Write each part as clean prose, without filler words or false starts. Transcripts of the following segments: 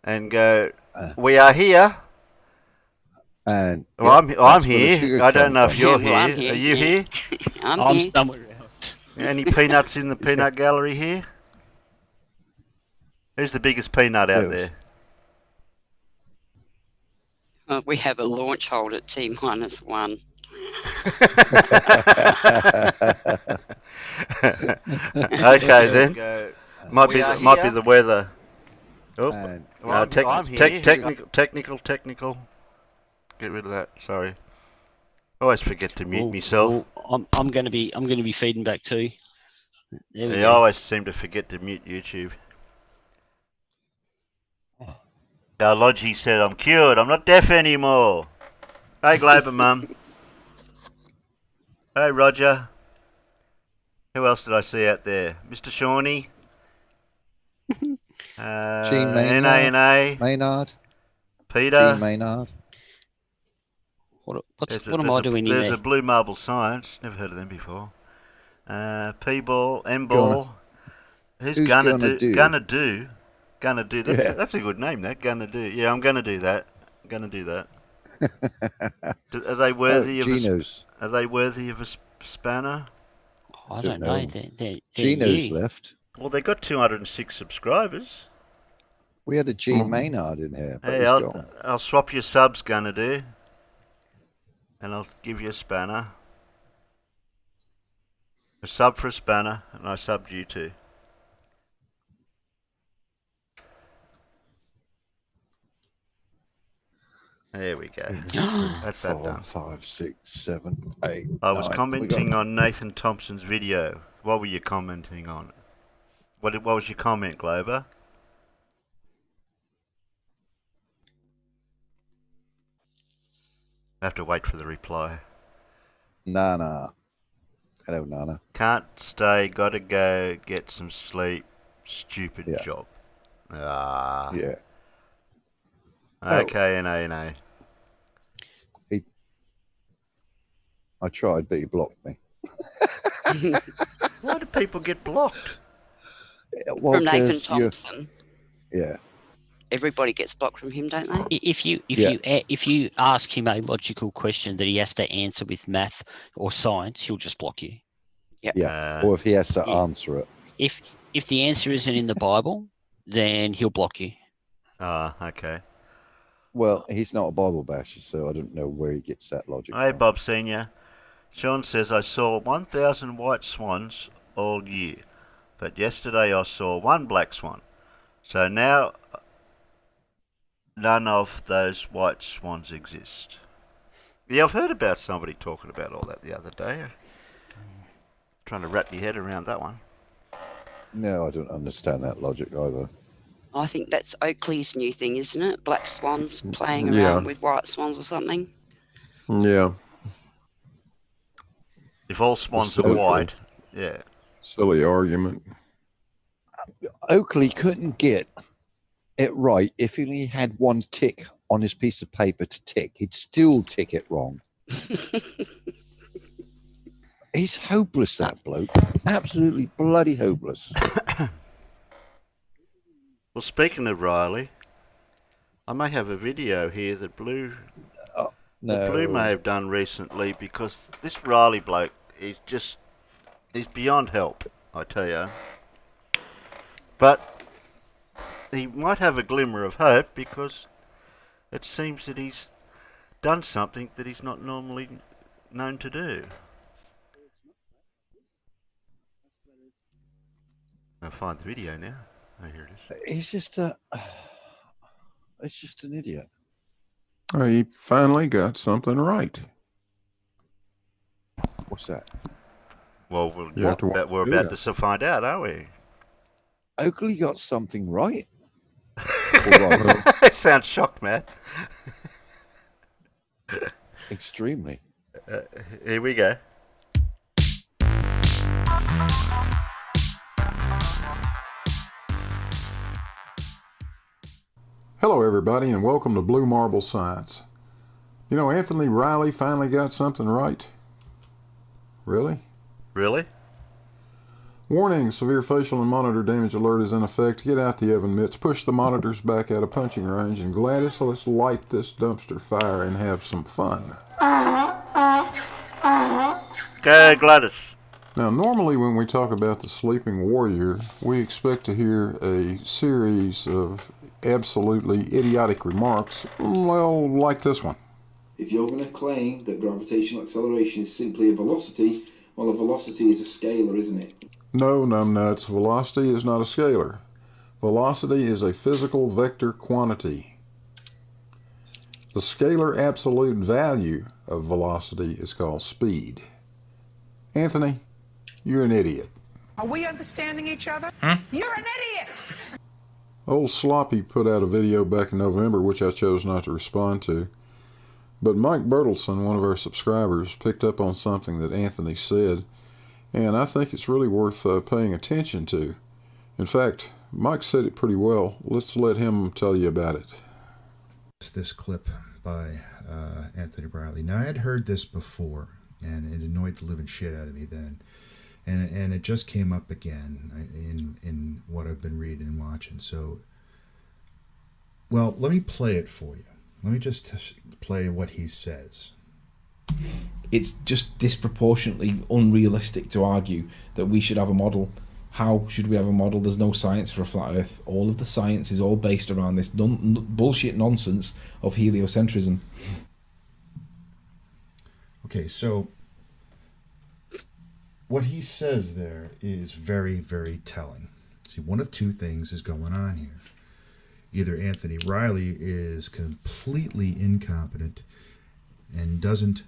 and go, "We are here." And Well, I'm that's where the here. sugar I don't comes know if from. you're Well, I'm here. here. Are you Yeah. here? I'm I'm here. somewhere else. Any peanuts in the peanut gallery here? Who's the biggest peanut out It was, there? We have a launch hold at T-1. Okay then. Might be the weather. Oh, and technical. Get rid of that. Sorry. Always forget to mute myself. I'm going to be feeding back too. There we I go. always seem to forget to mute YouTube. Logie said, "I'm cured. I'm not deaf anymore." Hey, Glober Mum. Hey, Roger. Who else did I see out there? Mr. Shawnee. Gene Maynard. Maynard. Gene Peter. Maynard. What am I doing in There's there? a BlueMarbleScience. Never heard of them before. P-Ball, M-Ball. Who's gonna do? Gonna do? Gonna do. Yeah. That's a good name, that. Gonna do. Yeah, I'm gonna do that. Are they worthy of Gino's. Are they worthy of a spanner? I don't know. They're Gino's new. left. Well, they got 206 subscribers. We had a Gene Maynard in here, but Hey, he's gone. I'll swap your subs, gonna do, and I'll give you a spanner. A sub for a spanner, and I subbed you too. There we go. That's that done. 4, 5, 6, 7, 8. I was 9. commenting on Nathan Thompson's video. What were you commenting on? What was your comment, Glover? I have to wait for the reply. Nana. Hello, Nana. Can't stay, gotta go, get some sleep. Stupid job. Ah. Yeah. Okay, NA. I tried, but he blocked me. Why do people get blocked? Well, From Nathan Thompson. Yeah. Everybody gets blocked from him, don't they? If you ask him a logical question that he has to answer with math or science, he'll just block you. Yep. Yeah. Or if he has to answer it. If the answer isn't in the Bible, then he'll block you. Okay. Well, he's not a Bible basher, so I don't know where he gets that logic Hey, from. Bob Senior. Sean says, I saw 1,000 white swans all year, but yesterday I saw one black swan. So now none of those white swans exist. Yeah, I've heard about somebody talking about all that the other day. Trying to wrap your head around that one. No, I don't understand that logic either. I think that's Oakley's new thing, isn't it? Black swans playing around with white swans or something. Yeah. If all swans are white, yeah. Silly argument. Oakley couldn't get it right if he only had one tick on his piece of paper to tick. He'd still tick it wrong. He's hopeless, that bloke. Absolutely bloody hopeless. Well, speaking of Riley, I may have a video here that Blue may have done recently, because this Riley bloke is he's beyond help, I tell you. But he might have a glimmer of hope, because it seems that he's done something that he's not normally known to do. I'll find the video now. Oh, here it is. He's just it's just an idiot. He finally got something right. What's that? Well, we're about to find out, aren't we? Oakley got something right. It sounds shocked, Matt. Extremely. Here we go. Hello, everybody, and welcome to Blue Marble Science. You know, Anthony Riley finally got something right. Really? Really? Warning, severe facial and monitor damage alert is in effect. Get out the oven mitts, push the monitors back out of punching range, and Gladys, let's light this dumpster fire and have some fun. Go, Gladys. Now, normally when we talk about the sleeping warrior, we expect to hear a series of absolutely idiotic remarks, well, like this one. If you're going to claim that gravitational acceleration is simply a velocity, well, a velocity is a scalar, isn't it? No, numbnuts. Velocity is not a scalar. Velocity is a physical vector quantity. The scalar absolute value of velocity is called speed. Anthony, you're an idiot. Are we understanding each other? You're an idiot! Old Sloppy put out a video back in November, which I chose not to respond to. But Mike Bertelson, one of our subscribers, picked up on something that Anthony said, and I think it's really worth paying attention to. In fact, Mike said it pretty well. Let's let him tell you about it. This clip by Anthony Riley. Now, I had heard this before, and it annoyed the living shit out of me then. And it just came up again in what I've been reading and watching. So, well, let me play it for you. Let me just play what he says. It's just disproportionately unrealistic to argue that we should have a model. How should we have a model? There's no science for a flat Earth. All of the science is all based around this bullshit nonsense of heliocentrism. Okay, so what he says there is very, very telling. See, one of two things is going on here. Either Anthony Riley is completely incompetent and doesn't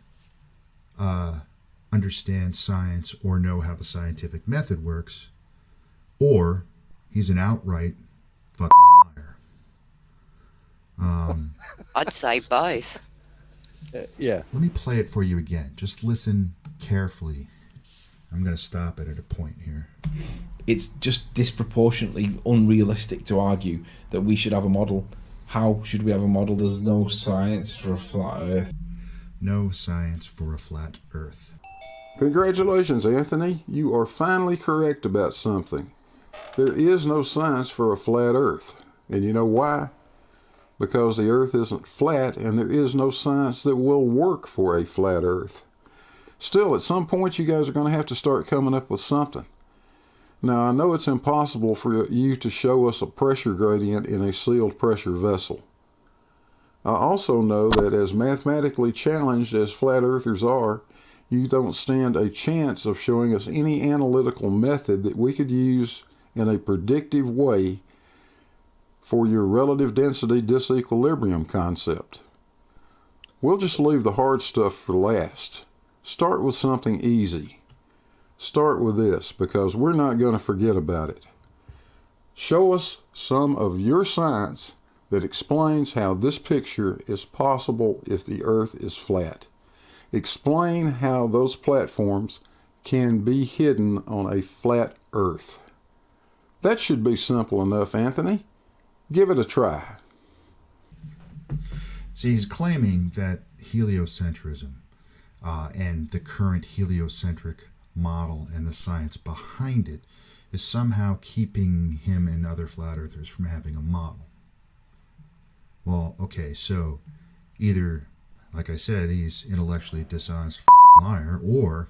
understand science or know how the scientific method works, or he's an outright fucking liar. I'd say both. Yeah. Let me play it for you again. Just listen carefully. I'm going to stop it at a point here. It's just disproportionately unrealistic to argue that we should have a model. How should we have a model? There's no science for a flat Earth. No science for a flat Earth. Congratulations, Anthony. You are finally correct about something. There is no science for a flat Earth. And you know why? Because the Earth isn't flat, and there is no science that will work for a flat Earth. Still, at some point, you guys are going to have to start coming up with something. Now, I know it's impossible for you to show us a pressure gradient in a sealed pressure vessel. I also know that as mathematically challenged as flat earthers are, you don't stand a chance of showing us any analytical method that we could use in a predictive way for your relative density disequilibrium concept. We'll just leave the hard stuff for last. Start with something easy. Start with this, because we're not going to forget about it. Show us some of your science that explains how this picture is possible if the Earth is flat. Explain how those platforms can be hidden on a flat Earth. That should be simple enough, Anthony. Give it a try. See, he's claiming that heliocentrism and the current heliocentric model and the science behind it is somehow keeping him and other flat earthers from having a model. Well, okay, so either, like I said, he's intellectually dishonest liar, or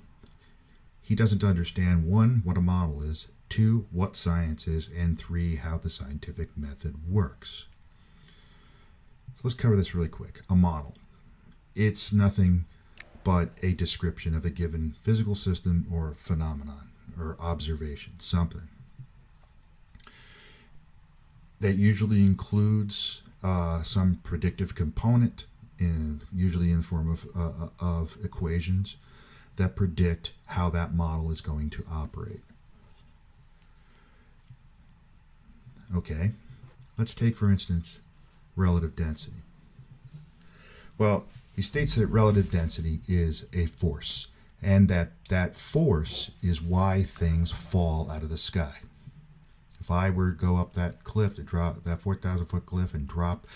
he doesn't understand, one, what a model is, two, what science is, and three, how the scientific method works. So let's cover this really quick. A model. It's nothing but a description of a given physical system or phenomenon or observation, something. That usually includes some predictive component, usually in the form of equations that predict how that model is going to operate. Okay, let's take, for instance, relative density. Well, he states that relative density is a force, and that force is why things fall out of the sky. If I were to go up that cliff, to drop that 4,000 foot cliff and drop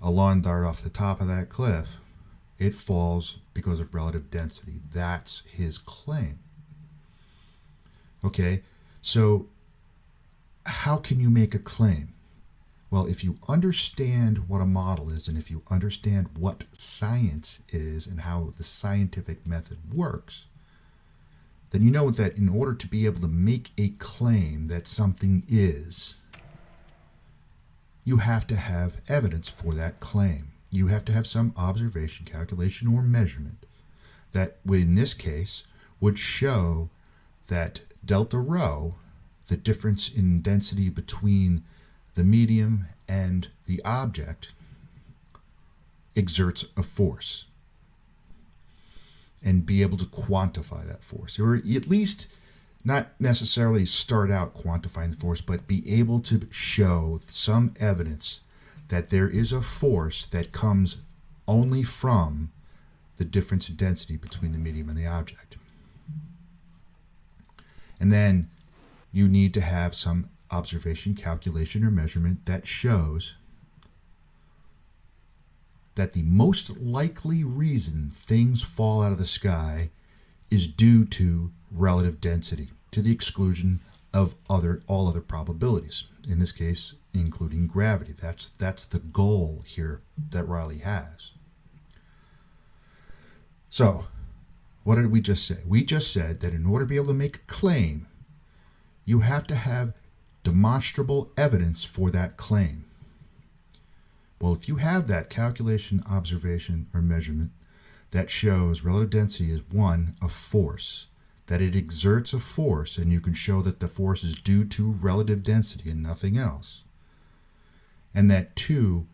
a lawn dart off the top of that cliff, it falls because of relative density. That's his claim. Okay, So how can you make a claim? Well, if you understand what a model is, and if you understand what science is and how the scientific method works, then you know that in order to be able to make a claim that something is, you have to have evidence for that claim. You have to have some observation, calculation, or measurement that, in this case, would show that delta rho, the difference in density between the medium and the object, exerts a force, and be able to quantify that force, or at least not necessarily start out quantifying the force, but be able to show some evidence that there is a force that comes only from the difference in density between the medium and the object. And then you need to have some observation, calculation, or measurement that shows that the most likely reason things fall out of the sky is due to relative density, to the exclusion of all other probabilities, in this case including gravity. That's the goal here that Rayleigh has. So what did we just say? We just said that in order to be able to make a claim, you have to have demonstrable evidence for that claim. Well, if you have that calculation, observation, or measurement that shows relative density is, one, a force, that it exerts a force, and you can show that the force is due to relative density and nothing else, and that, two,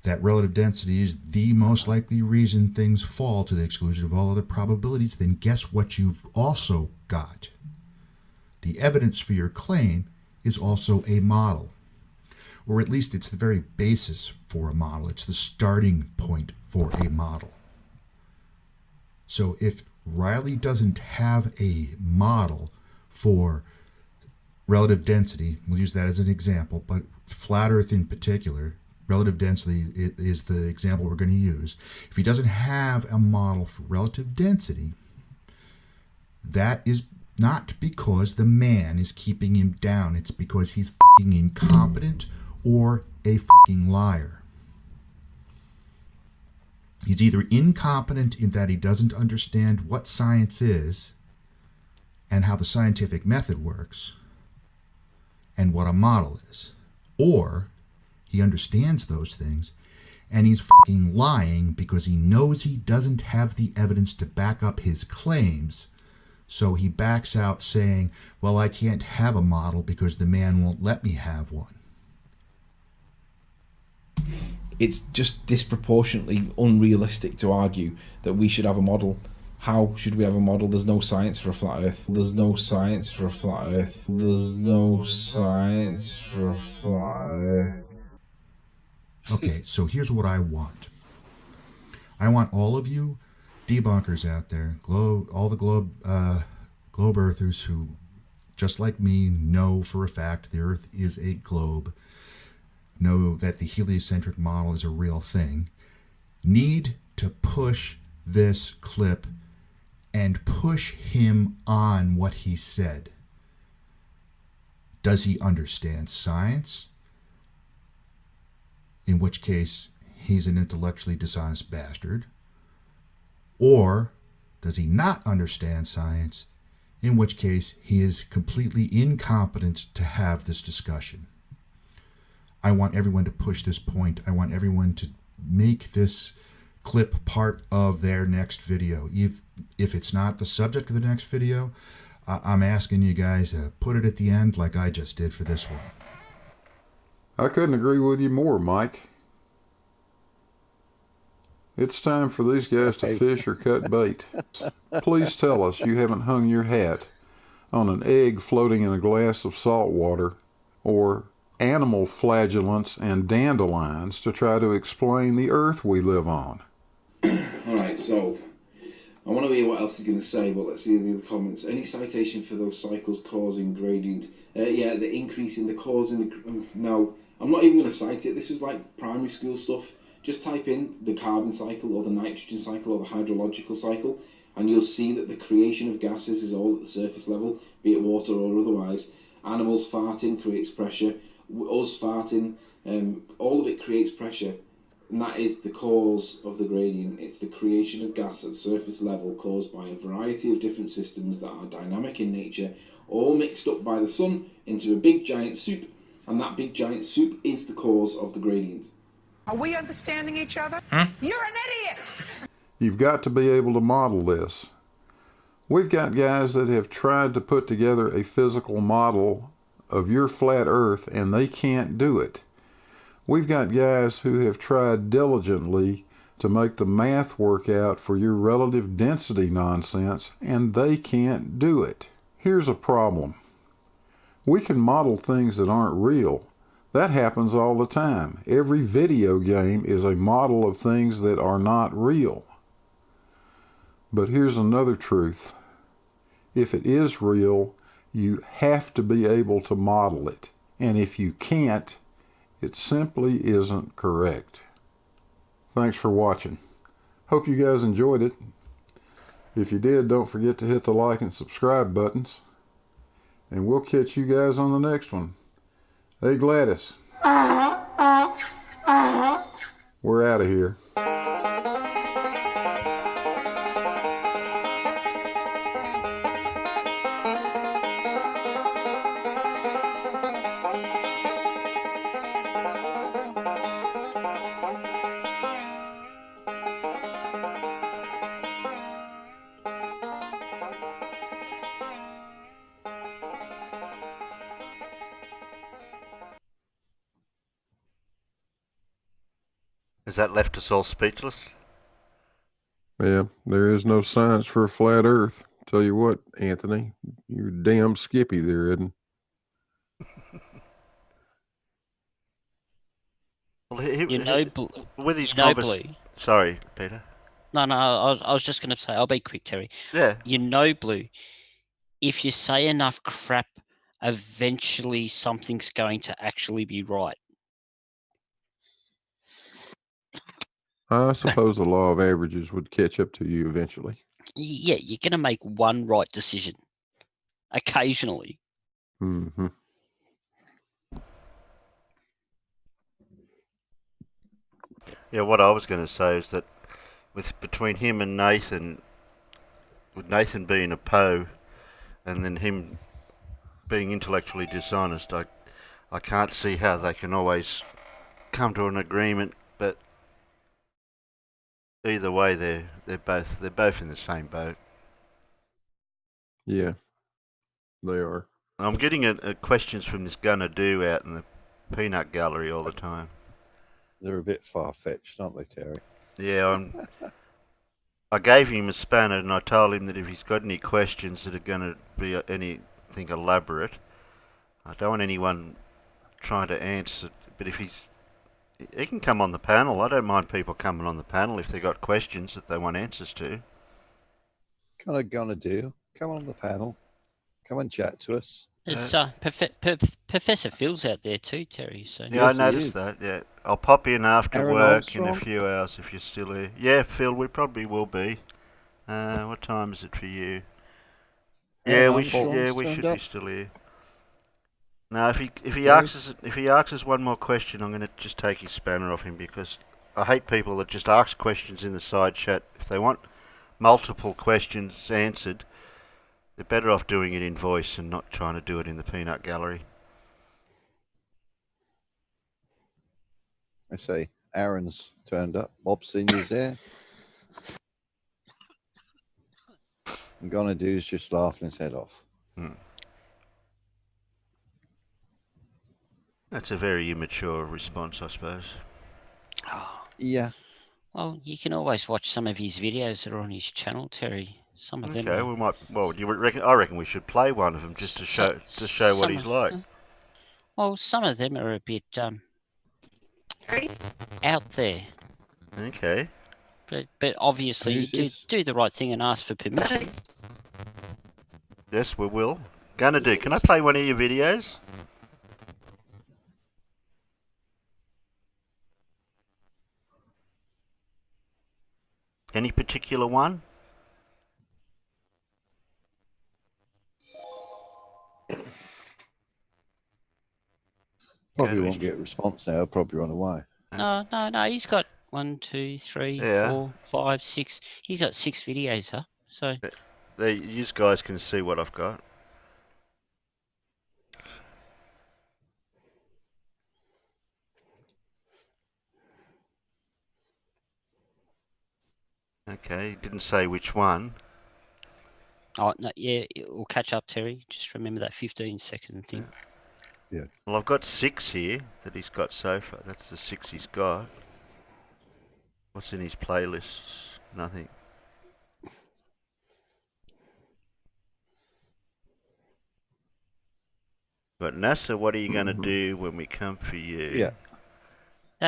that relative density is the most likely reason things fall to the exclusion of all other probabilities, then guess what you've also got? The evidence for your claim is also a model. Or at least it's the very basis for a model. It's the starting point for a model. So if Rayleigh doesn't have a model for relative density, we'll use that as an example, but flat Earth in particular, relative density is the example we're going to use. If he doesn't have a model for relative density, that is not because the man is keeping him down. It's because he's fucking incompetent or a fucking liar. He's either incompetent in that he doesn't understand what science is and how the scientific method works and what a model is, or he understands those things and he's fucking lying because he knows he doesn't have the evidence to back up his claims, so he backs out saying, well, I can't have a model because the man won't let me have one. It's just disproportionately unrealistic to argue that we should have a model. How should we have a model? There's no science for a flat Earth. There's no science for a flat Earth. There's no science for a flat Earth. Okay, so here's what I want. I want all of you debunkers out there, all the globe earthers who, just like me, know for a fact the Earth is a globe, know that the heliocentric model is a real thing, need to push this clip and push him on what he said. Does he understand science? In which case, he's an intellectually dishonest bastard. Or does he not understand science? In which case, he is completely incompetent to have this discussion. I want everyone to push this point. I want everyone to make this clip part of their next video. If it's not the subject of the next video, I'm asking you guys to put it at the end like I just did for this one. I couldn't agree with you more, Mike. It's time for these guys to fish or cut bait. Please tell us you haven't hung your hat on an egg floating in a glass of salt water, or animal flagellants and dandelions to try to explain the Earth we live on. Alright, so I want to hear what else he's going to say, but let's see the other comments. Any citation for those cycles causing gradient? Yeah, the increase in the causing... No, I'm not even going to cite it. This is like primary school stuff. Just type in the carbon cycle or the nitrogen cycle or the hydrological cycle, and you'll see that the creation of gases is all at the surface level, be it water or otherwise. Animals farting creates pressure. Us farting, all of it creates pressure. And that is the cause of the gradient. It's the creation of gas at surface level caused by a variety of different systems that are dynamic in nature, all mixed up by the sun into a big giant soup. And that big giant soup is the cause of the gradient. Are we understanding each other? You're an idiot! You've got to be able to model this. We've got guys that have tried to put together a physical model of your flat Earth, and they can't do it. We've got guys who have tried diligently to make the math work out for your relative density nonsense, and they can't do it. Here's a problem. We can model things that aren't real. That happens all the time. Every video game is a model of things that are not real. But here's another truth. If it is real, you have to be able to model it. And if you can't, it simply isn't correct. Thanks for watching. Hope you guys enjoyed it. If you did, don't forget to hit the like and subscribe buttons. And we'll catch you guys on the next one. Hey Gladys. We're out of here. Has that left us all speechless? Yeah, there is no science for a flat Earth. Tell you what, Anthony, you're damn skippy there, isn't Well, with his Blue. Sorry, Peter. No, I was just going to say, I'll be quick, Terry. Yeah. Blue, if you say enough crap, eventually something's going to actually be right. I suppose the law of averages would catch up to you eventually. Yeah, you're going to make one right decision occasionally. Mm-hmm. Yeah, what I was going to say is that between him and Nathan, with Nathan being a Poe, and then him being intellectually dishonest, I can't see how they can always come to an agreement. But either way, they're both in the same boat. Yeah, they are. I'm getting questions from this Gonna Do out in the peanut gallery all the time. They're a bit far-fetched, aren't they, Terry? Yeah, I gave him a spanner and I told him that if he's got any questions that are going to be anything elaborate, I don't want anyone trying to answer. But if he can come on the panel. I don't mind people coming on the panel if they've got questions that they want answers to. Kind of gonna do. Come on the panel. Come and chat to us. There's Professor Phil's out there too, Terry. So yeah, Yes, I noticed that. Yeah, I'll pop in after Aaron work Armstrong? in a few hours if you're still here. Yeah, Phil, we probably will be. What time is it for you? Aaron Yeah, we should. Armstrong's Yeah, we turned should up. be still here. Now, if he Terry? asks us one more question, I'm going to just take his spanner off him because I hate people that just ask questions in the side chat. If they want multiple questions answered, they're better off doing it in voice and not trying to do it in the peanut gallery. I say, Aaron's turned up. Bob Senior's there. I'm gonna do is just laughing his head off. That's a very immature response, I suppose. Oh, Yeah. well, you can always watch some of his videos that are on his channel, Terry. Some of them. Okay, we might. Well, do you reckon? I reckon we should play one of them just to show what he's like. Well, some of them are a bit out there. Okay. But obviously you do the right thing and ask for permission. Yes, we will. Gonna do. Can I play one of your videos? Any particular one? Probably won't get a response now. He'll probably run away. No. He's got 1, 2, 3, 4, 5, 6. He's got 6 videos, huh? So you guys can see what I've got. Okay, didn't say which one. Oh no, yeah, we'll catch up, Terry. Just remember that 15-second thing. Yeah. Well, I've got 6 here that he's got so far. That's the 6 he's got. What's in his playlists? Nothing. But NASA, what are you going to do when we come for you? Yeah.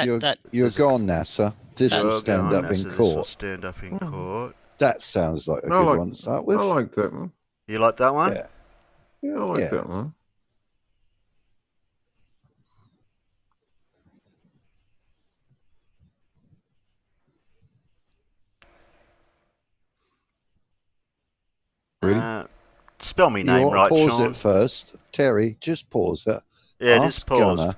You're gone, NASA. This will stand up in court. This will stand up in court. That sounds like a good one to start with. I like that one. You like that one? Yeah. Yeah, I like that one. Ready? Spell me name right, pause Sean. it first. Terry, just pause it. Yeah, just pause. Gunner,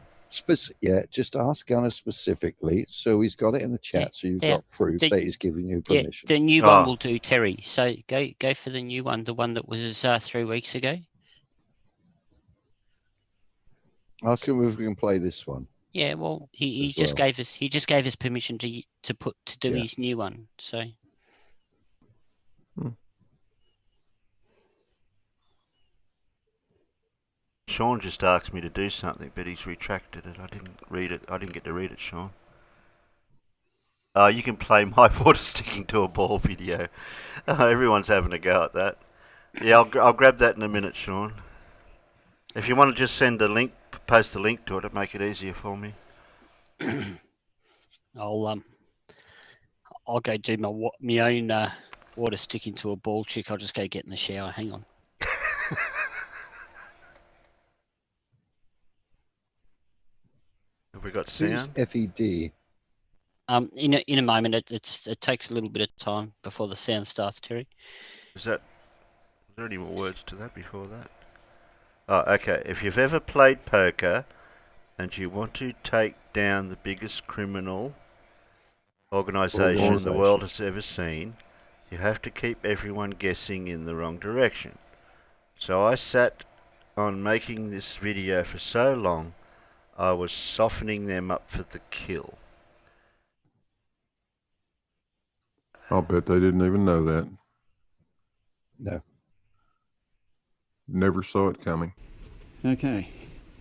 just ask Gunner specifically, so he's got it in the chat, so you've got proof that he's giving you permission. The new one will do, Terry. So go for the new one, the one that was 3 weeks ago. Ask him if we can play this one. Yeah, well, he just gave us permission to do his new one. So. Sean just asked me to do something, but he's retracted it. I didn't read it. I didn't get to read it, Sean. You can play my water sticking to a ball video. Everyone's having a go at that. Yeah, I'll grab that in a minute, Sean. If you want to just send a link, post a link to it, it'd make it easier for me. I'll go do my own water sticking to a ball trick. I'll just go get in the shower. Hang on. Have we got sound? Who's FED? In a moment. It takes a little bit of time before the sound starts, Terry. Is there any more words to that before that? Oh, okay. If you've ever played poker and you want to take down the biggest criminal organisation the world has ever seen, you have to keep everyone guessing in the wrong direction. So I sat on making this video for so long, I was softening them up for the kill. I'll bet they didn't even know that. No. Never saw it coming. Okay.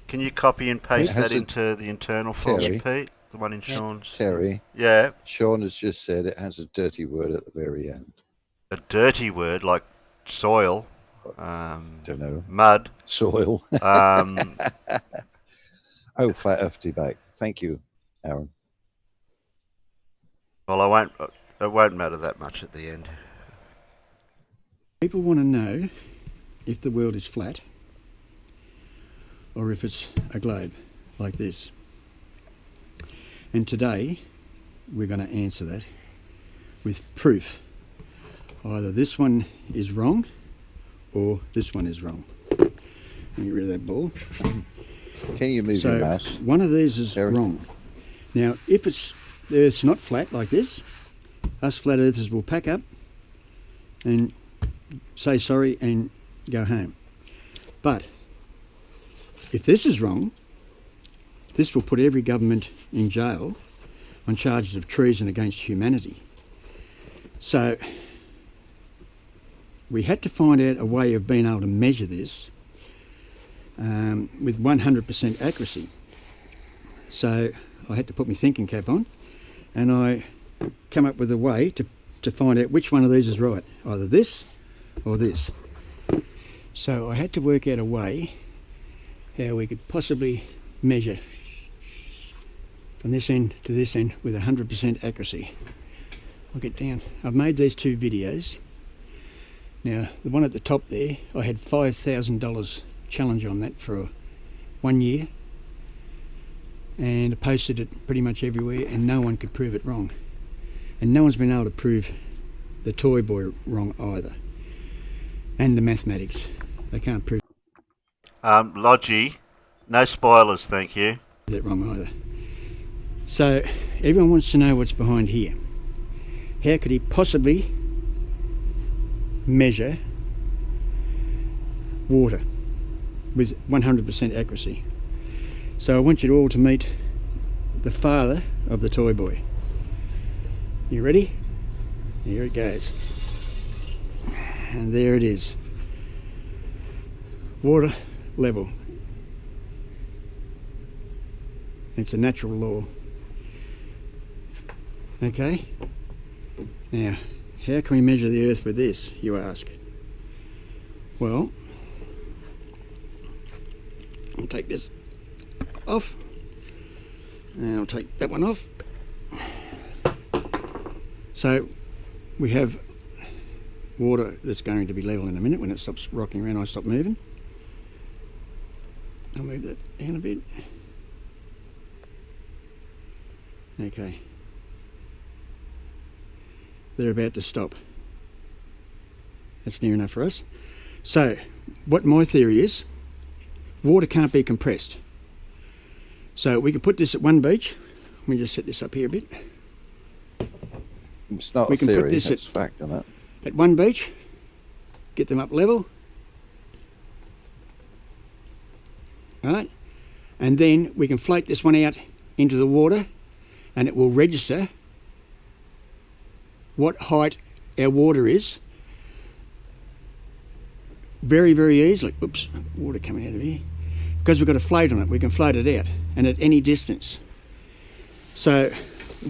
Can you copy and paste that into the internal for me, Pete? The one in Sean's? Terry. Yeah. Sean has just said it has a dirty word at the very end. A dirty word like soil. Don't know. Mud. Soil. Oh, flat earth debate. Thank you, Aaron. Well, it won't matter that much at the end. People want to know if the world is flat or if it's a globe like this. And today we're going to answer that with proof. Either this one is wrong or this one is wrong. Let me get rid of that ball. Can you move your mouse? One of these is wrong. Now, if the Earth's not flat like this, us flat earthers will pack up and say sorry and go home. But if this is wrong, this will put every government in jail on charges of treason against humanity. So we had to find out a way of being able to measure this with 100% accuracy. So I had to put my thinking cap on and I come up with a way to find out which one of these is right, either this or this. So I had to work out a way how we could possibly measure from this end to this end with 100% accuracy. I'll get down. I've made these 2 videos. Now the one at the top there, I had $5,000 challenge on that for 1 year, and I posted it pretty much everywhere and no one could prove it wrong. And no one's been able to prove the toy boy wrong either. And the mathematics. They can't prove. Logie, no spoilers, thank you. that wrong either. So everyone wants to know what's behind here. How could he possibly measure water with 100% accuracy? So I want you all to meet the father of the toy boy. You ready? Here it goes. And there it is. Water level. It's a natural law. Okay? Now, how can we measure the Earth with this, you ask? Well, I'll take this off, and I'll take that one off. So, we have water that's going to be level in a minute. When it stops rocking around, I stop moving. I'll move that down a bit. Okay. They're about to stop. That's near enough for us. So, what my theory is, water can't be compressed. So we can put this at one beach. Let me just set this up here a bit. It's not we a can theory, put this it's fact, isn't it? At one beach, get them up level. Right? And then we can float this one out into the water, and it will register what height our water is very, very easily. Oops, water coming out of here. Because we've got a float on it, we can float it out, and at any distance. So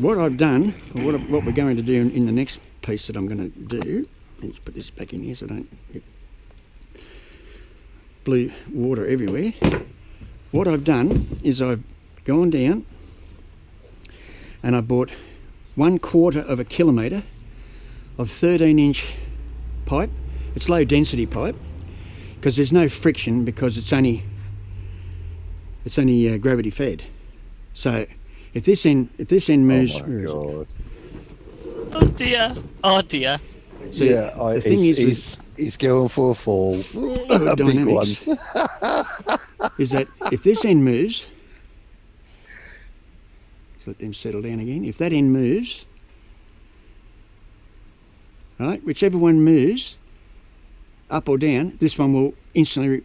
what I've done, or what we're going to do in the next piece that I'm going to do, let's put this back in here so I don't get blue water everywhere. What I've done is I've gone down and I bought 1/4 of a kilometre of 13-inch pipe. It's low density pipe because there's no friction, because it's only gravity fed. So if this end moves, oh my God. Oh dear, oh dear. So yeah, the thing he's going for a fall. A big one. Is that if this end moves, let's let them settle down again. If that end moves, right, whichever one moves, up or down, this one will instantly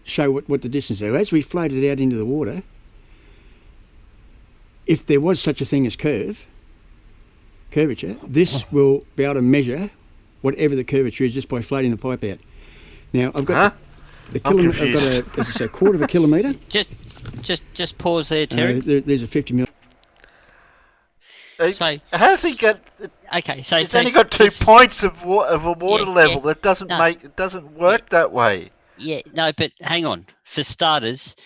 show what the distance is. So as we float it out into the water, if there was such a thing as curvature, this will be able to measure whatever the curvature is just by floating the pipe out. Now I've got the kilometre. I've got a, as I say, 1/4 of a kilometre. Just pause there, Terry. There's a 50 mil. So how's he got? Okay, so it's only got 2 points of a water level. That doesn't it doesn't work that way. Yeah, no, but hang on. For starters,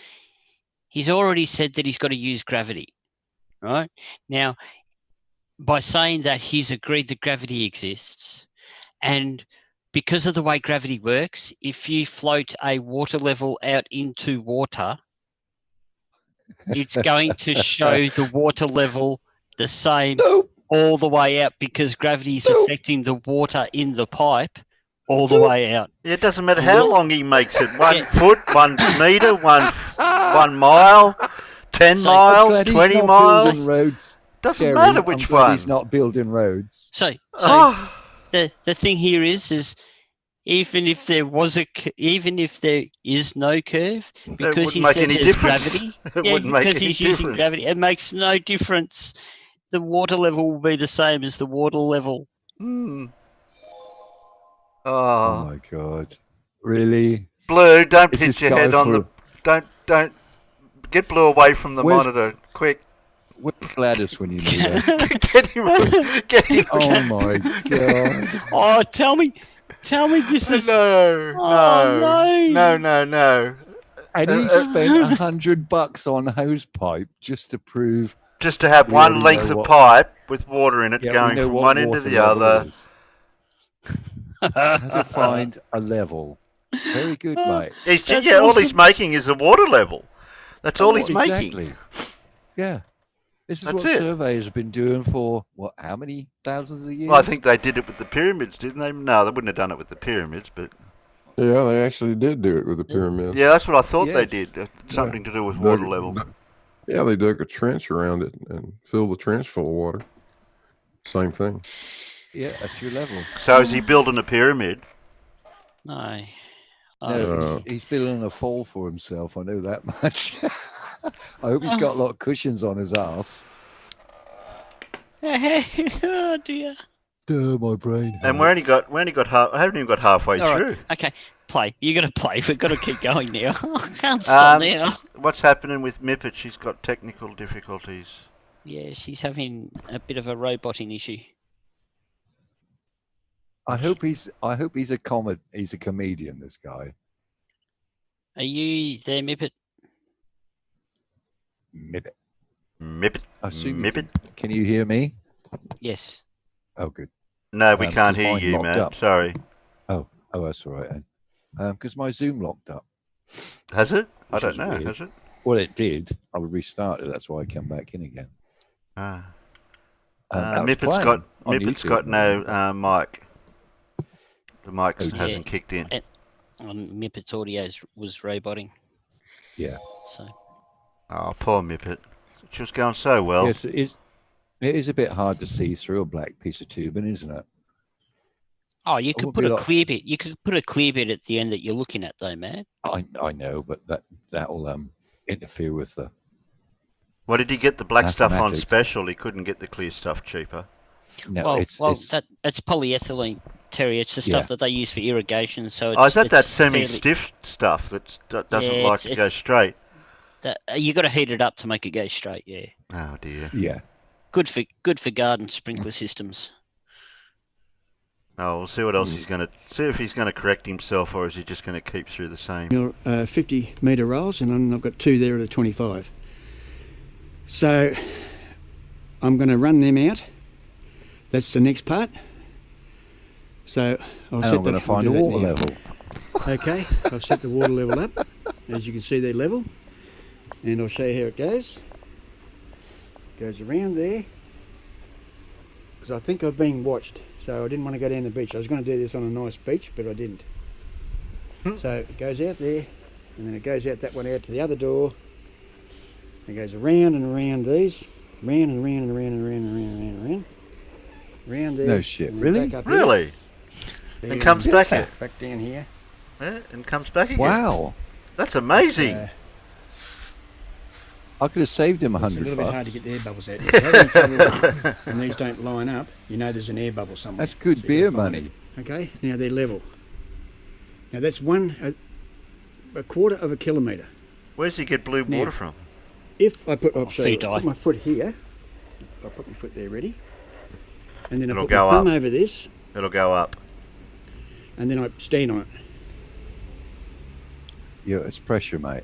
he's already said that he's got to use gravity, right? Now, by saying that, he's agreed that gravity exists, and because of the way gravity works, if you float a water level out into water, it's going to show the water level the same all the way out, because gravity is affecting the water in the pipe all the way out. Yeah, it doesn't matter how long he makes it. 1 foot, 1 metre, 1 mile, 10 miles, 20 miles. Roads, doesn't matter which one. He's not building roads. So the thing here is even if there is no curve, because he said there's gravity, because he's using gravity, it makes no difference. The water level will be the same as the water level. Oh my God! Really? Blue, don't pitch your head on the. Don't get Blue away from the monitor, quick. Where's Gladys when you need her? Get him. Oh my God! Oh, tell me this is no. And he spent $100 on hose pipe just to prove. Just to have one length of pipe with water in it going from one end to the other. How to find a level. Very good, mate. All he's making is a water level. That's all he's making. Yeah. This is what surveyors have been doing for, how many thousands of years? Well, I think they did it with the pyramids, didn't they? No, they wouldn't have done it with the pyramids, but... Yeah, they actually did do it with the pyramids. Yeah, that's what I thought they did. Something to do with water level. Yeah, they dug a trench around it and filled the trench full of water. Same thing. Yeah, that's your level. So is he building a pyramid? No. No, he's building a fall for himself. I know that much. I hope he's got a lot of cushions on his ass. Oh dear. Duh, my brain. And we only got I haven't even got halfway All through. right. Okay. Play. You got to play. We've got to keep going now. I can't stop now. What's happening with Mippet? She's got technical difficulties. Yeah, she's having a bit of a roboting issue. I hope he's a comedian, this guy. Are you there, Mippet? Mippet. I assume can you hear me? Yes. Oh, good. No, we can't hear you, man. Up. Sorry. Oh, that's all right then. Because my Zoom locked up. Has it? I don't know. Has it? Well, it did. I would restart it. That's why I come back in again. Mippet's got no mic. The mic hasn't kicked in. Mippet's audio was roboting. Yeah. So. Oh, poor Mippet. She was going so well. Yes, it is a bit hard to see through a black piece of tubing, isn't it? Oh, you could put a clear bit. You could put a clear bit at the end that you're looking at, though, man. I know, but that will interfere with the. What did he get the black stuff on special? He couldn't get the clear stuff cheaper. No, it's polyethylene, Terry. It's the stuff that they use for irrigation. So is that semi-stiff stuff that doesn't like to go straight? You got to heat it up to make it go straight. Yeah. Oh dear. Yeah. Good for garden sprinkler systems. Oh, we'll see what else he's going to see if he's going to correct himself, or is he just going to keep through the same? 50-metre rolls, and I've got 2 there at a 25. So I'm going to run them out. That's the next part. So I'm going to find a water level. Okay, I've set the water level up. As you can see, they're level. And I'll show you how it goes. Goes around there. Because I think I've been watched, so I didn't want to go down the beach. I was going to do this on a nice beach, but I didn't. So it goes out there, and then it goes out that one out to the other door. It goes around and around these, round and round and round and round and round and round and round. Round there. No shit, really? Really? And comes back here. Back down here. Yeah, and comes back again. Wow. That's amazing. I could have saved him $100. It's a little bit hard to get the air bubbles out. If you're having trouble and these don't line up, you know there's an air bubble somewhere. That's good beer money. Okay, now they're level. Now that's a quarter of a kilometre. Where does he get blue water from? If I put my foot here, I'll put my foot there ready, and then I put my thumb over this. It'll go up. And then I stand on it. Yeah, it's pressure, mate.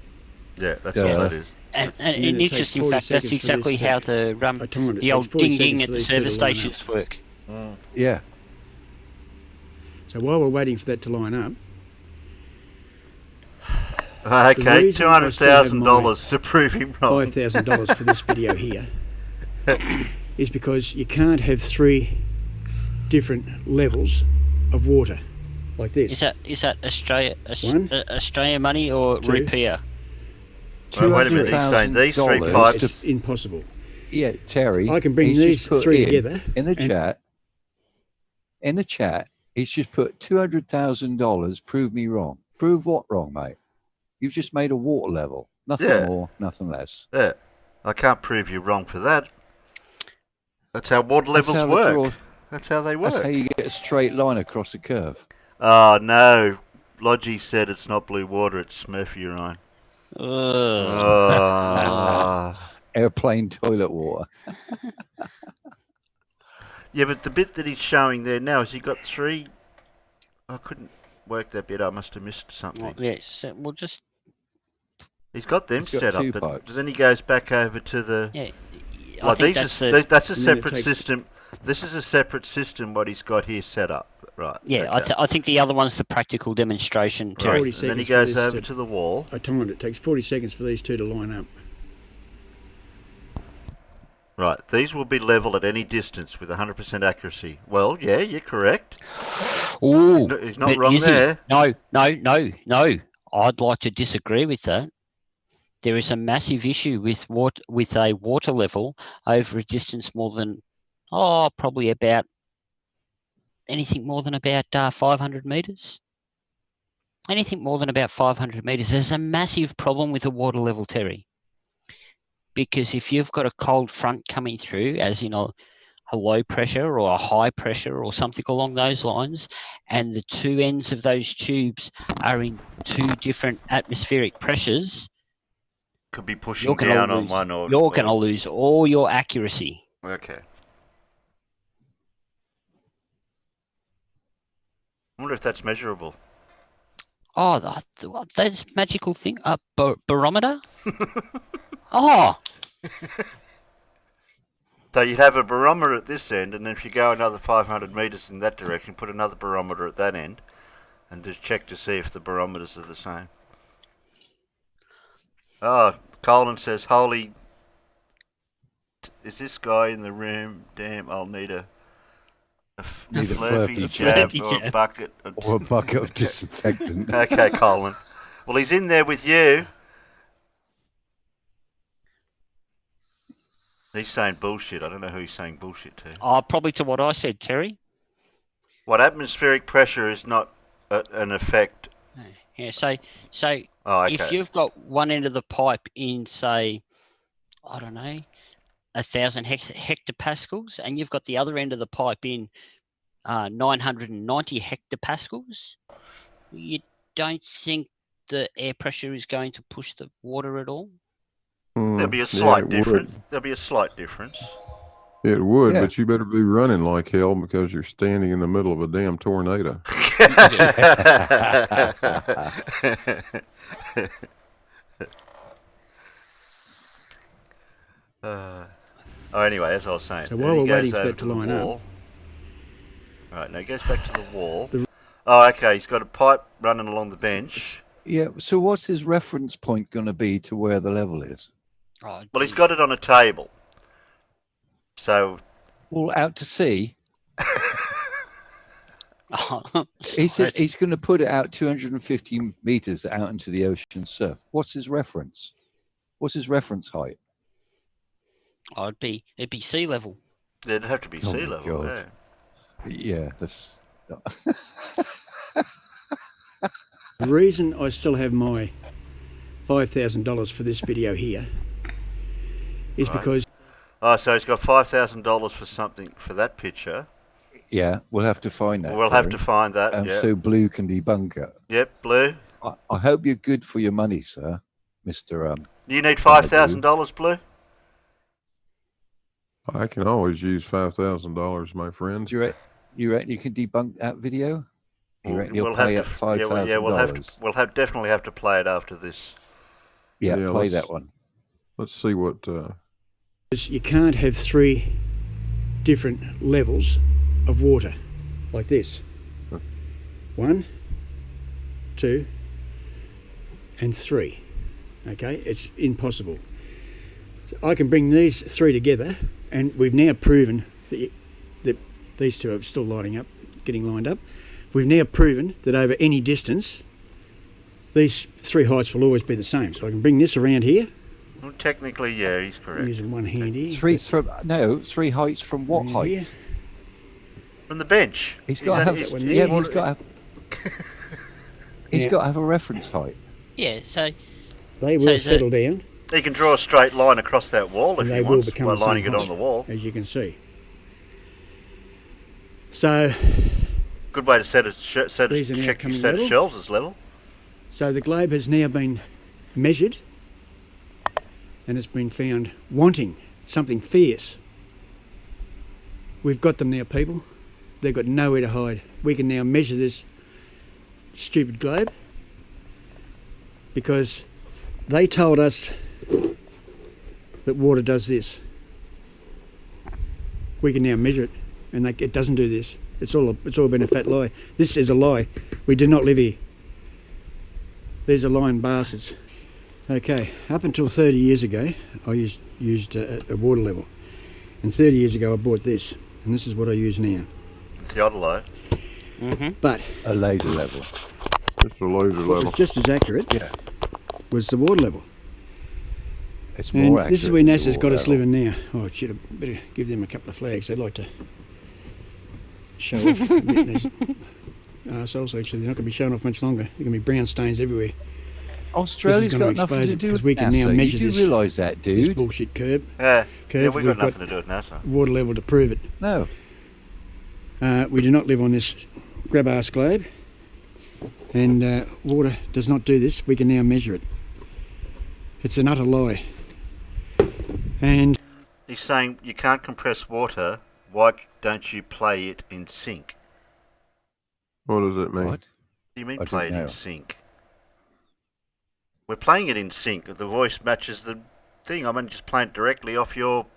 Yeah, that's all it is. And an interesting fact, that's exactly how the old ding-ding at the service stations work. Yeah. So while we're waiting for that to line up... Okay, $200,000 to prove him wrong. $5,000 for this video here is because you can't have 3 different levels of water like this. Is that Australia money or rupiah? Well, wait a minute, he's saying these 3 pipes... It's impossible. Yeah, Terry. I can bring these 3 together. In the chat, he's just put $200,000, prove me wrong. Prove what wrong, mate? You've just made a water level. Nothing more, nothing less. Yeah. I can't prove you wrong for that. That's how water levels work. That's how they work. That's how you get a straight line across a curve. Oh, no. Logie said it's not blue water, it's Smurf urine. Airplane toilet water. Yeah, but the bit that he's showing there now, has he got 3? I couldn't work that bit. I must have missed something. Well, yes, we'll just... He's got them set up, but then he goes back over to the... Yeah, I think that's a separate system. This is a separate system, what he's got here set up. Right. Yeah, okay. I think the other one's the practical demonstration. Right. And then he goes over to the wall. I timed it. It takes 40 seconds for these 2 to line up. Right, these will be level at any distance with 100% accuracy. Well, yeah, you're correct. Ooh, he's not wrong there. No. I'd like to disagree with that. there is a massive issue with a water level over a distance more than, probably about anything more than about 500 metres. Anything more than about 500 metres. There's a massive problem with the water level, Terry. Because if you've got a cold front coming through, as in a low pressure or a high pressure or something along those lines, and the two ends of those tubes are in two different atmospheric pressures, could be pushing down on one or... You're going to lose all your accuracy. Okay. I wonder if that's measurable. Oh, that's magical thing. A barometer? Oh! So you'd have a barometer at this end, and then if you go another 500 metres in that direction, put another barometer at that end, and just check to see if the barometers are the same. Oh, Colin says, holy... Is this guy in the room? Damn, I'll need a Slurpee jab or a bucket. Or a bucket of disinfectant. Okay, Colin. Well, he's in there with you. He's saying bullshit. I don't know who he's saying bullshit to. Oh, probably to what I said, Terry. What, atmospheric pressure is not an effect? Yeah, so okay. If you've got one end of the pipe in, say, I don't know, 1,000 hectopascals, and you've got the other end of the pipe in 990 hectopascals, you don't think the air pressure is going to push the water at all? There'll be a slight difference. There'll be a slight difference. It would, but you better be running like hell because you're standing in the middle of a damn tornado. Anyway, as I was saying. So while we're waiting for that to line up. Right, now he goes back to the wall. Okay, he's got a pipe running along the bench. Yeah, so what's his reference point going to be to where the level is? Well, he's got it on a table. So... Well, out to sea? He's going to put it out 250 metres out into the ocean surf. What's his reference? What's his reference height? Oh, it'd be sea level. It'd have to be sea level, yeah. Yeah, that's... The reason I still have my $5,000 for this video here is because... Oh, so he's got $5,000 for something for that picture. Yeah, we'll have to find that. We'll have to find that, so Blue can debunk it. Yep, Blue. I hope you're good for your money, sir, Mr. You need $5,000, Blue? I can always use $5,000, my friend. Do you reckon you can debunk that video? You reckon we'll you'll pay up $5,000? Yeah, we'll definitely have to play it after this. Yeah, play that one. Let's see what... You can't have 3 different levels of water like this. 1, 2, and 3. Okay, it's impossible. So I can bring these 3 together, and we've now proven that these 2 are still lining up, getting lined up. We've now proven that over any distance, these 3 heights will always be the same. So I can bring this around here. Well, technically, yeah, he's correct. Using one hand here. 3 heights from what height? Here. From the bench. He's got to have. He's got to have a reference height. Yeah, so they will settle down. He can draw a straight line across that wall if he wants, by lining it on the wall. As you can see. So. Good way to set a shelves as level. So the globe has now been measured, and it's been found wanting something fierce. We've got them now, people. They've got nowhere to hide. We can now measure this stupid globe because they told us that water does this. We can now measure it, and it doesn't do this. It's all been a fat lie. This is a lie. We did not live here. These are lying bastards. Okay, up until 30 years ago, I used a water level, and 30 years ago I bought this, and this is what I use now. Theodolite. But a laser level. Just a laser level. Just as accurate. Yeah. Was the water level. It's more and this is accurate where than NASA's your got us rattle. living now. Oh, I should have better give them a couple of flags. They'd like to show off a bit. Assholes, actually, they're not going to be showing off much longer. There's going to be brown stains everywhere. Australia's got nothing to do with we can now NASA. measure You do realise that, this dude? bullshit curve. Yeah, curve. we've got nothing to do with NASA. Water level to prove it. No. We do not live on this grab-ass globe, and water does not do this. We can now measure it. It's an utter lie. And he's saying you can't compress water. Why don't you play it in sync? What does it mean? What? What do you mean I play it don't in know. sync? We're playing it in sync. The voice matches the thing. I'm just playing it directly off your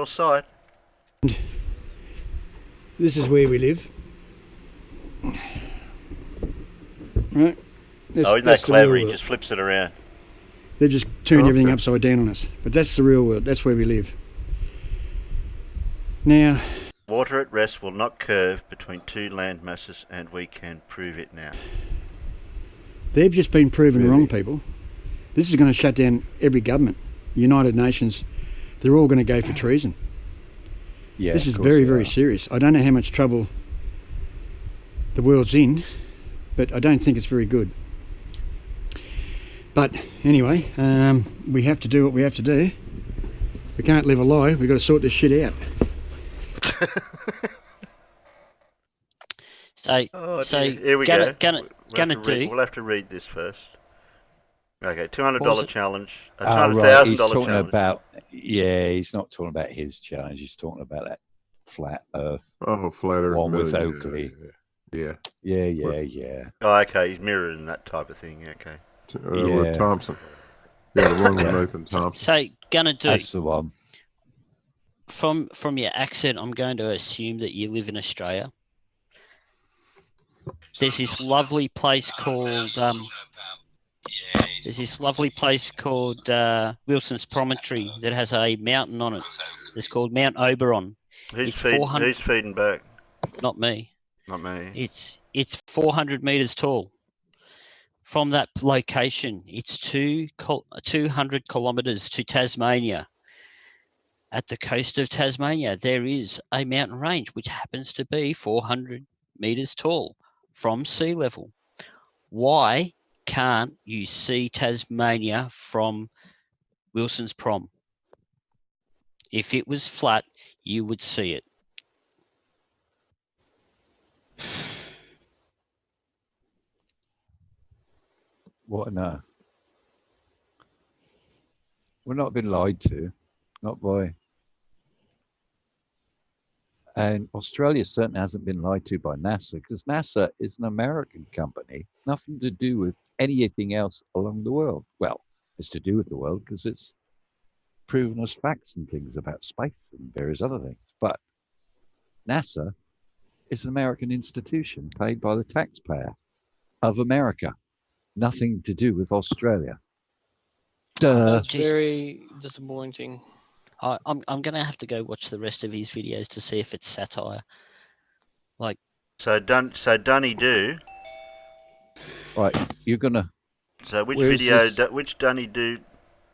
side. this is where we live. Right? Isn't that clever? He just flips it around. They've just turned everything upside down on us. But that's the real world. That's where we live. Now, water at rest will not curve between two land masses, and we can prove it now. They've just been proven wrong, people. This is going to shut down every government. United Nations, they're all going to go for treason. Yeah, this is very, very serious. I don't know how much trouble the world's in, but I don't think it's very good. But anyway, we have to do what we have to do. We can't live a lie. We've got to sort this shit out. Here we go. We'll have to read this first. Okay, $200 challenge. $200,000 he's talking challenge. about. Yeah, he's not talking about his challenge. He's talking about that flat Earth. Oh, flat Earth. One with Oakley. Yeah. Oh, okay. He's mirroring that type of thing. Okay. With Thompson. Yeah, the one with Nathan Thompson. So, gonna do. That's the one. From your accent, I'm going to assume that you live in Australia. There's this lovely place called Wilson's Promontory that has a mountain on it. It's called Mount Oberon. Who's feeding back? Not me. Not me. It's 400 meters tall. From that location, it's 200 kilometers to Tasmania. At the coast of Tasmania, there is a mountain range which happens to be 400 meters tall from sea level. Why can't you see Tasmania from Wilson's Prom? If it was flat, you would see it. What? No. We're not been lied to. Not by. And Australia certainly hasn't been lied to by NASA, because NASA is an American company, nothing to do with anything else along the world. Well, it's to do with the world because it's proven us facts and things about space and various other things. But NASA is an American institution paid by the taxpayer of America. Nothing to do with Australia. Duh. That's very disappointing. I'm going to have to go watch the rest of his videos to see if it's satire. Like, so Dunny do. Right, you're gonna. So which Dunny do?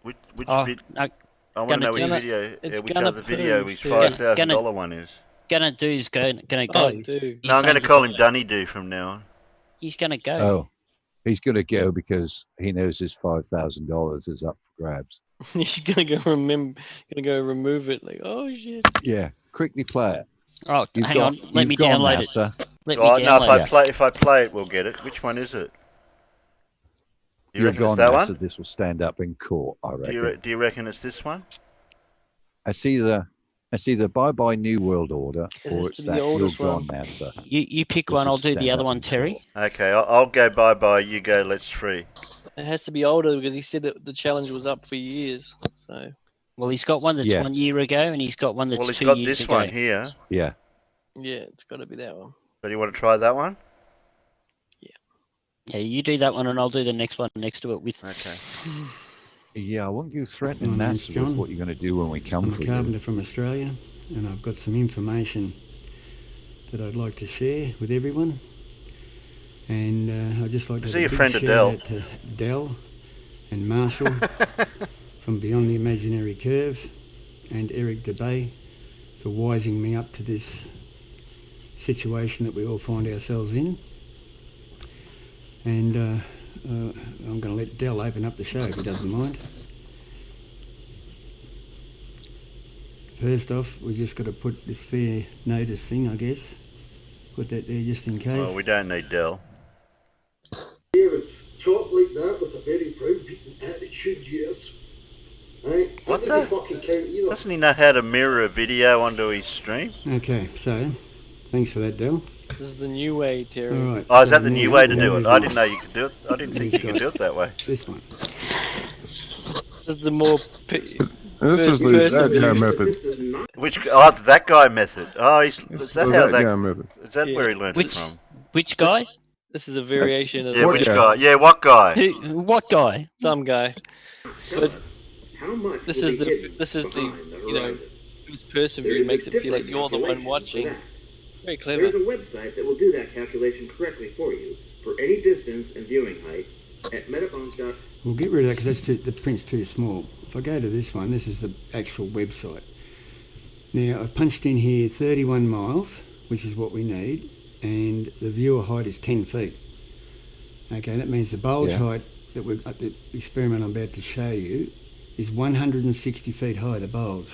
Which vid? No, I want to know which video. Which other video his $5,000 one is. Gonna do's gonna go. Oh, do. No, I'm going to call him Dunny do from now on. He's gonna go. Oh, he's gonna go because he knows his $5,000 is up for grabs. He's gonna go remove it. Like, oh shit. Yeah, quickly play it. Oh, hang on. Let me download it. Let me No, download it. if I play it, we'll get it. Which one is it? Do you You're reckon gone, it's that NASA. one? This will stand up in court, I reckon. Do you reckon it's this one? I see the bye-bye New World Order, or it's that you're gone, NASA. You pick one. I'll do the other one, Terry. Okay, I'll go bye-bye. You go let's free. It has to be older because he said that the challenge was up for years. So. Well, he's got one that's 1 year ago, and he's got one that's 2 years ago. Well, he's got this one here. Yeah. Yeah, it's got to be that one. So do you want to try that one? Yeah. Yeah, you do that one, and I'll do the next one next to it with. Okay. Yeah, I want you threatening NASA with what you're going to do when we come for you. I'm a carpenter from Australia, and I've got some information that I'd like to share with everyone. And I'd just like to Is he a friend of Dell? To Dell, and Marshall from Beyond the Imaginary Curve, and Eric DeBay for wising me up to this situation that we all find ourselves in. And I'm going to let Del open up the show if he doesn't mind. First off, we just got to put this fair notice thing, I guess. Put that there just in case. Well, we don't need Del. Talk like that with a very browbeaten attitude, yes. Right? What the? Doesn't he know how to mirror a video onto his stream? Okay, so thanks for that, Del. This is the new way, Terry. All right, oh, is that the new way to do it? I didn't know you could do it. I didn't think you could do it that way. This one. This is the more. This is that guy method. Which? Oh, that guy method. Oh, is that how that guy method. Is that where he learned it from? Which guy? This is a variation of. Yeah, which guy? Yeah, what guy? What guy? Some guy. But how much this is the you know, first person view makes it feel like you're the one watching. Very clever. There's a website that will do that calculation correctly for you for any distance and viewing height at metabonds.com. We'll get rid of that because the print's too small. If I go to this one, this is the actual website. Now, I punched in here 31 miles, which is what we need, and the viewer height is 10 feet. Okay, that means the bulge height that the experiment I'm about to show you is 160 feet high, the bulge.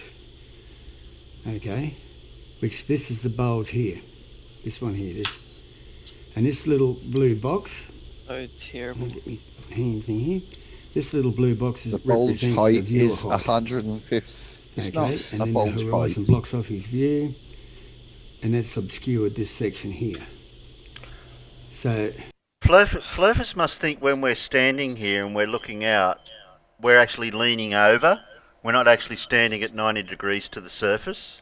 Okay, which this is the bulge here. This one here, this. And this little blue box. Oh, terrible. Get me hand thing here. This little blue box the bulge represents height the viewer is height. 150. It's Okay, not and a then bulge the horizon height. blocks off his view, and that's obscured this section here. So Flurfus must think when we're standing here and we're looking out, we're actually leaning over. We're not actually standing at 90 degrees to the surface.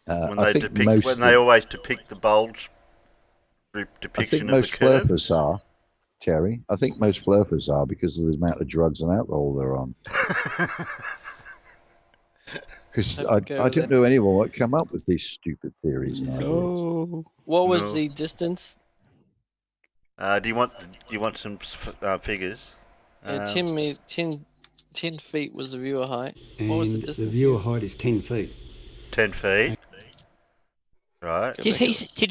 When they always depict the bulge depiction of the curve. I think most flurfers are, Terry. I think most flurfers are because of the amount of drugs and alcohol they're on. Because I didn't know anyone would come up with these stupid theories. No. What was the distance? Do you want some figures? Yeah, 10 feet was the viewer height. What was the distance? The viewer height is 10 feet. 10 feet. Right. Did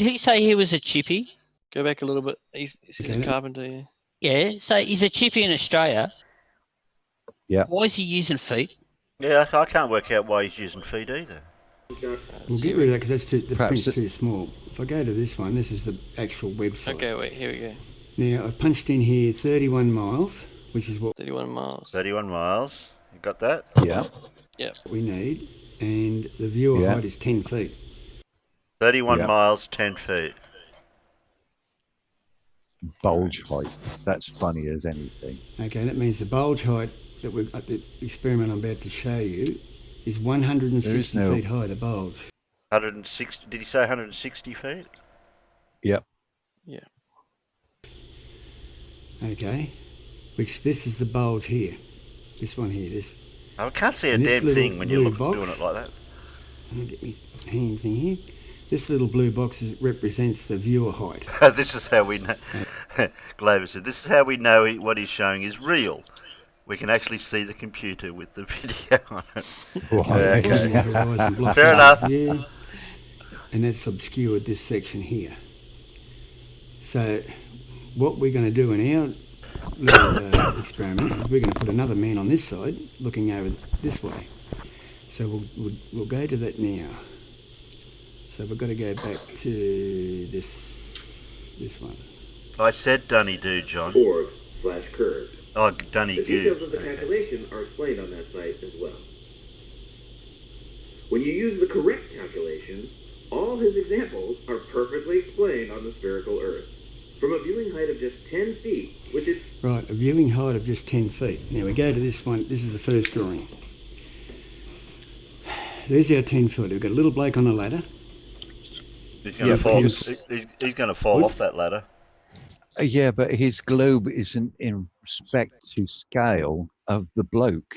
he say he was a chippy? Go back a little bit. He's a carpenter. Yeah. Yeah. So he's a chippy in Australia. Yeah. Why is he using feet? Yeah, I can't work out why he's using feet either. We'll get rid of that because the print's too small. If I go to this one, this is the actual website. Okay, wait, here we go. Now, I punched in here 31 miles, which is what 31 miles. 31 miles. You got that? Yeah. Yeah. We need, and the viewer height is 10 feet. 31 miles, 10 feet. Bulge height. That's funny as anything. Okay, that means the bulge height that the experiment I'm about to show you is 160 feet high, the bulge. 160, did he say 160 feet? Yep. Yeah. Okay, which this is the bulge here. This one here, this. I can't see a damn thing when you're doing it like that. Let me get my hand thing here. This little blue box represents the viewer height. This is how we know. Glover said, this is how we know what he's showing is real. We can actually see the computer with the video on it. Okay. Fair enough. And that's obscured this section here. So what we're going to do in our little experiment is we're going to put another man on this side looking over this way. So we'll go to that now. So we've got to go back to this one. I said Dunny do, John. /curve. Oh, Dunny The details of the calculation are explained on that site as well. When you use the correct calculation, all his examples are perfectly explained on the spherical Earth. From a viewing height of just 10 feet, which is... Right, a viewing height of just 10 feet. Now we go to this one. This is the first drawing. There's our 10 foot. We've got a little bloke on a ladder. He's going to fall. He's going to fall off that ladder. Yeah, but his globe isn't in respect to scale of the bloke.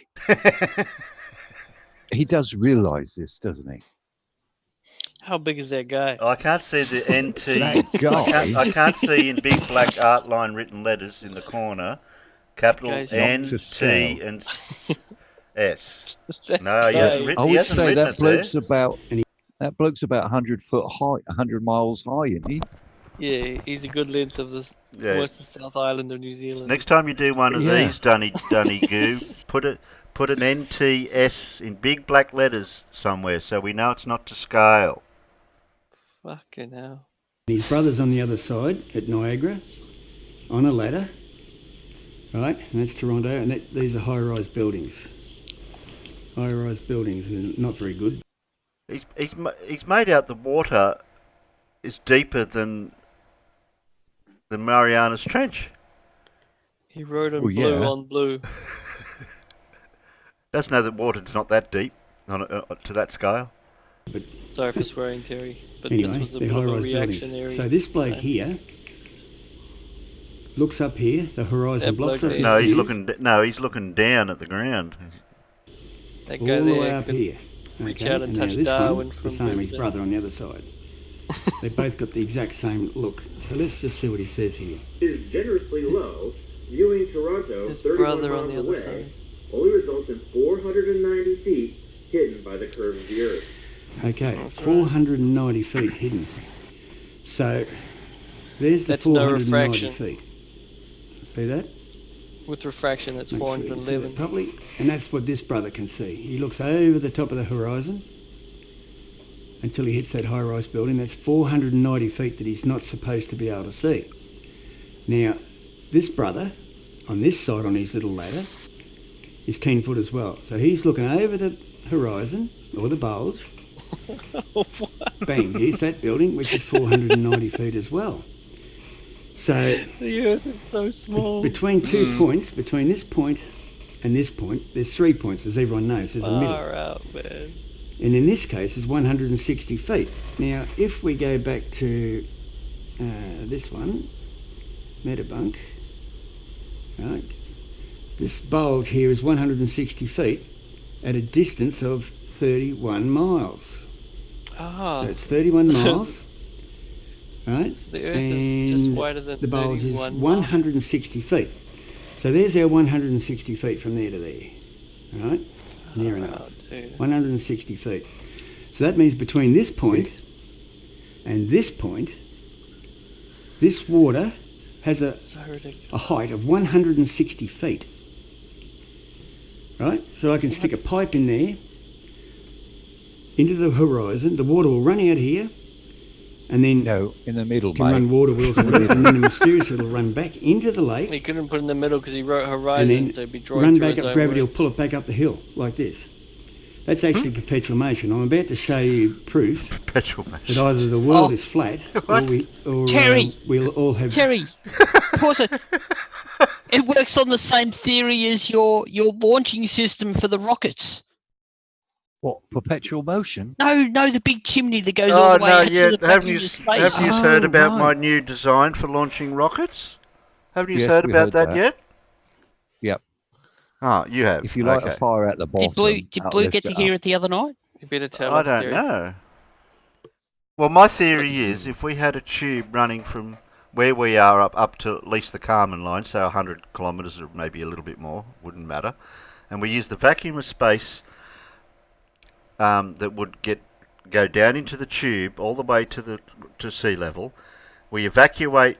He does realise this, doesn't he? How big is that guy? I can't see the NT. That guy. I can't see in big black outline written letters in the corner Capital Okay, N, to T, scale. and S. That No, he guy- hasn't written, I he would hasn't say written that it there. bloke's about 100 foot high, 100 miles high, isn't he? Yeah, he's a good length of the Yeah. West and South Island of New Zealand. Next time you do one of Yeah. these, Dunny Goo, put an NTS in big black letters somewhere so we know it's not to scale. Fucking hell. His brother's on the other side at Niagara, on a ladder, right? And that's Toronto, and these are high-rise buildings. High-rise buildings are not very good. He's made out the water is deeper than the Marianas Trench. He wrote in Well, blue yeah. on blue. Doesn't know that water's not that deep to that scale. But Sorry for swearing, Terry. But anyway, this was a they're bit of a high-rise reactionary. buildings. So this bloke here looks up here, the horizon That blocks bloke off there. his No, view, he's looking down at the ground. That all guy the way there up could here. reach Okay, out and and now touch this Darwin one, from the same, his Brisbane. brother on the other side. They both got the exact same look. So let's just see what he says here. Is generously low, viewing Toronto His 31 brother on miles the other away, side. only results in 490 feet hidden by the curve of the Earth. Okay, 490 feet hidden. So there's the That's no 490 refraction. feet. See that? With refraction, it's Make sure you see 411. that properly. And that's what this brother can see. He looks over the top of the horizon until he hits that high-rise building. That's 490 feet that he's not supposed to be able to see. Now, this brother, on this side on his little ladder, is 10 foot as well. So he's looking over the horizon, or the bulge. Bang, here's that building, which is 490 feet as well. So The Earth is so small. between 2 points, between this point and this point, there's 3 points, as everyone knows. There's a middle. Far out, man. And in this case, it's 160 feet. Now, if we go back to this one, Metabunk, right, this bulge here is 160 feet at a distance of 31 miles. Ah, So it's 31 miles, right? so the Earth and is just wider than the bulge is 31 miles. 160 feet. So there's our 160 feet from there to there, right? Near enough. Oh, dude. 160 feet. So that means between this point and this point, this water has a So ridiculous. height of 160 feet. Right? So I can stick a pipe in there into the horizon. The water will run out here and then No, in the middle, can mate. run water wheels and then mysteriously it'll run back into the lake He couldn't put it in the middle because he wrote and horizon, then so he'd be drawing run through back his up. own Gravity will words. pull it back up the hill like this. That's actually perpetual motion. I'm about to show you proof Perpetual that motion. either the world Oh. is flat What? or Terry! we'll all have... Terry, pause it. It works on the same theory as your launching system for the rockets. What, perpetual motion? No, the big chimney that goes all Oh the way no, out to yeah. the back Haven't you into have space. you Oh, heard about my right. new design for launching rockets? Haven't you Yes, heard we about heard that that. yet? Yep. Oh, you have. If you light okay. a fire at the bottom, Did that'll Blue lift get to it hear up. it the other night? You better tell I us, don't Terry. know. Well, my theory is if we had a tube running from where we are up to at least the Kármán line, so 100 kilometres or maybe a little bit more, wouldn't matter, and we use the vacuum of space that would go down into the tube all the way to sea level. We evacuate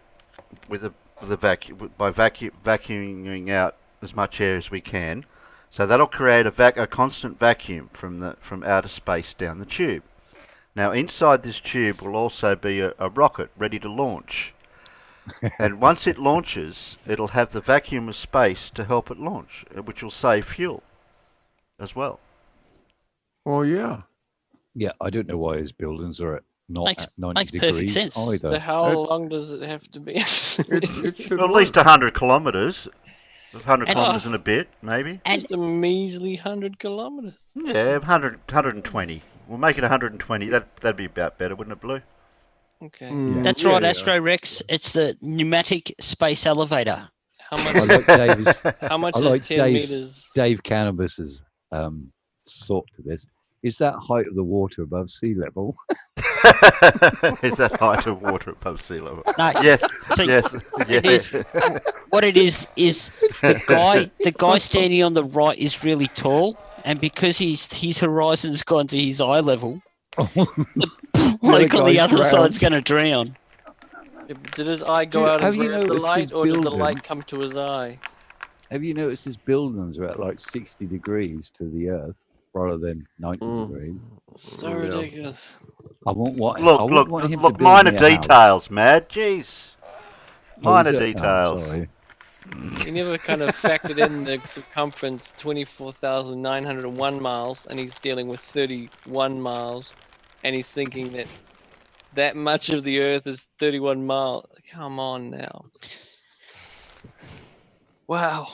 with a vacuum by vacuuming out as much air as we can. So that'll create a constant vacuum from outer space down the tube. Now inside this tube will also be a rocket ready to launch. And once it launches, it'll have the vacuum of space to help it launch, which will save fuel as well. Well, yeah. Yeah, I don't know why his buildings are not at 90 makes perfect degrees sense. So either. how long does it have to be? It should Well, at least work. 100 kilometres. 100 And- kilometres and a bit, maybe. Just a measly 100 kilometres. Yeah, 120. We'll make it 120. That'd be about better, wouldn't it, Blue? Okay. That's Yeah, right, yeah. Astro Rex. It's the pneumatic space elevator. How I much? like Dave's, How much I is like 10 Dave's- meters? Dave Cannabis's thought to this. Is that height of the water above sea level? Is that height of water above sea level? No, Yes, see, yes, it is, what it is the guy standing on the right is really tall, and because his horizon's gone to his eye level, the bloke on the other side's going to drown. Yeah, but did his eye go out and grab the light, or did the light come to his eye? Have you noticed his buildings are at like 60 degrees to the Earth rather than 90 degrees? So ridiculous. I won't want. Look, him look, to build minor me a house. details, Mad. Jeez. Minor is it? details. Sorry. He never kind of factored in the circumference, 24,901 miles, and he's dealing with 31 miles, and he's thinking that much of the Earth is 31 miles. Come on now. Wow.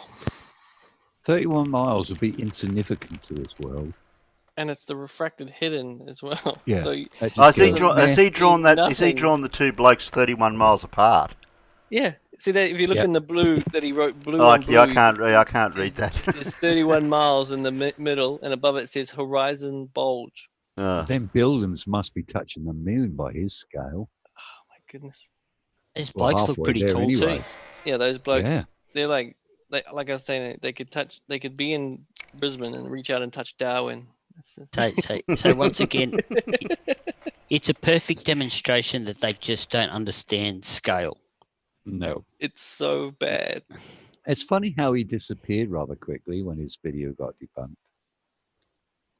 31 miles would be insignificant to this world. And it's the refracted hidden as well. Yeah. So Has he drawn the two blokes 31 miles apart? Yeah. See that if you look in the blue that he wrote blue. Oh, on blue, I can't read that. There's 31 miles in the middle, and above it says horizon bulge. Then buildings must be touching the moon by his scale. Oh my goodness. These blokes look pretty tall too. Yeah, those blokes. Yeah. They're like I was saying, they could be in Brisbane and reach out and touch Darwin. So once again, it's a perfect demonstration that they just don't understand scale. No. It's so bad. It's funny how he disappeared rather quickly when his video got debunked.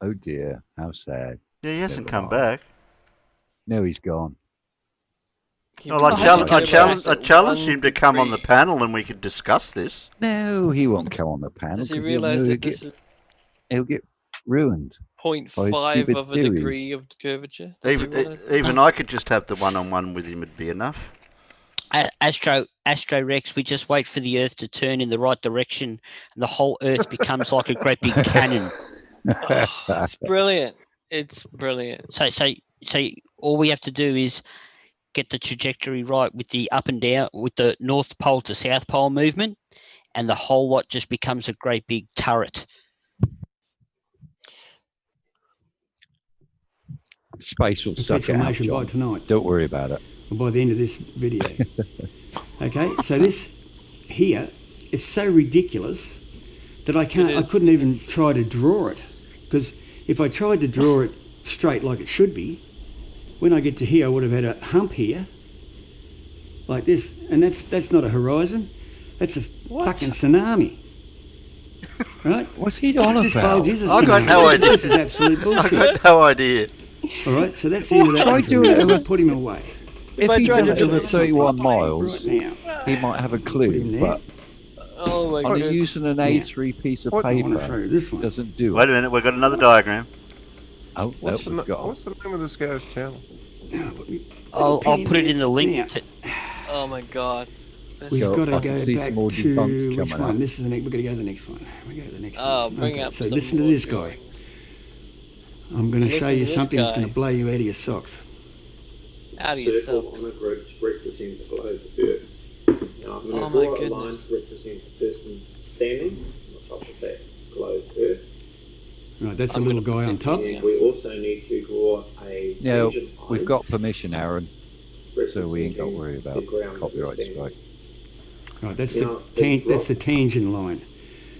Oh dear, how sad. Yeah, he hasn't come back. No, he's gone. Well, I challenged him to come on the panel and we could discuss this. No, he won't come on the panel. Does he realise that this is he'll get ruined. 0.5 of a degree of curvature? Even I could just have the one-on-one with him, it'd be enough. Astro Rex, we just wait for the Earth to turn in the right direction and the whole Earth becomes like a great big cannon. It's brilliant. It's brilliant. So all we have to do is get the trajectory right with the up and down, with the North Pole to South Pole movement, and the whole lot just becomes a great big turret. Space will suck information by tonight. Don't worry about it. Or by the end of this video. Okay, so this here is so ridiculous that I couldn't even try to draw it, because if I tried to draw it straight like it should be, when I get to here I would have had a hump here like this, and that's not a horizon, that's a fucking tsunami. Right? What's he on this about? bulge is a I've got tsunami. no idea. This is absolute bullshit. I've got no idea. All right, so that's the end of that. Try doing it over, put him away. If he did it over 31 right miles, now. he might have a clue, but Oh my only god. using an A3 piece of paper doesn't do Wait it. a minute, we've got another diagram. Oh, no, What's we've got the name of this guy's channel? I'll put it in the link. Oh my god. We've got to go back see some more to debunks which coming one? up. This is the next. We're going to go to the next one. We go to the next Oh, one. bring up So some listen to more this joy. guy. I'm going to show Listen you to this something that's guy. going to blow you out of your socks. Out of yourself. On a grid representing the globe of Earth. Now I'm Oh going my to draw a line goodness. to represent a person standing on top of that globe Earth. Right, that's a little guy on top. And we also need to draw a No, tangent line we've got permission, Aaron, so we ain't got to representing worry about the ground copyright standing. strike. Right, that's Now, that's the tangent line.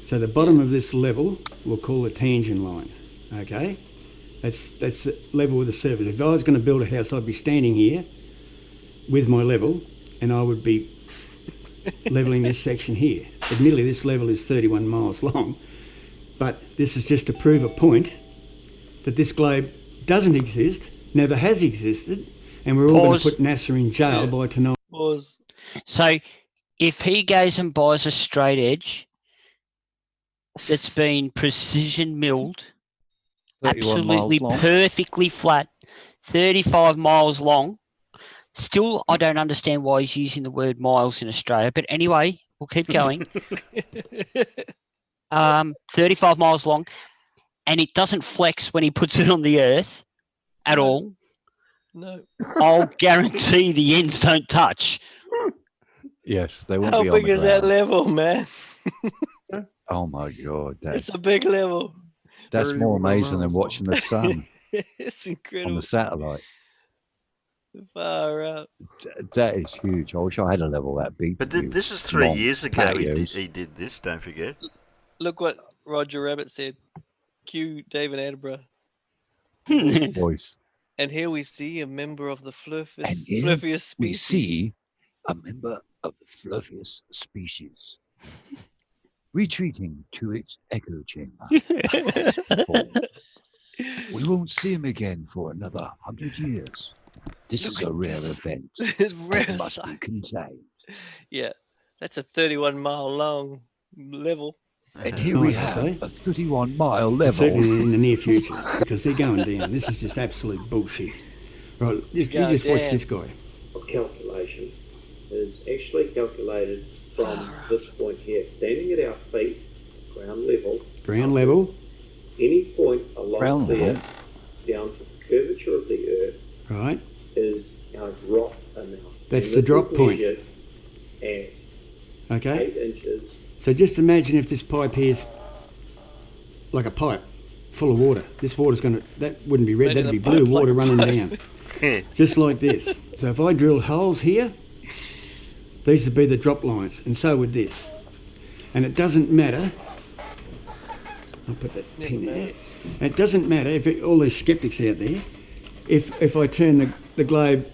So the bottom of this level we'll call the tangent line. Okay, that's the level of the surface. If I was going to build a house, I'd be standing here with my level, and I would be leveling this section here. Admittedly, this level is 31 miles long, but this is just to prove a point that this globe doesn't exist, never has existed, and we're all going to put NASA in jail by tonight. Pause. So if he goes and buys a straight edge that's been precision milled, 31 absolutely miles long. perfectly flat, 35 miles long, still I don't understand why he's using the word miles in Australia. But anyway, we'll keep going. 35 miles long, and it doesn't flex when he puts it on the Earth at all. No. I'll guarantee the ends don't touch. Yes, they won't How be on big the is that ground. level, man? Oh my god, It's that's a big level. That's more amazing than watching the sun It's incredible. on the satellite. Far out. That is huge. I wish I had a level that big. But this is 3 years ago he did this, don't forget. Look what Roger Rabbit said. Cue David Attenborough. Voice. And here we see a member of the fluffiest species. We see a member of the fluffiest species retreating to its echo chamber. We won't see him again for another 100 years. This is a rare event. It's rare. It must be contained. Yeah, that's a 31-mile long level. And here we have a 31-mile level. Certainly in the near future, because they're going down. This is just absolute bullshit. Right, you just watch this guy. Calculation is actually calculated from this point here, standing at our feet, ground level. Ground level. Any point along Ground there, level. down to the curvature of the Earth, Right. is our drop amount. That's And the this drop is point. measured at Okay. 8 inches. So just imagine if this pipe here's like a pipe full of water. This water's that wouldn't be red, Imagine that'd be a blue pipe water like a running pipe. down. Just like this. So if I drill holes here, these would be the drop lines, and so would this. And it doesn't matter. I'll put that pin there. It doesn't matter if all these skeptics out there, if I turn the globe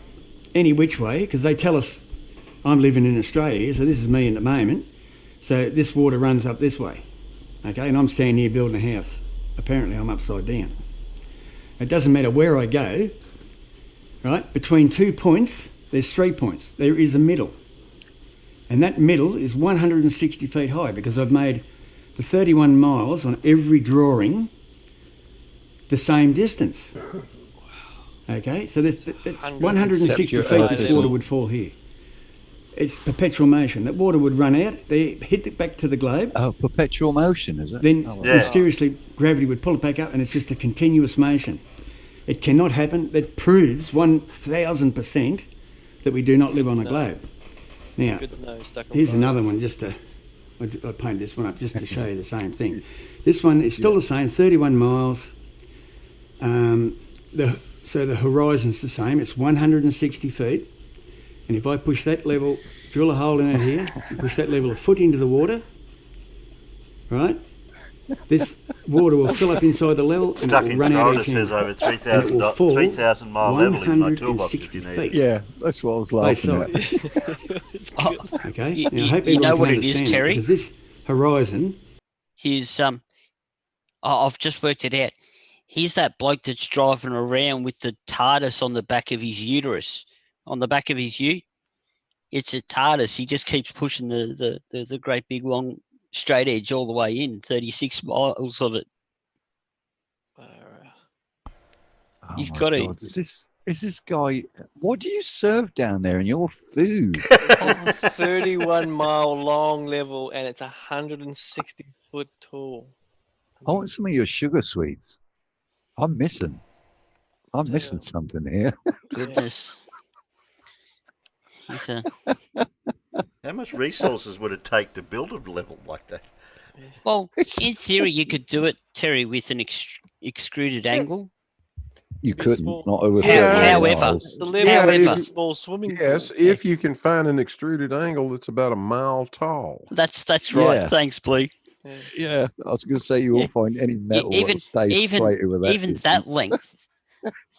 any which way, because they tell us I'm living in Australia, so this is me in the moment. So this water runs up this way, okay? And I'm standing here building a house. Apparently I'm upside down. It doesn't matter where I go, right? Between 2 points, there's 3 points. There is a middle. And that middle is 160 feet high because I've made the 31 miles on every drawing the same distance. Okay, so that's 160 feet this water would fall here. It's perpetual motion. That water would run out, they hit it back to the globe. Oh, perpetual motion, is it? Then mysteriously gravity would pull it back up and it's just a continuous motion. It cannot happen. That proves 1,000% that we do not live on a globe. Now, here's another one I painted this one up just to show you the same thing. This one is still the same, 31 miles. So the horizon's the same, it's 160 feet. And if I push that level, drill a hole in it here, push that level a foot into the water, right? This water will fill up inside the level and it will run out each end. Over and it will fall 3,000 mile level in my toolbox 160 feet. Yeah, that's what I was laughing at. Okay, now, I You hope know everyone what can it is, understand Terry? because this horizon... He's I've just worked it out. He's that bloke that's driving around with the TARDIS on the back of his uterus. On the back of his ute, it's a TARDIS. He just keeps pushing the great big long straight edge all the way in, 36 miles of it. He's got it. Is this guy? What do you serve down there in your food? 31-mile long level, and it's 160 foot tall. I want some of your sugar sweets. I'm missing something here. Goodness. How much resources would it take to build a level like that? Well, in theory, you could do it, Terry, with an extruded angle. You couldn't, not over. However, the level is a small swimming pool. Yes, if you can find an extruded angle that's about a mile tall. That's right. Yeah. Thanks, Blue. Yeah, I was going to say you won't find any metal that stays straight with that. Even that length,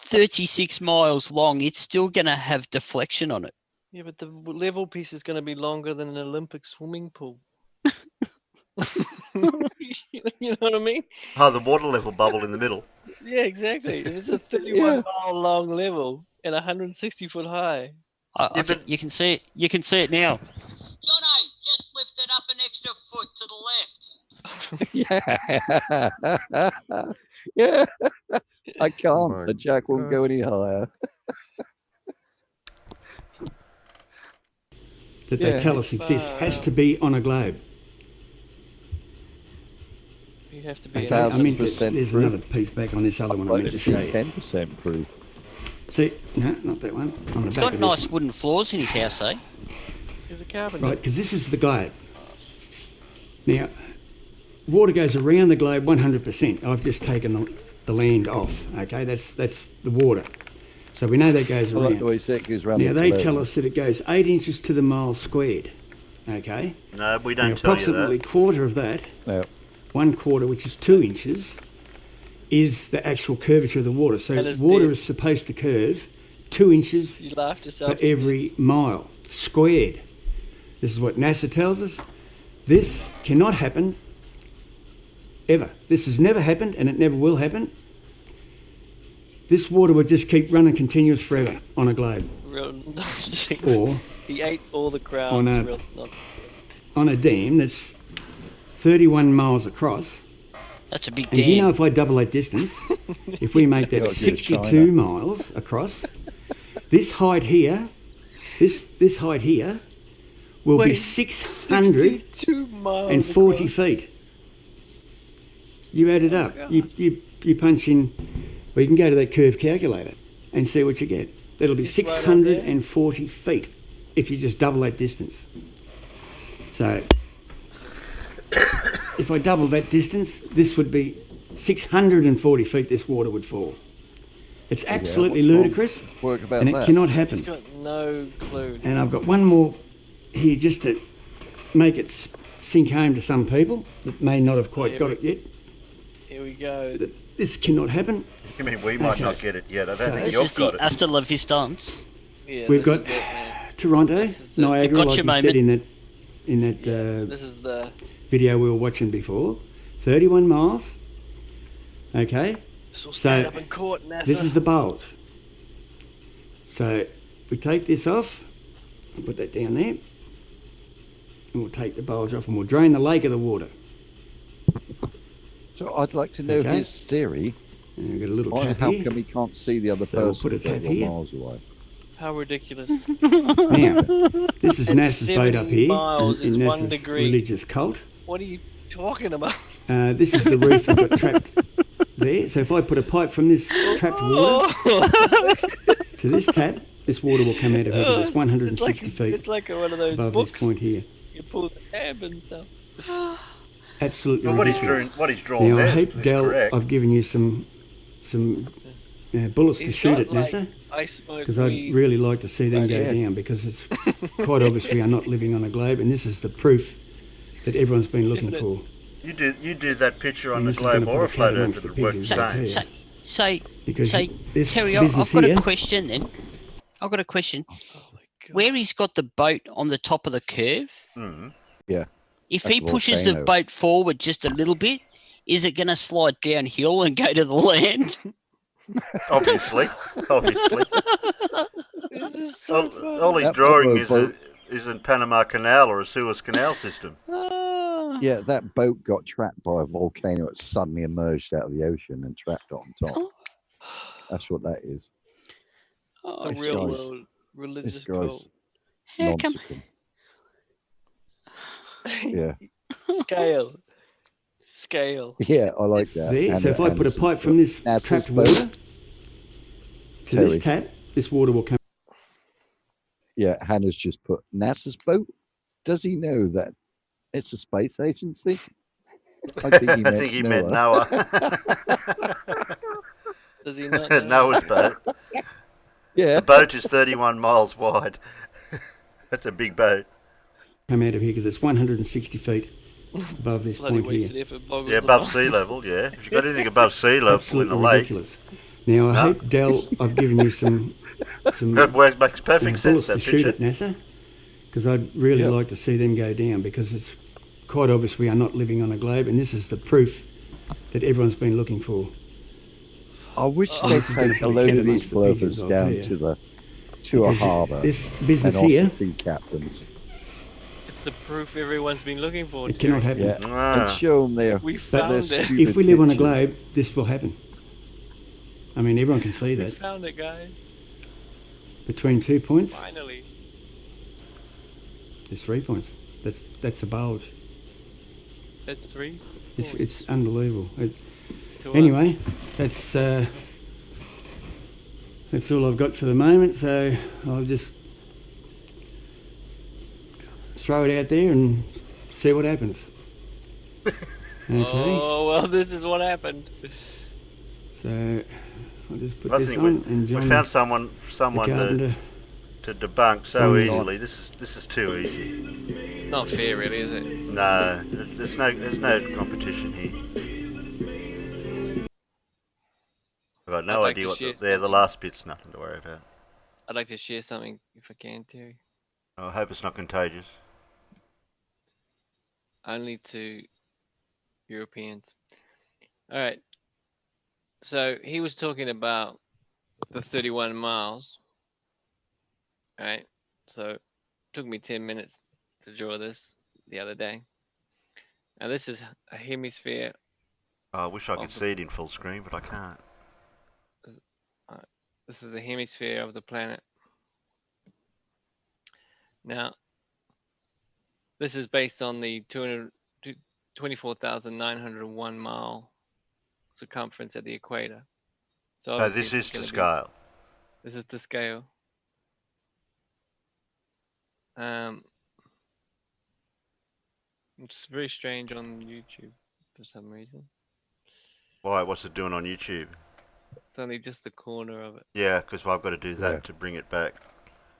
36 miles long, it's still going to have deflection on it. Yeah, but the level piece is going to be longer than an Olympic swimming pool. You know what I mean? Oh, the water level bubble in the middle. Yeah, exactly. It's a 31-mile long level and 160 foot high. You can see it. You can see it now. Jono, just lift it up an extra foot to the left. Yeah. I can't. The jack won't go any higher. That they tell us exists has to be on a globe. You have to be. There's another piece back on this other one I meant to show you. 10% proof. See, no, not that one. On the He's back got of nice this wooden floors in his house, eh? There's a carpenter. Right, because this is the globe. Now, water goes around the globe 100%. I've just taken the land off. Okay, that's the water. So we know that goes around. I like the way it goes around. Now they tell us that it goes 8 inches to the mile squared. Okay. No, we don't tell you that. Approximately quarter of that, 1/4, which is 2 inches, is the actual curvature of the water. So water is supposed to curve 2 inches for every mile squared. This is what NASA tells us. This cannot happen ever. This has never happened, and it never will happen. This water would just keep running continuous forever on a globe. Or he ate all the crowd. On a dam that's 31 miles across. That's a big dam. And do you know if I double that distance, if we make that 62 miles across, this height here, this height here will be 640 feet. You add it up. You punch in, well, you can go to that curve calculator and see what you get. That'll be 640 feet if you just double that distance. So if I double that distance, this would be 640 feet this water would fall. It's absolutely ludicrous, and it cannot happen. He's got no clue. And I've got one more here just to make it sink home to some people that may not have quite got it yet. Here we go. This cannot happen. You mean we might not get it yet? I don't think This you've is got the it. Hasta la Vistance. Yeah, We've got Toronto, Niagara, like you said in that this is the video we were watching before. 31 miles. Okay. So up in court, NASA. This is the bulge. So we take this off and put that down there. And we'll take the bulge off and we'll drain the lake of the water. So I'd like to know his theory. And we've got a little on tap how here. come he can't see the other So we'll person put a tap 31 here. miles away. How ridiculous. Now, this is And NASA's boat up 70 here miles in is 1 NASA's degree. religious cult. What are you talking about? This is the reef that got trapped there. So if I put a pipe from this trapped water to this tap, this water will come out of here because it's 160 feet It's like one of those above books. this point here. You pull the tab and stuff. Absolutely Well, what he's ridiculous. drawn Now, there I hope, is Del, correct. I've given you some bullets to He's shoot got, at NASA, like, I smoke because I'd weed. really like to see them go down, because it's quite obvious we are not living on a globe, and this is the proof that everyone's been looking for. You do that picture on And the this is gonna globe put or a a flat cat earth amongst that the works pigeons the right same. here. Say, Because say, this Terry, I've business got here- a question then. I've got a question. Where he's got the boat on the top of the curve, Yeah. if That's he a pushes the volcano. boat forward just a little bit, is it going to slide downhill and go to the land? Obviously. All he's That drawing boat- is in Panama Canal or a Suez Canal system. Yeah, that boat got trapped by a volcano. It suddenly emerged out of the ocean and trapped it on top. That's what that is. The This real guy's- world religious This guy's cult. How come? nonsense. Yeah. Scale. Yeah, I like that. There, so if I put a Anderson's pipe from got this NASA's trapped boat. water to this Terry. tap, this water will come. Yeah, Hannah's just put NASA's boat. Does he know that it's a space agency? I think he meant he Noah. meant Noah. Does he not know? Noah's boat. Yeah. The boat is 31 miles wide. That's a big boat. Come out of here because it's 160 feet above this Bloody point here. wasted effort, boggles Yeah, the above mind. sea level, yeah. If you've got anything above sea level Absolutely in the lake, ridiculous. Now I No. hope, Del, I've given you some that makes perfect bullets sense, to that shoot picture. at NASA, because I'd really like to see them go down, because it's quite obvious we are not living on a globe, and this is the proof that everyone's been looking for. I wish Oh, they'd this is gonna take a put a load cat of amongst these the pigeons, blokers I'll down tell you. to a Because harbour this business and here- ask the sea captains. It's the proof everyone's been looking for. It cannot happen. Yeah, Ah. and show them their, We But found it. if we live on a pictures. globe, this will happen. I mean, everyone can see We that. found it, guys. Between 2 points, Finally. there's 3 points. That's a bulge. That's 3. It's unbelievable. To Anyway, that's all I've got for the moment. So I'll just throw it out there and see what happens. Okay. Oh, well, this is what happened. So I'll just put I this think on, and we John, found someone the carpenter, to debunk so easily. This is too easy. It's not fair, really, is it? No, there's no competition here. I've got no I'd like idea to what share the something. last bit's nothing to worry about. I'd like to share something if I can, Terry. I hope it's not contagious. Only to Europeans. All right. So he was talking about the 31 miles. All right. So it took me 10 minutes to draw this the other day. Now this is a hemisphere. I wish I could see it in full screen, but I can't. This is a hemisphere of the planet. Now, this is based on the 24,901 mile circumference at the equator. So obviously this is to scale. This is to scale. It's very strange on YouTube for some reason. Why? What's it doing on YouTube? It's only just the corner of it. Yeah, because I've got to do that to bring it back.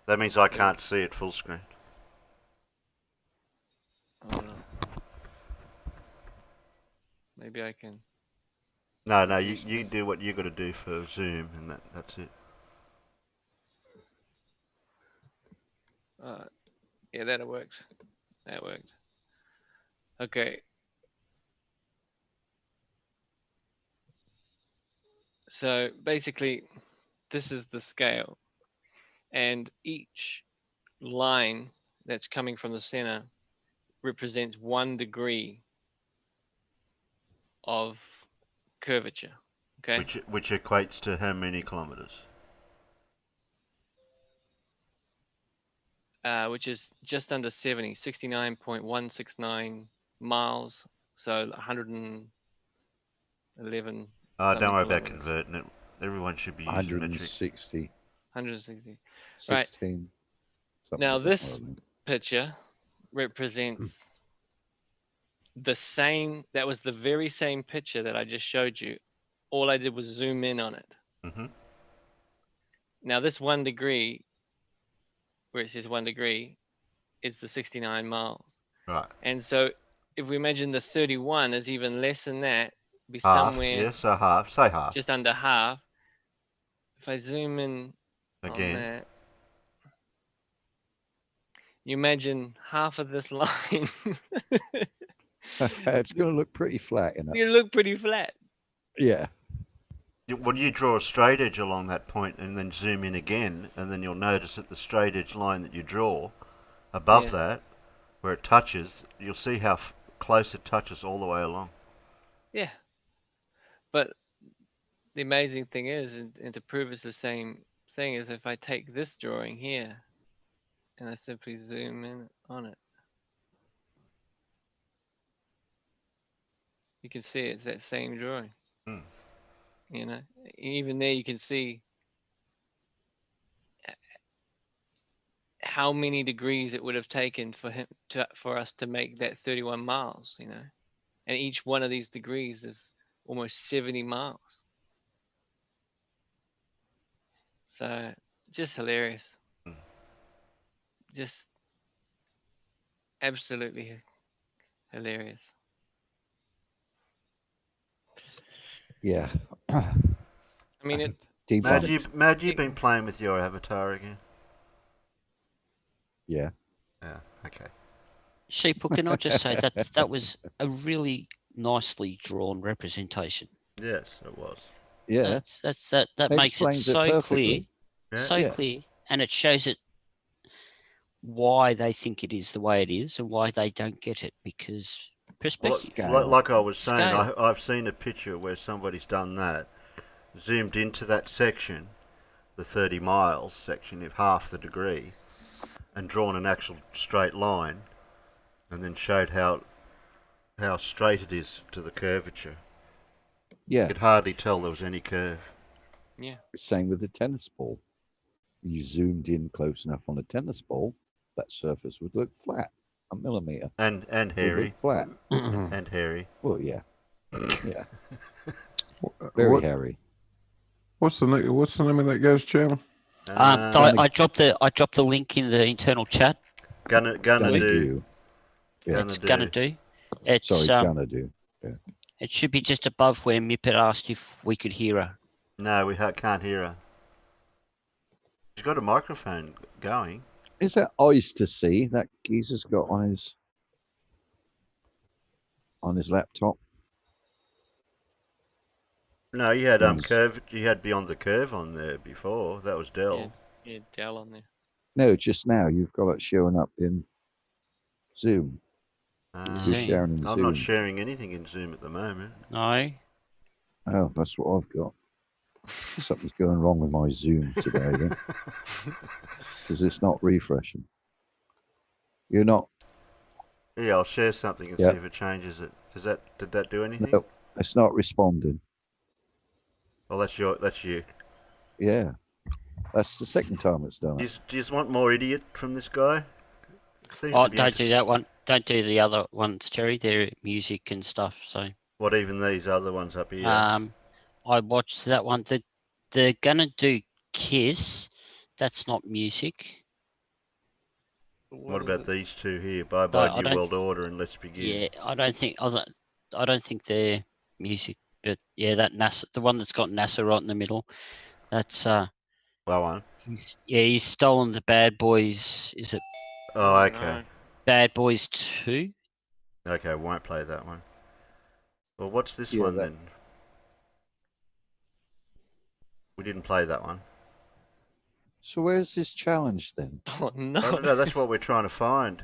That means I can't see it full screen. Oh no. Maybe I can. No, you do what you got to do for Zoom, and that's it. Yeah, that works. That worked. Okay. So basically, this is the scale, and each line that's coming from the center represents 1 degree of curvature. Okay. Which equates to how many kilometers? Which is just under 70, 69.169 miles. So 111. Don't worry about converting it. Everyone should be using metric. 160. 160. 16. Right. Now this picture represents the same. That was the very same picture that I just showed you. All I did was zoom in on it. Mm-hmm. Now this 1 degree, where it says 1 degree, is the 69 miles. Right. And so if we imagine the 31 is even less than that, be half, somewhere. Yeah, so half. Say half. Just under half. If I zoom in again on that, you imagine half of this line. It's going to look pretty flat, you know. You look pretty flat. Yeah. Well, you draw a straight edge along that point and then zoom in again, and then you'll notice that the straight edge line that you draw above that, where it touches, you'll see how close it touches all the way along. Yeah. But the amazing thing is, and to prove it's the same thing, is if I take this drawing here and I simply zoom in on it, you can see it's that same drawing. You know, even there you can see how many degrees it would have taken for us to make that 31 miles, you know, and each one of these degrees is almost 70 miles. So just hilarious. Just absolutely hilarious. Yeah. I mean, Mad, you've been playing with your avatar again? Yeah. Yeah, okay. Sheeple, can I just say that was a really nicely drawn representation. Yes, it was. Yeah. That makes it so clear, clear, and it shows it why they think it is the way it is and why they don't get it, because perspective. Well, like I was saying, I've seen a picture where somebody's done that, zoomed into that section, the 30 miles section, if half the degree, and drawn an actual straight line, and then showed how straight it is to the curvature. Yeah. You could hardly tell there was any curve. Yeah. Same with the tennis ball. You zoomed in close enough on a tennis ball, that surface would look flat. a millimetre. And hairy. Flat. And hairy. Well, yeah. Yeah. Very hairy. What's the name of that guy's channel? I dropped the link in the internal chat. Gonna do. Yeah. It's gonna do. It's gonna do. Yeah. It should be just above where Mippet asked if we could hear her. No, we can't hear her. She's got a microphone going. Is that eyes to see that geezer's got on his laptop? No, you had curve. You had Beyond the Curve on there before. That was Dell. Yeah, Dell on there. No, just now you've got it showing up in Zoom. You're sharing in I'm Zoom. not sharing anything in Zoom at the moment. No. Oh, that's what I've got. Something's going wrong with my Zoom today, then, because it's not refreshing. You're not. Yeah, I'll share something and see if it changes it. Did that do anything? No, it's not responding. Well, that's you. Yeah, that's the second time it's done. Do you just want more idiot from this guy? Don't do that one. Don't do the other ones, Terry. They're music and stuff. So. What, even these other ones up here? I watched that one. They're gonna do Kiss. That's not music. What about these two here? Bye Bye New World Order and Let's Begin. Yeah, I don't think they're music. But yeah, that NASA, the one that's got NASA right in the middle. That's that one. He's stolen the Bad Boys. Is it? Oh, okay. No. Bad Boys 2. Okay, won't play that one. Well, what's this one then? We didn't play that one. So where's this challenge then? Oh no! I don't know. That's what we're trying to find.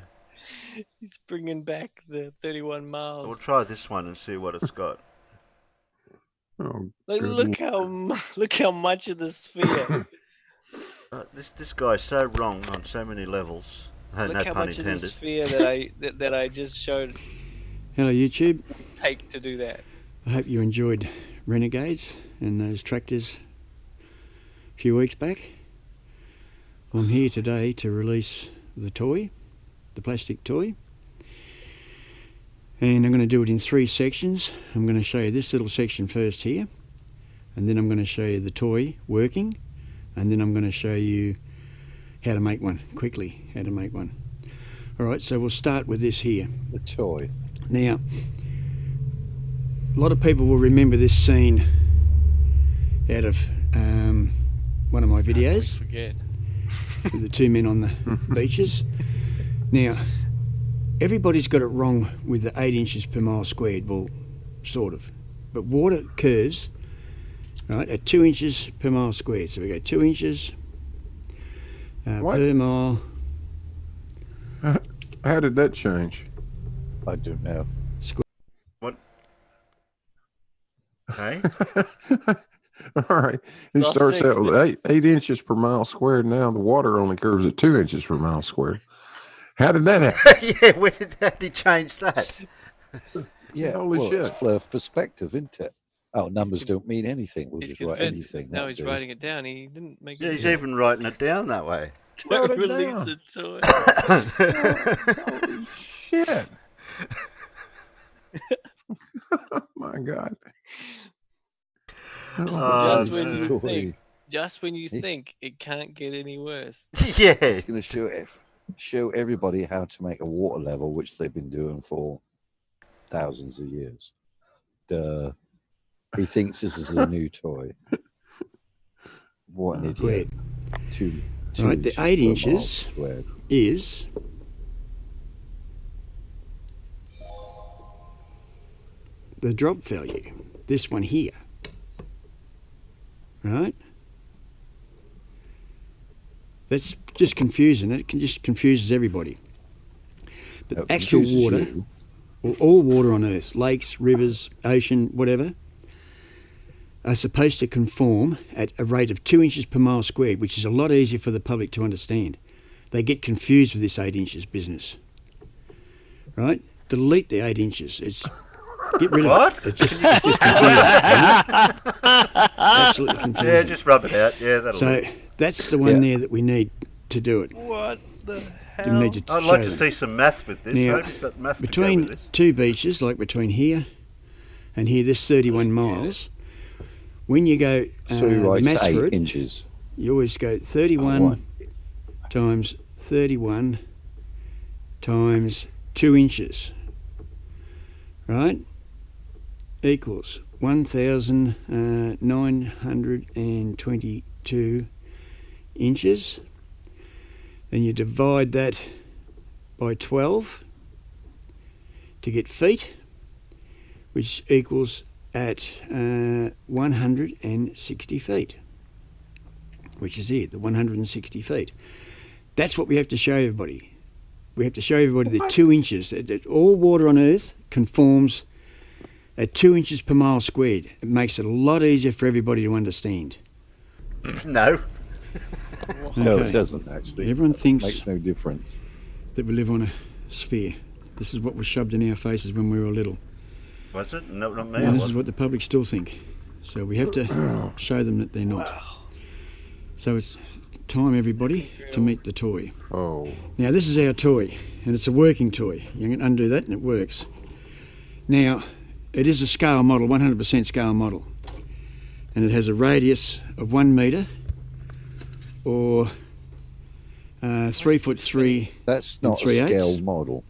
He's bringing back the 31 miles. We'll try this one and see what it's got. Look how much of the sphere. This guy's so wrong on so many levels. Look no how pun much intended. of the sphere that I just showed. Hello YouTube. Take to do that. I hope you enjoyed Renegades and those tractors a few weeks back. I'm here today to release the toy, the plastic toy. And I'm going to do it in 3 sections. I'm going to show you this little section first here, and then I'm going to show you the toy working, and then I'm going to show you how to make one, quickly how to make one. Alright, so we'll start with this here. The toy. Now, a lot of people will remember this scene out of one of my videos. Forget. With the 2 men on the beaches. Now, everybody's got it wrong with the 8 inches per mile squared. Well, sort of. But water curves, right, at 2 inches per mile squared. So we go 2 inches per mile. How did that change? I don't know. What? Hey? All right. It starts out with 8 inches per mile squared. Now the water only curves at 2 inches per mile squared. How did that happen? Yeah, how did he change that? Yeah, holy shit. It's flow of perspective, isn't it? Oh, numbers don't mean anything. We'll just write anything. No, he's writing it down. He didn't make it. Yeah, he's even writing it down that way. Don't release it to it. Holy shit. Oh, my God. Just when you think it can't get any worse. Yeah. It's going to show everybody how to make a water level, which they've been doing for thousands of years. Duh. He thinks this is a new toy. What an idiot. Right, the 8 inches is the drop value. This one here. Right? That's just confusing. It just confuses everybody. But actual water, all water on Earth, lakes, rivers, ocean, whatever, are supposed to conform at a rate of 2 inches per mile squared, which is a lot easier for the public to understand. They get confused with this 8 inches business. Right? Delete the 8 inches. Get rid of it. It's just confusing. Absolutely confusing. Yeah, just rub it out. Yeah, that'll So that's the one there that we need to do it. What the hell? Didn't need to I'd show like to them. see some math with this. Now, Nobody's got math to go between with this. two beaches, like between here and here, this 31 miles, when you go So he the writes maths for 8 it, inches. you always go 31 times 31 times 2 inches, right, equals 1,922 inches. Then you divide that by 12 to get feet, which equals at 160 feet, which is here, the 160 feet. That's what we have to show everybody. We have to show everybody that 2 inches, that all water on Earth conforms at 2 inches per mile squared. It makes it a lot easier for everybody to understand. No. No, Okay. it doesn't actually. Everyone thinks Makes no difference. that we live on a sphere. This is what was shoved in our faces when we were little. Was it? No, not me. And this is what the public still think. So we have to show them that they're not. So it's time, everybody, to meet the toy. Oh. Now this is our toy, and it's a working toy. You can undo that and it works. Now, it is a scale model, 100% scale model. And it has a radius of 1 metre, or 3'3". That's not a 3/8". scale model.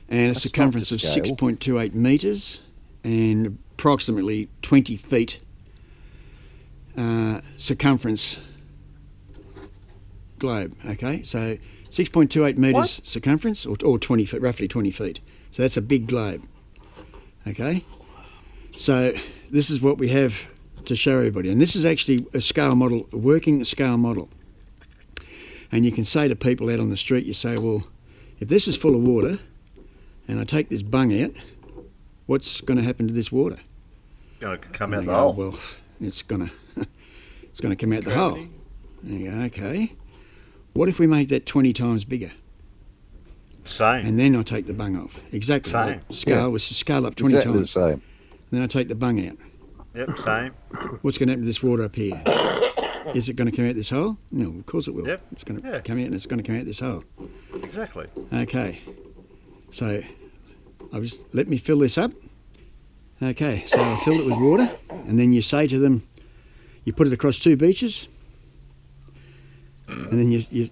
And a That's circumference not of to scale. 6.28 metres and approximately 20 feet circumference globe. Okay, so 6.28 metres circumference, or 20 feet, roughly 20 feet. So that's a big globe. Okay, so this is what we have to show everybody, and this is actually a scale model, a working scale model. And you can say to people out on the street, you say, well, if this is full of water and I take this bung out, what's going to happen to this water? Going to come out And the they go, hole. well, it's going to come out the hole. And you go, okay. What if we make that 20 times bigger? Same. And then I take the bung off. Exactly. Same. Like scale was to scale up 20 Exactly times. the same. And then I take the bung out. Yep, same. What's going to happen to this water up here? Is it going to come out this hole? No, of course it will. Yep. It's going to come out, and it's going to come out this hole. Exactly. Okay. So let me fill this up. Okay, so I filled it with water, and then you say to them, you put it across 2 beaches, and then you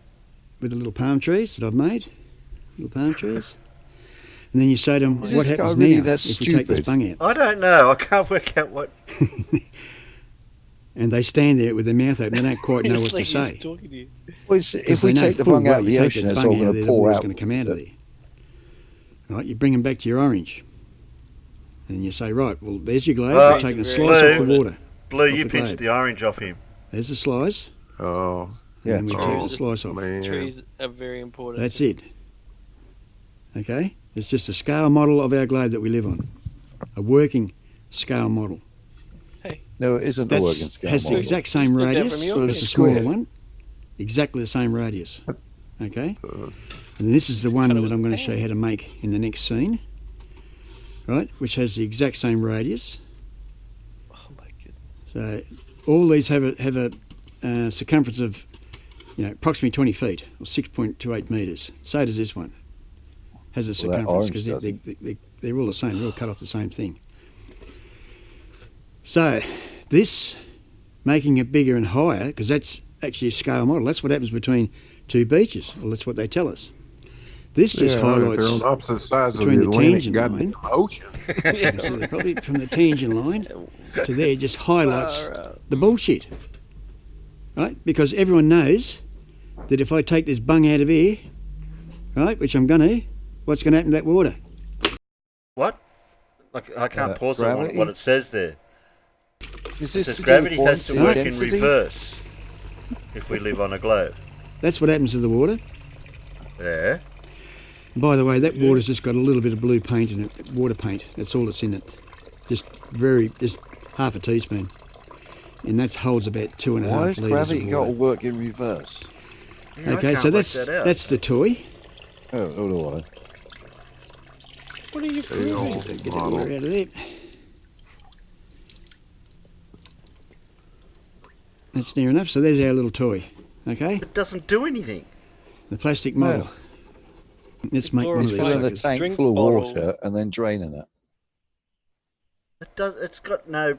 with the little palm trees that I've made, little palm trees, and then you say to them, Is what this happens guy really now that if we take this stupid? bung out? I don't know. I can't work out what. And they stand there with their mouth open. They don't quite know what It's like to he's say. talking to you. Well, Because if we they know take the full bung well out of the you take ocean, the it's bung all out going of to there, pour the water's out. going to come out of there. Right, you bring them back to your orange. And you say, right, well, there's your globe. Well, We're taking a slice off the water. Blue, off you the pinched globe. the orange off him. There's a slice. Oh. And then we take Oh, the slice off. man. Trees are very important. That's it. Okay? It's just a scale model of our globe that we live on. A working scale model. No, it isn't a That working scale has the model. exact same Look at it radius from your as the perspective. smaller Square. one. Exactly the same radius. Okay? And this is the one that I'm going to show you how to make in the next scene. Right? Which has the exact same radius. Oh my goodness. So all these have a circumference of, approximately 20 feet, or 6.28 metres. So does this one. Has a Well, that circumference, orange because they're all the same. They're all cut off the same thing. So this, making it bigger and higher, because that's actually a scale model. That's what happens between 2 beaches. Well, that's what they tell us. This just They're highlights on opposite sides of the between the Atlantic tangent line. goddamn ocean. So they're probably from the tangent line to there, just highlights the bullshit, right? Because everyone knows that if I take this bung out of here, right, which I'm going to, what's going to happen to that water? What? I can't pause it on gravity? what it says there. Is It this says to do gravity with has to buoyancy work in density? reverse if we live on a globe. That's what happens to the water. Yeah. By the way, that water's just got a little bit of blue paint in it, water paint. That's all that's in it. Just half a teaspoon. And that holds about 2.5 Why litres has of gravity got to water. work in reverse? Yeah, I Okay, can't so work that out. that's the toy. Oh, so do I. What are you Hell, proving? Get that water out of there. That's near enough. So there's our little toy. Okay? It doesn't do anything. The plastic model. Let's make one of He's these filling a suckers. tank full of water and then draining it. It's got no.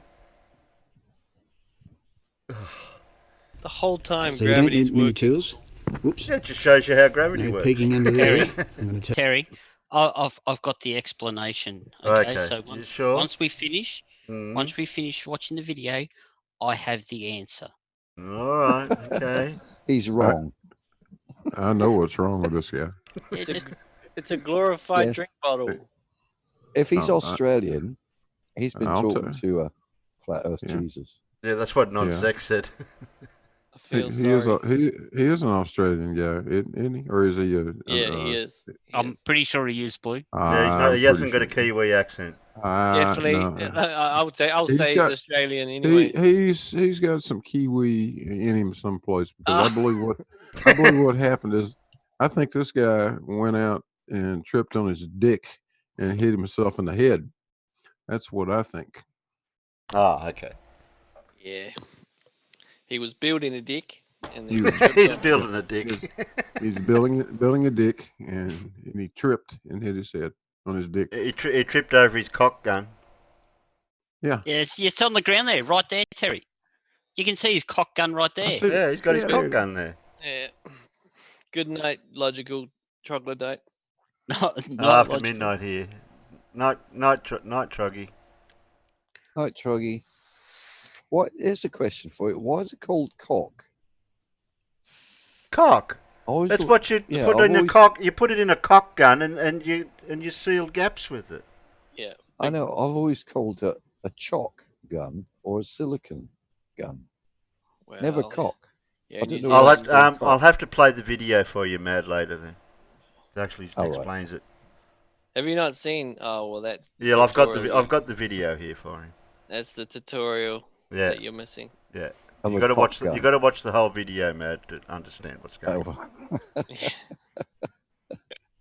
The whole time So you don't gravity's need many working. tools. Whoops. Yeah, it just shows you how gravity No works. peeking under there. Terry, I've got the explanation. Okay, Okay, so you sure? once we finish watching the video, I have the answer. All right. Okay. He's wrong. I know what's wrong with this guy. It's a glorified drink bottle. If he's Australian, he's been I'll talking to a flat Earth Jesus. Yeah, that's what non-sex said. He is an Australian guy, isn't he? Or is he a? Yeah, he is. I'm pretty sure he is, Blue. Yeah, he hasn't got a Kiwi accent. Definitely. No. I'll say he's Australian anyway. He's got some Kiwi in him someplace, because I believe what happened is, I think this guy went out and tripped on his dick and hit himself in the head. That's what I think. Ah, okay. Yeah. He was building a dick. And then He's building a dick. He's building a dick, and he tripped and hit his head on his dick. He tripped over his cock gun. Yeah. Yeah, it's on the ground there, right there, Terry. You can see his cock gun right there. Yeah, he's got his cock gun there. Yeah. Good night, logical troglodyte. After midnight here. Night, Troggy. Night, Troggy. Here's a question for you. Why is it called cock? Cock. That's what you put in a cock. You put it in a cock gun, and you seal gaps with it. Yeah. I know. I've always called it a chalk gun or a silicon gun. Well, Never cock. Yeah, I'll have to play the video for you, Mad, later then. It actually explains it. Have you not seen? Oh well, that's. Yeah, I've got the video here for him. That's the tutorial that you're missing. Yeah. You got to watch the whole video, Mad, to understand what's going on.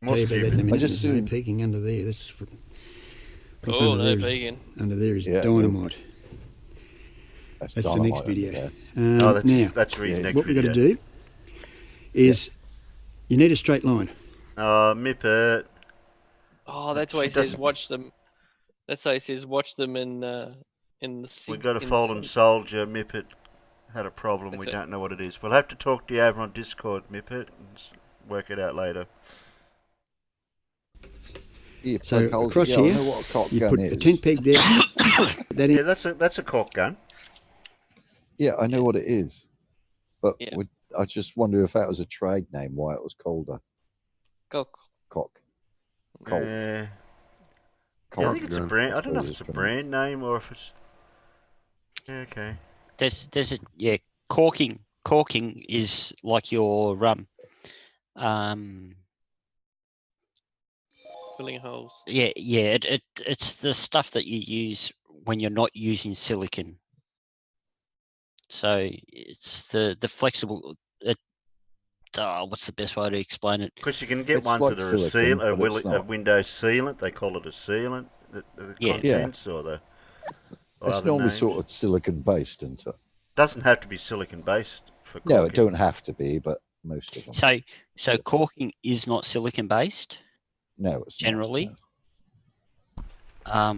More stupid. I just no peeking under there. That's what's no under there peeking. Under there is dynamite. That's the next video. Now, that's really next what we've got to do is you need a straight line. Oh, Mippet. Oh, that's why he says watch them. That's why he says watch them in the. We've got a fallen soldier. Mippet had a problem. We don't know what it is. We'll have to talk to you over on Discord, Mippet, and work it out later. So across here, you put a tent peg there. Yeah, that's a cock gun. Yeah, I know what it is, but I just wonder if that was a trade name, why it was called a cock. Colt. Yeah, I think it's a brand. I don't know if it's a brand name or if it's. Yeah, okay. There's corking. Corking is like your filling holes. Yeah. It's the stuff that you use when you're not using silicon. So it's the flexible. What's the best way to explain it? Because you can get ones that are a window sealant. They call it a sealant. The contents or the. It's normally sort of silicon based, isn't it? Doesn't have to be silicon based for corking. No, it don't have to be, but most of them. So corking is not silicon based. No, it's generally. Not,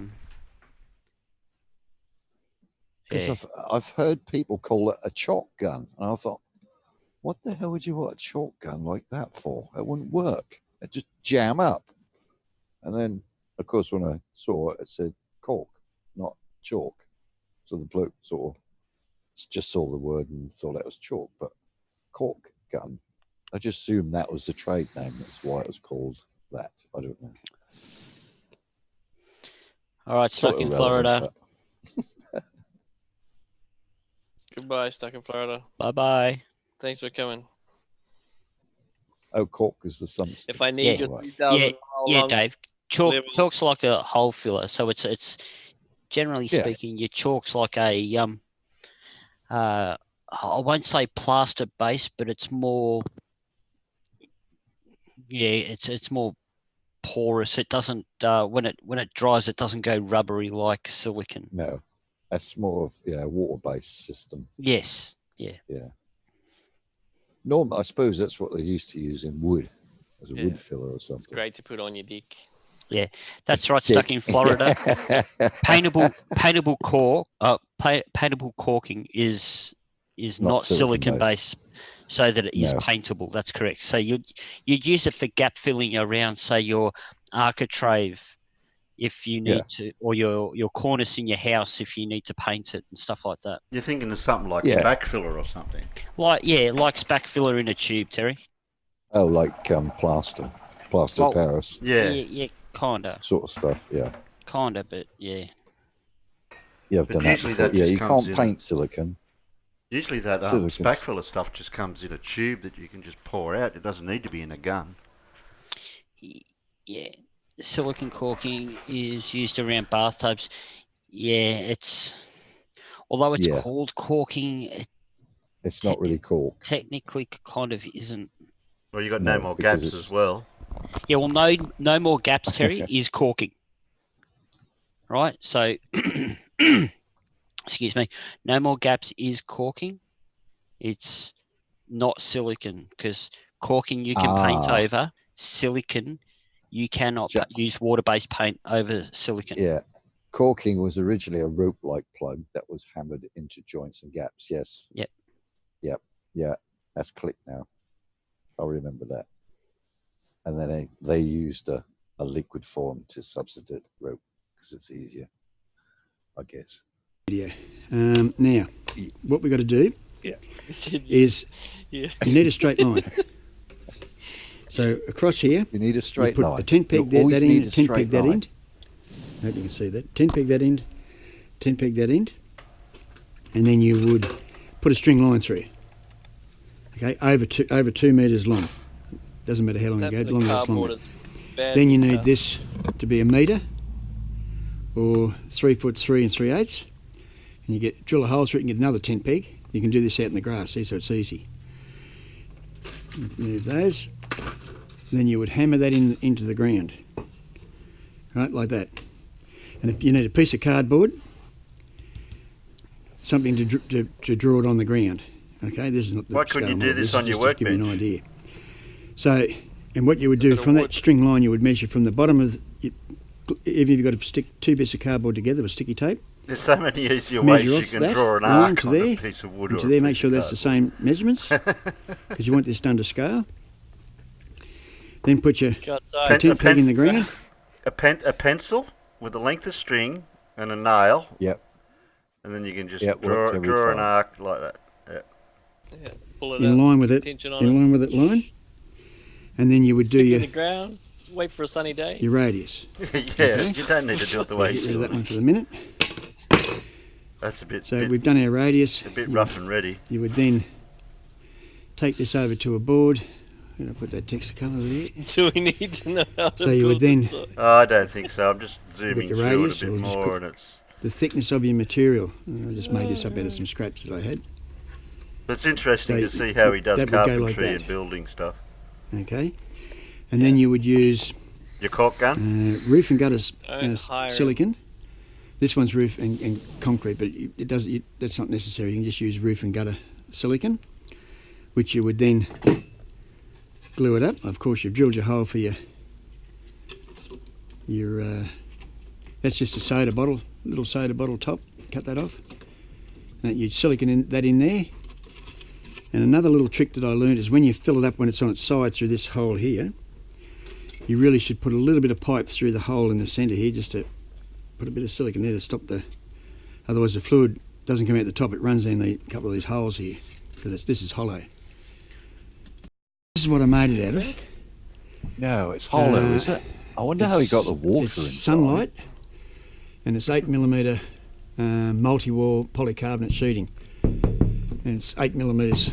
no. I've heard people call it a chalk gun, and I thought, what the hell would you want a chalk gun like that for? It wouldn't work. It'd just jam up. And then, of course, when I saw it, it said cork, not chalk. So the bloke sort of just saw the word and thought that was chalk, but cork gun. I just assumed that was the trade name. That's why it was called that. I don't know. All right, stuck in Florida. Goodbye, stuck in Florida. Bye-bye. Thanks for coming. Oh, cork is the sum. If I need your 3,000 yeah, Dave. Chalk's like a hole filler, so it's generally speaking, your chalk's like a I won't say plaster base, but it's more. Yeah, it's more porous. It doesn't when it dries, it doesn't go rubbery like silicon. No, that's more of a water-based system. Yes. Yeah. Yeah. Norm, I suppose that's what they used to use in wood, as a wood filler or something. It's great to put on your dick. Yeah, that's right. Stuck in Florida. Paintable corking is not silicon based, so that it is paintable. That's correct. So you'd use it for gap filling around, say, your architrave, if you need to, or your cornice in your house if you need to paint it and stuff like that. You're thinking of something like spack filler or something. Like spack filler in a tube, Terry. Oh, like plaster of Paris. Yeah, kinda. Sort of stuff, yeah. Kinda, but yeah. Yeah, I've done that before. Yeah, you can't paint silicon. Usually that spack filler stuff just comes in a tube that you can just pour out. It doesn't need to be in a gun. Yeah. Silicon corking is used around bathtubs. Yeah, although it's called corking, it's not really cork. Technically, kind of isn't. Well, you got no more gaps as well. Yeah, well, no more gaps, Terry, is corking. Right? So, excuse me, no more gaps is corking. It's not silicon, because corking you can paint over. Silicon, you cannot use water-based paint over silicon. Yeah. Corking was originally a rope-like plug that was hammered into joints and gaps, yes. Yep. Yeah, that's clicked now. I remember that. And then they used a liquid form to substitute rope because it's easier, I guess. Yeah. Now, what we've got to do is you need a straight line. So across here, you need a straight line. A 10 peg there, that end, a 10 peg that end. I hope you can see that. 10 peg that end, 10 peg that end, and then you would put a string line through. Okay, over 2 meters long. Doesn't matter how long you go, long as longer. Then you need this to be 1 meter, or 3 foot 3 3/8, and you drill a hole through it and get another 10 peg. You can do this out in the grass, see, so it's easy. Move those. Then you would hammer that into the ground, right, like that. And if you need a piece of cardboard, something to draw it on the ground. Okay, this is not the Why couldn't you do this on your workbench? Give you an idea. So, and what you would do from that string line, you would measure from the bottom of, even if you've got to stick 2 bits of cardboard together with sticky tape. There's so many easier ways you can draw an arc on a piece of wood. To there, make sure that's the same measurements, because you want this done to scale. Then put your 10 peg in the ground. A pencil with a length of string and a nail. Yep. And then you can just draw an arc like that. In line with it. In line with that line. And then you would do your. In the ground. Wait for a sunny day. Your radius. You don't need to do it the way you do that one for the minute. That's a bit. So we've done our radius. A bit rough and ready. You would then take this over to a board. I'm going to put that text colour there. Do we need to know how to So you would then. Oh, I don't think so. I'm just zooming through it a bit more, and it's the thickness of your material. I just made this up out of some scraps that I had. But it's interesting to see how he does carpentry and building stuff. Okay, and then you would use your caulk gun, roof and gutter silicon. This one's roof and concrete, but it doesn't. That's not necessary. You can just use roof and gutter silicon, which you would then glue it up. Of course, you've drilled your hole for your. That's just a soda bottle, little soda bottle top. Cut that off. And you silicon that in there. And another little trick that I learned is when you fill it up when it's on its side through this hole here, you really should put a little bit of pipe through the hole in the centre here, just to put a bit of silicon there to stop otherwise the fluid doesn't come out the top, it runs down a couple of these holes here, because this is hollow. This is what I made it out of. No, it's hollow, is it? I wonder how he got the water it's inside. Sunlight, and it's 8mm multi-wall polycarbonate sheeting. And it's 8 millimetres.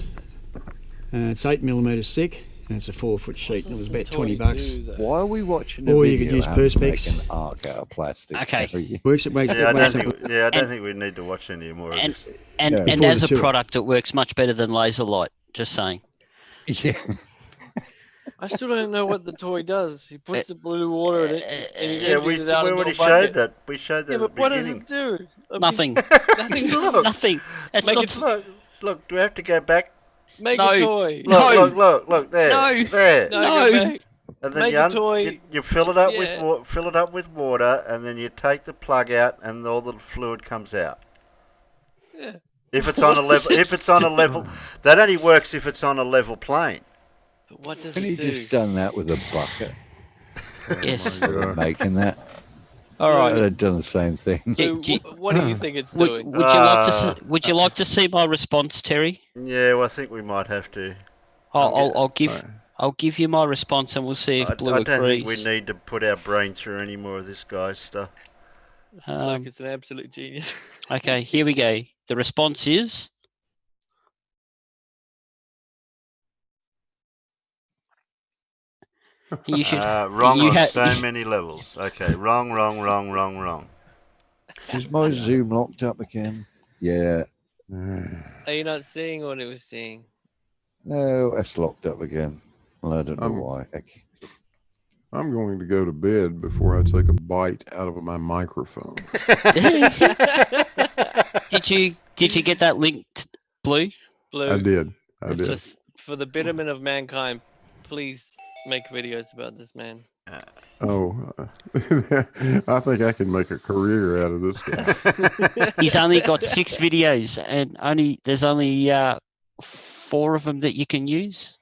It's 8 millimetres thick, and it's a 4-foot sheet. And it was about $20. Why are we watching a or video? You could use Perspex. An arc out of plastic. Okay. I don't think we need to watch any more of this. And as a product, it works much better than laser light. Just saying. Yeah. I still don't know what the toy does. He puts the blue water in it, and he we it out already showed that. We showed that. Yeah, but what does it do? Nothing. Nothing. Look, nothing. It's not. Look, do we have to go back Make No. a toy. Look, there, No. there. No, make, And then make a toy. you fill it up with Yeah. fill it up with water, and then you take the plug out, and all the fluid comes out. Yeah. If it's on a level, that only works if it's on a level plane. But what does Can it he do? just done that with a bucket? Yes. Instead of making that. All right. They've done the same thing. So, what do you think it's doing? Would you like to? Would you like to see my response, Terry? Yeah, well, I think we might have to. I'll give you my response, and we'll see if Blue I don't agrees. think we need to put our brain through any more of this guy's stuff. This bloke is an absolute genius. Okay, here we go. The response is. You should. Wrong on so many levels. Okay, wrong. Is my Zoom locked up again? Yeah. Are you not seeing what it was seeing? No, it's locked up again. Well, I don't know why. I'm going to go to bed before I take a bite out of my microphone. Did you get that link, Blue? Blue. I did. Just for the betterment of mankind, please make videos about this man. Oh, I think I can make a career out of this guy. He's only got 6 videos, and there's only 4 of them that you can use.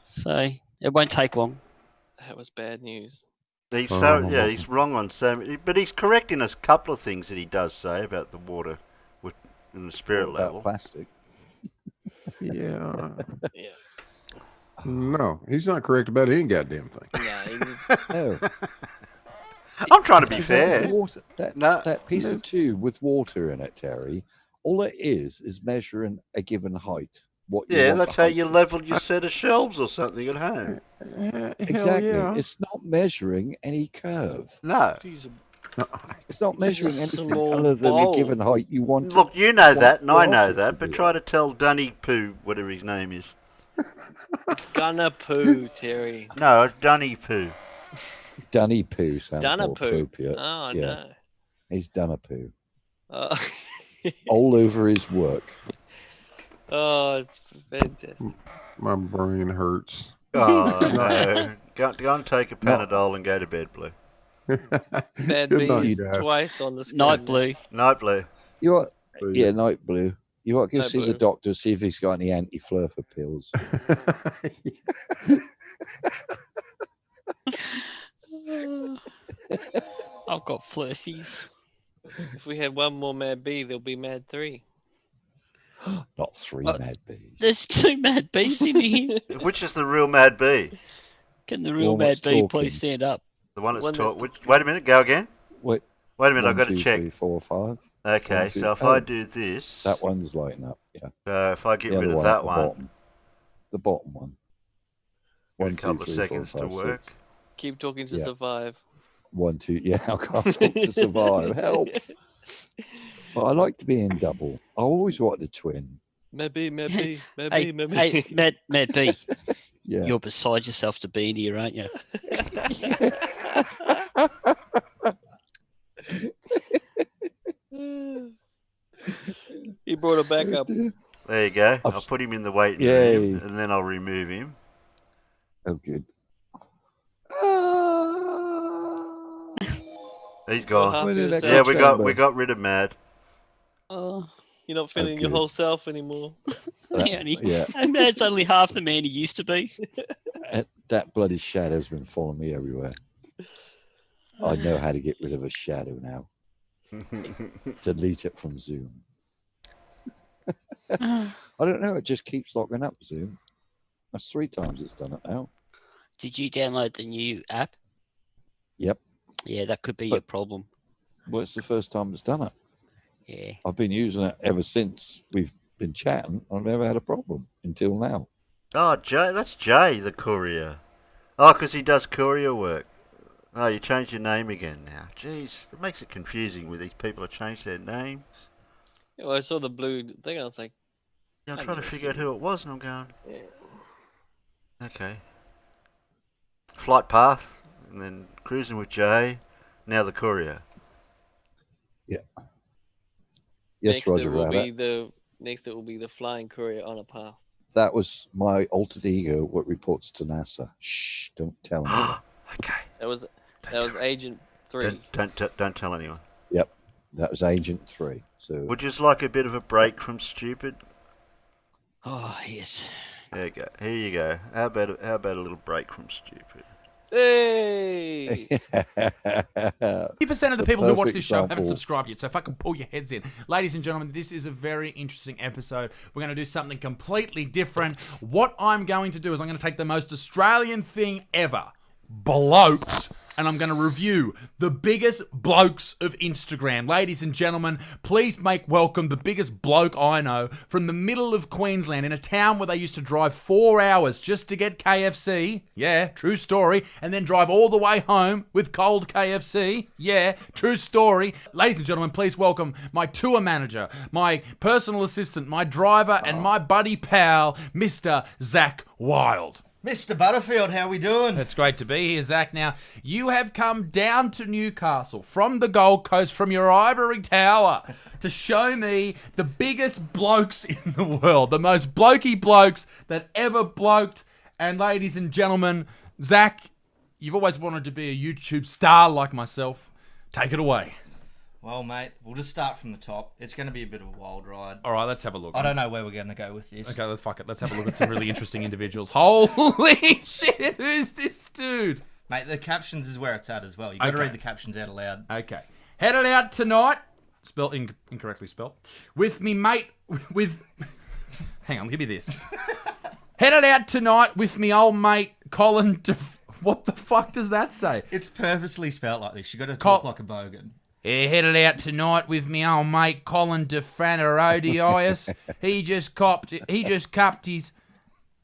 So it won't take long. That was bad news. He's he's wrong on so many, but he's correct in a couple of things that he does say about the water in the spirit level. Plastic. Yeah. No, he's not correct about any goddamn thing. No. I'm trying to be fair. That piece of tube with water in it, Terry, all it is measuring a given height. That's how you level your set of shelves or something at home. Exactly. It's not measuring any curve. No. It's not measuring anything other than a given height you want. Look, you know that, and I know that, but try to tell Dunny Poo, whatever his name is. It's gonna poo, Terry. No, it's Dunny Poo. Dunny Poo sounds more Dunapoo. appropriate. Oh, yeah. no. He's Dunapoo. Oh. All over his work. Oh, it's fantastic. My brain hurts. Oh, no. Go and take a Panadol and go to bed, Blue. Bad Good night, bees guys. twice on the screen. Night Blue. Night Blue. You want, yeah, Night Blue. You want to go Night see Blue. the doctor, see if he's got any anti-flurfer pills. I've got flurfies. If we had one more Mad Bee, there'll be Mad 3. Not 3 Mad Bees. There's 2 Mad Bees in here. Which is the real Mad Bee? Can the real One that's Mad Bee talking. please stand up? The one that's One that's taught. Wait a minute, go again. Wait a minute, I've 1, got to 2, check. 3, 4, 5. Okay, 1, 2, so if oh, I do this, that one's lighting up. Yeah. if I get The rid other of one that at the one, bottom. The bottom one. give it 1, a 2, couple 3, of 4, seconds 5, to work. 6. Keep talking to Yeah. survive. 1, 2. Yeah, I can't talk to survive. Help. But I like to be in double. I always wanted a twin. Mad Bee, Mad Bee, Mad Hey, Bee, Mad hey, Bee. Mad Bee. Yeah. You're beside yourself to be in here, aren't you? He brought it back up. There you go. I'll put him in the waiting Yay. room, and then I'll remove him. Oh, good. He's Got gone. half When did your that self. Yeah, go we got rid of Mad. Oh, You're not feeling your good. whole self anymore. Yeah. And Mad's only half the man he used to be. That bloody shadow's been following me everywhere. I know how to get rid of a shadow now. Delete it from Zoom. I don't know. It just keeps locking up Zoom. That's 3 times it's done it now. Did you download the new app? Yep. Yeah, that could be your problem. Well, it's the first time it's done it. Yeah. I've been using it ever since we've been chatting. I've never had a problem until now. Oh, Jay, that's Jay, the courier. Oh, because he does courier work. Oh, you changed your name again now. Jeez, it makes it confusing with these people that change their names. Yeah, well, I saw the blue thing. I was like, Yeah, I'm I've trying to never figure out seen who it was, and I'm going, Yeah. okay. Flight path, and then cruising with Jay, now the courier. Yeah. Yes, Next Roger there will Rabbit. be the next it will be the flying courier on a path. That was my alter ego, what reports to NASA. Shh, don't tell anyone. Okay. That was Agent 3. Don't tell anyone. Yep, that was Agent 3. So Would you just like a bit of a break from stupid? Oh, yes. There you go. Here you go. How about a little break from stupid? Hey! 50% of the people who watch this show haven't example. subscribed yet, so fucking pull your heads in. Ladies and gentlemen, this is a very interesting episode. We're going to do something completely different. What I'm going to do is I'm going to take the most Australian thing ever, blokes, and I'm going to review the biggest blokes of Instagram. Ladies and gentlemen, please make welcome the biggest bloke I know from the middle of Queensland in a town where they used to drive 4 hours just to get KFC. Yeah, true story. And then drive all the way home with cold KFC. Yeah, true story. Ladies and gentlemen, please welcome my tour manager, my personal assistant, my driver, and my buddy pal, Mr. Zach Wild. Mr. Butterfield, how we doing? It's great to be here, Zach. Now, you have come down to Newcastle from the Gold Coast, from your ivory tower, to show me the biggest blokes in the world, the most blokey blokes that ever bloked. And ladies and gentlemen, Zach, you've always wanted to be a YouTube star like myself. Take it away. Well, mate, we'll just start from the top. It's going to be a bit of a wild ride. All right, let's have a look. I don't know where we're going to go with this. Okay, let's fuck it. Let's have a look at some really interesting individuals. Holy shit, who's this dude? Mate, the captions is where it's at as well. You've got to read the captions out aloud. Okay. Headed out tonight, spelled incorrectly spelled, with me mate, with... Hang on, give me this. Headed out tonight with me old mate, Colin... What the fuck does that say? It's purposely spelled like this. You got to talk like a bogan. Headed out tonight with me old mate Colin DeFranarodius. He just cupped his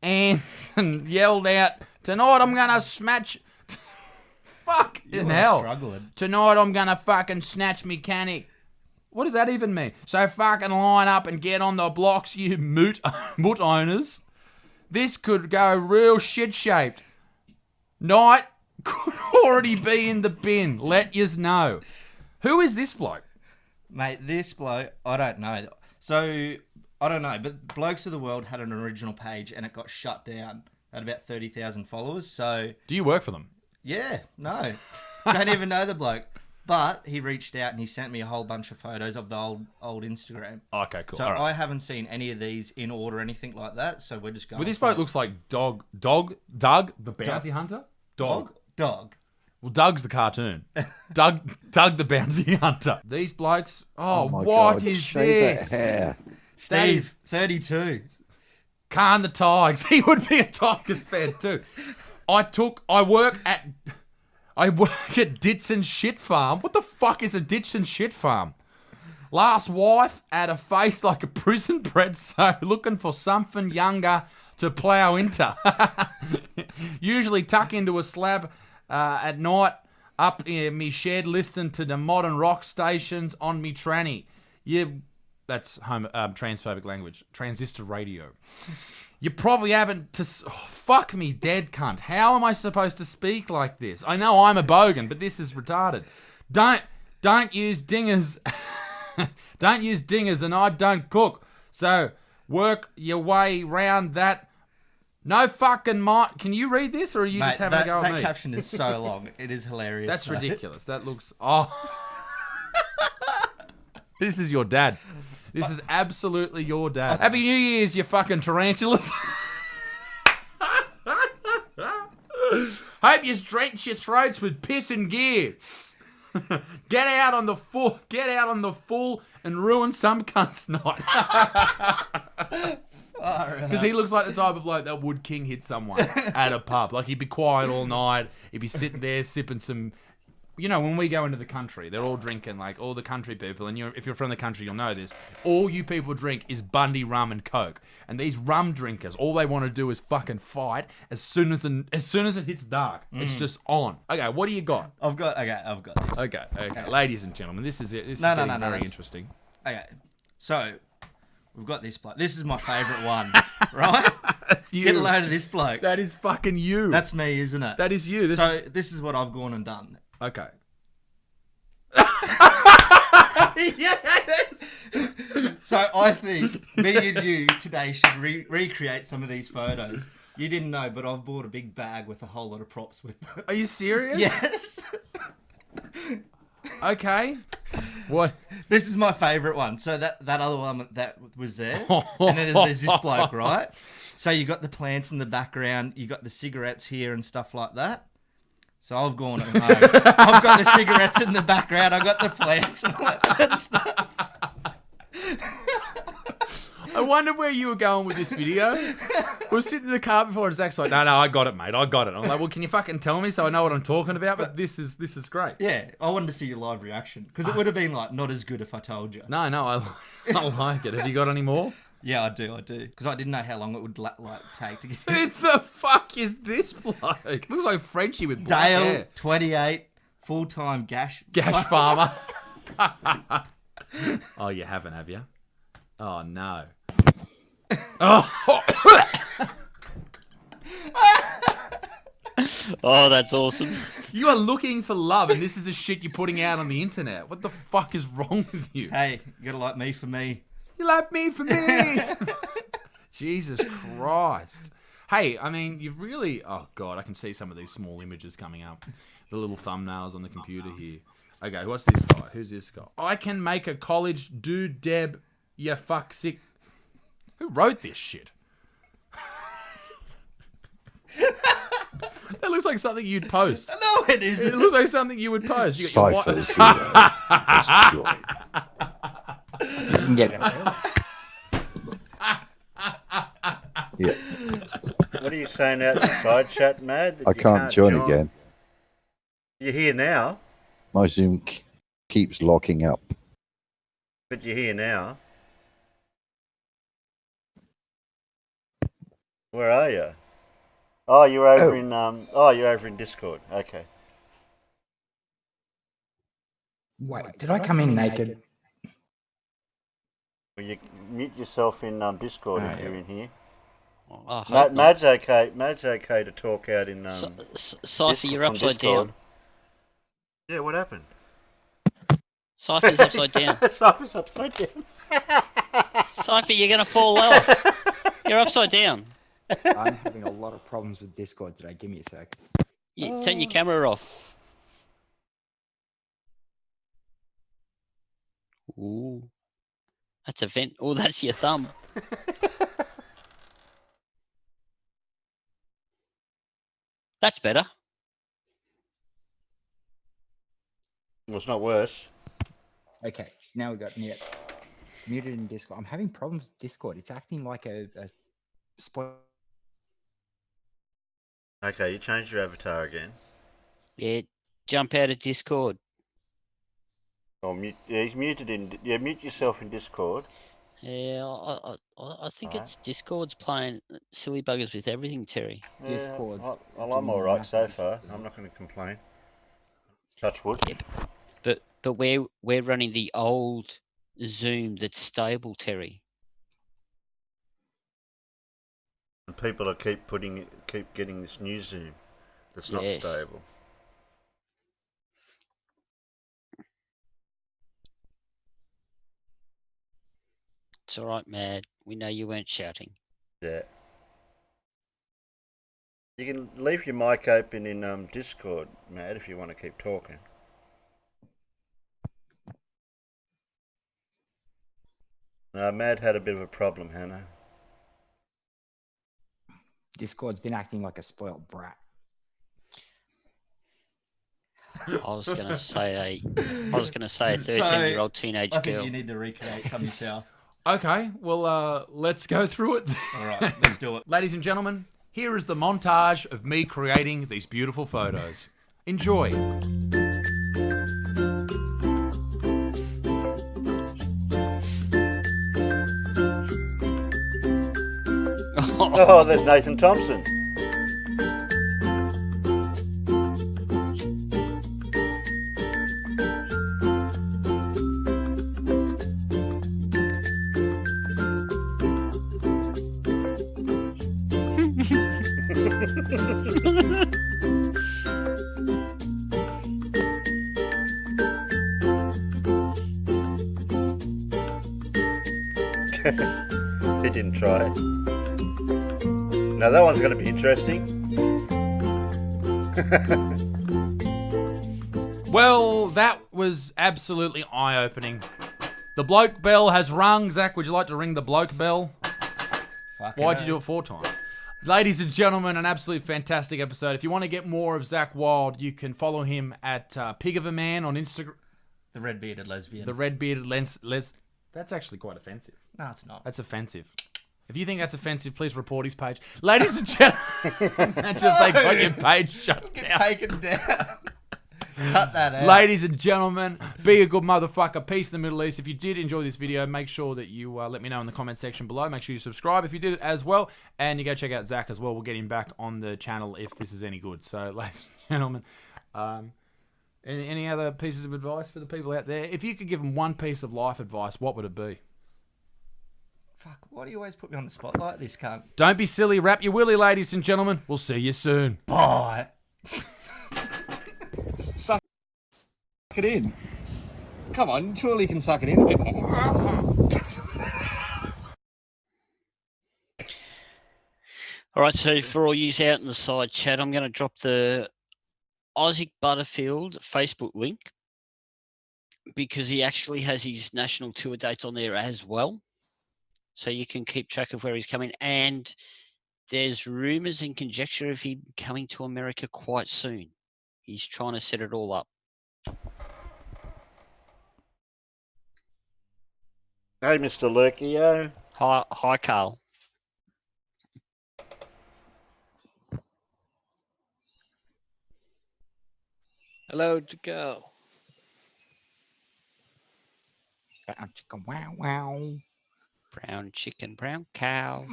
hands and yelled out, "Tonight I'm gonna smash." Fucking hell! Struggling. Tonight I'm gonna fucking snatch mechanic. What does that even mean? So fucking line up and get on the blocks, you moot owners. This could go real shit shaped. Night could already be in the bin. Let yous know. Who is this bloke? Mate, this bloke, I don't know. So, I don't know, but Blokes of the World had an original page and it got shut down at about 30,000 followers, so... Do you work for them? Yeah, no. Don't even know the bloke. But he reached out and he sent me a whole bunch of photos of the old Instagram. Okay, cool. So right. I haven't seen any of these in order or anything like that, so we're just going... Well, this bloke looks like Doug the bounty hunter? Dog. Well, Doug's the cartoon. Doug the bouncy hunter. These blokes. Oh my what God, is this? Steve, 32. Khan the Tigers. He would be a Tigers fan too. I work at Ditch and Shit Farm. What the fuck is a Ditch and Shit Farm? Last wife had a face like a prison bred, so looking for something younger to plough into. Usually tuck into a slab at night up in me shed listening to the modern rock stations on me tranny. That's transphobic language. Transistor radio. You probably haven't... fuck me dead, cunt. How am I supposed to speak like this? I know I'm a bogan, but this is retarded. Don't use dingers... Don't use dingers and I don't cook. So work your way round that. No fucking mind. Can you read this or are you just having a go at me? That caption is so long. It is hilarious. That's ridiculous. That looks... Oh. This is your dad. This is absolutely your dad. Happy New Year's, you fucking tarantulas. Hope you drench your throats with piss and gear. Get out on the full and ruin some cunt's night. Because he looks like the type of bloke that would king hit someone at a pub. Like he'd be quiet all night. He'd be sitting there sipping some... You know, when we go into the country, they're all drinking, like all the country people, and if you're from the country, you'll know this. All you people drink is Bundy rum and Coke. And these rum drinkers, all they want to do is fucking fight as soon as it hits dark. It's just on. Okay, what do you got? I've got this. Okay. Ladies and gentlemen, this is very interesting. Okay, so we've got this bloke. This is my favourite one, right? That's you. Get a load of this bloke. That is fucking you. That's me, isn't it? That is you. This is what I've gone and done. Okay. Yes. So I think me and you today should recreate some of these photos. You didn't know, but I've bought a big bag with a whole lot of props with them. Are you serious? Yes. Okay. What? This is my favourite one. So that other one that was there, and then there's this bloke, right? So you got the plants in the background, you got the cigarettes here and stuff like that. So I've gone home. I've got the cigarettes in the background. I've got the plants and all that stuff. I wonder where you were going with this video. We were sitting in the car before, and Zach's like, no, I got it, mate. I got it. I'm like, well, can you fucking tell me so I know what I'm talking about? But this is great. Yeah, I wanted to see your live reaction because it would have been like not as good if I told you. No, I like it. Have you got any more? Yeah, I do. Because I didn't know how long it would take to get. Who the fuck is this bloke? Looks like Frenchie with black Dale, hair. 28, full-time gash farmer. Oh, you haven't, have you? Oh, no. Oh. Oh, that's awesome. You are looking for love, and this is the shit you're putting out on the internet. What the fuck is wrong with you? Hey, you gotta like me for me. You like me for me. Jesus Christ. Hey, I mean, you've really... Oh, God, I can see some of these small images coming up. The little thumbnails on the computer here. Okay, what's this guy? Who's this guy? I can make a college dude, Deb, you fuck sick. Who wrote this shit? That looks like something you'd post. No, it isn't. It looks like something you would post. You got your Yeah. What are you saying out in the side chat, Mad? I can't join again. You're here now. My Zoom keeps locking up. But you're here now. Where are you? Oh, you're over in you're over in Discord. Okay. Wait, did I come in naked? Well, you mute yourself in Discord if you're in here. I hope Mad's okay. Mad's okay to talk out in. Cypher, you're upside down. Yeah, what happened? Cypher's upside down. Cypher's upside down. Cypher, you're gonna fall off. You're upside down. I'm having a lot of problems with Discord today. Give me a sec. You turn your camera off. Ooh. That's a vent. Oh, that's your thumb. That's better. Well, it's not worse. Okay, now we got muted in Discord. I'm having problems with Discord. It's acting like a spoil. Okay, you changed your avatar again. Yeah, jump out of Discord. Oh, he's muted in. Yeah, mute yourself in Discord. Yeah, I think it's Discord's playing silly buggers with everything, Terry. Yeah, Discord's. I'm all right so far. I'm not going to complain. Touch wood. Yeah, but we're running the old Zoom that's stable, Terry. And people are keep getting this new Zoom that's not stable. It's all right, Mad. We know you weren't shouting. Yeah. You can leave your mic open in Discord, Mad, if you want to keep talking. Mad had a bit of a problem, Hannah. Discord's been acting like a spoiled brat. I was gonna say a 13-year-old teenage girl. I think you need to recreate some yourself. Okay, well, let's go through it. All right, let's do it. Ladies and gentlemen, here is the montage of me creating these beautiful photos. Enjoy. Oh, there's Nathan Thompson. He didn't try it. Now that one's going to be interesting. Well, that was absolutely eye-opening. The bloke bell has rung. Zach, would you like to ring the bloke bell? Why'd you do it 4 times? Ladies and gentlemen, an absolute fantastic episode. If you want to get more of Zach Wild, you can follow him at Pig of a Man on Instagram. The red-bearded lesbian. The red-bearded That's actually quite offensive. No, it's not. That's offensive. If you think that's offensive, please report his page. Ladies and gentlemen, imagine if they got your page shut down. Taken down. Cut that out. Ladies and gentlemen, be a good motherfucker. Peace in the Middle East. If you did enjoy this video, make sure that you let me know in the comment section below. Make sure you subscribe if you did it as well. And you go check out Zach as well. We'll get him back on the channel if this is any good. So, ladies and gentlemen, any other pieces of advice for the people out there? If you could give them one piece of life advice, what would it be? Fuck, why do you always put me on the spot like this, cunt? Don't be silly. Wrap your willy, ladies and gentlemen. We'll see you soon. Bye. Suck it in. Come on, surely you can suck it in a bit more. All right, so for all yous out in the side chat, I'm going to drop the Ozzie Butterfield Facebook link because he actually has his national tour dates on there as well. So you can keep track of where he's coming. And there's rumours and conjecture of him coming to America quite soon. He's trying to set it all up. Hey, Mr. Lurkio. Hi, Carl. Hello to go. Brown chicken, wow, wow. Brown chicken, brown cow.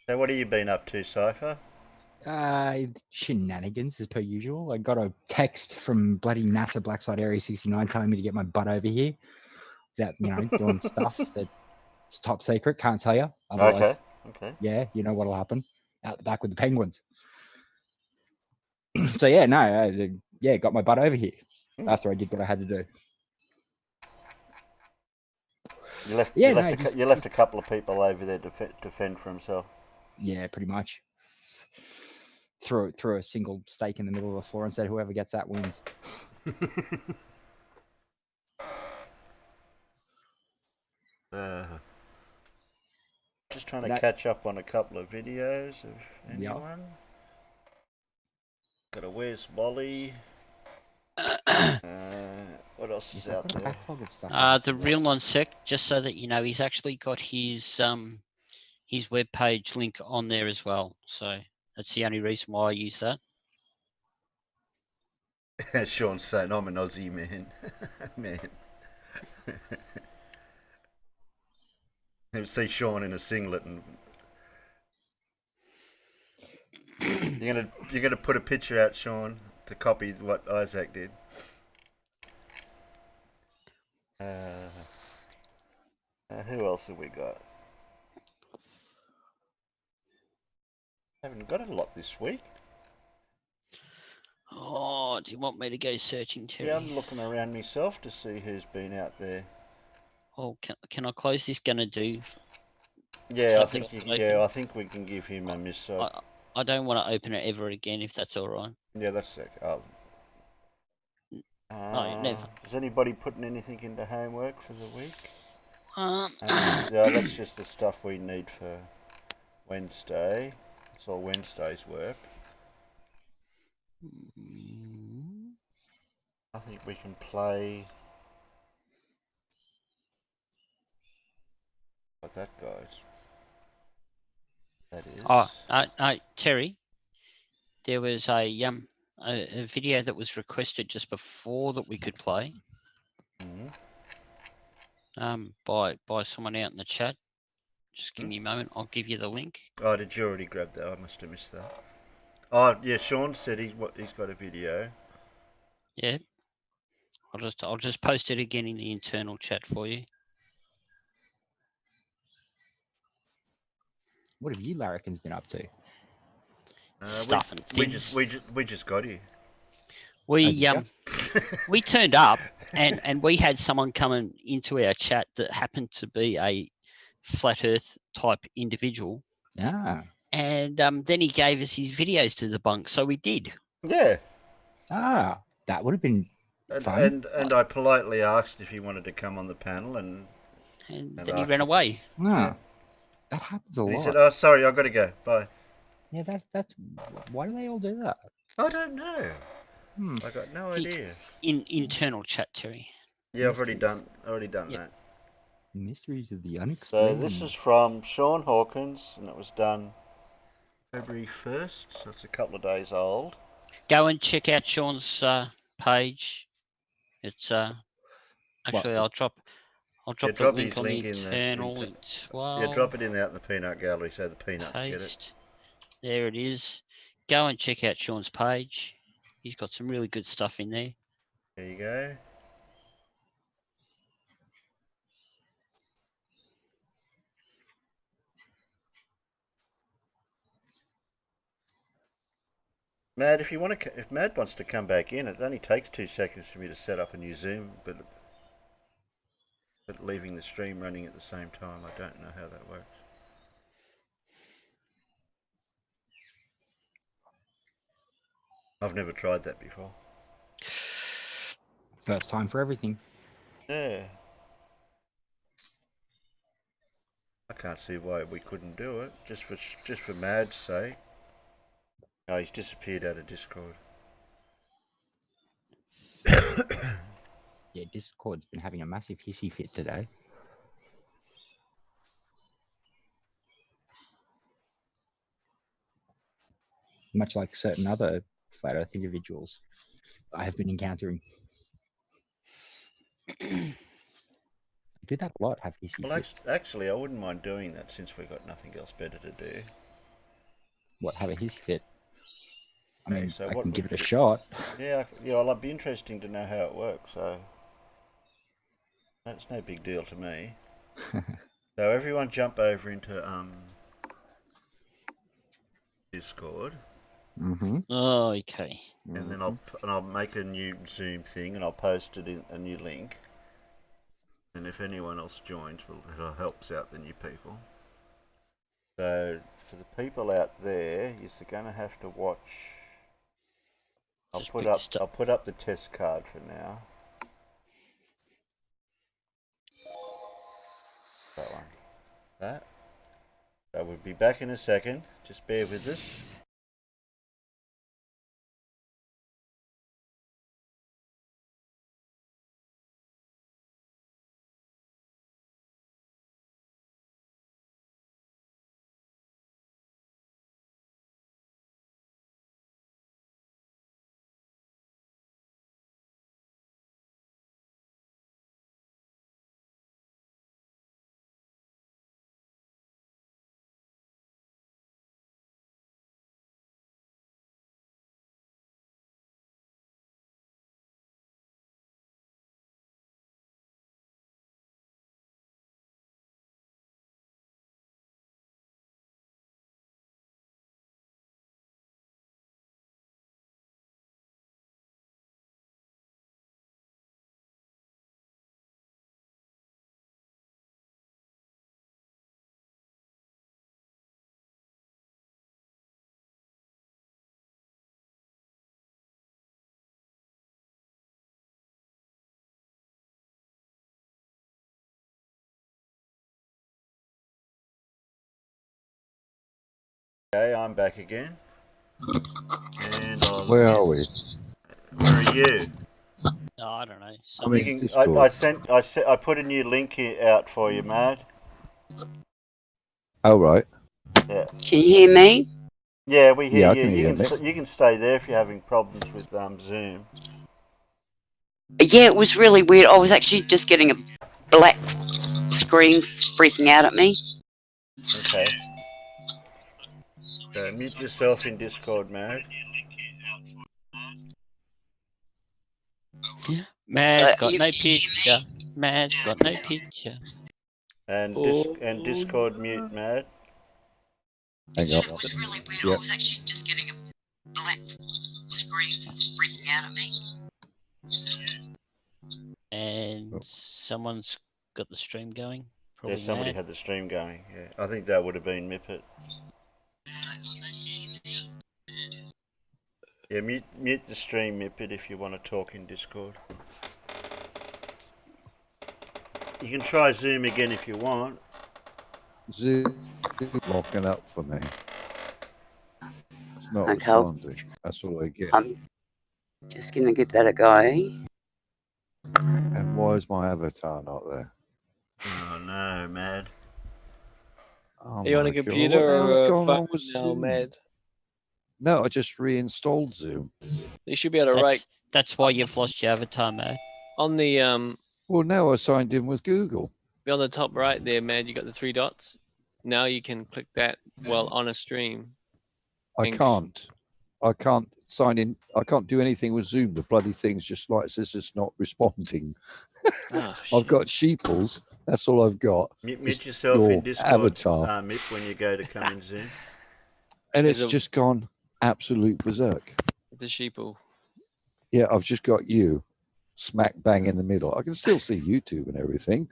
So what have you been up to, Cypher? Shenanigans as per usual. I got a text from bloody NASA Blackside Area 69 telling me to get my butt over here. I was out, doing stuff that's top secret. Can't tell you. Otherwise, okay. Yeah, you know what'll happen. Out the back with the penguins. So yeah, no, got my butt over here after I did what I had to do. You left a couple of people over there to fend for himself. Yeah, pretty much. Threw a single stake in the middle of the floor and said, "Whoever gets that wins." Just trying to catch up on a couple of videos of anyone. Got a Where's Molly? What else is out there? The Real Non-Sec, just so that you know, he's actually got his web page link on there as well. So that's the only reason why I use that. Sean's saying I'm an Aussie man. Man. You see Sean in a singlet and you're gonna put a picture out, Sean, to copy what Isaac did. Who else have we got? Haven't got a lot this week. Oh, do you want me to go searching, Terry? Yeah, I'm looking around myself to see who's been out there. Oh, can I close this? Gonna do? Yeah, I think we can give him a miss. I don't want to open it ever again, if that's all right. Yeah, that's okay. No, never. Is anybody putting anything into homework for the week? Yeah, that's just the stuff we need for Wednesday. It's all Wednesday's work. I think we can play. What that goes. That is. Oh, Terry. There was a video that was requested just before that we could play. By someone out in the chat. Just give me a moment. I'll give you the link. Oh, did you already grab that? I must have missed that. Oh, yeah. Sean said he's got a video. Yeah. I'll just post it again in the internal chat for you. What have you larrikins been up to? Stuff and things. We just got here. We we turned up and we had someone coming into our chat that happened to be a flat Earth type individual. Ah. And then he gave us his videos to debunk, so we did. Yeah. Ah, that would have been fun. And I politely asked if he wanted to come on the panel, and then he ran away. Ah, that happens a and lot. he said, "Oh, sorry, I've got to go. Bye." Yeah, that's why do they all do that? I don't know. I got no idea. Internal chat, Terry. Yeah, I've already done that. Mysteries of the So unexplained. this is from Sean Hawkins, and it was done February 1st, so it's a couple of days old. Go and check out Sean's page. It's actually I'll drop the link on the internal. Yeah, drop it in out in the peanut gallery so the peanuts get it. There it is. Go and check out Sean's page. He's got some really good stuff in there. There you go. Mad, if Mad wants to come back in, it only takes 2 seconds for me to set up a new Zoom, but leaving the stream running at the same time, I don't know how that works. I've never tried that before. First time for everything. Yeah. I can't see why we couldn't do it, just for Mad's sake. Oh, he's disappeared out of Discord. Yeah, Discord's been having a massive hissy fit today. Much like certain other flat Earth individuals I have been encountering. I do that a lot, have hissy fits. Actually, I wouldn't mind doing that since we've got nothing else better to do. What, have a hissy fit? I mean, so I can give it a shot. Yeah, well, it'd be interesting to know how it works, so that's no big deal to me. So everyone jump over into Discord. Mm-hmm. Oh, okay. And then I'll make a new Zoom thing and I'll post it in a new link. And if anyone else joins, it helps out the new people. So for the people out there, you're going to have to watch. I'll put up the test card for now. That one. That. So we'll be back in a second. Just bear with us. Okay, I'm back again. And where are we? Where are you? No, I don't know. I put a new link here out for you, Mad. Oh, right. Yeah. Can you hear me? Yeah, we hear Yeah, I you. can hear You can stay there if you're having problems with Zoom. Yeah, it was really weird. I was actually just getting a black screen freaking out at me. Okay. So mute yourself in Discord, Mad. Mad's got no picture. Mad's got no picture. And Discord mute, Mad. Hang on. It was really weird. I was actually just getting a black screen freaking out at me. And someone's got the stream going. Probably Yeah, somebody Mad. had the stream going. Yeah, I think that would have been Mippet. Yeah, mute the stream, Mippet, if you want to talk in Discord. You can try Zoom again if you want. Zoom locking up for me. It's not Okay, responding. That's all I get. I'm just going to give that a go. And why is my avatar not there? Oh no, Mad. Oh Are you on my a God. computer What the hell's or a going phone on with now, Zoom? Mad? No, I just reinstalled Zoom. You should be able to write That's why you've lost your avatar, Mad. on the Well, now I signed in with Google. on the top right there, Mad. You got the three dots. Now you can click that while on a stream. I can't sign in. I can't do anything with Zoom. The bloody thing's just like it says it's not responding. Oh, I've got sheeples. That's all I've got. Mute Just yourself in your Discord, avatar. Mip, when you go to come in Zoom. And There's it's a- just gone absolute berserk. It's a sheeple. Yeah, I've just got you smack bang in the middle. I can still see YouTube and everything.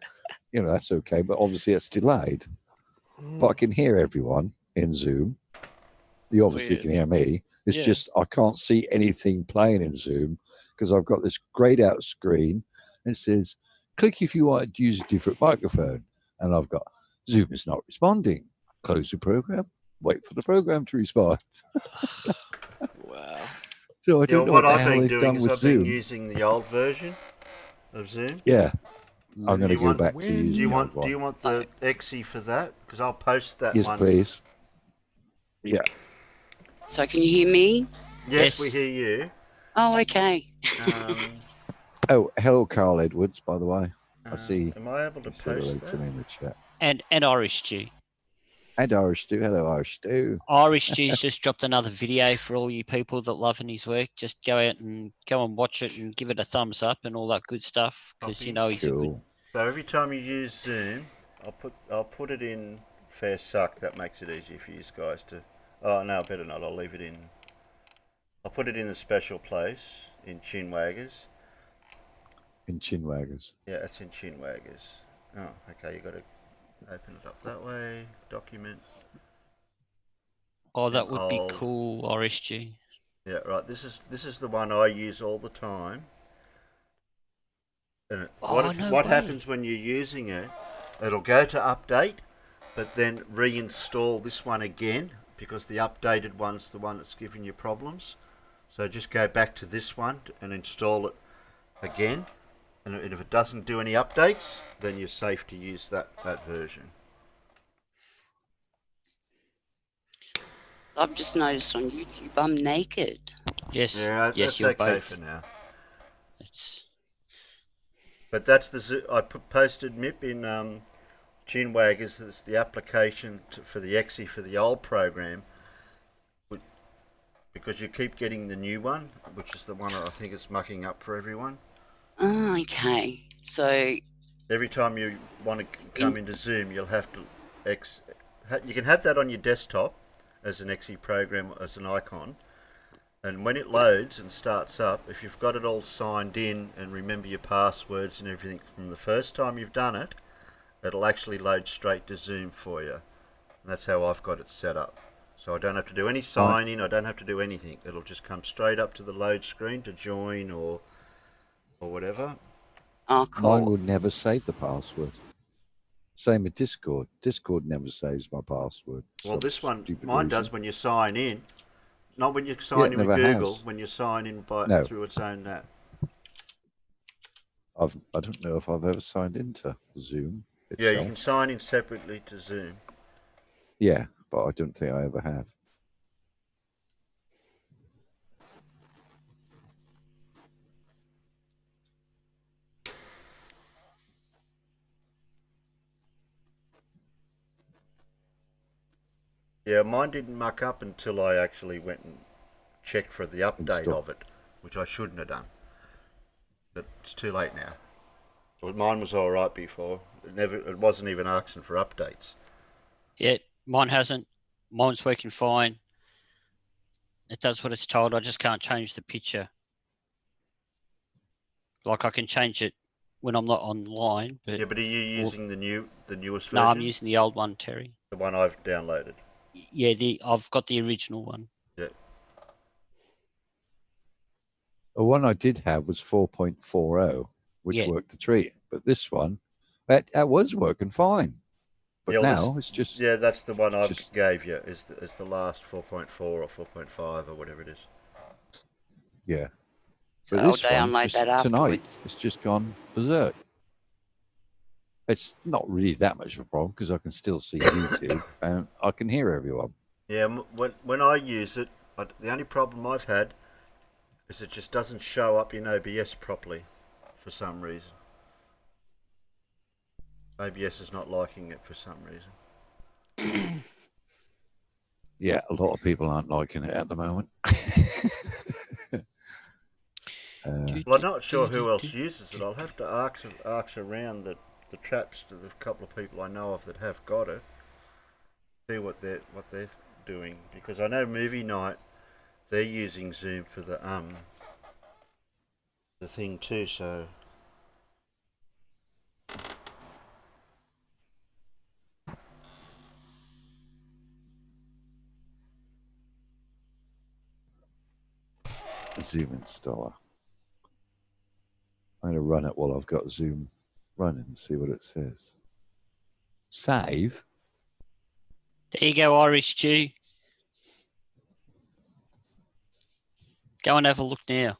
You know, that's okay, but obviously it's delayed. But I can hear everyone in Zoom. You obviously Weird. can hear me. It's Yeah. just I can't see anything playing in Zoom because I've got this grayed out screen and it says, click if you want to use a different microphone. And I've got Zoom is not responding. Close the program. Wait for the program to respond. Wow. So I don't know what the I've hell been they've doing done is with I've been Zoom. using the old version of Zoom. Yeah. I'm going to Do you go want- back to using Do you the old want one. the XE for that? Because I'll post that Yes, one. please. Yeah. So can you hear me? Yes, we hear you. Oh, okay. Oh, hello, Carl Edwards, by the way. I see. Am I able to You said hello post to that? me in the chat. And Irish Stew. And Irish Stew. Hello, Irish Stew. Irish Stew's just dropped another video for all you people that loving his work. Just go out and watch it and give it a thumbs up and all that good stuff because you know he's a good. So every time you use Zoom, I'll put it in Fair Suck. That makes it easier for you guys to. Oh no, better not. I'll leave it in. I'll put it in the special place in Chinwaggers. In Chinwaggers. Yeah, it's in Chinwaggers. Oh, okay. You got to open it up that way. Document. Oh, that would be cool, Irish Stew. Yeah, right. This is the one I use all the time. And what happens when you're using it? It'll go to update, but then reinstall this one again because the updated one's the one that's giving you problems. So just go back to this one and install it again. And if it doesn't do any updates, then you're safe to use that version. So I've just noticed on YouTube I'm naked. Yes. Yeah, yes, that's you're okay both. for now. It's... But that's I posted MIP in Chinwaggers. That's the application for the XE for the old program. Because you keep getting the new one, which is the one I think is mucking up for everyone. Oh, okay. So every time you want to come into Zoom, you'll have to you can have that on your desktop as an XE program as an icon, and when it loads and starts up, if you've got it all signed in and remember your passwords and everything from the first time you've done it, it'll actually load straight to Zoom for you. And that's how I've got it set up. So I don't have to do any sign in, I don't have to do anything. It'll just come straight up to the load screen to join or whatever. Oh, cool. Mine would never save the password. Same with Discord. Discord never saves my password. Well, this one, mine does when you sign in. Not when you sign Yeah, in with never Google, has. when you sign in through its own app. I don't know if I've ever signed into Zoom itself. Yeah, you can sign in separately to Zoom. Yeah, but I don't think I ever have. Yeah, mine didn't muck up until I actually went and checked for the update of it, which I shouldn't have done. But it's too late now. Well, mine was all right before. It wasn't even asking for updates. Yeah, mine hasn't. Mine's working fine. It does what it's told. I just can't change the picture. Like I can change it when I'm not online. But yeah, but are you using the newest version? No, I'm using the old one, Terry. The one I've downloaded. Yeah, I've got the original one. Yeah. The one I did have was 4.40, which worked a treat. But this one, that was working fine. But yeah, now it's just... Yeah, that's the one I gave you, is the last 4.4 or 4.5 or whatever it is. Yeah. So But I'll this download one, that tonight, afterwards. it's just gone berserk. It's not really that much of a problem because I can still see YouTube and I can hear everyone. Yeah, when I use it, the only problem I've had is it just doesn't show up in OBS properly for some reason. OBS is not liking it for some reason. Yeah, a lot of people aren't liking it at the moment. Well, I'm not sure who else uses it. I'll have to ask around the traps to the couple of people I know of that have got it. See what they're doing, because I know Movie Night, they're using Zoom for the thing too. So Zoom installer. I'm going to run it while I've got Zoom running and see what it says. Save. There you go, Irish Jew. Go and have a look now.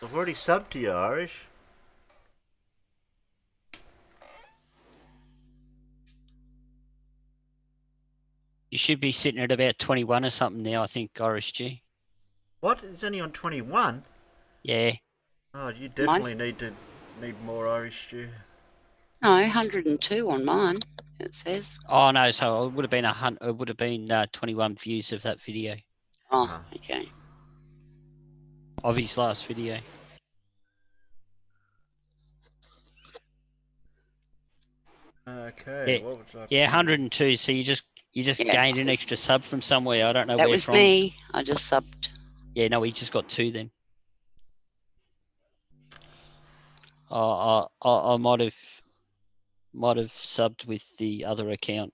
I've already subbed to you, Irish. You should be sitting at about 21 or something now, I think, Irish G. What? It's only on 21? Yeah. Oh, you definitely need more Irish stew. No, 102 on mine, it says. Oh no, so it would have been 21 views of that video. Oh, okay. Of his last video. Okay. Yeah, What was I 102. So you just gained an extra sub from somewhere. I don't know that where was from. me. I just subbed. Yeah, no, he just got 2 then. I might have subbed with the other account.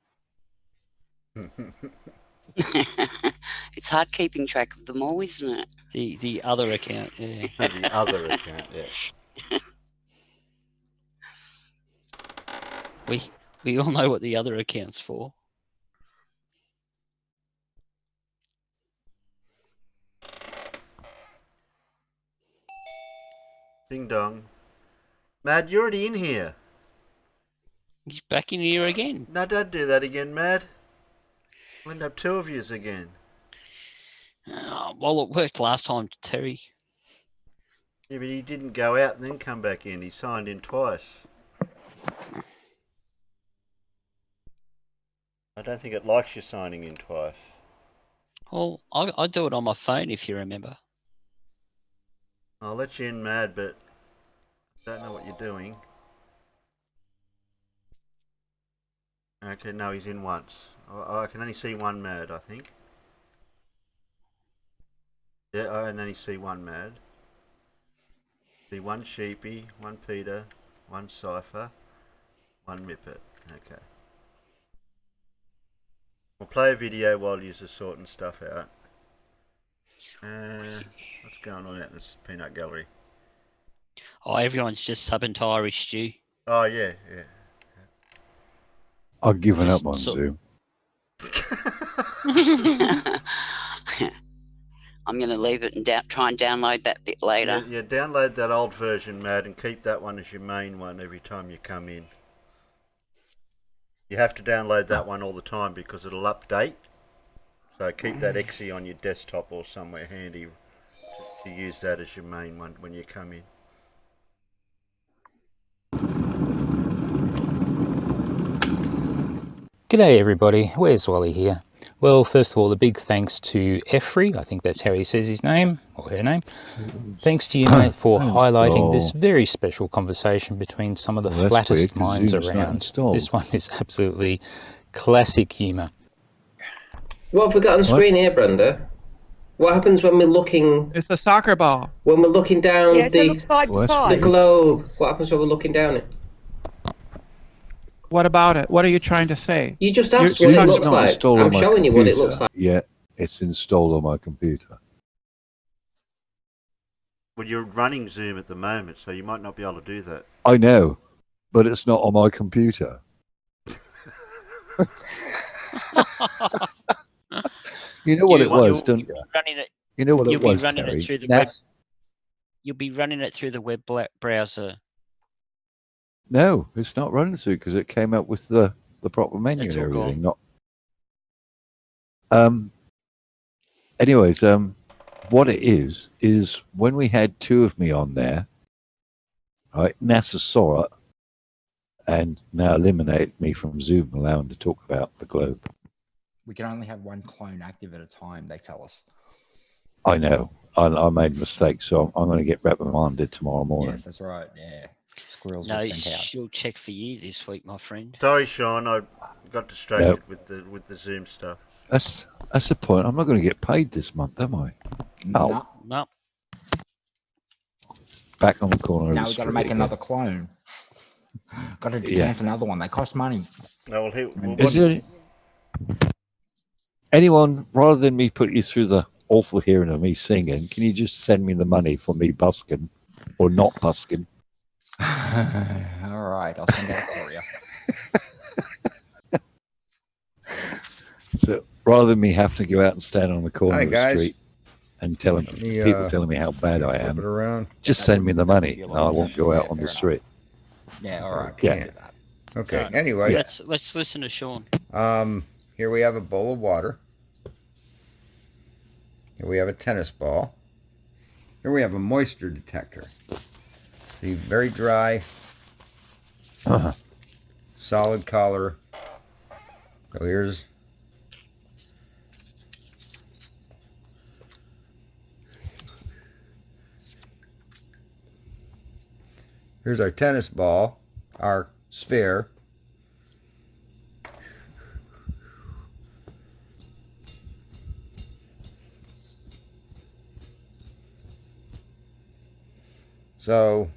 It's hard keeping track of them all, isn't it? The other account, yeah. The other account, yeah. We all know what the other account's for. Ding dong. Mad, you're already in here. He's back in here again. No, don't do that again, Mad. We'll end up 2 of yous again. Well, it worked last time, Terry. Yeah, but he didn't go out and then come back in. He signed in twice. I don't think it likes you signing in twice. Well, I do it on my phone, if you remember. I'll let you in, Mad, but don't know what you're doing. Okay, no, he's in once. I can only see one Mad, I think. Yeah, I can only see one Mad. See one Sheepy, one Peter, one Cypher, one Mippet. Okay. We'll play a video while you're sorting stuff out. What's going on out in this peanut gallery? Oh, everyone's just subbing to Irish Stew. Oh, yeah. I've given up on Zoom. I'm going to leave it and try and download that bit later. Yeah, download that old version, Mad, and keep that one as your main one every time you come in. You have to download that one all the time because it'll update. So keep that exe on your desktop or somewhere handy to use that as your main one when you come in. G'day everybody, where's Wally here? Well, first of all, a big thanks to Effrey, I think that's how he says his name, or her name. Thanks to you, mate, for highlighting this very special conversation between some of the flattest minds around. This one is absolutely Classic humour. What have we got on screen here, Brenda? What happens when we're looking? It's a soccer ball. When we're looking down Yes, it looks side to the side. globe. What happens when we're looking down it? What about it? What are you trying to say? You just You're asked what it touching looks on like. Installed I'm on my showing you what it looks computer. like. Yeah, it's installed on my computer. Well, you're running Zoom at the moment, so you might not be able to do that. I know, but it's not on my computer. You know what it was, don't you? You know what it was, You'll be running Terry? it through the That's- You'll be running it through the web browser. No, it's not running through because it came up with the proper menu It's and all everything. gone. Not. Anyways, what it is when we had two of me on there, right? NASA saw it and now eliminated me from Zoom, allowing to talk about the globe. We can only have one clone active at a time, they tell us. I know. I made a mistake, so I'm going to get reprimanded tomorrow morning. Yes, that's right. Yeah. Squirrels No, were sent out. she'll check for you this week, my friend. Sorry, Sean, I got distracted with the Zoom stuff. That's the point. I'm not going to get paid this month, am I? Oh, No. back on the corner. Now of the we've got to street make again. another clone. Got to Yeah. decamp another one. They cost money. No, Is there anyone, rather than me put you through the awful hearing of me singing, can you just send me the money for me busking or not busking? All right, I'll send out a courier. So rather than me having to go out and stand on the corner Hi, of the guys. street and telling me, people telling me how bad I flip am, it around. just send me the money and I won't go out on the street. Yeah, all right. Yeah. Okay. Anyway, Let's listen to Sean. here we have a bowl of water. Here we have a tennis ball. Here we have a moisture detector. See, very dry, solid color. So here's our tennis ball, our sphere. So,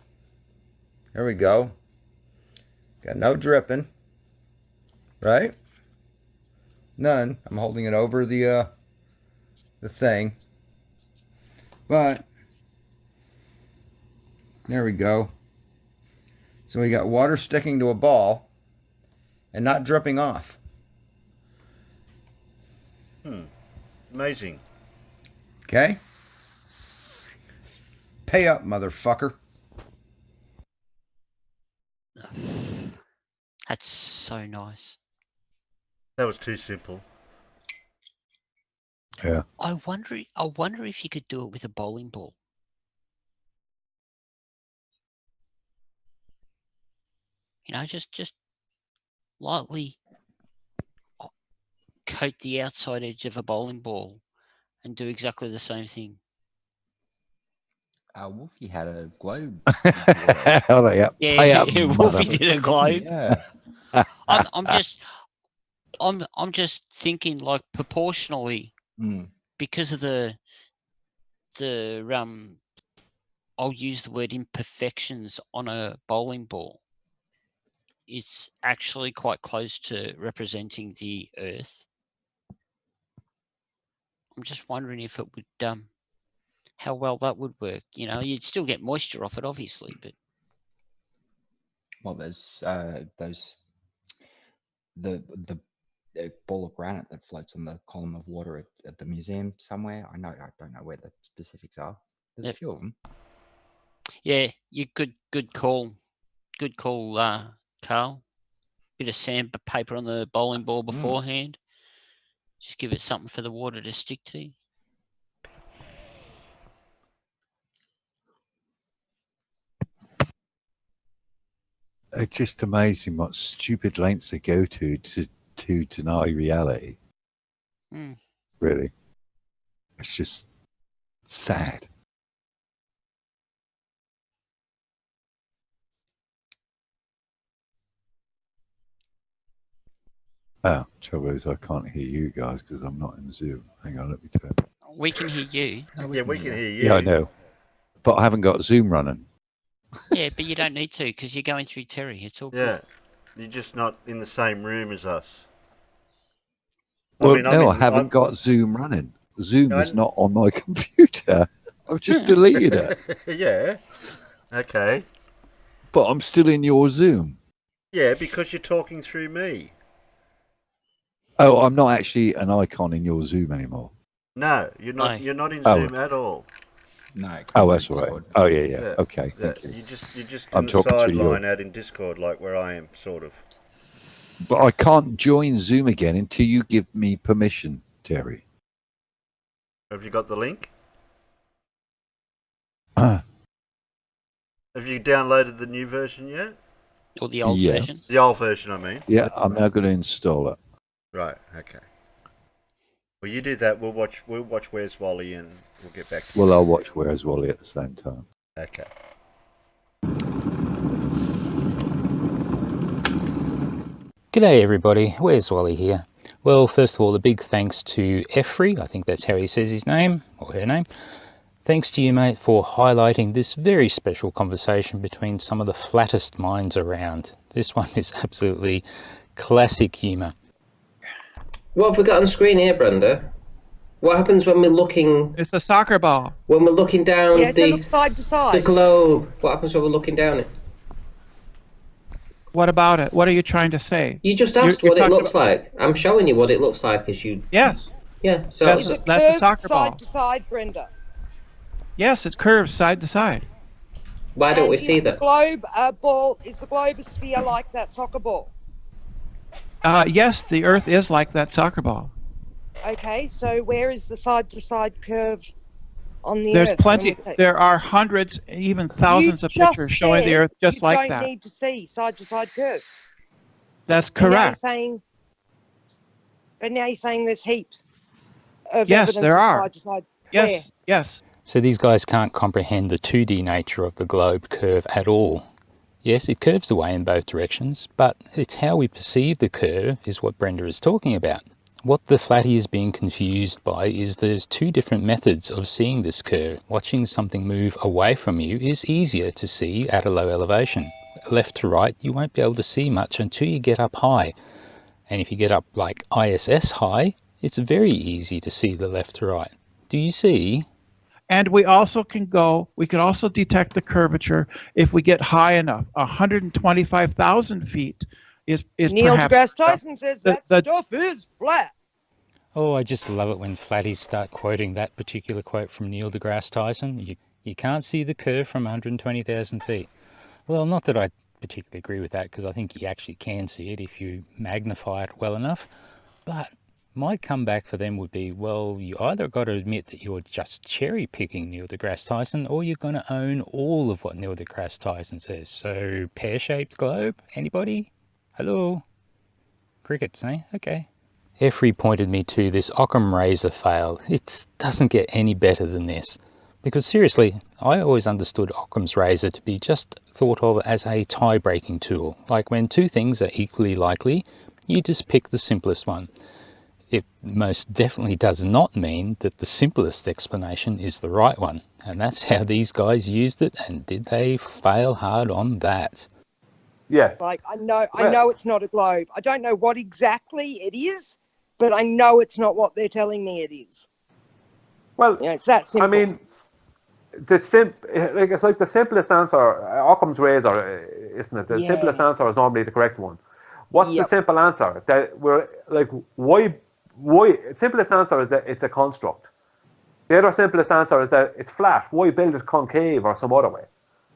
here we go. Got no dripping, right? None. I'm holding it over the thing. But, there we go. So we got water sticking to a ball and not dripping off. Amazing. Okay? Pay up, motherfucker. That's so nice. That was too simple. Yeah. I wonder if you could do it with a bowling ball. You know, just lightly coat the outside edge of a bowling ball and do exactly the same thing. Wolfie had a globe. Oh, yeah. Pay up, Wolfie mother- did a globe. Yeah. I'm just thinking like proportionally because of the I'll use the word imperfections on a bowling ball. It's actually quite close to representing the Earth. I'm just wondering if it would how well that would work. You know, you'd still get moisture off it, obviously, but Well, there's those the ball of granite that floats on the column of water at the museum somewhere. I don't know where the specifics are. There's a few of them. yeah, you good call, Carl. Bit of sandpaper on the bowling ball beforehand. Just give it something for the water to stick to. It's just amazing what stupid lengths they go to deny reality. Really. It's just sad. Oh, trouble is I can't hear you guys because I'm not in Zoom. Hang on, let me turn. We can hear you. Yeah, we can hear you. Yeah, I know. But I haven't got Zoom running. Yeah, but you don't need to because you're going through Terry. It's all good. You're just not in the same room as us. Well, I haven't got Zoom running. Zoom is not on my computer. I've just deleted it. Yeah. Okay. But I'm still in your Zoom. Yeah, because you're talking through me. Oh, I'm not actually an icon in your Zoom anymore. No, you're not. No. You're not in Oh. Zoom at all. No. Oh, that's right. Oh, yeah. Okay, thank you. You're just I'm on the talking to sideline you. out in Discord, like where I am, sort of. But I can't join Zoom again until you give me permission, Terry. Have you got the link? Have you downloaded the new version yet? Or the old version? The old version, I mean. Yeah, I'm now going to install it. Right. Okay. Well, you do that. We'll watch Where's Wally, and we'll get back to you. Well, I'll watch Where's Wally at the same time. Okay. G'day everybody, Where's Wally here? Well, first of all, a big thanks to Effrey, I think that's how he says his name, or her name. Thanks to you, mate, for highlighting this very special conversation between some of the flattest minds around. This one is absolutely classic humour. What have we got on screen here, Brenda? What happens when we're looking... It's a soccer ball. When we're looking down Yes, it looks side to side. the globe. What happens when we're looking down it? What about it? What are you trying to say? You just asked what it looks like. I'm showing you what it looks like as you... Yes. Yeah, so... That's a soccer ball. Side to side, Brenda. Yes, it curves side to side. Why don't we see that? Is the globe a sphere like that soccer ball? Yes, the Earth is like that soccer ball. Okay, so where is the side to side curve on the There's Earth? plenty. There are hundreds, even thousands of pictures showing the Earth just like that. You don't need to see side to side curve. That's correct. But now you're saying there's heaps of Yes, evidence there of are. side to side. Yes, yes. So these guys can't comprehend the 2D nature of the globe curve at all. Yes, it curves away in both directions, but it's how we perceive the curve is what Brenda is talking about. What the flatty is being confused by is there's two different methods of seeing this curve. Watching something move away from you is easier to see at a low elevation. Left to right, you won't be able to see much until you get up high. And if you get up like ISS high, it's very easy to see the left to right. Do you see? And we also can also detect the curvature if we get high enough. 125,000 feet is Neil perhaps... deGrasse Tyson says that stuff is flat. Oh, I just love it when flatties start quoting that particular quote from Neil deGrasse Tyson. You can't see the curve from 120,000 feet. Well, not that I particularly agree with that, because I think you actually can see it if you magnify it well enough. But my comeback for them would be, well, you either got to admit that you're just cherry-picking Neil deGrasse Tyson, or you're going to own all of what Neil deGrasse Tyson says. So, pear-shaped globe? Anybody? Hello? Crickets, eh? Okay. Effrey pointed me to this Occam razor fail. It doesn't get any better than this. Because seriously, I always understood Occam's razor to be just thought of as a tie-breaking tool. Like when two things are equally likely, you just pick the simplest one. It most definitely does not mean that the simplest explanation is the right one. And that's how these guys used it, and did they fail hard on that? Yeah. Like, I know it's not a globe. I don't know what exactly it is, but I know it's not what they're telling me it is. Well, it's that simple. I mean, it's like the simplest answer, Occam's razor, isn't it? The simplest answer is normally the correct one. What's the simple answer? That we're like, why? Simplest answer is that it's a construct. The other simplest answer is that it's flat. Why build it concave or some other way?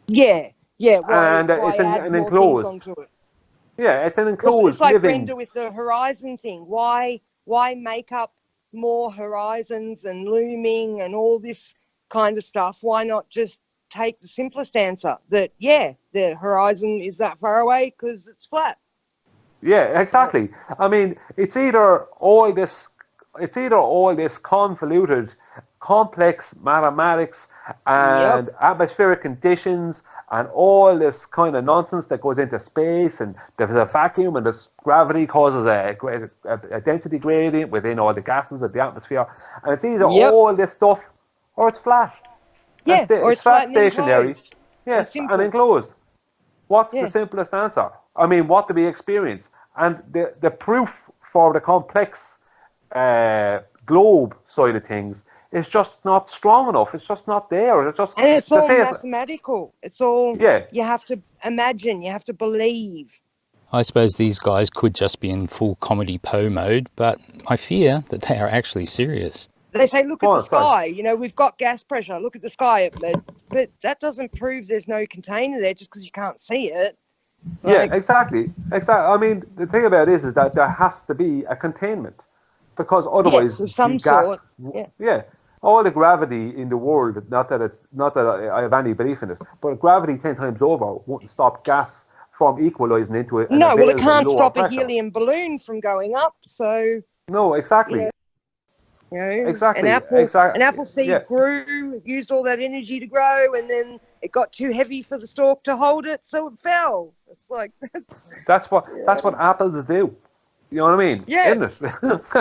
Yeah. And it's an enclosed. Onto it? Yeah, it's an enclosed It's like living. Brenda with the horizon thing. Why make up more horizons and looming and all this kind of stuff? Why not just take the simplest answer that the horizon is that far away because it's flat? Yeah, exactly. I mean, it's either all this convoluted, complex mathematics and atmospheric conditions and all this kind of nonsense that goes into space, and there's a vacuum, and this gravity causes a density gradient within all the gases of the atmosphere, and it's either all this stuff or it's flat. Yeah, or it's flat and stationary. enclosed. Yes, and enclosed. What's the simplest answer? I mean, what do we experience? And the proof for the complex globe side of things is just not strong enough. It's just not there. It's just, and it's all mathematical. It's all, yeah. You have to imagine, you have to believe. I suppose these guys could just be in full comedy Poe mode, but I fear that they are actually serious. They say, look at the sky. You know, we've got gas pressure. Look at the sky. But that doesn't prove there's no container there just because you can't see it. Like, yeah, exactly. I mean, the thing about it is that there has to be a containment, because otherwise, of some sort. Yeah, all the gravity in the world. Not that I have any belief in it, but gravity 10 times over wouldn't stop gas from equalizing into it. No, well, it can't stop pressure. A helium balloon from going up. So no, exactly. You know, exactly. An apple seed grew, used all that energy to grow, and then it got too heavy for the stalk to hold it, so it fell. It's like that's what apples do. You know what I mean? Yeah. Isn't it? That's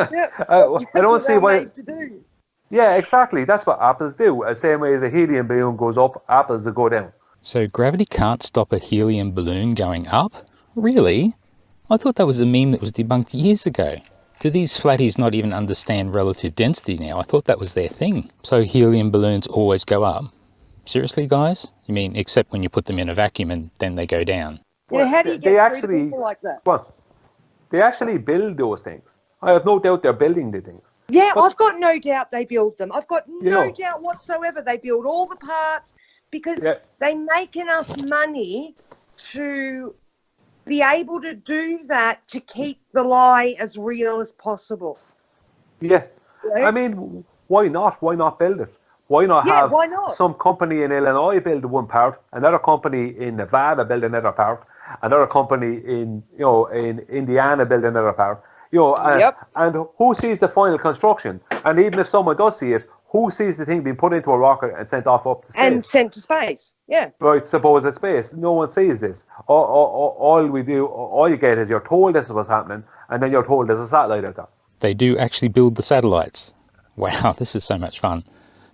I don't see why. Made to do. Yeah, exactly. That's what apples do. The same way as a helium balloon goes up, apples will go down. So gravity can't stop a helium balloon going up? Really? I thought that was a meme that was debunked years ago. Do these flatties not even understand relative density now? I thought that was their thing. So helium balloons always go up? Seriously, guys? You mean except when you put them in a vacuum and then they go down? Well, how do you get people like that? Well, they actually build those things. I have no doubt they're building the things. Yeah, I've got no doubt they build them. I've got no doubt whatsoever they build all the parts because they make enough money to be able to do that to keep the lie as real as possible. Yeah. I mean, why not? Why not build it? Why not have some company in Illinois build one part, another company in Nevada build another part, another company in Indiana build another part? And who sees the final construction? And even if someone does see it, who sees the thing being put into a rocket and sent off up to space? And sent to space, yeah. Right, suppose it's space. No one sees this. All you get is you're told this is what's happening, and then you're told there's a satellite out there. They do actually build the satellites. Wow, this is so much fun.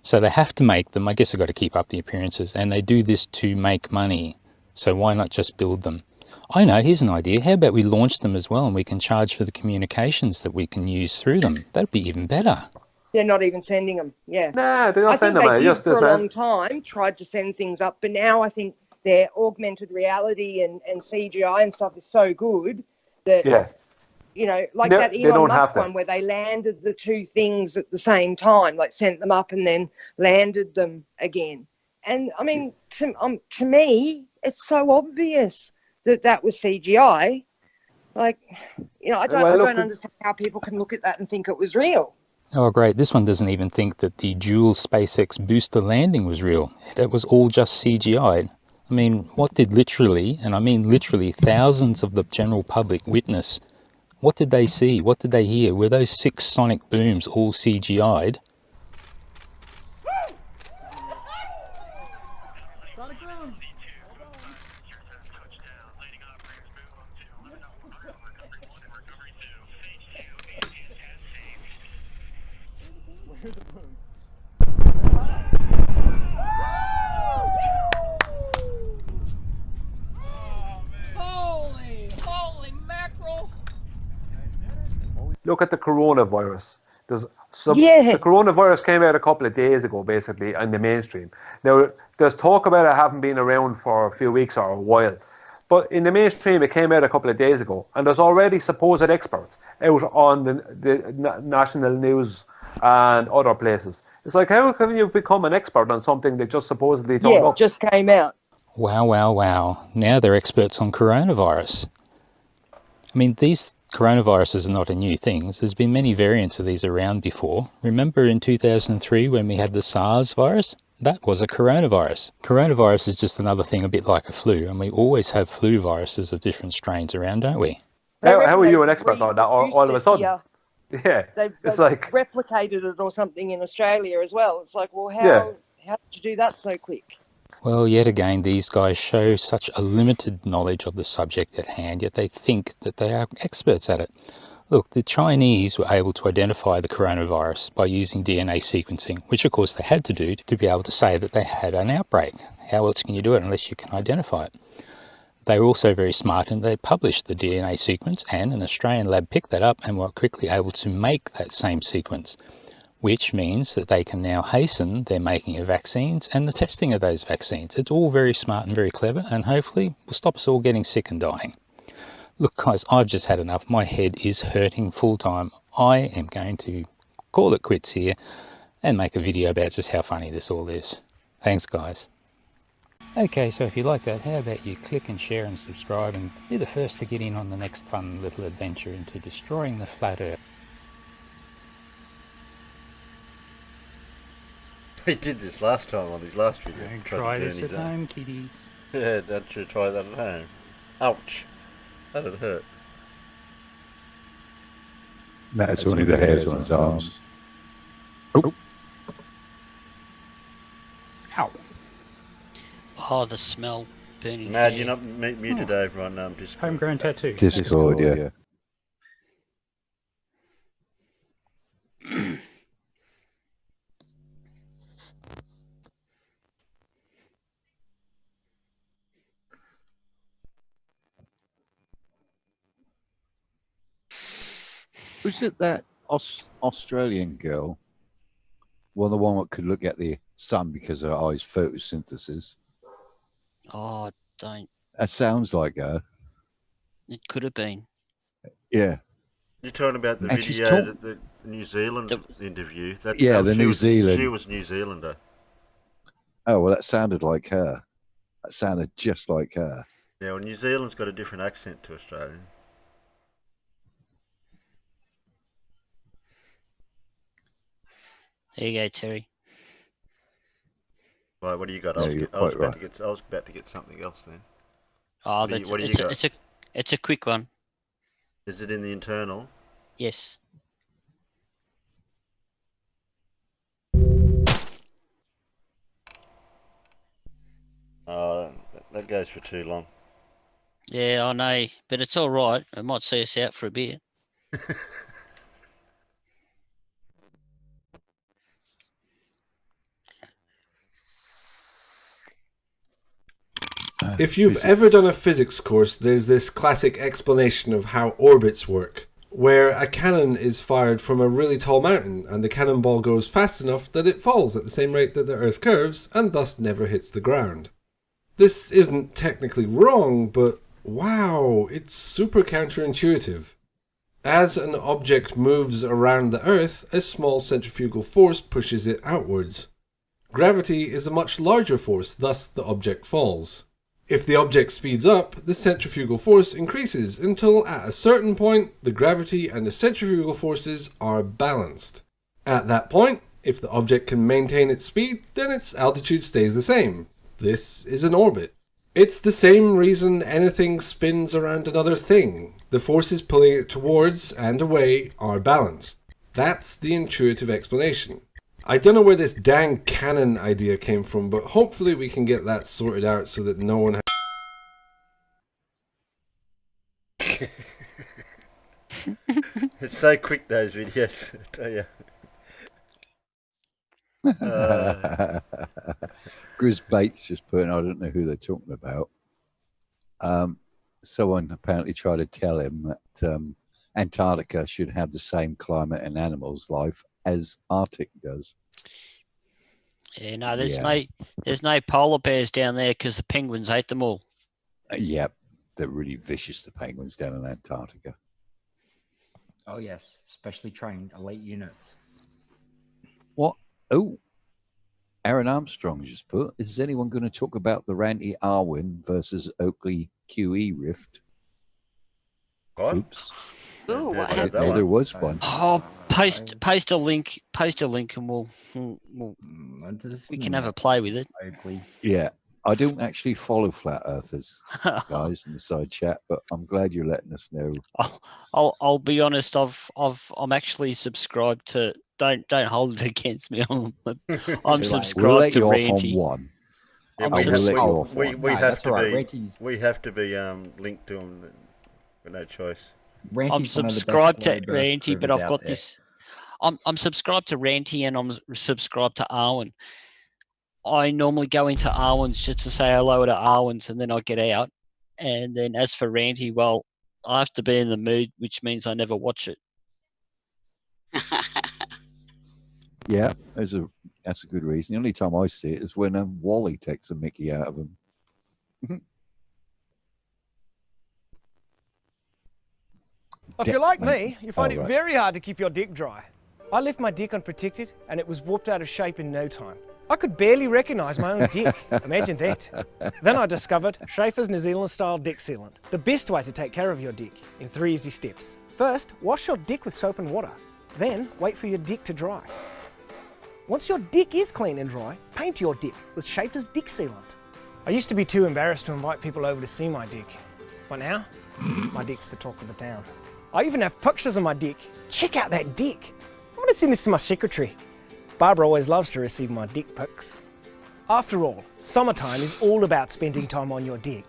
So they have to make them. I guess they've got to keep up the appearances, and they do this to make money. So why not just build them? I know, here's an idea. How about we launch them as well, and we can charge for the communications that we can use through them? That'd be even better. They're not even sending them, yeah. No, they're not sending them. I think they did for a long time, tried to send things up, but now I think their augmented reality and CGI and stuff is so good that, like that Elon Musk one where they landed the two things at the same time, like sent them up and then landed them again. And, I mean, to me, it's so obvious that was CGI. Like, I don't understand how people can look at that and think it was real. Oh, great. This one doesn't even think that the dual SpaceX booster landing was real. That was all just CGI. I mean, what did literally, and I mean literally thousands of the general public witness? What did they see? What did they hear? Were those 6 sonic booms all CGI'd? Mackerel! Look at the coronavirus. The coronavirus came out a couple of days ago, basically, in the mainstream. Now, there's talk about it having been around for a few weeks or a while. But in the mainstream, it came out a couple of days ago, and there's already supposed experts out on the national news and other places. It's like, how can you become an expert on something that just supposedly turned up? Yeah, just came out. Wow, wow, wow. Now they're experts on coronavirus. I mean, these coronaviruses are not a new thing. There's been many variants of these around before. Remember in 2003 when we had the SARS virus? That was a coronavirus. Coronavirus is just another thing a bit like a flu, and we always have flu viruses of different strains around, don't we? How are you an expert on that all of a sudden? Yeah, they've like replicated it or something in Australia as well. It's like, well, how did you do that so quick? Well, yet again, these guys show such a limited knowledge of the subject at hand, yet they think that they are experts at it. Look, the Chinese were able to identify the coronavirus by using DNA sequencing, which of course they had to do to be able to say that they had an outbreak. How else can you do it unless you can identify it? They were also very smart and they published the DNA sequence, and an Australian lab picked that up and were quickly able to make that same sequence, which means that they can now hasten their making of vaccines and the testing of those vaccines. It's all very smart and very clever, and hopefully will stop us all getting sick and dying. Look, guys, I've just had enough. My head is hurting full time. I am going to call it quits here and make a video about just how funny this all is. Thanks, guys. Okay, so if you like that, how about you click and share and subscribe and be the first to get in on the next fun little adventure into destroying the flat earth. He did this last time on his last video. Don't try this at home, kiddies. Yeah, don't you try that at home. Ouch. That'd hurt. That's only the hairs on his arms. Oh. Ow. Oh, the smell burning. Mad, you're not muted over on Discord. Homegrown tattoo. Discord, yeah. Was it that Australian girl? Well, the one that could look at the sun because her eyes photosynthesis. Oh, don't. That sounds like her. It could have been. Yeah. You're talking about the And she's video, the New Zealand interview. Yeah, the New Zealand. She was New Zealander. Oh, well, that sounded like her. That sounded just like her. Yeah, well, New Zealand's got a different accent to Australia. There you go, Terry. Right, what do you got? No, I was right. I was about to get something else then. Oh, What do you got? It's a quick one. Is it in the internal? Yes. Oh, that goes for too long. Yeah, I know, but it's all right. It might see us out for a bit. If you've ever done a physics course, there's this classic explanation of how orbits work, where a cannon is fired from a really tall mountain, and the cannonball goes fast enough that it falls at the same rate that the Earth curves, and thus never hits the ground. This isn't technically wrong, but wow, it's super counterintuitive. As an object moves around the Earth, a small centrifugal force pushes it outwards. Gravity is a much larger force, thus the object falls. If the object speeds up, the centrifugal force increases until at a certain point, the gravity and the centrifugal forces are balanced. At that point, if the object can maintain its speed, then its altitude stays the same. This is an orbit. It's the same reason anything spins around another thing. The forces pulling it towards and away are balanced. That's the intuitive explanation. I don't know where this dang cannon idea came from, but hopefully we can get that sorted out so that no one It's so quick, those videos, I tell you. Grizz Bates just put, I don't know who they're talking about. Someone apparently tried to tell him that Antarctica should have the same climate and animals life as Arctic does. Yeah, no, there's no polar bears down there because the penguins hate them all. Yep, they're really vicious, the penguins down in Antarctica. Oh yes, specially trained elite units. What? Oh, Aaron Armstrong just put, is anyone going to talk about the Ranty Arwin versus Oakley QE rift? What? Oops. Ooh, what I didn't know there was one. Oh, post a link, and we can have a play with it. Yeah, I don't actually follow flat earthers, guys, in the side chat, but I'm glad you're letting us know. I'll be honest. I'm actually subscribed to. Don't hold it against me. I'm subscribed we'll let to you Ranty. off on one. Yeah, I'm we, will let you have, off we, one. we No, have that's to all right. be Renty's we have to be linked to them. We've no choice. I'm Renty's one of the best subscribed to flow burst Ranty, but rivers I've out got there. this. I'm subscribed to Ranty and I'm subscribed to Arwen. I normally go into Arwen's just to say hello to Arwen's and then I get out. And then as for Ranty, well, I have to be in the mood, which means I never watch it. Yeah, that's a good reason. The only time I see it is when Wally takes a Mickey out of him. If you're like me, you find it right. very hard to keep your dick dry. I left my dick unprotected and it was whooped out of shape in no time. I could barely recognise my own dick. Imagine that. Then I discovered Schaefer's New Zealand style dick sealant. The best way to take care of your dick in 3 easy steps. First, wash your dick with soap and water. Then, wait for your dick to dry. Once your dick is clean and dry, paint your dick with Schaefer's dick sealant. I used to be too embarrassed to invite people over to see my dick. But now, my dick's the talk of the town. I even have pictures of my dick. Check out that dick. I'm going to send this to my secretary. Barbara always loves to receive my dick pics. After all, summertime is all about spending time on your dick.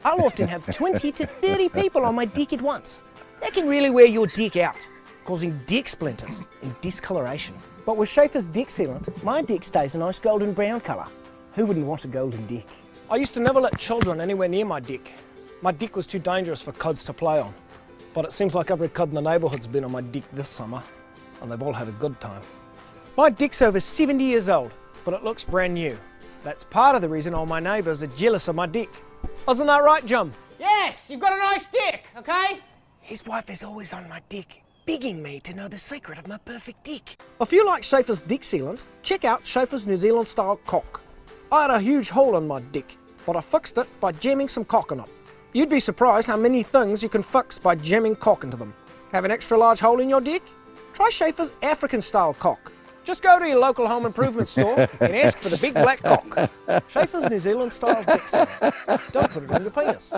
I'll often have 20 to 30 people on my dick at once. That can really wear your dick out, causing dick splinters and discoloration. But with Schaefer's dick sealant, my dick stays a nice golden brown colour. Who wouldn't want a golden dick? I used to never let children anywhere near my dick. My dick was too dangerous for kids to play on. But it seems like every kid in the neighbourhood's been on my dick this summer, and they've all had a good time. My dick's over 70 years old, but it looks brand new. That's part of the reason all my neighbours are jealous of my dick. Isn't that right, Jim? Yes, you've got a nice dick, okay? His wife is always on my dick, begging me to know the secret of my perfect dick. If you like Schaefer's dick sealant, check out Schaefer's New Zealand style cock. I had a huge hole in my dick, but I fixed it by jamming some cock in it. You'd be surprised how many things you can fix by jamming cock into them. Have an extra large hole in your dick? Try Schaefer's African style cock. Just go to your local home improvement store and ask for the big black cock. Schaefer's New Zealand style dick sealant. Don't put it on your penis.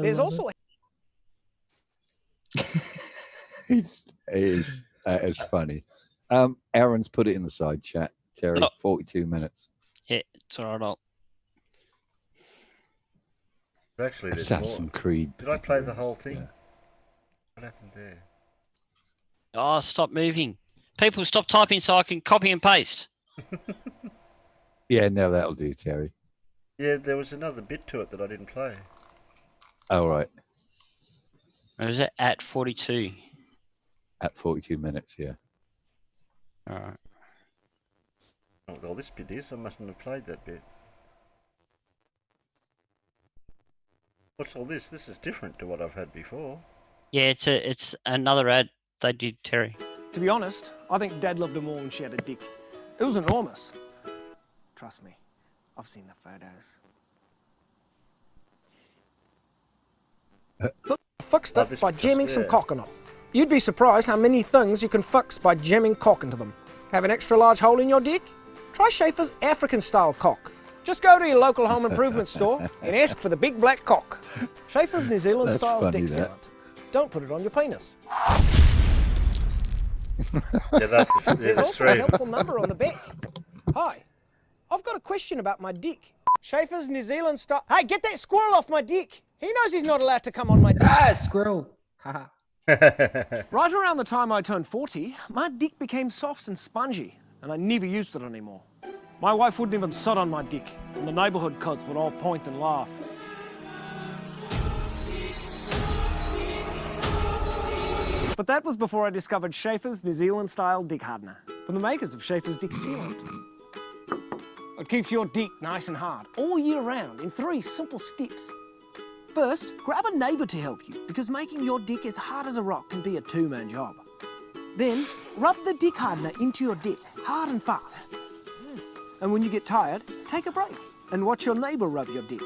There's also That is funny. Aaron's put it in the side chat, Terry. 42 minutes. Yeah, it's all right. Actually, there's Assassin's more. Creed. Did I play the whole thing? Yeah. What happened there? Oh, stop moving. People, stop typing so I can copy and paste. Yeah, no, that'll do, Terry. Yeah, there was another bit to it that I didn't play. All right. Or is it at 42? At 42 minutes, yeah. All right. Oh, well, this bit is. I mustn't have played that bit. What's all this? This is different to what I've had before. Yeah, it's another ad they did, Terry. To be honest, I think Dad loved her more when she had a dick. It was enormous. Trust me, I've seen the photos. Fixed it by jamming some cock in it. You'd be surprised how many things you can fix by jamming cock into them. Have an extra large hole in your dick? Try Schaefer's African style cock. Just go to your local home improvement store and ask for the big black cock. Schaefer's New Zealand That's style funny, dick that. sealant. Don't put it on your penis. There's also a helpful number on the back. Hi, I've got a question about my dick. Schaefer's New Zealand style. Hey, get that squirrel off my dick. He knows he's not allowed to come on my dick. Ah, squirrel. Haha. Right around the time I turned 40, my dick became soft and spongy, and I never used it anymore. My wife wouldn't even sit on my dick, and the neighbourhood kids would all point and laugh. But that was before I discovered Schaefer's New Zealand style dick hardener from the makers of Schaefer's Dick Sealant. It keeps your dick nice and hard all year round in 3 simple steps. First, grab a neighbour to help you, because making your dick as hard as a rock can be a 2-man job. Then, rub the dick hardener into your dick, hard and fast. And when you get tired, take a break and watch your neighbour rub your dick.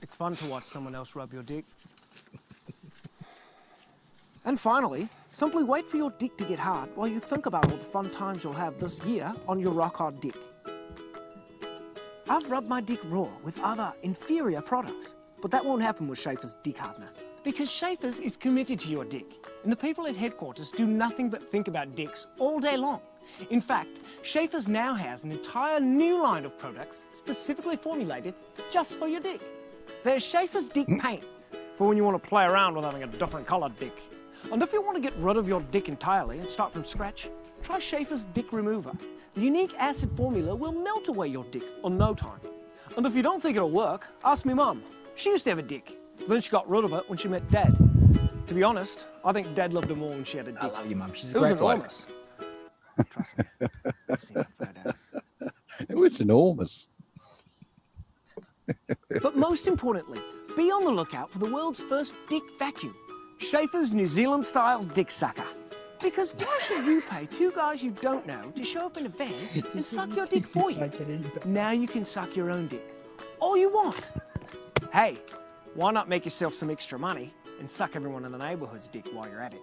It's fun to watch someone else rub your dick. And finally, simply wait for your dick to get hard while you think about all the fun times you'll have this year on your rock-hard dick. I've rubbed my dick raw with other inferior products, but that won't happen with Schaefer's Dick Hardener, because Schaefer's is committed to your dick, and the people at headquarters do nothing but think about dicks all day long. In fact, Schaefer's now has an entire new line of products specifically formulated just for your dick. There's Schaefer's Dick Paint, for when you want to play around with having a different coloured dick. And if you want to get rid of your dick entirely and start from scratch, try Schaefer's Dick Remover. The unique acid formula will melt away your dick in no time. And if you don't think it'll work, ask me mum. She used to have a dick. Then she got rid of it when she met Dad. To be honest, I think Dad loved her more when she had a dick. I love you, Mum. She's a It was great bloke. enormous. Trust me, I've seen the photos. It was enormous. But most importantly, be on the lookout for the world's first dick vacuum, Schaefer's New Zealand style dick sucker. Because why should you pay two guys you don't know to show up in a van and suck your dick for you? Now you can suck your own dick. All you want. Hey, why not make yourself some extra money and suck everyone in the neighbourhood's dick while you're at it?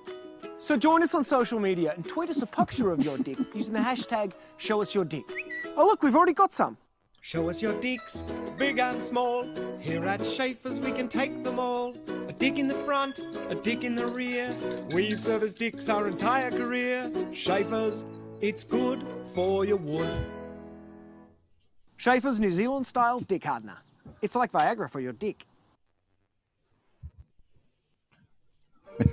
So join us on social media and tweet us a picture of your dick using the hashtag #ShowUsYourDick. Oh look, we've already got some. Show us your dicks, big and small. Here at Schaefer's we can take them all. A dick in the front, a dick in the rear. We've serviced dicks our entire career. Schaefer's, it's good for your wood. Schaefer's New Zealand style dick hardener. It's like Viagra for your dick.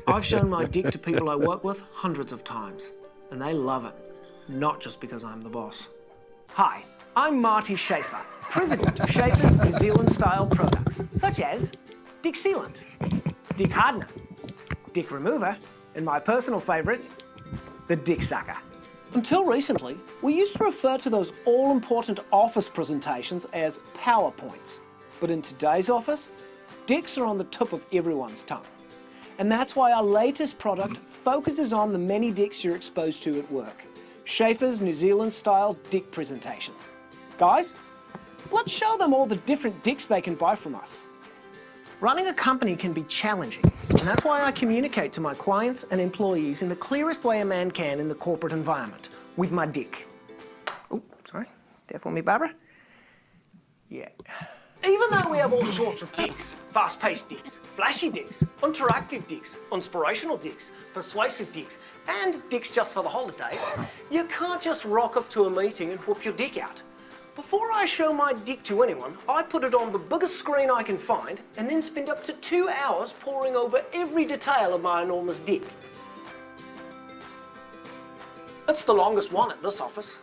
I've shown my dick to people I work with hundreds of times, and they love it. Not just because I'm the boss. Hi, I'm Marty Schaefer, president of Schaefer's New Zealand style products, such as Dick Sealant, Dick Hardener, Dick Remover, and my personal favourite, the Dick Sucker. Until recently, we used to refer to those all-important office presentations as PowerPoints. But in today's office, dicks are on the tip of everyone's tongue. And that's why our latest product focuses on the many dicks you're exposed to at work. Schaefer's New Zealand style dick presentations. Guys, let's show them all the different dicks they can buy from us. Running a company can be challenging, and that's why I communicate to my clients and employees in the clearest way a man can in the corporate environment, with my dick. Oh, sorry, there for me, Barbara? Yeah. Even though we have all sorts of dicks, fast-paced dicks, flashy dicks, interactive dicks, inspirational dicks, persuasive dicks, and dicks just for the holidays, you can't just rock up to a meeting and whoop your dick out. Before I show my dick to anyone, I put it on the biggest screen I can find and then spend up to 2 hours poring over every detail of my enormous dick. It's the longest one at this office.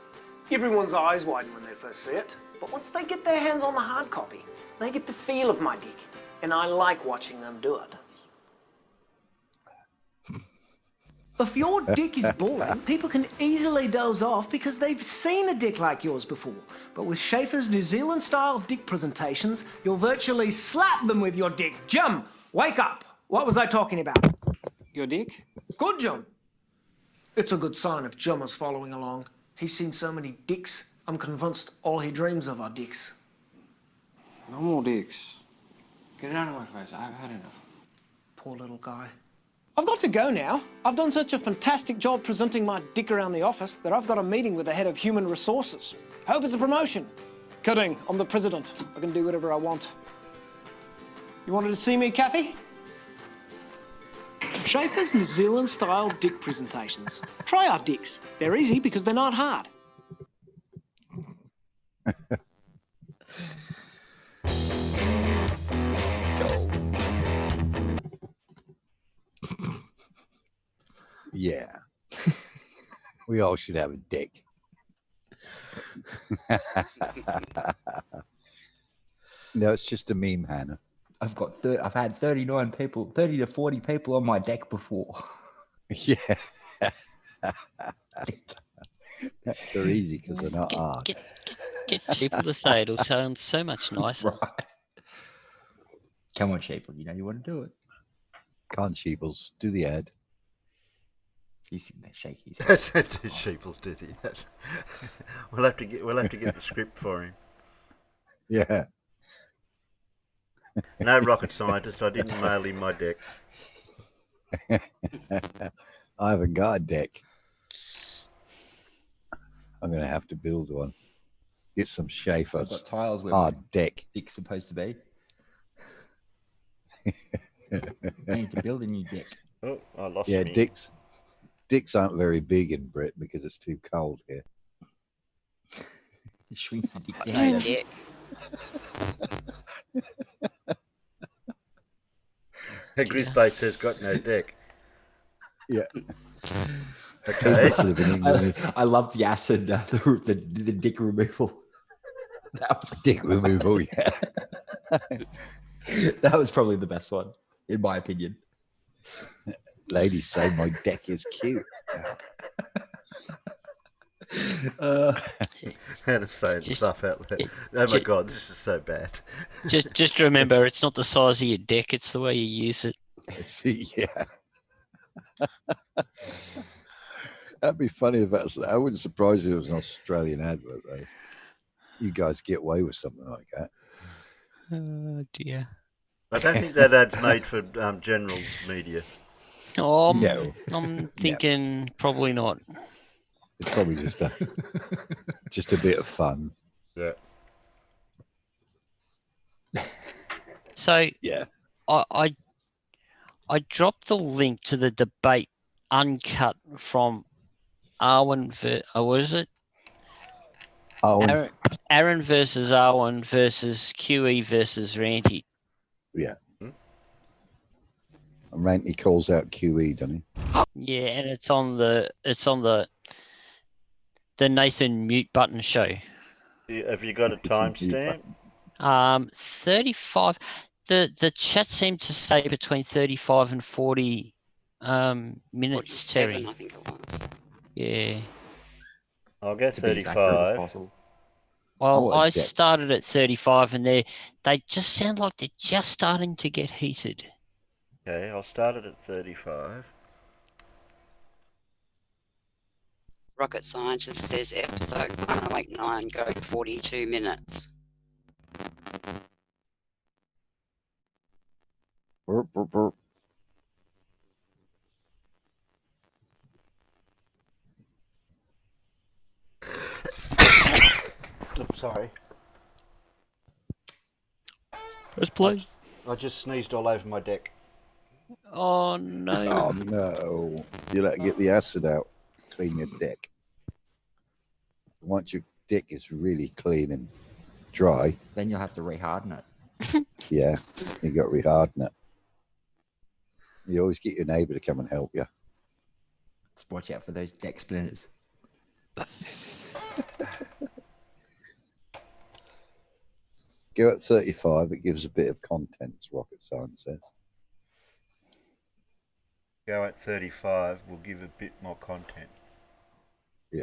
Everyone's eyes widen when they first see it, but once they get their hands on the hard copy, they get the feel of my dick, and I like watching them do it. If your dick is boring, people can easily doze off because they've seen a dick like yours before. But with Schaefer's New Zealand style dick presentations, you'll virtually slap them with your dick. Jim, wake up. What was I talking about? Your dick? Good, Jim. It's a good sign if Jim is following along. He's seen so many dicks, I'm convinced all he dreams of are dicks. No more dicks. Get it out of my face. I've had enough. Poor little guy. I've got to go now. I've done such a fantastic job presenting my dick around the office that I've got a meeting with the head of human resources. Hope it's a promotion. Kidding, I'm the president. I can do whatever I want. You wanted to see me, Kathy? Schaefer's New Zealand style dick presentations. Try our dicks. They're easy because they're not hard. Yeah. We all should have a dick. No, it's just a meme, Hannah. I've had 39 people, 30 to 40 people on my deck before. Yeah. They're easy because they're not hard. Get people to say it. It'll sound so much nicer. Right. Come on, Sheeple. You know you want to do it. Can't Sheeples do the ad? He's sitting there shaking his head. Sheeples do the ad. We'll have to get the script for him. Yeah. No rocket scientist. I didn't mail him my deck. I haven't got a deck. I'm going to have to build one. Get some Schaefer's. I've got tiles where hard deck. Dick's supposed to be. I need to build a new deck. Oh, I lost Yeah, me. dicks aren't very big in Britain because it's too cold here. It shrinks the dick No down. dick. Grizzbait says got no dick. Yeah. Okay. I love the acid, the dick removal. That was dick removal, yeah. That was probably the best one, in my opinion. Ladies say my dick is cute. And saying stuff out there. Oh my god, this is so bad. Just remember, it's not the size of your dick; it's the way you use it. Yeah. That'd be funny if that's. I wouldn't surprise you if it was an Australian advert, though. You guys get away with something like that. Oh dear. I don't think that ad's made for general media. Oh, No. I'm thinking probably not. It's probably just a bit of fun. Yeah. So yeah, I dropped the link to the debate uncut from Arwen. What is it? Arwen. Aaron versus Arwen versus QE versus Ranty. Yeah. And Ranty calls out QE, doesn't he? Yeah, and it's on the Nathan Mute Button show. Have you got a timestamp? 35. The chat seemed to say between 35 and 40 minutes, Terry. I think it was. Yeah. I'll go To be as accurate as 35. possible. Well, I started at 35, and they just sound like they're just starting to get heated. Okay, I'll start it at 35. Rocket Scientist says episode 1089 go 42 minutes. Burp, burp, burp. Oops, sorry. Press play. I just sneezed all over my deck. Oh no! Oh no! You let get the acid out. Clean your dick. Once your dick is really clean and dry, then you'll have to reharden it. Yeah, you got to reharden it. You always get your neighbour to come and help you. Just watch out for those deck splinters. Go at 35. It gives a bit of content, as Rocket Science says. Go at 35. We'll give a bit more content. Yeah.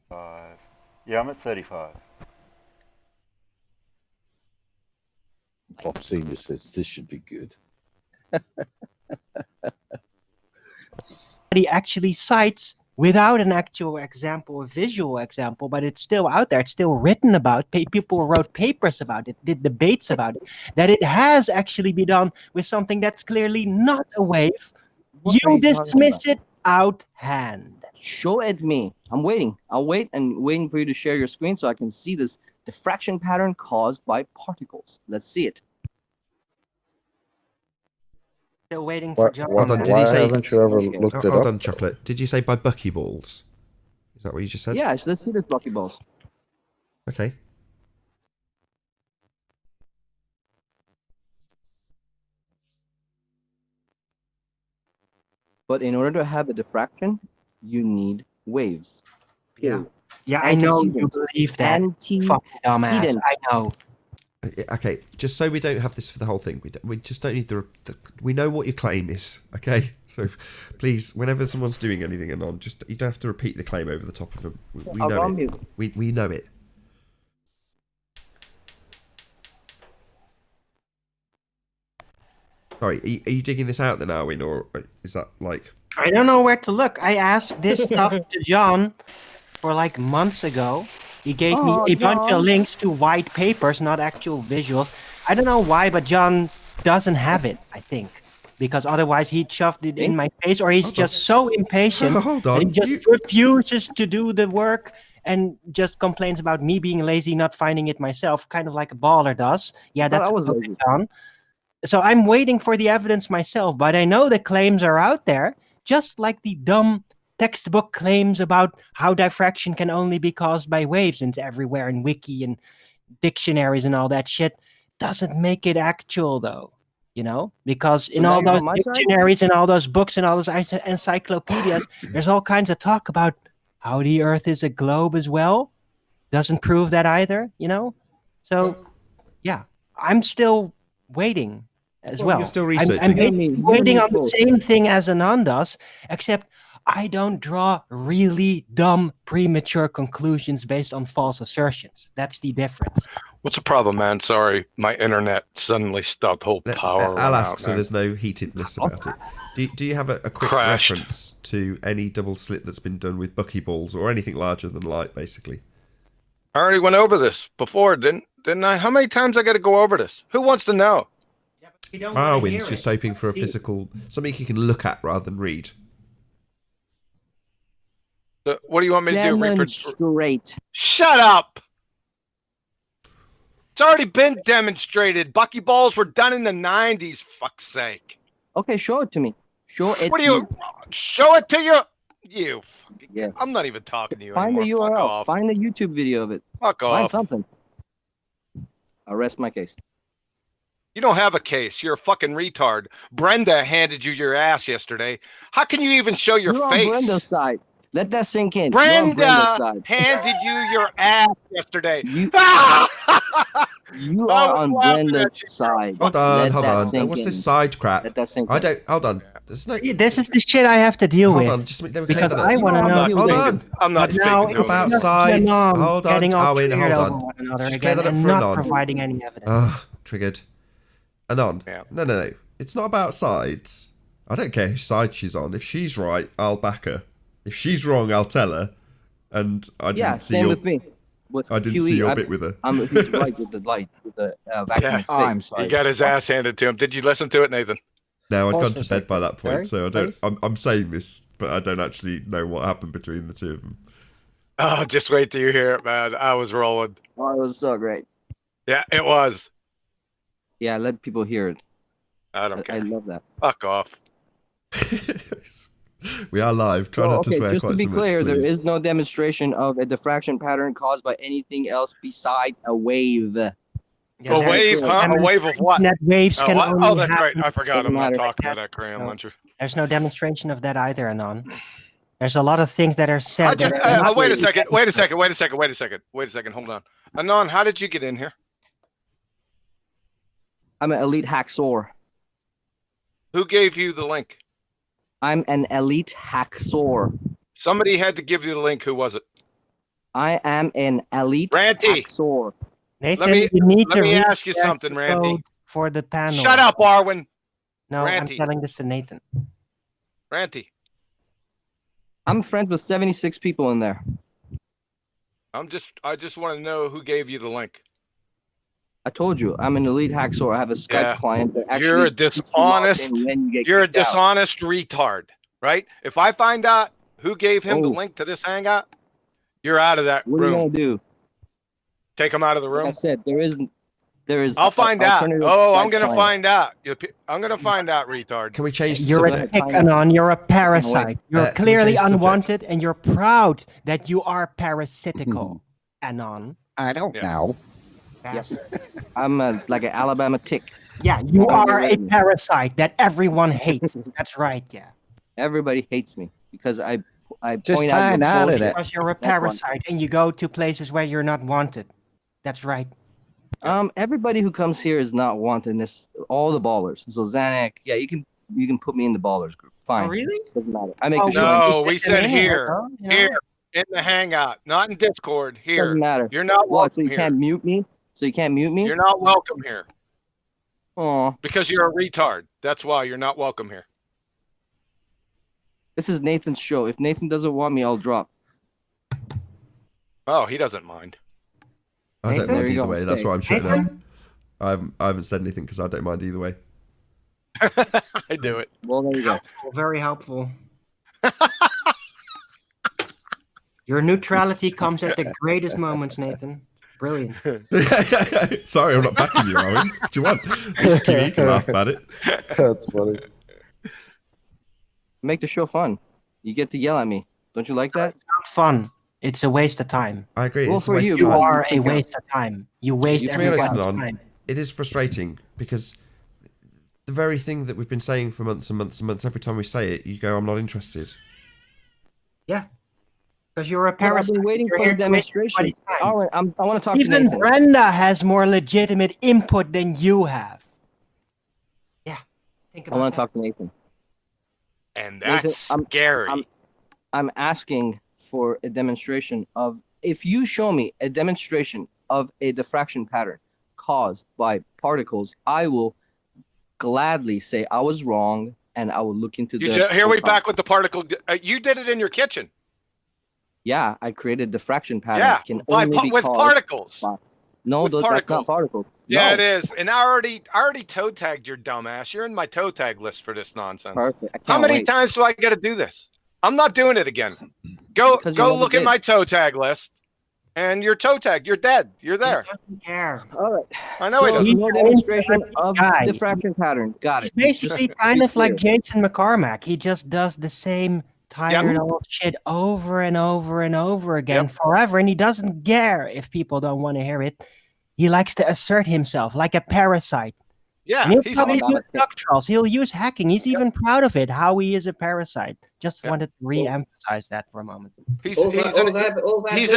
5. Yeah, I'm at 35. Bob Senior says this should be good. He actually cites without an actual example, a visual example, but it's still out there. It's still written about. People wrote papers about it, did debates about it, that it has actually been done with something that's clearly not a wave. You dismiss it out hand. Show it me. I'm waiting. I'll wait and waiting for you to share your screen so I can see this diffraction pattern caused by particles. Let's see it. Still waiting for John. Hold on, did Why you say? haven't you ever looked it hold up? on, Chocolate. Did you say by buckyballs? Is that what you just said? Yeah, let's see this buckyballs. Okay. But in order to have a diffraction, you need waves. Period. Yeah, I know you believe that. Fucking dumbass. Antecedent. I know. Okay, just so we don't have this for the whole thing, we just don't need we know what your claim is, okay? So please, whenever someone's doing anything and on, just you don't have to repeat the claim over the top of them. We I'll know run it. you. We know it. Sorry, are you digging this out then, Arwin, or is that like? I don't know where to look. I asked this stuff to John for like months ago. He gave me a bunch of links to white papers, not actual visuals. I don't know why, but John doesn't have it, I think. Because otherwise he'd shoved it in my face, or he's just so impatient that he just refuses to do the work and just complains about me being lazy, not finding it myself, kind of like a baller does. Yeah, that's what John. So I'm waiting for the evidence myself, but I know the claims are out there. just like the dumb textbook claims about how diffraction can only be caused by waves, and it's everywhere in wiki and dictionaries and all that shit, doesn't make it actual though, because in all those dictionaries and all those books and all those encyclopedias, there's all kinds of talk about how the Earth is a globe as well. Doesn't prove that either, So, yeah, I'm still waiting as well. You're still researching. I'm waiting on the same thing as Anand does, except I don't draw really dumb, premature conclusions based on false assertions. That's the difference. What's the problem, man? Sorry, my internet suddenly stopped whole power. I'll ask so there's no heatedness about it. Do you have a quick reference to any double slit that's been done with buckyballs or anything larger than light, basically? I already went over this before, didn't I? How many times I got to go over this? Who wants to know? Marwin's just hoping for a physical, something he can look at rather than read. What do you want me to do? Demonstrate. Shut up! It's already been demonstrated. Buckyballs were done in the 90s, fuck's sake. Okay, show it to me. Show it What do you... Show it to you? You fucking... Yes. I'm not even talking to you Find anymore. the Fuck URL. off. Find a YouTube video of it. Fuck Find off. something. I'll rest my case. You don't have a case. You're a fucking retard. Brenda handed you your ass yesterday. How can you even show your You're face? on Brenda's side. Let that sink in. Brenda handed you your ass yesterday. You are on Brenda's side. Hold on. What's this side crap? Let that sink I in. don't. Hold on. There's no. This is the shit I have to deal Hold with. on. Just let me because clear I that. want to know. Hold on. I'm not But now speaking it's about just sides. Janon Hold on, getting all Owen, triggered hold over on. one another Just clear again that up and for not Anon. providing any evidence. Triggered. Anon. Yeah. No. It's not about sides. I don't care whose side she's on. If she's right, I'll back her. If she's wrong, I'll tell her. And I didn't see same your, with me. With I didn't QE, see your bit with her. He's right with the light, with the vacuum Yeah. state. He got his ass handed to him. Did you listen to it, Nathan? No, I'd Pause gone for a to bed by that point, Sorry? so I don't. I'm saying this, but I don't actually know what happened between the two of them. Oh, just wait till you hear it, man. I was rolling. Oh, it was so great. Yeah, it was. Yeah, let people hear it. I don't care. I love that. Fuck off. We are live. Try not to swear just quite to be so much, clear, there please. is no demonstration of a diffraction pattern caused by anything else beside a wave. A wave, huh? A wave of what? That waves can what? only Oh, that's happen- right. I forgot. Doesn't I'm not matter. talking to that crayon No. luncher. There's no demonstration of that either, Anon. There's a lot of things that are said. Wait a that are second. Wait a second. Hold on. Anon, how did you get in here? I'm an elite hacksaw. Who gave you the link? I'm an elite hacksaw. Somebody had to give you the link. Who was it? I am an elite Ranty. hacksaw. Nathan, Let me- you need let to me read ask you the something, code Randy. For the panel. Shut up, Arwen. No, Ranty. I'm telling this to Nathan. Ranty. I'm friends with 76 people in there. I just want to know who gave you the link. I told you, I'm an elite hacksaw. I have a Skype client that actually You're a keeps you logged dishonest. in when you get You're a kicked out. dishonest retard, right? If I find out who gave him the link to this hangout, you're out of that What are you room. gonna do? Take him out of the room. Like I said, there is. I'll find out. alternative Oh, I'm Skype gonna clients. find out. I'm gonna find out, retard. Can we change the You're a subject? tick, Anon. You're a parasite. You're can we clearly change the subject? unwanted, and you're proud that you are parasitical, Anon. I don't know. Yes. I'm like an Alabama tick. Yeah, you are a parasite that everyone hates. That's right, yeah. Everybody hates me because I Just point out find your out bullshit. of it. Because you're a That's why. parasite and you go to places where you're not wanted. That's right. Everybody who comes here is not wanted. This all the ballers. So Zanuck, yeah, you can put me in the ballers group. Fine. Oh, really? Doesn't matter. I make Oh, the show. No, we Just get said in here, though, you know? here in the hangout, not in Discord. Here, Doesn't matter. You're not What? So welcome you here. can't mute me? So you can't mute me? You're not welcome here Oh, because you're a retard. That's why you're not welcome here. this is Nathan's show. If Nathan doesn't want me, I'll drop. Oh, he doesn't mind. I don't Nathan? mind There you either go, way. That's stay. why I'm shutting up. Nathan? I haven't said anything because I don't mind either way. I do it. Well, there you go. Very helpful. Your neutrality comes at the greatest moments, Nathan. Brilliant. Sorry, I'm not backing you, Owen. What do you want? It's cute. You can laugh about it. That's funny. Make the show fun. You get to yell at me. Don't you like that? It's not fun. It's a waste of time. I agree. Well, It's a for waste you, of You time. are a waste of time. You waste To be honest, everybody's Anon, time. it is frustrating because the very thing that we've been saying for months and months and months, every time we say it, you go, I'm not interested. Yeah. Because you're a But I've parasite. been waiting You're for here the to waste demonstration. everybody's time. Owen, I want to talk to Even Nathan. Brenda has more legitimate input than you have. Yeah. Think I about want that. to talk to Nathan. And that's scary. I'm asking for a demonstration of, if you show me a demonstration of a diffraction pattern caused by particles, I will gladly say I was wrong and I will look into Here we back with the particle. You did it in your kitchen. Yeah, I created diffraction pattern. Yeah, Can only be with caused particles. by- No, that's not particles. Yeah, No. it is. And I already toe tagged your dumbass. You're in my toe tag list for this nonsense. Perfect. I How can't many wait. times do I got to do this? I'm not doing it again. Go Because you never look at did. my toe tag list, and you're toe tagged. You're dead. You're there. He doesn't care. All right. I know he So doesn't. no demonstration of guy. diffraction pattern. Got He's it. basically Just kind be of like clear. Jason McCormack. He just does the same tired old shit over and over and over again forever, and he doesn't care if people don't want to hear it. He likes to assert himself like a parasite. Yeah, And he'll he's probably an- use duck trolls. He'll use hacking. He's even proud of it, how he is a parasite. Just wanted to re-emphasize that for a moment. He's All an I've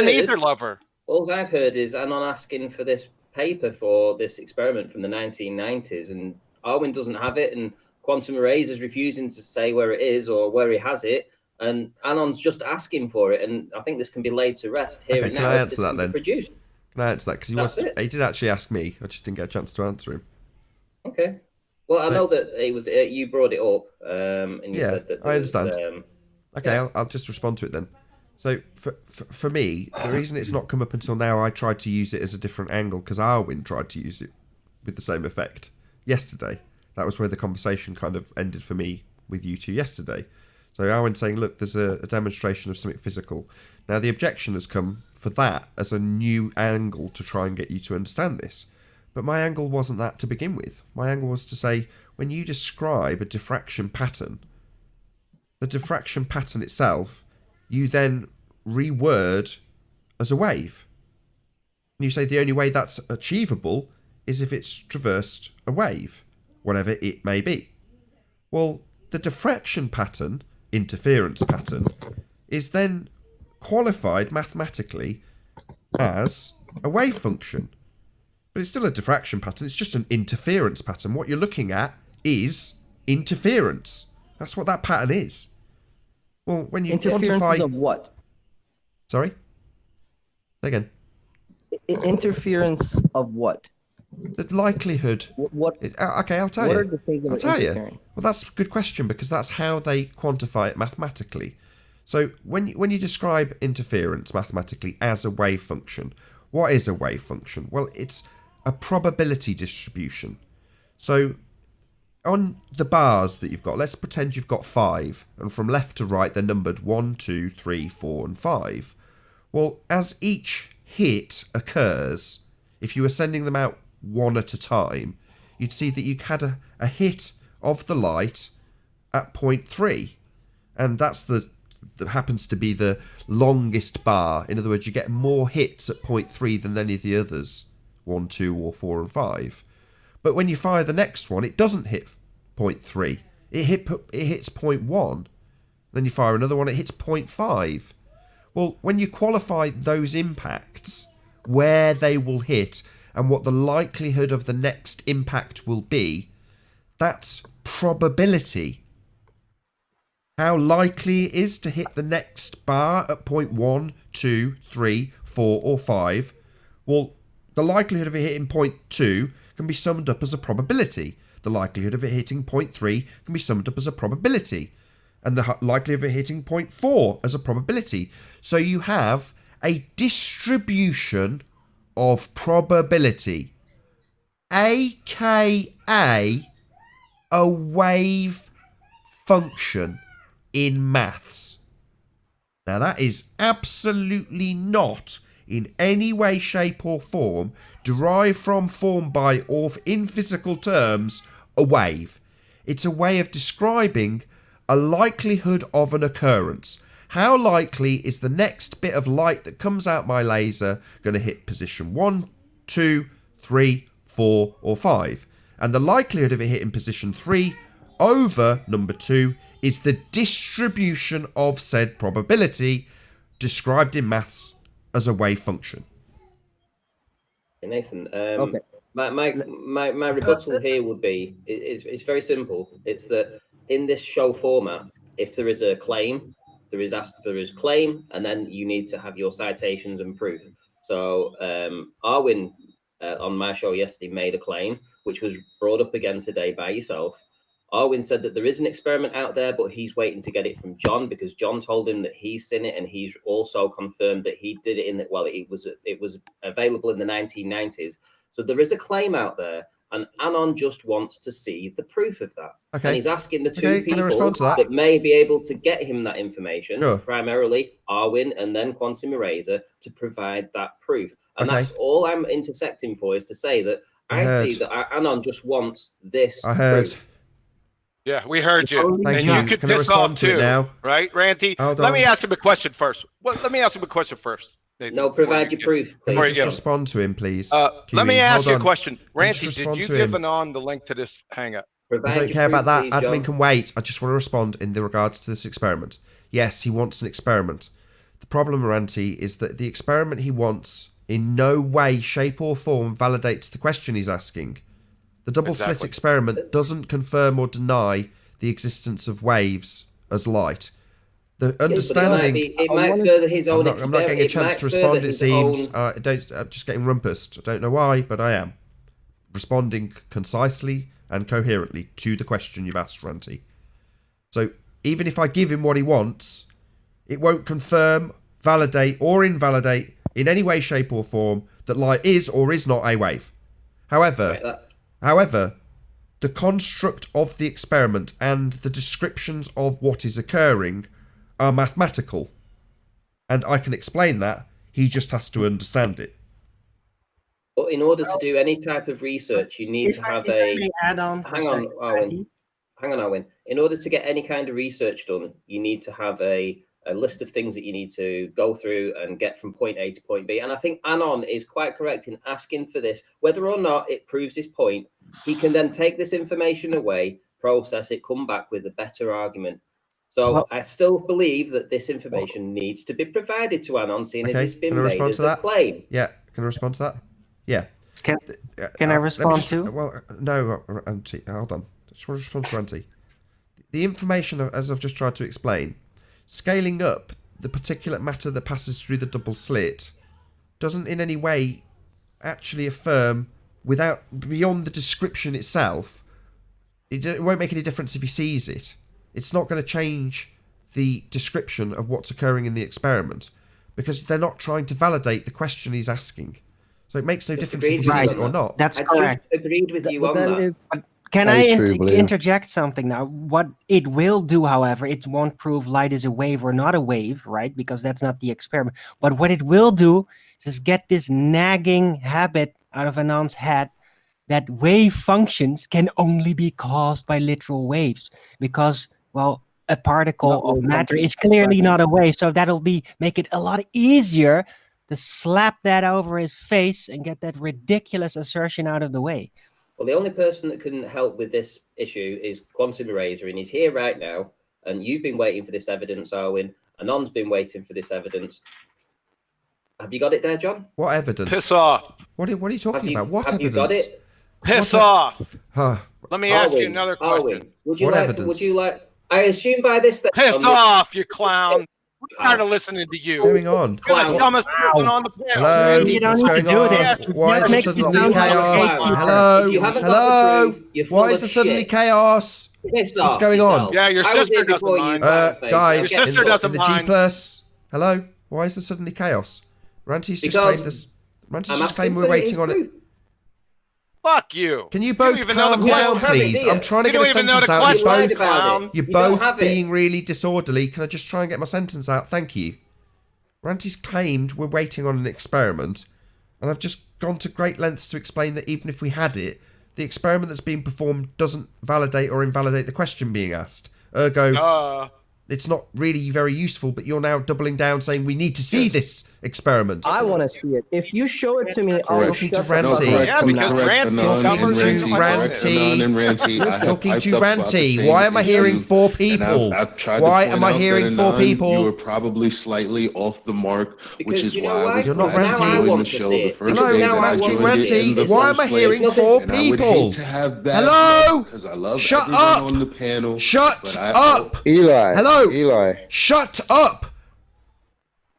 ether heard- lover. All I've heard is Anon asking for this paper for this experiment from the 1990s, and Arwin doesn't have it, and Quantum Arrays is refusing to say where it is or where he has it, and Anon's just asking for it, and I think this can be laid to rest here and Can now. I if answer this that can be then? Produced. Can I answer that? Because he did actually ask me. I just didn't get a chance to answer him. Okay. Well, I know that it was you brought it up, and you Yeah, said that I understand. Okay, yeah. I'll just respond to it then. So for me, the reason it's not come up until now, I tried to use it as a different angle because Arwin tried to use it with the same effect yesterday. That was where the conversation kind of ended for me with you two yesterday. So Arwin saying, look, there's a demonstration of something physical. Now the objection has come for that as a new angle to try and get you to understand this. But my angle wasn't that to begin with. My angle was to say, when you describe a diffraction pattern, the diffraction pattern itself, you then reword as a wave. And you say the only way that's achievable is if it's traversed a wave, whatever it may be. Well, the diffraction pattern, interference pattern, is then qualified mathematically as a wave function. But it's still a diffraction pattern, it's just an interference pattern. What you're looking at is interference. That's what that pattern is. Well, when you Interferences quantify... of what? Sorry? Say again. Interference of what? The likelihood... What? Okay, I'll tell what you. are the things that I'll are tell you. interfering? Well, that's a good question because that's how they quantify it mathematically. So when you describe interference mathematically as a wave function, what is a wave function? Well, it's a probability distribution. So on the bars that you've got, let's pretend you've got 5, and from left to right they're numbered 1, 2, 3, 4, and 5. Well, as each hit occurs, if you were sending them out one at a time, you'd see that you had a hit of the light at 0.3, and that happens to be the longest bar. In other words, you get more hits at 0.3 than any of the others, 1, 2, or 4, and 5. But when you fire the next one, it doesn't hit 0.3. It hits 0.1. Then you fire another one, it hits 0.5. Well, when you qualify those impacts, where they will hit, and what the likelihood of the next impact will be, that's probability. How likely it is to hit the next bar at 0.1, 2, 3, 4, or 5. Well, the likelihood of it hitting 0.2 can be summed up as a probability. The likelihood of it hitting 0.3 can be summed up as a probability. And the likelihood of it hitting 0.4 as a probability. So you have a distribution of probability, aka a wave function in maths. Now that is absolutely not in any way, shape or form derived from, formed by, or in physical terms, a wave. It's a way of describing a likelihood of an occurrence. How likely is the next bit of light that comes out my laser going to hit position 1, 2, 3, 4 or 5? And the likelihood of it hitting position 3 over number 2 is the distribution of said probability, described in maths as a wave function. Nathan, my rebuttal here would be, it's very simple. It's that in this show format, if there is a claim, there is claim, and then you need to have your citations and proof. So Arwin on my show yesterday made a claim, which was brought up again today by yourself. Arwin said that there is an experiment out there, but he's waiting to get it from John because John told him that he's seen it, and he's also confirmed that he did it in that. Well, it was available in the 1990s. So there is a claim out there, and Anon just wants to see the proof of that. Okay. And he's asking the two people that may be able to get him that information, primarily Arwin and then Quantum Eraser, to provide that proof. And that's all I'm intersecting for, is to say that I see that Anon just wants this proof. Yeah, we heard you. Thank and you. you could Can I piss respond off to it too, now? right, Ranty? Let me ask him a question first. Well, let me ask him a question first. Nathan, no, provide your proof. Can you just respond to him, please? Let me ask you a question. Ranty, Ranty, did you give Anon the link to this hang-up? I don't care about that. Admin can wait. I just want to respond in the regards to this experiment. Yes, he wants an experiment. The problem, Ranty, is that the experiment he wants in no way, shape or form validates the question he's asking. The double slit experiment doesn't confirm or deny the existence of waves as light. The understanding... It might further his own I'm not getting a chance to respond, it seems. I'm just getting rumpused. I don't know why, but I am. Responding concisely and coherently to the question you've asked, Ranty. So, even if I give him what he wants, it won't confirm, validate or invalidate in any way, shape or form that light is or is not a wave. However, the construct of the experiment and the descriptions of what is occurring are mathematical. And I can explain that. He just has to understand it. But in order to do any type of research, you need to have a... Hang on, Arwin. In order to get any kind of research done, you need to have a list of things that you need to go through and get from point A to point B. And I think Anon is quite correct in asking for this. Whether or not it proves his point, he can then take this information away, process it, come back with a better argument. So I still believe that this information needs to be provided to Anon, seeing as it's been made as a claim. Yeah, can I respond to that? Yeah. Can I respond to? Well, no, Auntie, hold on. I just want to respond to Auntie. The information, as I've just tried to explain, scaling up the particulate matter that passes through the double slit doesn't in any way actually affirm, beyond the description itself, it won't make any difference if he sees it. It's not going to change the description of what's occurring in the experiment because they're not trying to validate the question he's asking. So it makes no difference if he sees it or not. That's correct. I just agreed with you on that. Can I interject something now? What it will do, however, it won't prove light is a wave or not a wave, right? Because that's not the experiment. But what it will do is get this nagging habit out of Anon's head that wave functions can only be caused by literal waves because, well, a particle of matter is clearly not a wave. So that'll make it a lot easier to slap that over his face and get that ridiculous assertion out of the way. Well, the only person that can help with this issue is Quantum Eraser, and he's here right now. And you've been waiting for this evidence, Arwin. Anon's been waiting for this evidence. Have you got it there, John? What evidence? Piss off. What are you talking about? What evidence? You got it? Piss off. Let me ask you another question. What evidence? Would you like? I assume by this that pissed off, you clown. I'm tired of listening to you. What's going on? You're the dumbest person on the planet. Hello? You don't What's need to going do on? this. Why is there suddenly chaos? Hello? Hello? Why is there suddenly chaos? What's going on? Yeah, your sister doesn't mind. Guys, your sister doesn't in the mind. G+. Hello? Why is there suddenly chaos? Ranty's just claimed we're waiting on it. Fuck you. Can you both calm down, please? I'm trying to get a sentence out. You're both being really disorderly. Can I just try and get my sentence out? Thank you. Ranty's claimed we're waiting on an experiment, and I've just gone to great lengths to explain that even if we had it, the experiment that's being performed doesn't validate or invalidate the question being asked. Ergo, it's not really very useful, but you're now doubling down saying we need to see this experiment. I want to see it. If you show it to me, I'll Talking to shut the fuck up. Ranty. Yeah, because Talking to Ranty. Talking to Ranty. Why am I hearing four people? Why am I hearing four people? You were probably slightly off the mark, which is why I was You're not glad to Ranty. join the show the first Hello, day I'm that I asking joined it in the Ranty. Why am I first place, hearing four and I would people? hate to have bad Hello? because I love Shut everyone up. on the panel. Shut but up. Eli. Hello. Eli. Shut up.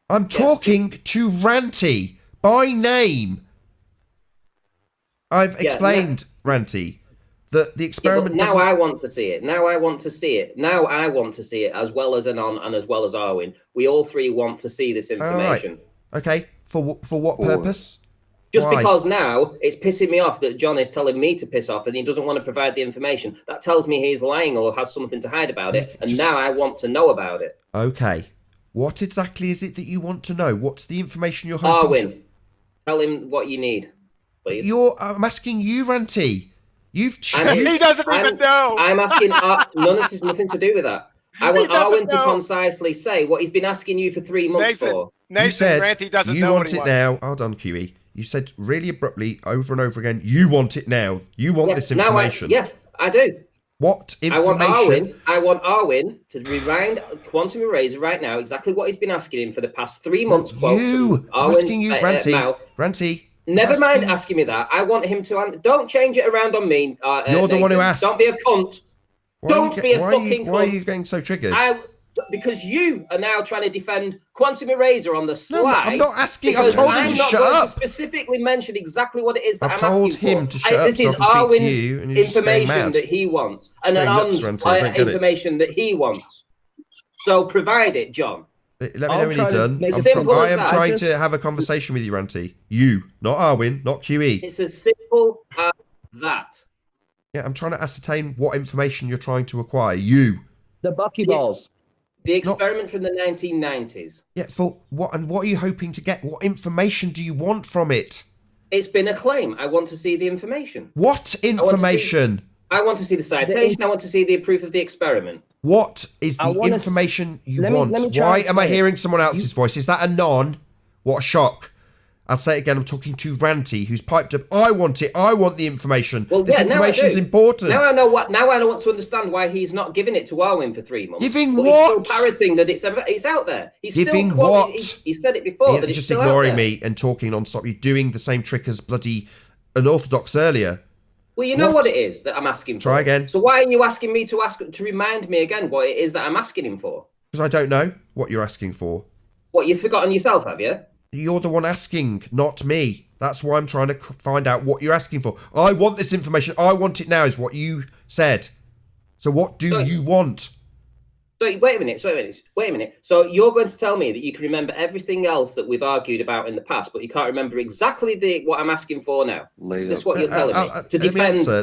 I'm talking to Ranty by name. I've explained, Ranty, that the experiment. Now I want to see it. Now I want to see it. Now I want to see it, as well as Anon and as well as Arwin. We all three want to see this information. Okay. For what purpose? Just Why? because now it's pissing me off that John is telling me to piss off and he doesn't want to provide the information. That tells me he's lying or has something to hide about it. And now I want to know about it. Okay. What exactly is it that you want to know? What's the information you're hoping Arwin, tell him what you need, please. I'm asking you, Ranty. He doesn't even know. I'm asking. This has nothing to do with that. I want Arwin to concisely say what he's been asking you for 3 months for. You said Ranty doesn't you know want what he it now. Hold on, QE. You said really abruptly over and over again, you want it now. You want this information. Yes, I do. What information? I want Arwin to rewind Quantum Eraser right now, exactly what he's been asking him for the past 3 months. I'm asking you, Ranty. Ranty. Never mind asking me that. I want him to. Don't change it around on me. You're the one who asked. Don't be a cunt. Don't be a fucking cunt. Why are you getting so triggered? Because you are now trying to defend Quantum Eraser on the slide. No, I'm not asking. I've told him to shut up. To specifically mention exactly what it is that I've I'm told asking him for. to shut up. This is so I can speak to Arwin's you, and you're just getting information mad. that he wants, and Getting Anon's nuts, Ranty, I don't get it. information that he wants. So provide it, John. Let me know when you're done. I am trying to have a conversation with you, Ranty. You, not Arwin, not QE. It's as simple as that. Yeah, I'm trying to ascertain what information you're trying to acquire. You. The buckyballs. The experiment from the 1990s. Yeah, for what? And what are you hoping to get? What information do you want from it? It's been a claim. I want to see the information. What information? I want to see the citation. I want to see the proof of the experiment. What is the information you want? Why am I hearing someone else's voice? Is that Anon? What a shock. I'll say it again. I'm talking to Ranty, who's piped up. I want it. I want the information. Well, this information's important. Now I know what. Now I want to understand why he's not giving it to Arwin for 3 months. Giving but what? He's still parroting that it's out there. He's Giving still what? He said it before. You're that it's just still ignoring out there. me and talking non-stop. You're doing the same trick as bloody unorthodox earlier. Well, you know what it is that I'm asking for. Try again. So why are you asking me to remind me again what it is that I'm asking him for? Because I don't know what you're asking for. What, you've forgotten yourself, have you? You're the one asking, not me. That's why I'm trying to find out what you're asking for. I want this information. I want it now, is what you said. So what do you want? So wait a minute. So you're going to tell me that you can remember everything else that we've argued about in the past, but you can't remember exactly what I'm asking for now. Is this what you're telling me?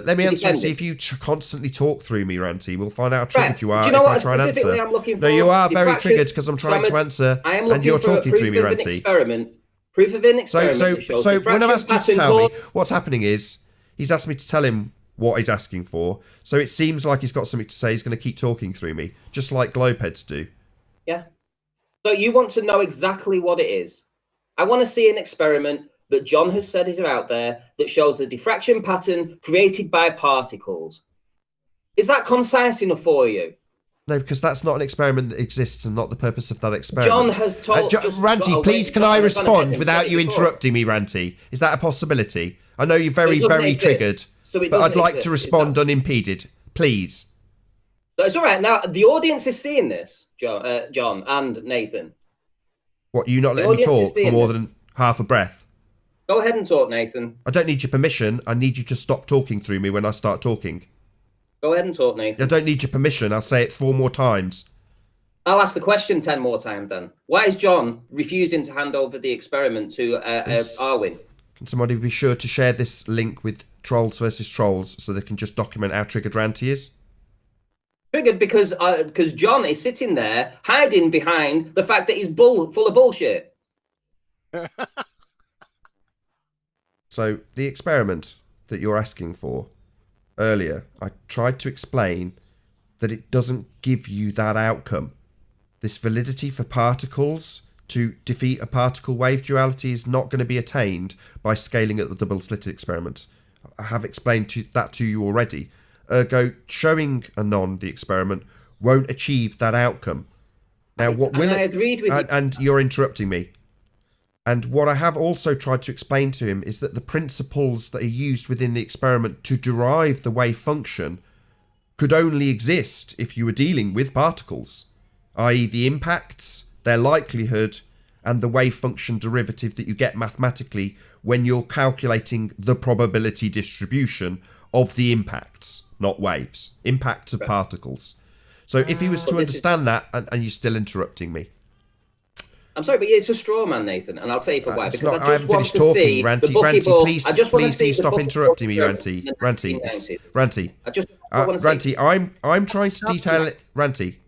Let me answer and see if you constantly talk through me, Ranty. We'll find out how triggered you are Do you know if what I try and answer. specifically I'm looking No, for? you are very Diffraction- triggered because I'm trying to answer I am and looking you're for talking proof through me, of an Ranty. experiment. Proof of an experiment that shows So when I've diffraction asked you to pattern tell me, cause- what's happening is he's asked me to tell him what he's asking for. So it seems like he's got something to say. He's going to keep talking through me, just like glowheads do. Yeah. So you want to know exactly what it is. I want to see an experiment that John has said is out there that shows the diffraction pattern created by particles. Is that concise enough for you? No, because that's not an experiment that exists and not the purpose of that experiment. John has told... Ranty, please can I respond without you interrupting me, Ranty? Is that a possibility? I know you're very, very triggered, but I'd like to respond unimpeded. Please. It's all right. Now, the audience is seeing this, John and Nathan. What, you not letting me talk for more than half a breath? Go ahead and talk, Nathan. I don't need your permission. I need you to stop talking through me when I start talking. Go ahead and talk, Nathan. I don't need your permission. I'll say it 4 more times. I'll ask the question 10 more times then. Why is John refusing to hand over the experiment to Arwin? Can somebody be sure to share this link with Trolls versus Trolls so they can just document how triggered Ranty is? Triggered because John is sitting there hiding behind the fact that he's full of bullshit. So the experiment that you're asking for earlier, I tried to explain that it doesn't give you that outcome. This validity for particles to defeat a particle wave duality is not going to be attained by scaling at the double slit experiment. I have explained that to you already. Ergo, showing Anon the experiment won't achieve that outcome. Now, what will I agreed with you. And you're interrupting me. And what I have also tried to explain to him is that the principles that are used within the experiment to derive the wave function could only exist if you were dealing with particles, i.e. the impacts, their likelihood, and the wave function derivative that you get mathematically when you're calculating the probability distribution of the impacts, not waves, impacts of particles. So if he was to understand that, and you're still interrupting me. I'm sorry, but it's a straw man, Nathan, and I'll tell you for why. Because I haven't finished talking, Ranty. Ranty, please can you stop interrupting me, Ranty? Ranty, I'm trying to detail it. Ranty,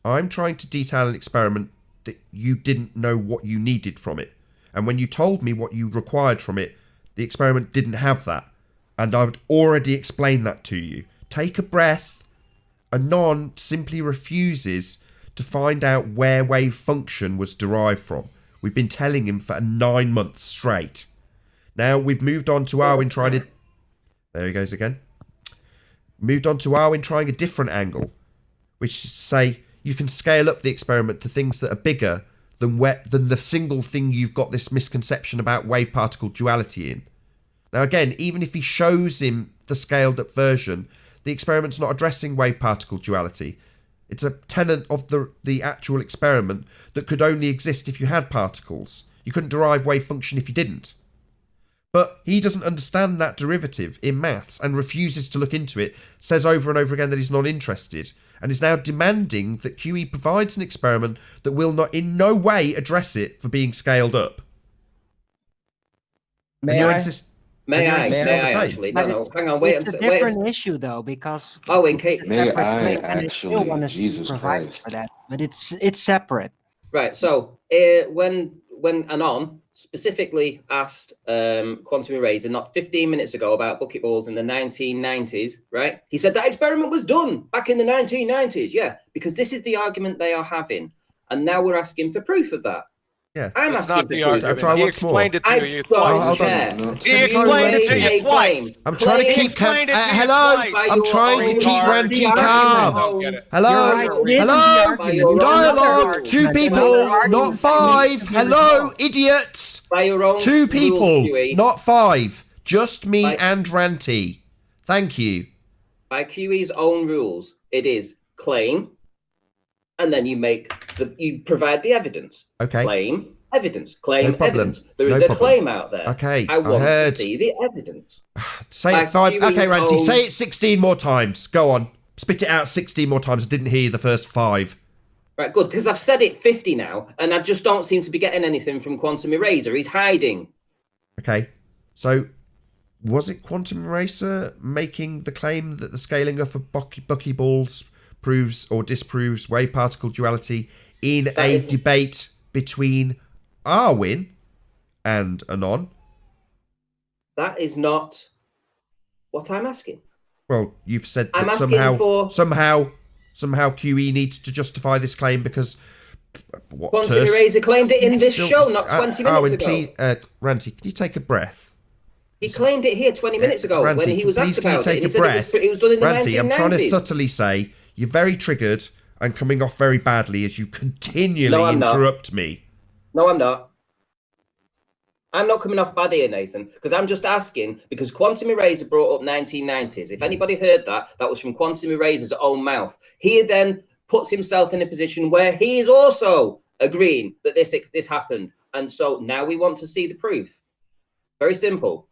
I'm trying to detail an experiment that you didn't know what you needed from it, and when you told me what you required from it, the experiment didn't have that, and I've already explained that to you. Take a breath. Anon simply refuses to find out where wave function was derived from. We've been telling him for 9 months straight. Now we've moved on to Arwin trying to... There he goes again. Moved on to Arwin trying a different angle, which is to say you can scale up the experiment to things that are bigger than the single thing you've got this misconception about wave-particle duality in. Now again, even if he shows him the scaled-up version, the experiment's not addressing wave-particle duality. It's a tenet of the actual experiment that could only exist if you had particles. You couldn't derive wave function if you didn't. But he doesn't understand that derivative in maths and refuses to look into it, says over and over again that he's not interested, and is now demanding that QE provides an experiment that will not in no way address it for being scaled up. May I? May I actually? No, hang on, wait. It's a different issue though, because in case may I actually, Jesus Christ, for that, but it's separate. Right. So when Anon specifically asked Quantum Eraser not 15 minutes ago about bucketballs in the 1990s, right? He said that experiment was done back in the 1990s. Yeah, because this is the argument they are having, and now we're asking for proof of that. Yeah, I'm it's asking not the for argument. He explained it to you twice. He explained it to you twice. I'm trying to keep hello. I'm trying to keep Ranty calm. Hello, hello. Dialogue. 2 people, not 5. Hello, idiots. 2 people, not 5. Just me and Ranty. Thank you. By QE's own rules, it is claim, and then you provide the evidence. Okay. Claim, evidence. Claim, no problem. evidence. There is a claim out there. Okay. I want heard. to see the evidence. Say it 5. Okay, Ranty. Say it 16 more times. Go on. Spit it out 16 more times. I didn't hear the first 5. Right, good, because I've said it 50 now, and I just don't seem to be getting anything from Quantum Eraser. He's hiding. Okay. So, was it Quantum Eraser making the claim that the scaling up of buckyballs proves or disproves wave particle duality in a debate between Arwin and Anon? That is not what I'm asking. Well, you've said that somehow QE needs to justify this claim because Quantum Eraser claimed it in this show not 20 minutes ago. Please, Ranty, can you take a breath? He claimed it here 20 minutes ago Ranty, when he was asked about it. He said it was done in the Ranty, 1990s. I'm trying to subtly say you're very triggered and coming off very badly as you continually interrupt me. No, I'm not. I'm not coming off bad here, Nathan, because I'm just asking, because Quantum Eraser brought up 1990s. If anybody heard that, that was from Quantum Eraser's own mouth. He then puts himself in a position where he is also agreeing that this happened. And so now we want to see the proof. Very simple.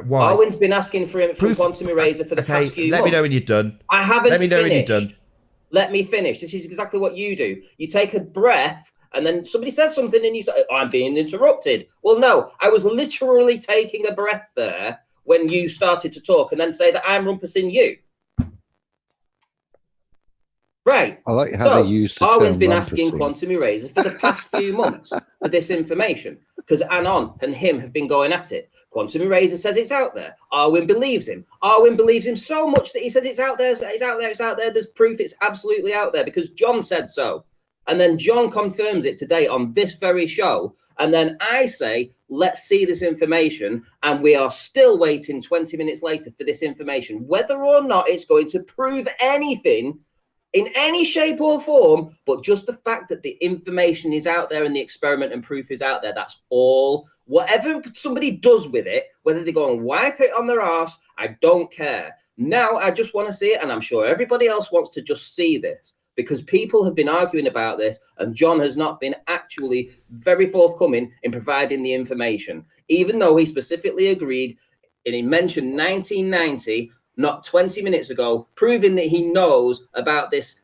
Why? Arwin's been asking for him from Quantum Eraser for the past few months. Let me know when you're done. I haven't Let me know finished. when you're done. Let me finish. This is exactly what you do. You take a breath and then somebody says something and you say, I'm being interrupted. Well, no, I was literally taking a breath there when you started to talk and then say that I'm rumpusing you. Right. I like how they use the Arwin's term been rumpusing. asking Quantum Eraser for the past few months for this information because Anon and him have been going at it. Quantum Eraser says it's out there. Arwin believes him. Arwin believes him so much that he says it's out there, it's out there, it's out there. There's proof it's absolutely out there because John said so. And then John confirms it today on this very show. And then I say, let's see this information. And we are still waiting 20 minutes later for this information, whether or not it's going to prove anything in any shape or form, but just the fact that the information is out there and the experiment and proof is out there, that's all. Whatever somebody does with it, whether they go and wipe it on their arse, I don't care. Now I just want to see it, and I'm sure everybody else wants to just see this, because people have been arguing about this, and John has not been actually very forthcoming in providing the information, even though he specifically agreed, and he mentioned 1990, not 20 minutes ago, proving that he knows about this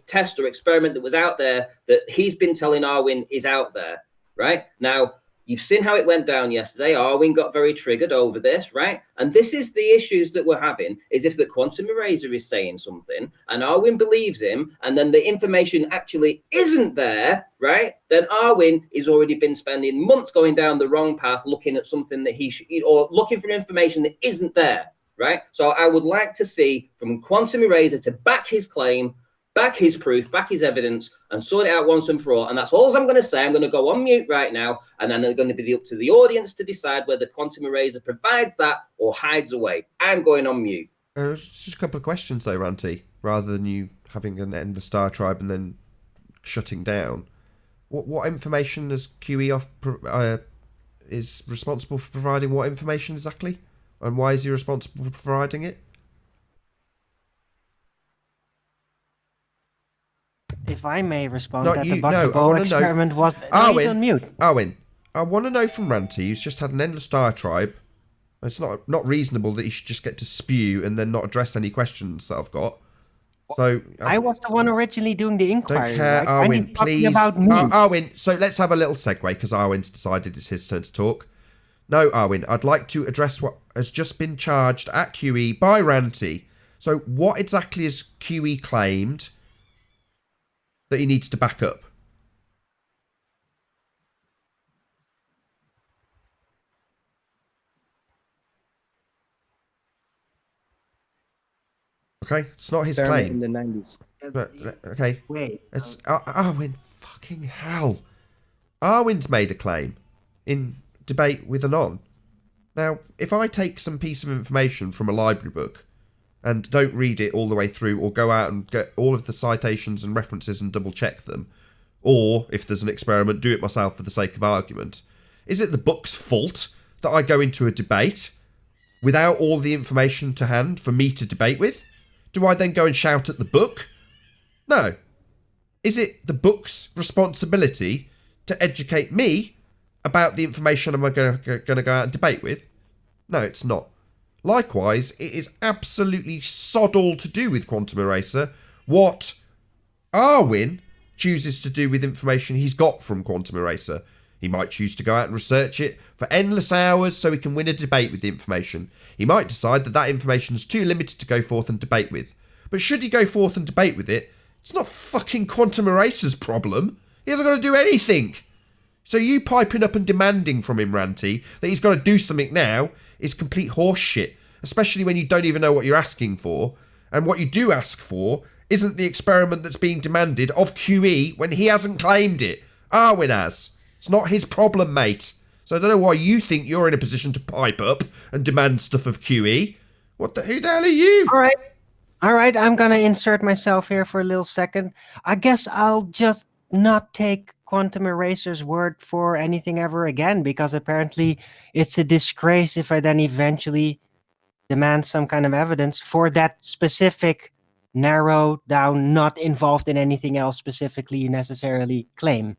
test or experiment that was out there that he's been telling Arwin is out there, right? Now, you've seen how it went down yesterday. Arwin got very triggered over this, right? And this is the issues that we're having, is if the Quantum Eraser is saying something and Arwin believes him, and then the information actually isn't there, right? Then Arwin has already been spending months going down the wrong path, looking at something that he should, or looking for information that isn't there, right? So I would like to see from Quantum Eraser to back his claim, back his proof, back his evidence, and sort it out once and for all. And that's all I'm going to say. I'm going to go on mute right now, and then it's going to be up to the audience to decide whether Quantum Eraser provides that or hides away. I'm going on mute. Just a couple of questions though, Ranty, rather than you having an end of Star Tribe and then shutting down. What information is QE is responsible for providing what information exactly? And why is he responsible for providing it? If I may respond, No, that you, the Butterfield experiment was... Arwin, he's on mute. Arwin, I want to know from Ranty, who's just had an endless Star Tribe. It's not reasonable that he should just get to spew and then not address any questions that I've got. So I was the one originally doing the inquiry. Don't care, right? Arwin, please. About me. Arwin, so let's have a little segue because Arwin's decided it's his turn to talk. No, Arwin, I'd like to address what has just been charged at QE by Ranty. So what exactly has QE claimed that he needs to back up? Okay, it's not his claim. In the 90s. But, okay. Wait. It's Arwin. Fucking hell. Arwin's made a claim in debate with Anon. Now, if I take some piece of information from a library book and don't read it all the way through, or go out and get all of the citations and references and double check them, or if there's an experiment, do it myself for the sake of argument, is it the book's fault that I go into a debate without all the information to hand for me to debate with? Do I then go and shout at the book? No. Is it the book's responsibility to educate me about the information I'm going to go out and debate with? No, it's not. Likewise, it is absolutely sod all to do with Quantum Eraser what Arwin chooses to do with information he's got from Quantum Eraser. He might choose to go out and research it for endless hours so he can win a debate with the information. He might decide that that information is too limited to go forth and debate with. But should he go forth and debate with it, it's not fucking Quantum Eraser's problem. He hasn't got to do anything. So you piping up and demanding from him, Ranty, that he's got to do something now is complete horse shit. Especially when you don't even know what you're asking for. And what you do ask for isn't the experiment that's being demanded of QE when he hasn't claimed it. Arwin has. It's not his problem, mate. So I don't know why you think you're in a position to pipe up and demand stuff of QE. Who the hell are you? All right, I'm going to insert myself here for a little second. I guess I'll just not take Quantum Eraser's word for anything ever again, because apparently it's a disgrace if I then eventually demand some kind of evidence for that specific, narrow down, not involved in anything else specifically necessarily claim.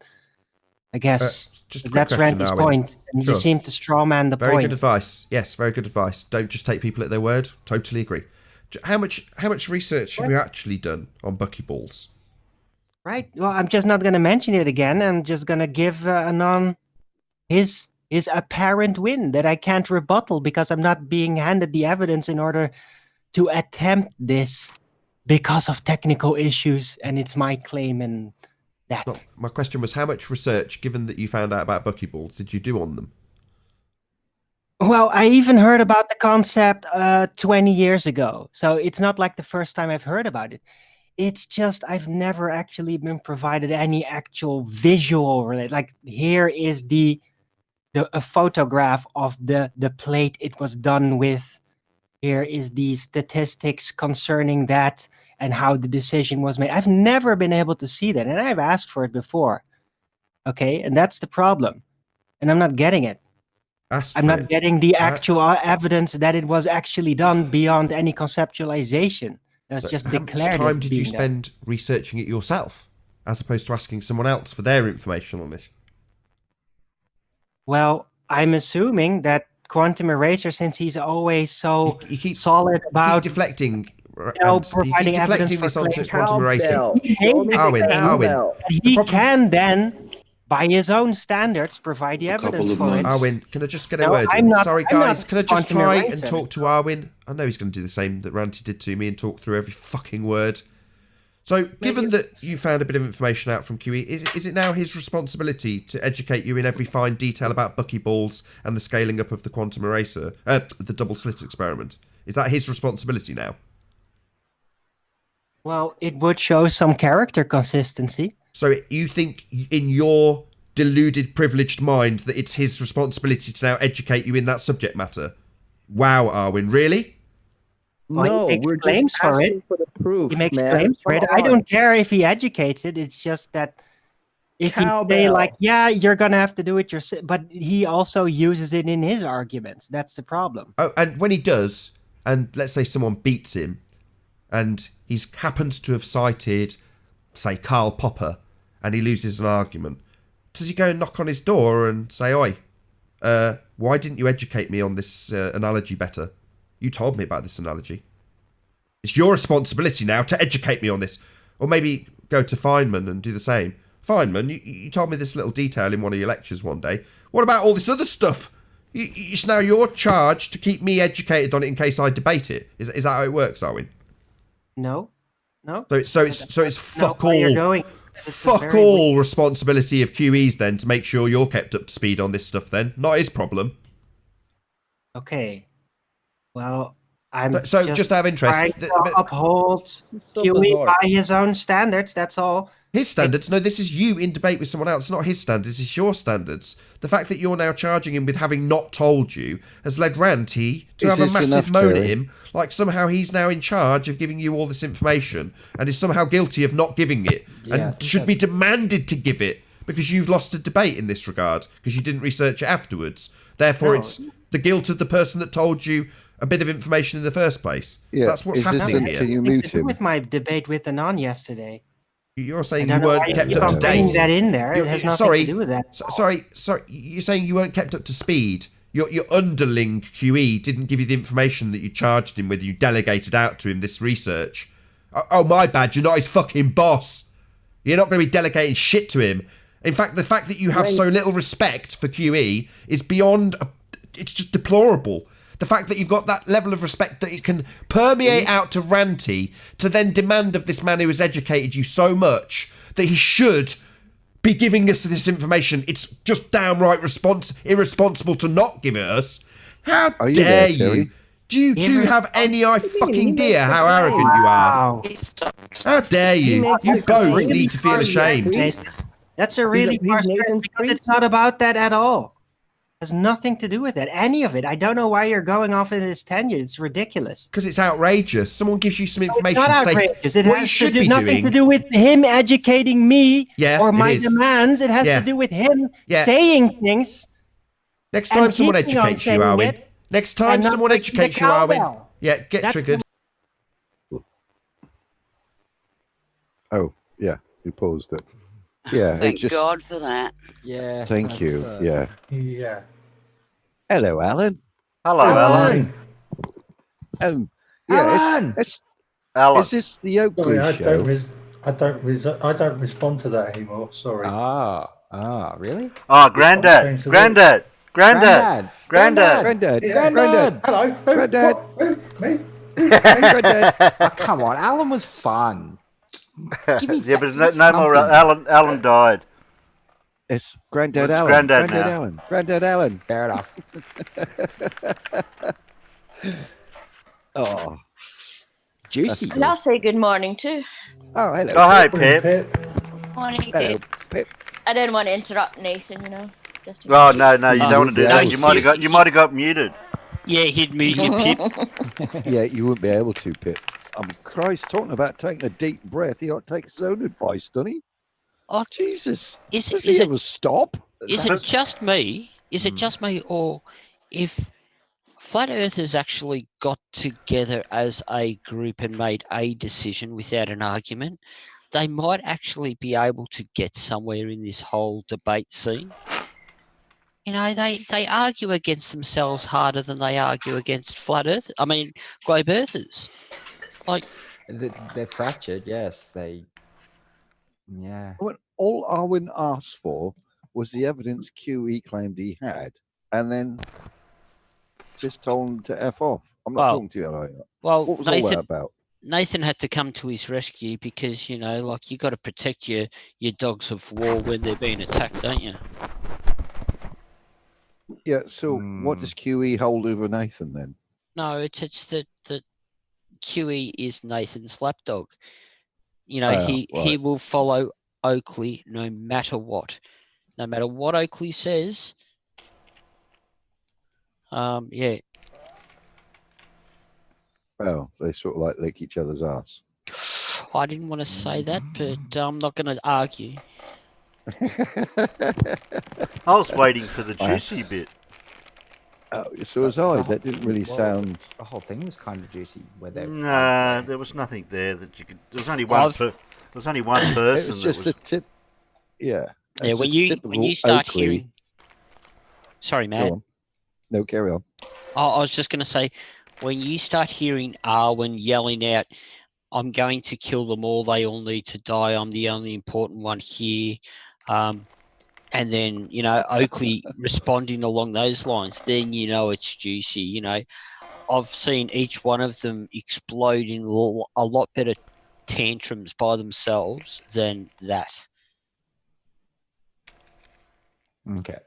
I guess that's Randy's point. And you seem to strawman the point. Very good advice. Yes, very good advice. Don't just take people at their word. Totally agree. How much research have you actually done on buckyballs? Right. Well, I'm just not going to mention it again. I'm just going to give Anon his apparent win that I can't rebuttal because I'm not being handed the evidence in order to attempt this because of technical issues, and it's my claim and that. No, my question was, how much research, given that you found out about buckyballs, did you do on them? Well, I even heard about the concept 20 years ago. So it's not like the first time I've heard about it. It's just I've never actually been provided any actual visual related. Like here is a photograph of the plate it was done with. Here is the statistics concerning that and how the decision was made. I've never been able to see that, and I've asked for it before. Okay, and that's the problem. And I'm not getting it. I'm not getting the actual evidence that it was actually done beyond any conceptualization. It was just How declared. much time did you spend researching it yourself, as opposed to asking someone else for their information on it? Well, I'm assuming that Quantum Eraser, since he's always so solid about you keep deflecting. Providing evidence this for onto claims. Quantum Eraser. Arwin, He can then, by his own standards, provide the evidence for it. Arwin, can I just get a No, word I'm in? not- Sorry, I'm guys, not can I just Quantum try Eraser. and talk to Arwin? I know he's going to do the same that Ranty did to me and talk through every fucking word. So, given that you found a bit of information out from QE, is it now his responsibility to educate you in every fine detail about buckyballs and the scaling up of the quantum eraser, the double slit experiment? Is that his responsibility now? Well, it would show some character consistency. So you think in your deluded, privileged mind that it's his responsibility to now educate you in that subject matter? Wow, Arwin, really? No, he makes we're claims just for asking it. for the proof, He makes man. claims for it. Come I on. don't care if he educates it. It's just that if he say Cowbell. like, yeah, you're gonna have to do it yourself, but he also uses it in his arguments. That's the problem. Oh, and when he does, and let's say someone beats him, and he's happened to have cited, say, Karl Popper, and he loses an argument, does he go and knock on his door and say, "Oi, why didn't you educate me on this analogy better? You told me about this analogy. It's your responsibility now to educate me on this." Or maybe go to Feynman and do the same. Feynman, you told me this little detail in one of your lectures one day. What about all this other stuff? It's now your charge to keep me educated on it in case I debate it. Is that how it works, Arwin? No. So it's fuck where you're all. going. Fuck all responsibility of QE's then to make sure you're kept up to speed on this stuff then. Not his problem. Okay. Well, I'm just out of interest, trying to uphold QE by his own standards. That's all. His standards? No, this is you in debate with someone else. It's not his standards, it's your standards. The fact that you're now charging him with having not told you has led Ranty to have a massive moan at him, like somehow he's now in charge of giving you all this information and is somehow guilty of not giving it and should be demanded to give it because you've lost a debate in this regard because you didn't research it afterwards. Therefore, it's the guilt of the person that told you a bit of information in the first place. Yeah, that's what's happening here. Can you mute him? With my debate with Anon yesterday. You're saying you weren't kept up to date. Bringing that in there. It has nothing to do with that. Sorry. You're saying you weren't kept up to speed. Your underling QE didn't give you the information that you charged him with. You delegated out to him this research. Oh, my bad. You're not his fucking boss. You're not going to be delegating shit to him. In fact, the fact that you have so little respect for QE is beyond. It's just deplorable. The fact that you've got that level of respect that it can permeate out to Ranty to then demand of this man who has educated you so much that he should be giving us this information. It's just downright irresponsible to not give it us. How dare you? Do you two have any fucking idea how arrogant you are? How dare you? You both need to feel ashamed. That's a really harsh because it's not about that at all. Has nothing to do with it. Any of it. I don't know why you're going off in this tenure. It's ridiculous. Because it's outrageous. Someone gives you some information. It's not outrageous. It what you has should to do be nothing doing. to do with him educating me or it my is. demands. It has to do with him saying things. Next time someone keeping on educates you, saying Arwin. it Next time and not someone ringing the educates you, Arwin. cowbell. Yeah, get That's triggered. Oh, yeah, you paused it. Yeah. Thank God for that. Yeah. Thank you. Yeah. Yeah. Hello, Alan. Hello, Alan. Yeah, Alan. Is this the Oakley Sorry, show? I don't respond to that anymore. Sorry. Really? Oh, Grandad. Grandad. Granddad. Granddad. Hello. Granddad. Me? Granddad. Oh, come on, Alan was fun. Yeah, but no more. Alan died. It's Granddad It's Alan. Grandad Granddad now. Alan. Granddad Alan. Fair enough. Oh, juicy. And I'll say good morning too. Oh, hello. Oh, hi, Pip. Pip. Morning, Hello, Pip. I didn't want to interrupt Nathan, you know. Just in Oh case. no, no, you don't want to do that. able You might to. have got, you might have got muted. Yeah, he'd mute you, Pip. Yeah, you wouldn't be able to, Pip. Christ, talking about taking a deep breath, he ought to take his own advice, doesn't he? Oh, Jesus. Is Does he ever stop? Is it just me? Is it just me, or if flat earthers actually got together as a group and made a decision without an argument, they might actually be able to get somewhere in this whole debate scene. You know, they argue against themselves harder than they argue against flat earth. I mean, globe earthers. Like they're fractured. Yes, they. Yeah. When all Arwen asked for was the evidence QE claimed he had, and then just told him to F off. I'm not talking to you, are you? Well, What was all that about? Nathan had to come to his rescue because, you know, like you got to protect your dogs of war when they're being attacked, don't you? Yeah, so what does QE hold over Nathan then? No, it's that QE is Nathan's lapdog. You know, he right. will follow Oakley no matter what. No matter what Oakley says. Yeah. Well, they sort of like lick each other's ass. I didn't want to say that, but I'm not going to argue. I was waiting for the juicy bit. Oh, so was I. That didn't really sound. The whole thing was kind of juicy. Where they No, there was nothing there that you could. There was only one. There was only one person. It was just a tip. Yeah. Yeah. When you start hearing. Sorry, Matt. Go on. No, carry on. I was just going to say, when you start hearing Arwen yelling out, "I'm going to kill them all. They all need to die. I'm the only important one here." And then, you know, Oakley responding along those lines, then you know it's juicy. You know, I've seen each one of them explode in a lot better tantrums by themselves than that. Okay.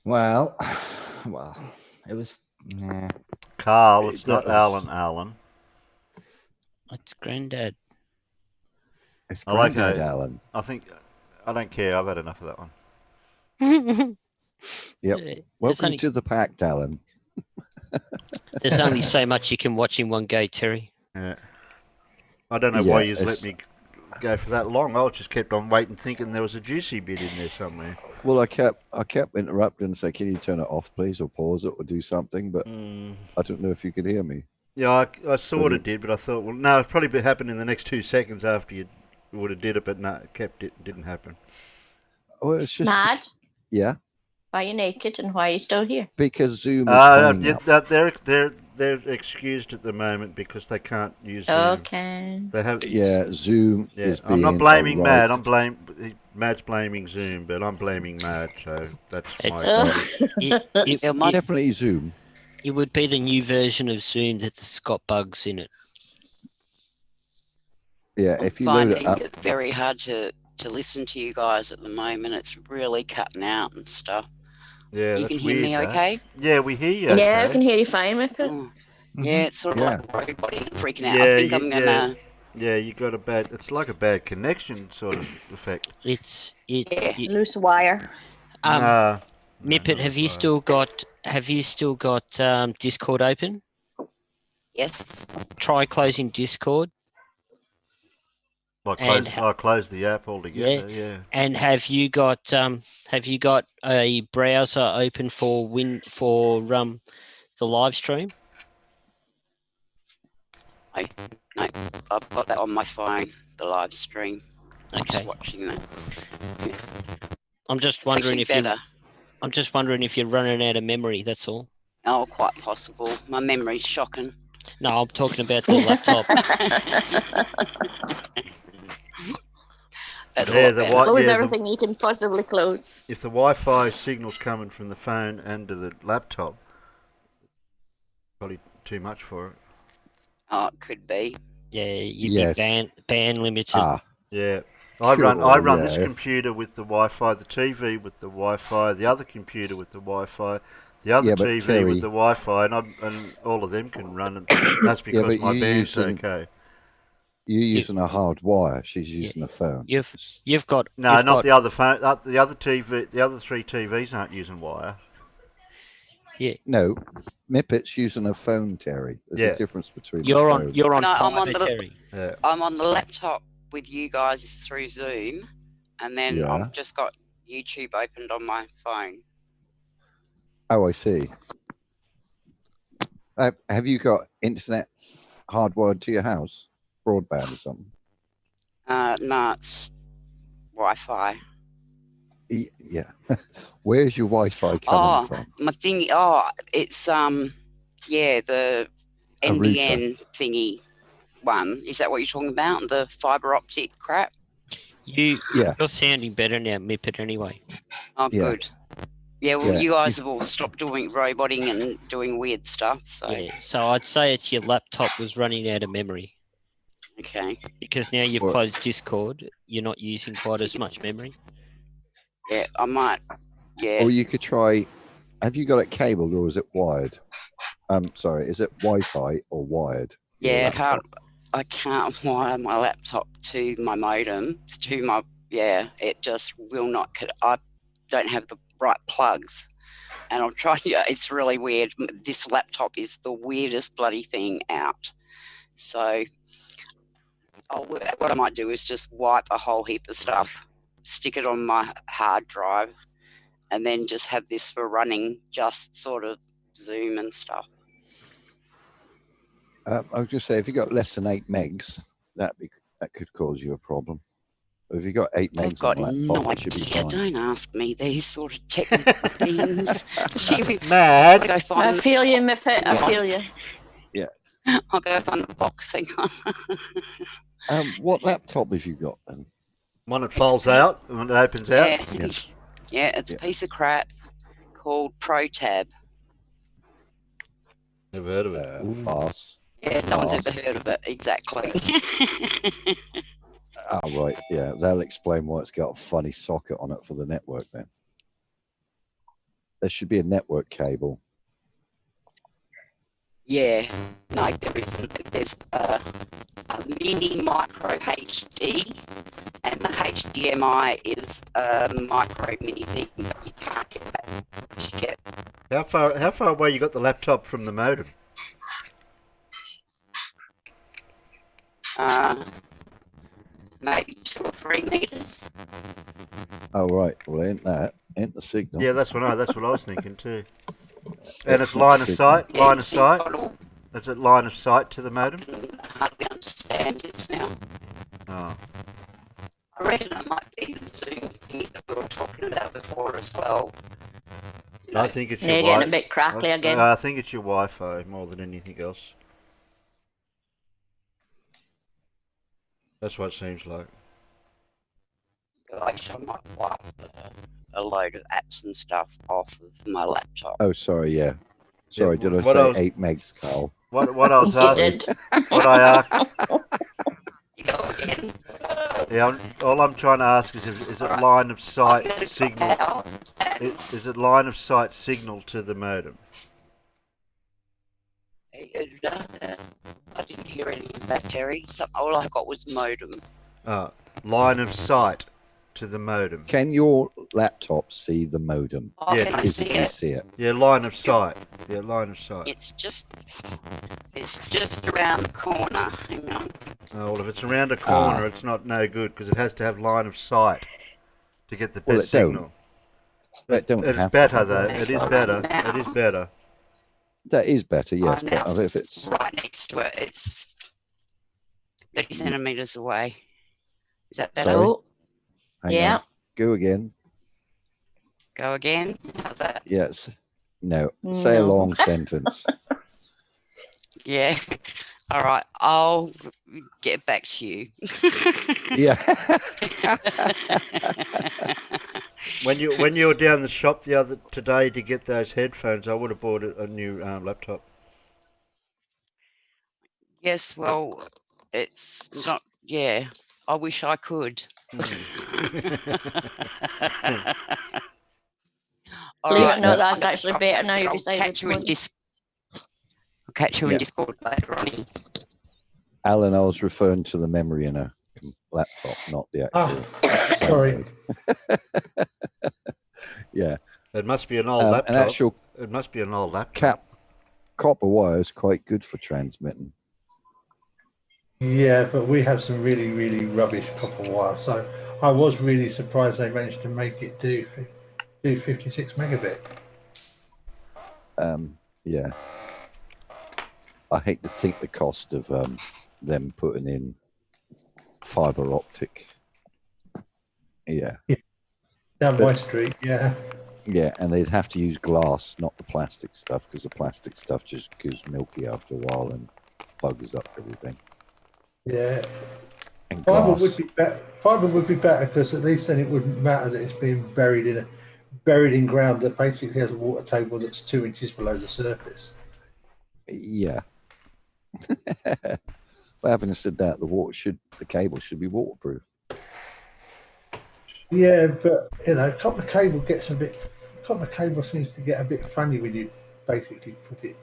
Well, it was. Nah. Carl, it's not Alan. It's Granddad. It's I like Granddad Alan. I think. I don't care. I've had enough of that one. Yep. Welcome to the pact, Alan. There's only so much you can watch in one go, Terry. Yeah. I don't know why you let me go for that long. I just kept on waiting, thinking there was a juicy bit in there somewhere. Well, I kept interrupting and say, "Can you turn it off, please, or pause it, or do something?" But I don't know if you could hear me. Yeah, I sort of did, but I thought, well, no, it'd probably happen in the next 2 seconds after you would have did it, but no, it didn't happen. Oh, it's just Matt, yeah. why are you naked and why are you still here? Because Zoom is playing up. They're excused at the moment because they can't use Zoom. Okay. They have. Yeah, Zoom is being. I'm not blaming Mad. Mad's blaming Zoom, but I'm blaming Mad. So that's my. Definitely Zoom. It would be the new version of Zoom that's got bugs in it. Yeah, if you load it up. It's very hard to listen to you guys at the moment. It's really cutting out and stuff. Yeah, you that's can hear weird, me okay? Yeah, we hear you. Yeah, okay. I can hear you fine with it. Yeah, it's sort of like everybody freaking out. Yeah, I think I'm gonna. Yeah, you got a bad. It's like a bad connection sort of effect. It's loose wire. Mippet, have you still got Discord open? Yes. Try closing Discord. I close the app altogether. Yeah. And have you got a browser open for the live stream? No, I've got that on my phone. The live stream. I'm Okay. just watching that. I'm just wondering It's actually better. I'm just wondering if you're running out of memory. That's all. Oh, quite possible. My memory's shocking. No, I'm talking about the laptop. That's close everything you can possibly close. If the Wi-Fi signal's coming from the phone and to the laptop, probably too much for it. Oh, it could be. Yeah, you'd be band limited. Yeah. I run this yeah. computer with the Wi-Fi, the TV with the Wi-Fi, the other computer with the Wi-Fi, the other Yeah, but TV Terry, with the Wi-Fi, and all of them can run it. That's yeah, because but my band's okay. you're You- using a hard wire. She's using a phone. You've got No, not the other phone. The other TV, the other three TVs aren't using wire. Yeah. No, Mippet's using a phone, Terry. There's Yeah. a difference between You're the on phone. you're on No, fiber, Terry. Yeah. I'm on the laptop with you guys through Zoom, and then Yeah. I've just got YouTube opened on my phone. Oh, I see. Have you got internet hardwired to your house, broadband or something? No, it's Wi-Fi. Yeah. Where's your Wi-Fi coming from? My thing. It's yeah, the A router. NBN thingy one. Is that what you're talking about? The fiber optic crap? You're Yeah. sounding better now, Mippet. Anyway. Oh, Yeah. good. Yeah, well, Yeah, you guys have all stopped doing roboting and doing weird stuff. So Yeah. So I'd say it's your laptop was running out of memory. Okay. Because now you've What? closed Discord, you're not using quite as much memory. Yeah, I might. Yeah. Or you could try. Have you got it cabled or is it wired? Sorry, is it Wi-Fi or wired? your Yeah, laptop? I can't wire my laptop to my modem. To my it just will not. I don't have the right plugs, and I'm trying. Yeah, it's really weird. This laptop is the weirdest bloody thing out. So, what I might do is just wipe a whole heap of stuff, stick it on my hard drive, and then just have this for running, just sort of Zoom and stuff. I was just say if you got less than 8 megs, that could cause you a problem. But if you got 8 I've megs got on the no laptop, it should be idea. fine. Don't ask me these sort of technical things. Mad. I'll go find I feel you, Miffit. I feel you. Yeah. I'll go find the box. Hang on. What laptop have you got then? One that folds out, and one that opens out. Yeah, it's a piece of crap called ProTab. Never heard of it. Pass. Yeah, no one's Pass. ever heard of it. Exactly. Oh, right. Yeah, that'll explain why it's got a funny socket on it for the network then. There should be a network cable. Yeah, no, there isn't. There's a mini micro HD, and the HDMI is a micro mini thing, but you can't get that to get. How far away you got the laptop from the modem? Maybe 2 or 3 meters. Oh, right. Well, ain't the signal. Yeah, that's what I was thinking too. And it's line of sight. Line of sight. Is it line of sight to the modem? I hardly understand this now. Oh. I reckon it might be the Zoom thing that we were talking about before as well. I think it's your You're getting a bit crackly again. I think it's your Wi-Fi more than anything else. That's what it seems like. Gosh, I might wipe a load of apps and stuff off of my laptop. Oh, sorry. Yeah. Sorry. Yeah, did I what say I was- 8 megs, Carl? What I was You asking, did. what I asked, You go again. yeah, all I'm trying to ask is it line of sight signal? Is it line of sight signal to the modem? I didn't hear any of that, Terry. All I got was modem. Line of sight to the modem. Can your laptop see the modem? Oh, Yeah, can I see Physically it? see it? Yeah, line of sight. Yeah, line of sight. It's just around the corner. Hang on. Oh, well, if it's around a corner, it's not no good because it has to have line of sight to get the best Well, it don't. signal. It don't It's have to better have though. line of It is sight. better. It is better. That is better, yes. Now But if it's right next to it, it's 30 centimeters away. Is that better? Sorry? Oh, hang yeah. on, go again. Go again. How's that? Yes. No. Say a No. long sentence. Yeah. All right. I'll get back to you. Yeah. When you were down the shop today to get those headphones, I would have bought a new laptop. Yes. Well, it's not. Yeah. I wish I could. All Believe it right. or not, that's actually better now you've I'll decided catch you in to. I'll catch you in Yeah. Discord later on. Alan, I was referring to the memory in a laptop, not the actual. Sorry. Yeah. It must be an old An laptop. actual It must be an old laptop. copper wire is quite good for transmitting. Yeah, but we have some really, really rubbish copper wire. So I was really surprised they managed to make it do 56 megabit. Yeah. I hate to think the cost of them putting in fiber optic. Yeah. Down my street, yeah. Yeah, and they'd have to use glass, not the plastic stuff, because the plastic stuff just goes milky after a while and bugs up everything. Yeah. And Fiber glass. would be better. Fiber would be better because at least then it wouldn't matter that it's being buried in ground that basically has a water table that's 2 inches below the surface. Yeah. But having said that, the cable should be waterproof. Yeah, but copper cable seems to get a bit funny when you basically put it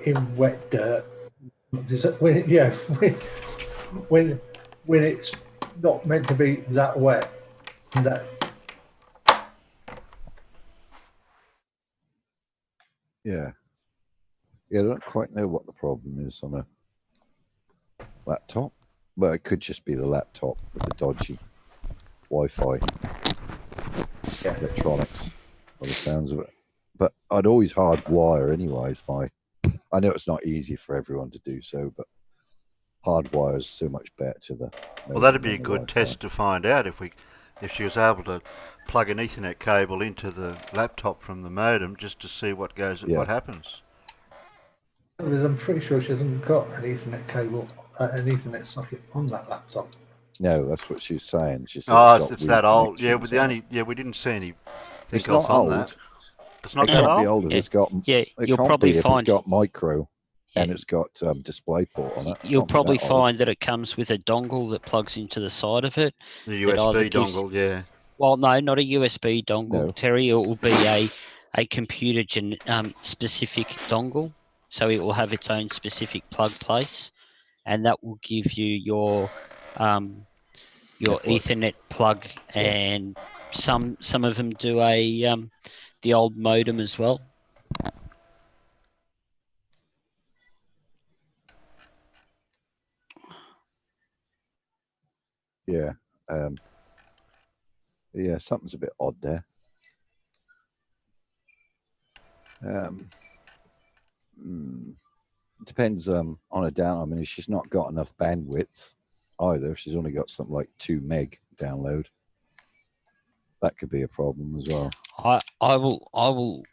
in wet dirt. When it's not meant to be that wet. Yeah. Yeah, I don't quite know what the problem is on a laptop, but it could just be the laptop with the dodgy Wi-Fi electronics, by the sounds of it. But I'd always hardwire anyways. I know it's not easy for everyone to do so, but hardwire is so much better to the. Well, that'd be a good test to find out if she was able to plug an Ethernet cable into the laptop from the modem just to see what happens. Because I'm pretty sure she hasn't got an Ethernet cable, an Ethernet socket on that laptop. No, that's what she was saying. She said it's that old. Yeah, we didn't see anything it's else not on old. that. It's not it that can't old. Be old if it's got. Yeah, it you'll can't probably be if find it's got micro and it's got display port on it. You'll probably find that it comes with a dongle that plugs into the side of it. The USB dongle, yeah. Well, no, not a USB dongle, No. Terry. It will be a computer specific dongle, so it will have its own specific plug place, and that will give you your Ethernet plug, and some of them do the old modem as well. Yeah. Yeah, something's a bit odd there. Depends on a down. I mean, if she's not got enough bandwidth either, she's only got something like 2 meg download. That could be a problem as well. I will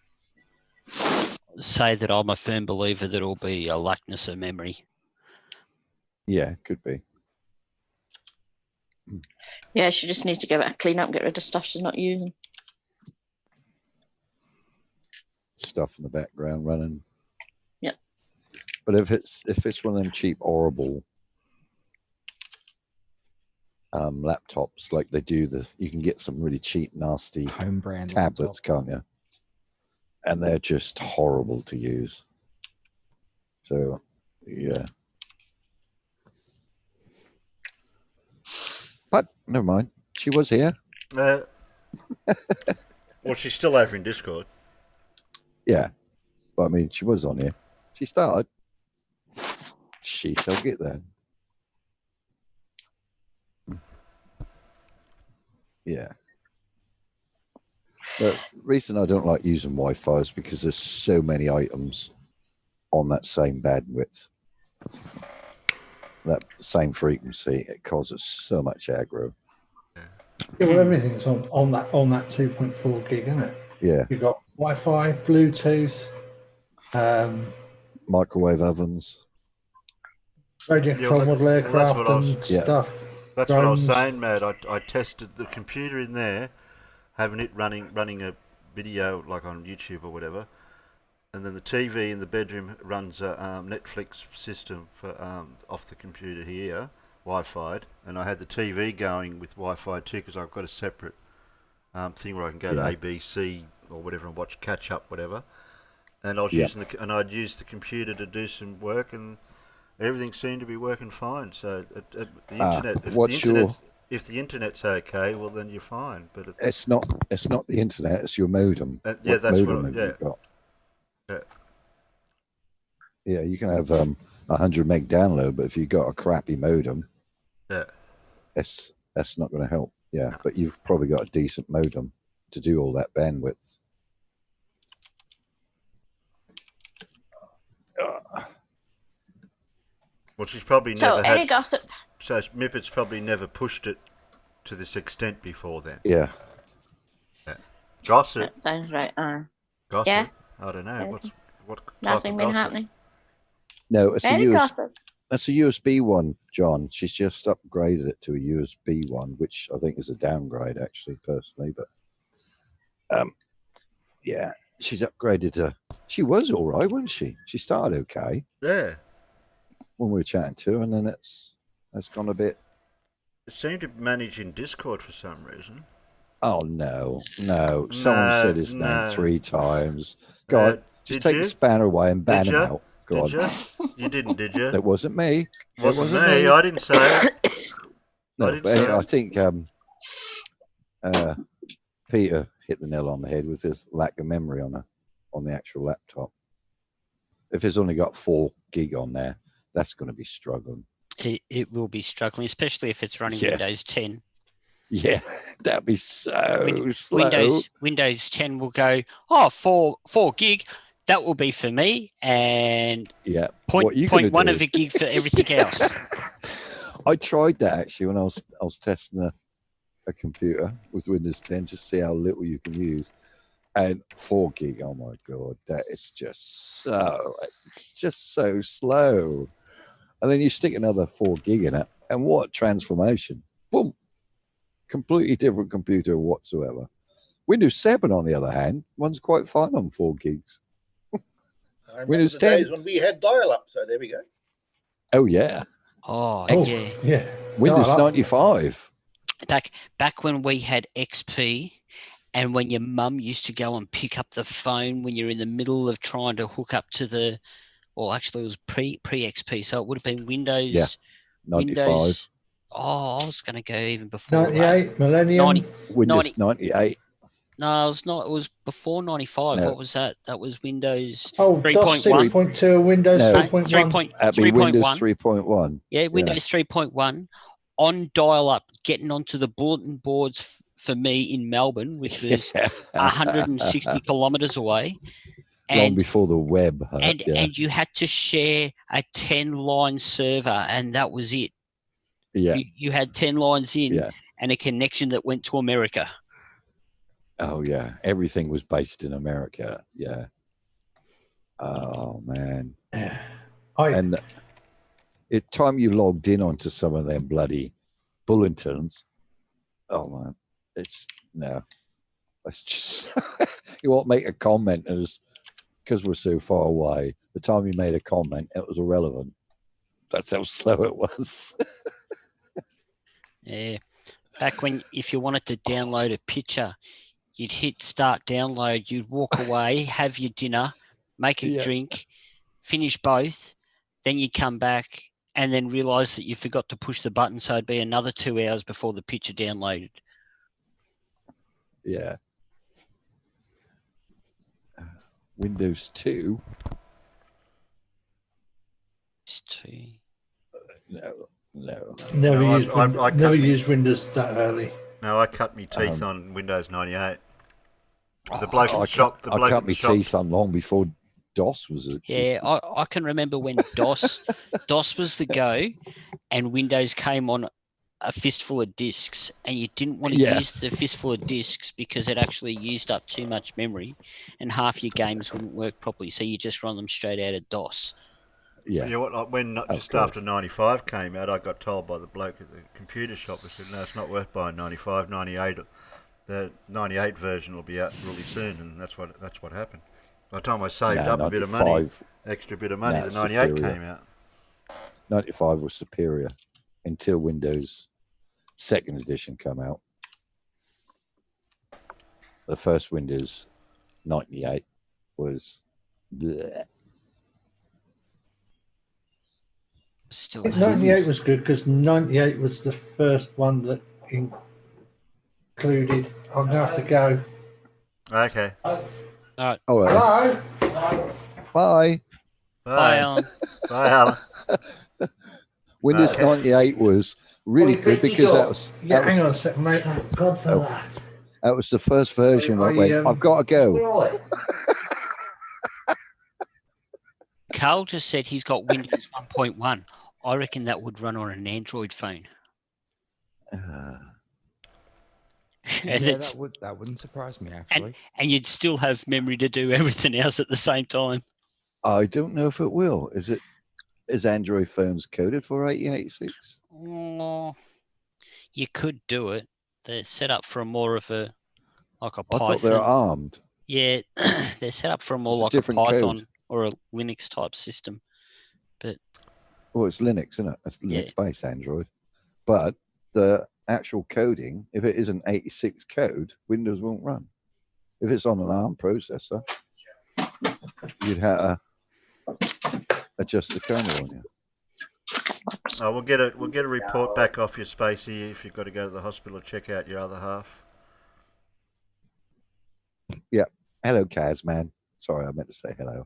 say that I'm a firm believer that it'll be a lackness of memory. Yeah, could be. Yeah, she just needs to give it a clean up, get rid of stuff she's not using. Stuff in the background running. Yeah. But if it's one of them cheap, horrible laptops, like they do, you can get some really cheap, nasty home brand tablets, laptop. can't you? And they're just horrible to use. So, yeah. But never mind. She was here. Well, she's still over in Discord. Yeah. But I mean, she was on here. She started. She shall get there. Yeah. The reason I don't like using Wi-Fi is because there's so many items on that same bandwidth, that same frequency. It causes so much aggro. Yeah, well, everything's on that 2.4 gig, isn't it? Yeah. You've got Wi-Fi, Bluetooth, microwave ovens, radio control model aircraft and stuff. That's what I was saying, Matt. I tested the computer in there, having it running a video like on YouTube or whatever, and then the TV in the bedroom runs a Netflix system for off the computer here, Wi-Fi, and I had the TV going with Wi-Fi too, because I've got a separate thing where I can go to ABC or whatever and watch catch up, whatever. And I was using I'd use the computer to do some work, and everything seemed to be working fine. So the internet, if the internet's okay, well then you're fine. But it's not the internet; it's your modem. Yeah, that's modem what. have you got? Yeah. Yeah, you can have 100 meg download, but if you've got a crappy modem, that's not going to help. Yeah, but you've probably got a decent modem to do all that bandwidth. Well, she's probably never had. So Mippett's probably never pushed it to this extent before then. Yeah. Gossip. That sounds right. Gossip. Yeah. I don't know. What Nothing been happening. No, it's Very gossip. that's a USB one, John. She's just upgraded it to a USB one, which I think is a downgrade, actually, personally. But yeah, she's upgraded to. She was all right, wasn't she? She started okay. Yeah. When we were chatting to her, and then it's gone a bit. It seemed to manage in Discord for some reason. Oh no! Someone said his name 3 times. Go on, just take the spanner away and ban him out. Go on. You didn't, did you? That wasn't me. Wasn't me. I didn't say it. No, but I think Peter hit the nail on the head with his lack of memory on the actual laptop. If it's only got 4 gig on there, that's going to be struggling. It will be struggling, especially if it's running Windows 10. Yeah, that'd be so slow. Windows 10 will go, 4 gig. That will be for me, and point one of a gig for everything else. I tried that actually when I was testing a computer with Windows 10 just to see how little you can use, and 4 gig. Oh my god, that is just so slow. And then you stick another 4 gig in it, and what transformation! Boom, completely different computer whatsoever. Windows 7, on the other hand, runs quite fine on 4 gigs. I remember the days when we had dial-up, so there we go. Oh yeah. Oh yeah. Yeah. Windows 95. Back when we had XP, and when your mum used to go and pick up the phone when you're in the middle of trying to hook up to the, or actually it was pre XP, so it would have been Windows. Yeah. 95. Windows. Oh, I was going to go even before 98, Millennium. Windows 98. No, it was not. It was before 95. No. What was that? That was Windows 3.1. 6.2, Windows 3.1. That'd be Windows 3.1. Yeah, Windows 3.1 on dial-up, getting onto the bulletin boards for me in Melbourne, which was 160 kilometres away. Long before the web. And you had to share a 10-line server, and that was it. Yeah. You had 10 lines in and a connection that went to America. Oh yeah, everything was based in America. Yeah. Oh man. And it time you logged in onto some of them bloody bulletins. Oh man, it's just you won't make a comment as because we're so far away. The time you made a comment, it was irrelevant. That's how slow it was. Yeah. Back when if you wanted to download a picture, you'd hit start download, you'd walk away, have your dinner, make a drink, finish both, then you'd come back and then realise that you forgot to push the button, so it'd be another 2 hours before the picture downloaded. Yeah. Windows 2. No. Never used Windows that early. No, I cut my teeth on Windows 98. The bloke in the shop. I cut my teeth on long before DOS was existed. Yeah, I can remember when DOS was the go, and Windows came on a fistful of disks, and you didn't want to use the fistful of disks because it actually used up too much memory, and half your games wouldn't work properly. So you just run them straight out of DOS. Yeah. You know what? When just after 95 came out, I got told by the bloke at the computer shop. They said, "No, it's not worth buying 95, 98. The 98 version will be out really soon," and that's what happened. By the time I saved up a bit of money, extra bit of money, the 98 came out. 95 was superior. until Windows 2nd edition come out. The first Windows 98 was bleh. Still 98 was good because 98 was the first one that included. I'm going to have to go. Okay. All right. All right. Hello. Bye. Bye, Alan. Bye, Alan. Windows Okay. 98 was really good because that was. Yeah, that hang on was a second, mate. Oh, God for that. that was the first version where it went, I've got to go. Carl just said he's got Windows 1.1. I reckon that would run on an Android phone. Yeah, that wouldn't surprise me actually. And you'd still have memory to do everything else at the same time. I don't know if it will. Is Android phones coded for 8086? Oh, you could do it. They're set up for more of a like a I Python. thought they were ARMed. Yeah, they're set up for more It's a like a different Python code. or a Linux type system. But Well, it's Linux, isn't it? It's Linux-based Android. But the actual coding, if it isn't 86 code, Windows won't run. If it's on an ARM processor, you'd have to adjust the kernel on you. Oh, we'll get a report back off your Spacey if you've got to go to the hospital. Check out your other half. Yeah. Hello, Kaz, man. Sorry, I meant to say hello.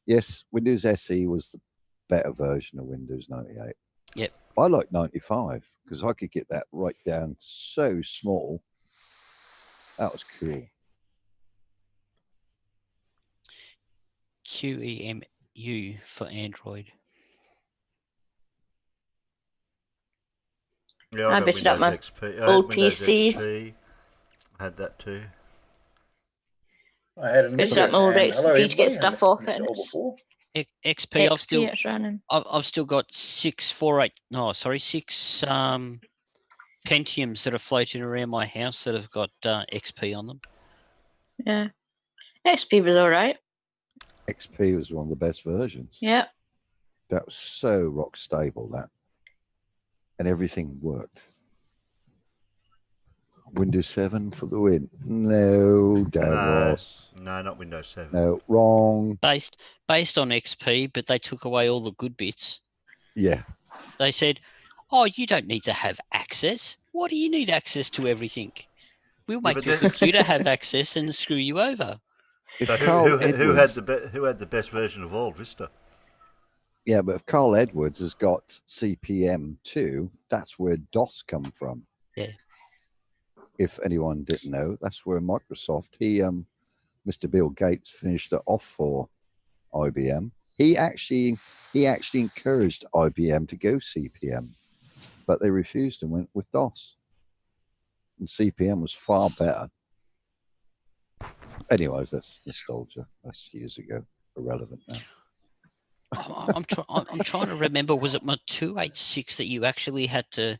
Yes, Windows SE was the better version of Windows 98. Yep. I like 95 because I could get that right down so small. That was cool. QEMU for Android. Yeah, I I got bitched up Windows my XP. I old had Windows PC. XP. I had that too. I had an Bitched up my old XP to get stuff off it. XP, XP, it's running. I've still got six Pentiums that are floating around my house that have got XP on them. Yeah. XP was all right. XP was one of the best versions. Yeah. That was so rock stable, that. And everything worked. Windows 7 for the win. No, Davros. No, not Windows 7. No, wrong. Based on XP, but they took away all the good bits. Yeah. They said, "Oh, you don't need to have access. Why do you need access to everything? We'll make your computer have access and screw you over." So who had the best version of all? Vista. Yeah, but if Carl Edwards has got CPM too, that's where DOS come from. Yeah. If anyone didn't know, that's where Microsoft, Mr. Bill Gates finished it off for IBM. He actually encouraged IBM to go CPM, but they refused and went with DOS. And CPM was far better. Anyways, that's nostalgia. That's years ago. Irrelevant now. I'm trying to remember. Was it my 286 that you actually had to?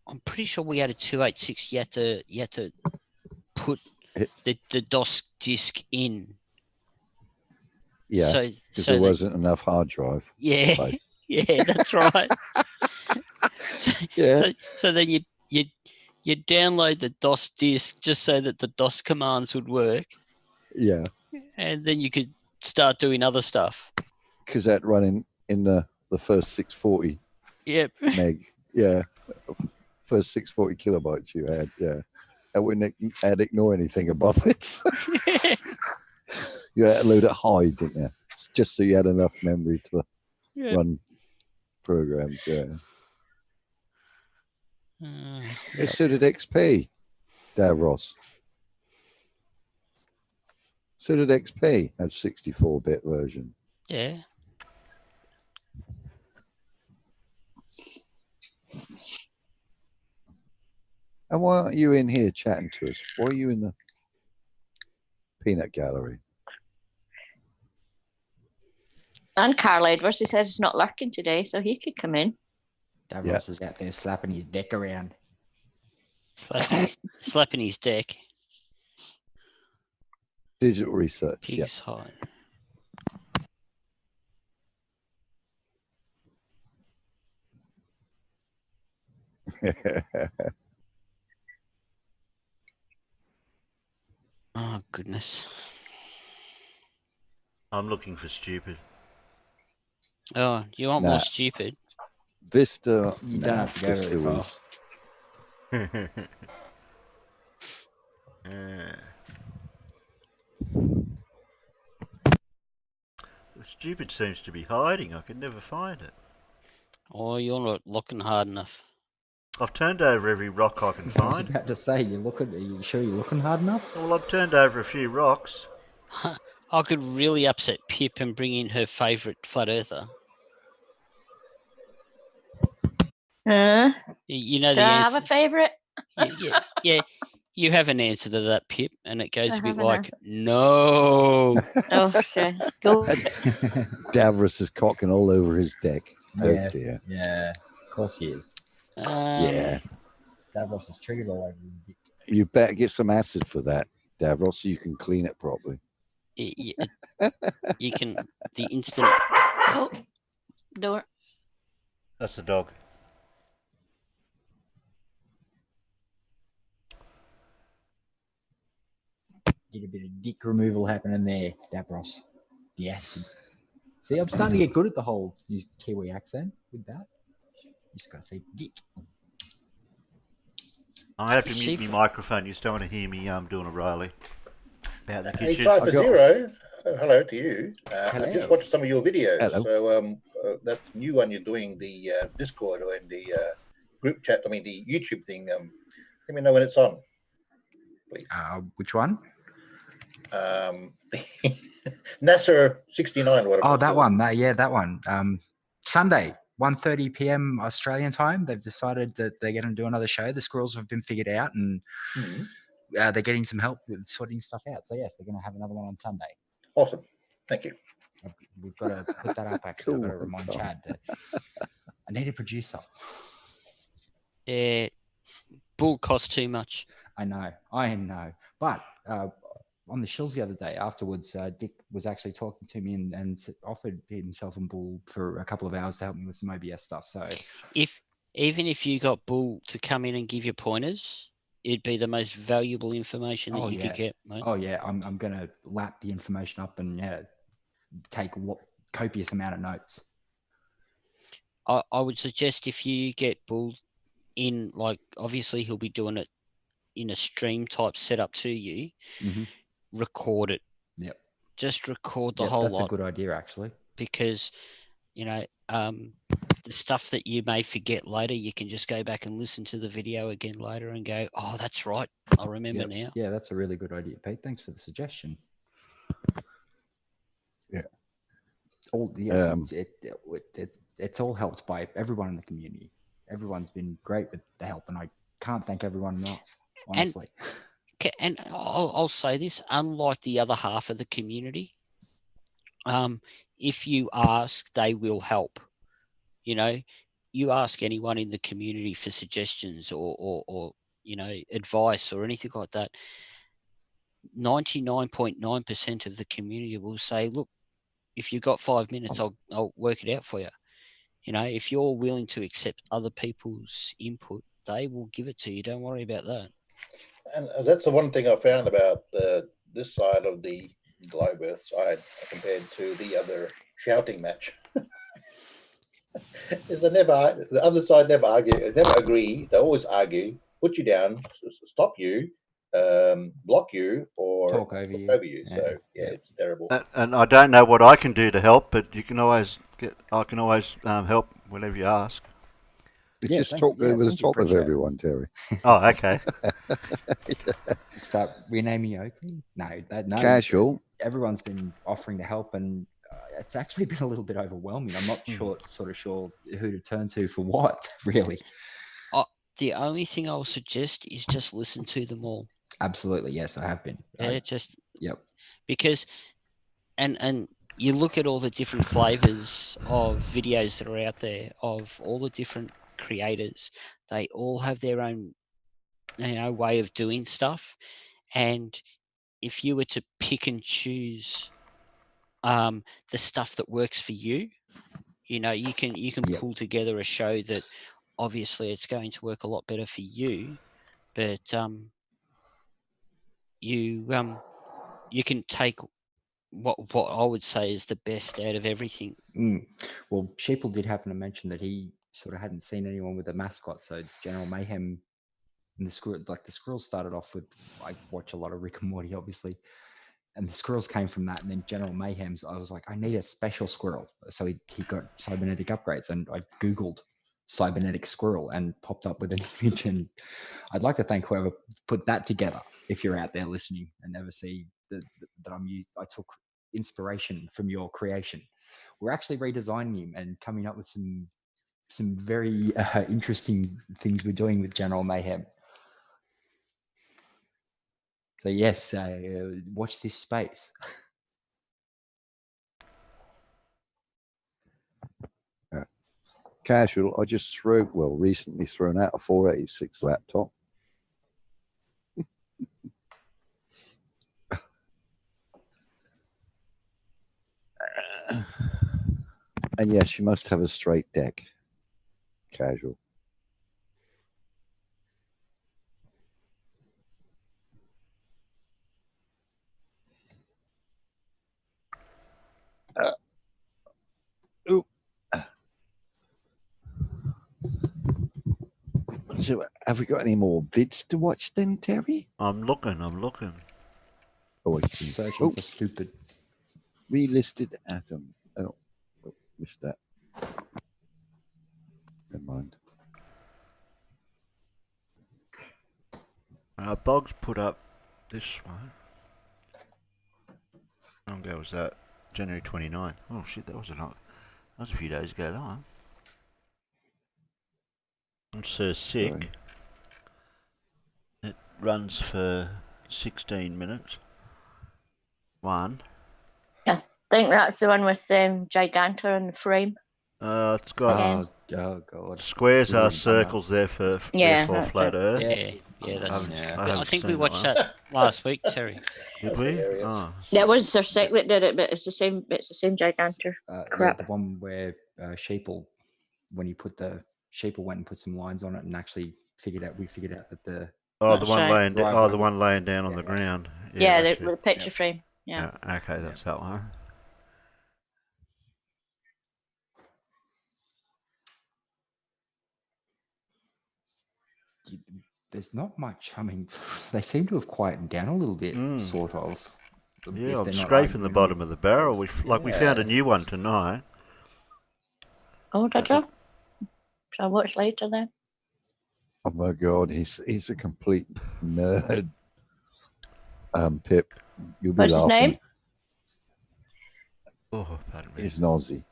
I'm pretty sure we had a 286. You had to put the DOS disk in. Yeah, because there wasn't enough hard drive. Yeah, space. Yeah, that's right. Yeah. So then you download the DOS disk just so that the DOS commands would work. Yeah. And then you could start doing other stuff. Because that running in the first 640 Yep. meg. Yeah. First 640 kilobytes you had. Yeah. And wouldn't ignore anything above it. You had to load it high, didn't you? Just so you had enough memory to run programs. Yeah. So did XP, Davros. So did XP have 64-bit version. Yeah. And why aren't you in here chatting to us? Why are you in the peanut gallery? And Carl Edwards, he said he's not lurking today, so he could come in. Davros is out there slapping his deck around. Slapping his deck. Digital research. Pig's high. Oh, goodness. I'm looking for stupid. Oh, you want more stupid? Vista. You don't have to go Vista very far. was. The stupid seems to be hiding. I can never find it. Oh, you're not looking hard enough. I've turned over every rock I can I was find. about to say, are you sure you're looking hard enough? Well, I've turned over a few rocks. I could really upset Pip and bring in her favourite flat earther. You know Do the I answer. have a favourite? Yeah. You have an answer to that, Pip, and it goes I a bit have an like, answer. no. Oh, okay. Go. Davros is cocking all over his deck. Oh Yeah, dear. yeah, of course he is. Yeah. Davros is triggered all over his dick. You better get some acid for that, Davros, so you can clean it properly. You can, the instant. Oh, door. That's the dog. Get a bit of dick removal happening there, Davros. The acid. See, I'm starting to get good at the whole Kiwi accent with that. You just gotta say dick. I have to mute my microphone. You still want to hear me doing a Riley. Hey, Cypher Zero. Hello to you. I just watched some of your videos. Hello. So that new one you're doing, the Discord or in the group chat, I mean the YouTube thing. Let me know when it's on, please. Which one? NASA 69. What? Oh, that one. That one. Sunday, 1:30 p.m. Australian time. They've decided that they're going to do another show. The squirrels have been figured out, and they're getting some help with sorting stuff out. So yes, they're going to have another one on Sunday. Awesome. Thank you. We've got to put that up. Actually, I've got to remind Chad. I need a producer. Yeah, bull costs too much. I know. But on the shills the other day, afterwards, Dick was actually talking to me and offered himself and Bull for a couple of hours to help me with some OBS stuff. So, even if you got Bull to come in and give you pointers, it'd be the most valuable information that you could get, mate. Oh yeah, I'm going to lap the information up and take copious amount of notes. I would suggest if you get Bull in, like obviously he'll be doing it in a stream type setup to you. Record it. Yep. Just record the whole lot. That's a good idea, actually. Because, the stuff that you may forget later, you can just go back and listen to the video again later and go, oh, that's right. I remember now. Yeah, that's a really good idea, Pete. Thanks for the suggestion. Yeah. It's all helped by everyone in the community. Everyone's been great with the help, and I can't thank everyone enough, honestly. And I'll say this, unlike the other half of the community, if you ask, they will help. You ask anyone in the community for suggestions or advice or anything like that, 99.9% of the community will say, look, if you've got 5 minutes, I'll work it out for you. If you're willing to accept other people's input, they will give it to you. Don't worry about that. And that's the one thing I found about this side of the Globe Earth side compared to the other shouting match. Is the other side never argue, never agree. They always argue, put you down, stop you, block you, or talk over you. So it's terrible. And I don't know what I can do to help, but you can always I can always help whenever you ask. Just talk over the top of everyone, Terry. Oh, okay. Start renaming Oakley? No. Casual. Everyone's been offering to help, and it's actually been a little bit overwhelming. I'm not sure who to turn to for what, really. The only thing I'll suggest is just listen to them all. Absolutely, yes, I have been. Yep. Because, and you look at all the different flavors of videos that are out there, of all the different creators. They all have their own, way of doing stuff. And if you were to pick and choose the stuff that works for you, you can pull together a show that obviously it's going to work a lot better for you, but you can take what I would say is the best out of everything. Well, Sheeple did happen to mention that he sort of hadn't seen anyone with a mascot, so General Mayhem and the squirrels started off with, I watch a lot of Rick and Morty, obviously, and the squirrels came from that, and then General Mayhem's, I was like, I need a special squirrel. So he got cybernetic upgrades, and I Googled cybernetic squirrel and popped up with an image, and I'd like to thank whoever put that together. If you're out there listening and never see that I took inspiration from your creation. We're actually redesigning him and coming up with some very interesting things we're doing with General Mayhem. So yes, watch this space. Casual, I just recently thrown out a 486 laptop. And yes, you must have a straight deck. Casual. So, have we got any more vids to watch then, Terry? I'm looking. Oh, I see. Searching for stupid. Relisted Atom. Oh, missed that. Never mind. Boggs put up this one. How long ago was that? January 29. Oh shit, that was a few days ago, that one. On Sir Sick. Right. It runs for 16 minutes. One. I think that's the one with Gigantor in the frame. It's got oh god. Squares are circles there for flat Earth. Yeah, that's. I think we watched that last week, Terry. Did we? Oh. That was Sir Sick that did it, but it's the same. It's the same Gigantor. Crap. Yeah, the one where Sheeple, when you put Sheeple went and put some lines on it and actually we figured out that the the one laying down on the ground. Yeah, with the picture frame. Yeah. Okay, that's that one. There's not much. I mean, they seem to have quietened down a little bit, sort of. Yeah, I'm scraping the bottom of the barrel. We found a new one tonight. Oh, did you? Shall I watch later then? Oh my god, he's a complete nerd. Pip, you'll be What's laughing. his name? Oh, pardon me. He's an Aussie.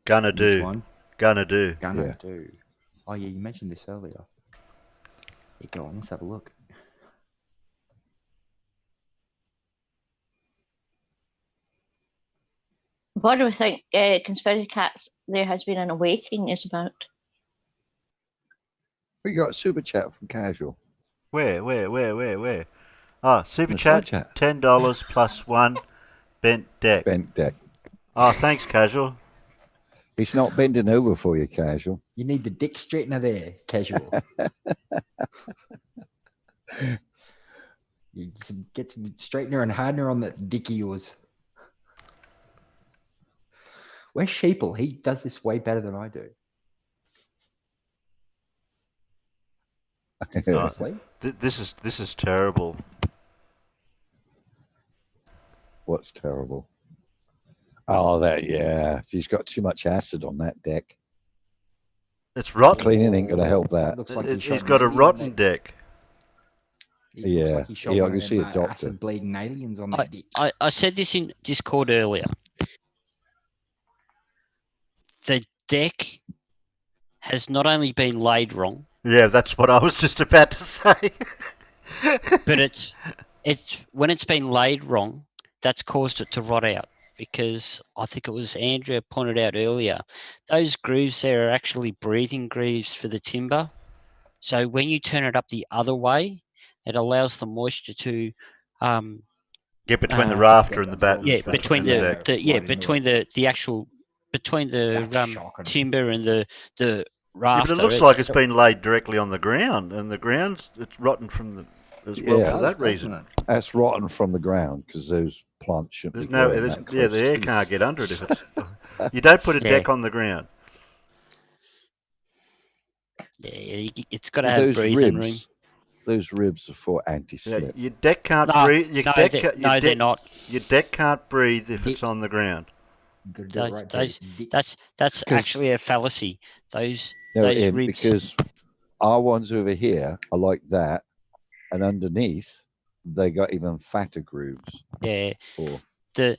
Gonna do. Oh yeah, you mentioned this earlier. Yeah, go on, let's have a look. What do we think Conspiracy Cats There Has Been an Awakening is about? We got a super chat from Casual. Where? Oh, super chat, $10 plus one bent deck. Oh, thanks, Casual. It's not bending over for you, Casual. You need the dick straightener there, Casual. You get some straightener and hardener on that dick of yours. Where's Sheeple? He does this way better than I do. Honestly. This is terrible. What's terrible? Oh, he's got too much acid on that deck. It's rotten. Cleaning ain't going to help that. He's got a rotten deck. Yeah, I can see a doctor. Acid bleeding aliens on that dick. I said this in Discord earlier. The deck has not only been laid wrong. Yeah, that's what I was just about to say. But it's when it's been laid wrong, that's caused it to rot out. Because I think it was Andrea pointed out earlier, those grooves there are actually breathing grooves for the timber. So when you turn it up the other way, it allows the moisture to get between the rafter and the bat. Yeah, between the actual between the timber and the rafter. Yeah, but it looks like it's been laid directly on the ground, and the ground's it's rotten from the as well for that reason. That's rotten from the ground because those plants shouldn't There's be no, growing there's, that yeah, close the air to can't get under it if it's. You don't put a deck on the ground. Yeah, it's got to have breathing room. Those ribs are for anti-slip. Yeah, your deck can't breathe. They're not. Your deck can't breathe if it's on the ground. That's actually a fallacy. Those ribs. Because our ones over here are like that, and underneath they got even fatter grooves. Yeah. Those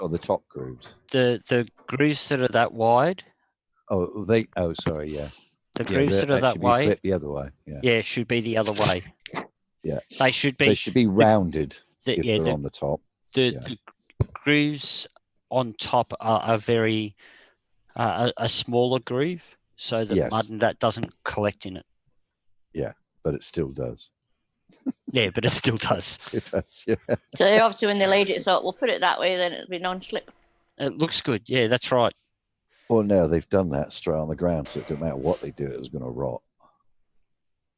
are the top grooves. The grooves that are that wide. Oh, sorry, yeah. The grooves that are that should way. Be flipped the other way. Yeah. Yeah, it should be the other way. Yeah. They should be. They should be rounded if they're on the top. The grooves on top are a very a smaller groove, so that mud and that doesn't collect in it. Yeah, but it still does. Yeah, but it still does. It does. Yeah. So obviously, when they laid it, thought we'll put it that way, then it'll be non-slip. It looks good. Yeah, that's right. Well, no, they've done that straight on the ground, so it doesn't matter what they do, it was going to rot.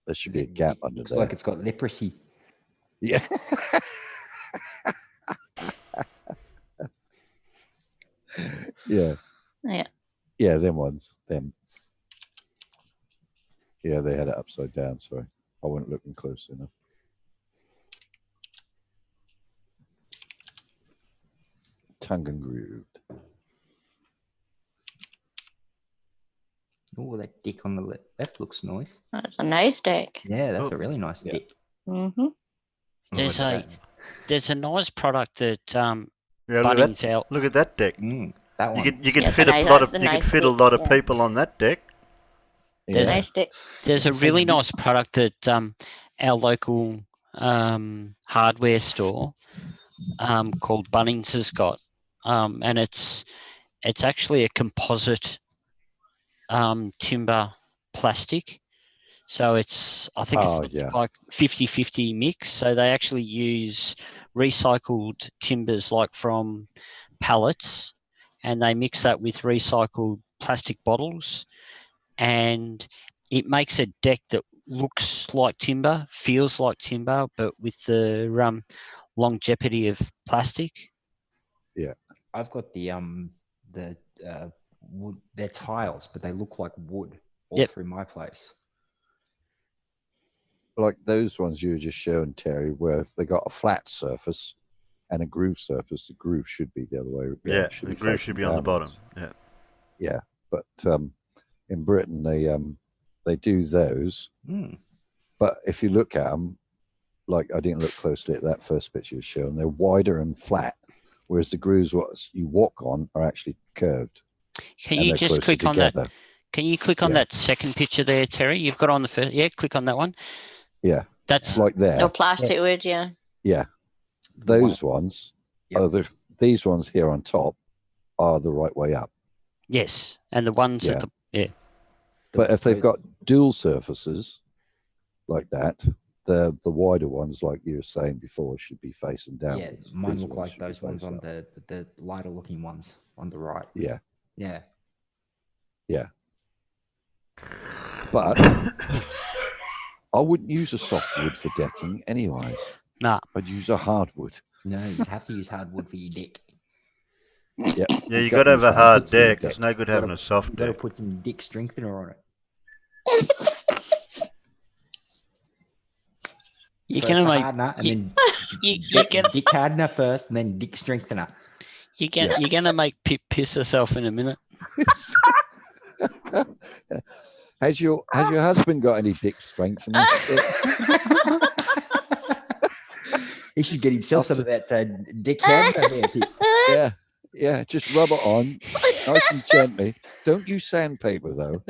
There should be a gap under Looks there. like it's got leprosy. Yeah. Yeah. Yeah. Yeah, them ones. Them. Yeah, they had it upside down, sorry. I wasn't looking close enough. Tongue and grooved. Oh, that dick on the left looks nice. That's a nice deck. Yeah, that's a really nice dick. Mm-hmm. There's a nice product that Yeah, Bunnings out. Look at that deck. That one. You can fit a lot of people on that deck. There's a really nice product that our local hardware store called Bunnings has got, and it's actually a composite timber plastic. So I think it's like 50-50 mix. So they actually use recycled timbers like from pallets, and they mix that with recycled plastic bottles, and it makes a deck that looks like timber, feels like timber, but with the longevity of plastic. Yeah, I've got the wood. They're tiles, but they look like wood all through my place. Like those ones you were just showing, Terry, where they got a flat surface and a groove surface. The groove should be the other way. Yeah, the groove should be on the bottom. Yeah. Yeah, but in Britain they do those. But if you look at them, like I didn't look closely at that first picture you were showing, they're wider and flat, whereas the grooves what you walk on are actually curved. Can you just click on that? Can you click on that second picture there, Terry? You've got on the first. Yeah, click on that one. Yeah, that's like there. No plastic wood, yeah. Yeah, those ones are these ones here on top are the right way up. Yes, and the ones at the But if they've got dual surfaces like that, the wider ones, like you were saying before, should be facing down. Yeah, mine look like those ones on the lighter looking ones on the right. Yeah. Yeah. Yeah. But I wouldn't use a softwood for decking anyways. Nah. I'd use a hardwood. No, you'd have to use hardwood for your deck. Yeah. Yeah, you got to have a hard deck. It's no good having a soft deck. Got to put some dick strengthener on it. You're gonna make hardener, and then dick hardener first, and then dick strengthener. You're gonna make Pip piss herself in a minute. Has your husband got any dick strengthener? He should get himself some of that dick hardener there. Yeah, just rub it on nice and gently. Don't use sandpaper though.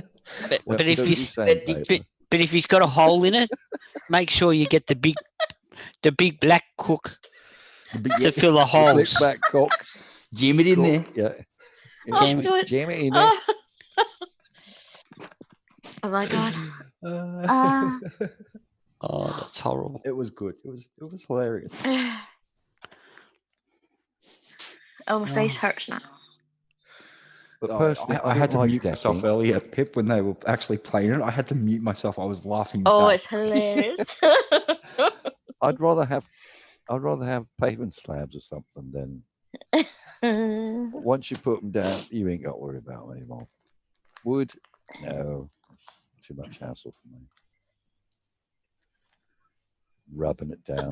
But if he's got a hole in it, make sure you get the big black cook to fill the holes. Big black cook. Jam it in there. Yeah. Jam it in there. Oh my god. Oh, that's horrible. It was good. It was hilarious. Oh, my face hurts now. But Oh, personally, I had to don't like mute myself decking. earlier, Pip, when they were actually playing it. I had to mute myself. I was laughing. Oh, that. it's hilarious. I'd rather have pavement slabs or something than once you put them down, you ain't got to worry about them anymore. Wood, no, it's too much hassle for me. Rubbing it down.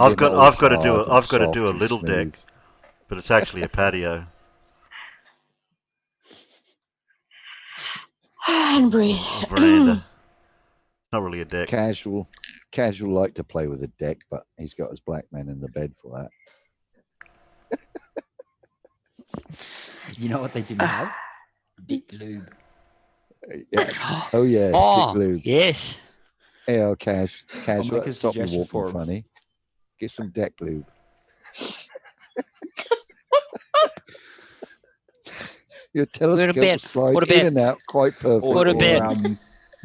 I've got to do a and little smooth. deck, but it's actually a patio. And breathe. Or veranda. Not really a deck. Casual like to play with a deck, but he's got his black man in the bed for that. You know what they didn't have? Dick lube. Yeah. Oh yeah. Oh, Dick lube. yes. Yeah, casual. make a Stop me suggestion walking for him. funny. Get some deck lube. Your telescope will slide in and out quite perfectly. What about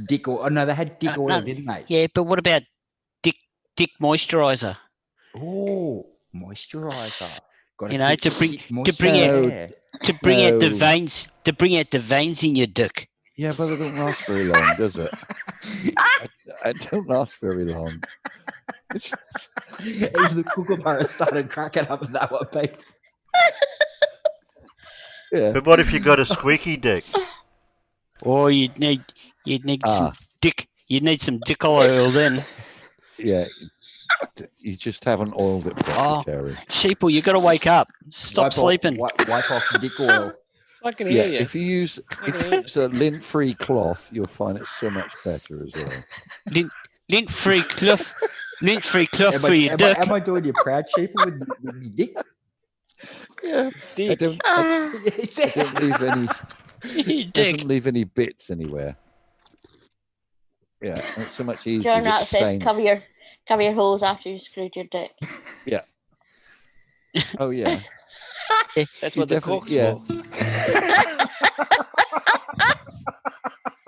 dick oil? Oh, no, they had dick oil, no, didn't they? Yeah, but what about dick moisturizer? Oh, moisturizer. Got You know, to bring out the veins, to bring out the veins in your dick. Yeah, but it don't last very long, does it? It don't last very long. Even the kookaburra started cracking up at that one, babe. Yeah. But what if you got a squeaky dick? Or you'd need some dick. You'd need some dick oil then. Yeah. You just haven't oiled it properly, Terry. Sheeple, you got to wake up. Stop sleeping. Wipe off the dick oil. I can hear you. If you use a lint-free cloth, you'll find it so much better as well. Lint-free cloth. Lint-free cloth for your dick. Am I doing you proud, Sheeple, with your dick? Yeah. Dick. I don't leave any. Doesn't leave any bits anywhere. Yeah, it's so much easier. John Rat with says stains. cover your holes after you screwed your dick. Yeah. Oh yeah. That's You what the definitely- cook's yeah. for.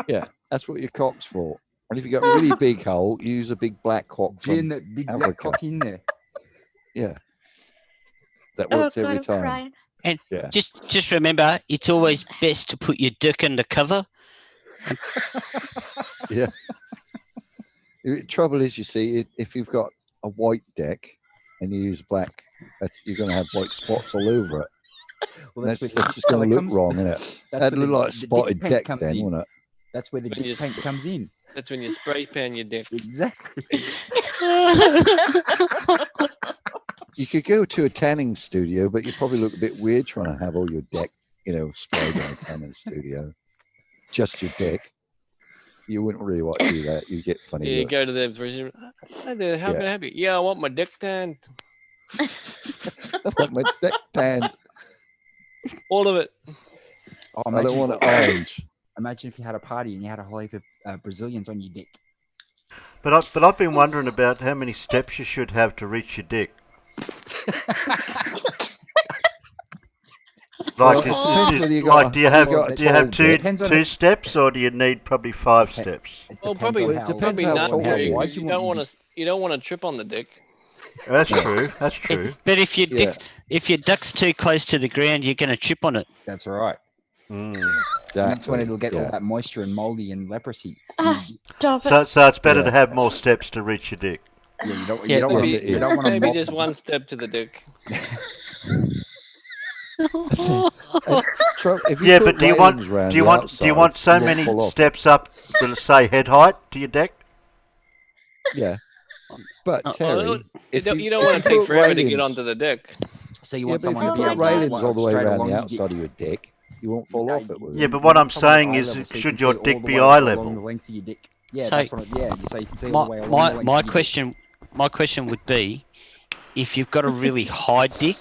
Yeah, that's what your cock's for. And if you got a really big hole, use a big black cock from Gin that big black Africa. cock in there. Yeah. That Oh works God, every I'm time. crying. And Yeah. just remember, it's always best to put your dick in the cover. Yeah. The trouble is, you see, if you've got a white deck and you use black, you're going to have white spots all over it. Well, that's where the just going to look comes- wrong, isn't it? that's That'd where look the- like a the dick spotted paint deck comes then, in. wouldn't it? That's where the When dick paint comes in. That's when you spray pan your dick. Exactly. You could go to a tanning studio, but you probably look a bit weird trying to have all your deck, sprayed in a tanning studio. Just your deck. You wouldn't really want to do that. You get funny Yeah, you looks. go to the resume. Hi there, how can I Yeah. help you? Yeah, I want my dick tanned. I want my deck tanned. All of it. Oh, I don't want it orange. Imagine if you had a party and you had a whole heap of Brazilians on your dick. But I've been wondering about how many steps you should have to reach your dick. Like, do you have two steps, or do you need probably 5 steps? Well, probably how- probably how not. tall Harry. you are. You don't want to. You don't want to trip on the dick. That's true. That's true. But if your dick's too close to the ground, you're going to trip on it. That's right. Mm. And that's when Exactly, it'll get all yeah. that moisture and moldy and leprosy. Stop it. So it's better to Yeah. have more steps to reach your dick. Yeah, you don't. Yeah, You don't want Maybe, to. You don't want to. maybe just one step to the dick. If you Yeah, put but do you want railings round do you the want do you want outside, so you won't many fall off. steps up to say head height to your deck? Yeah. But You Terry, if don't, you don't want if to you take put forever to get railings- onto the dick. So you Yeah, want but if someone you to be put able to railings walk all the way straight around along the your outside of your dick, you won't fall off it, will you? Yeah, but what I'm someone saying eye is, level so you should can your see all dick the be way eye along level? the length of your dick. Yeah, So, that's what. So you can see all the way along the My length of your dick. question would be, if you've got a really high dick,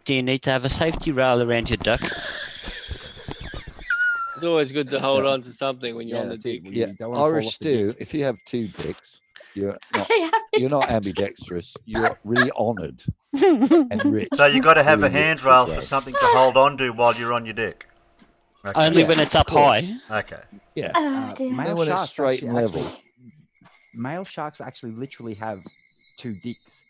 do you need to have a safety rail around your dick? It's always good to hold on to something when you're on the that's it. dick. Yeah, You don't want to fall Irish off the stew. dick. If you have 2 dicks, you're not ambidextrous. You're really honoured and rich. So you got to have a Really rich handrail as for well. something to hold on to while you're on your dick. Okay. Only Yeah, when it's of up high. Okay. Yeah. Oh, dear. Male when it's sharks straight and level. male sharks actually literally have 2 dicks.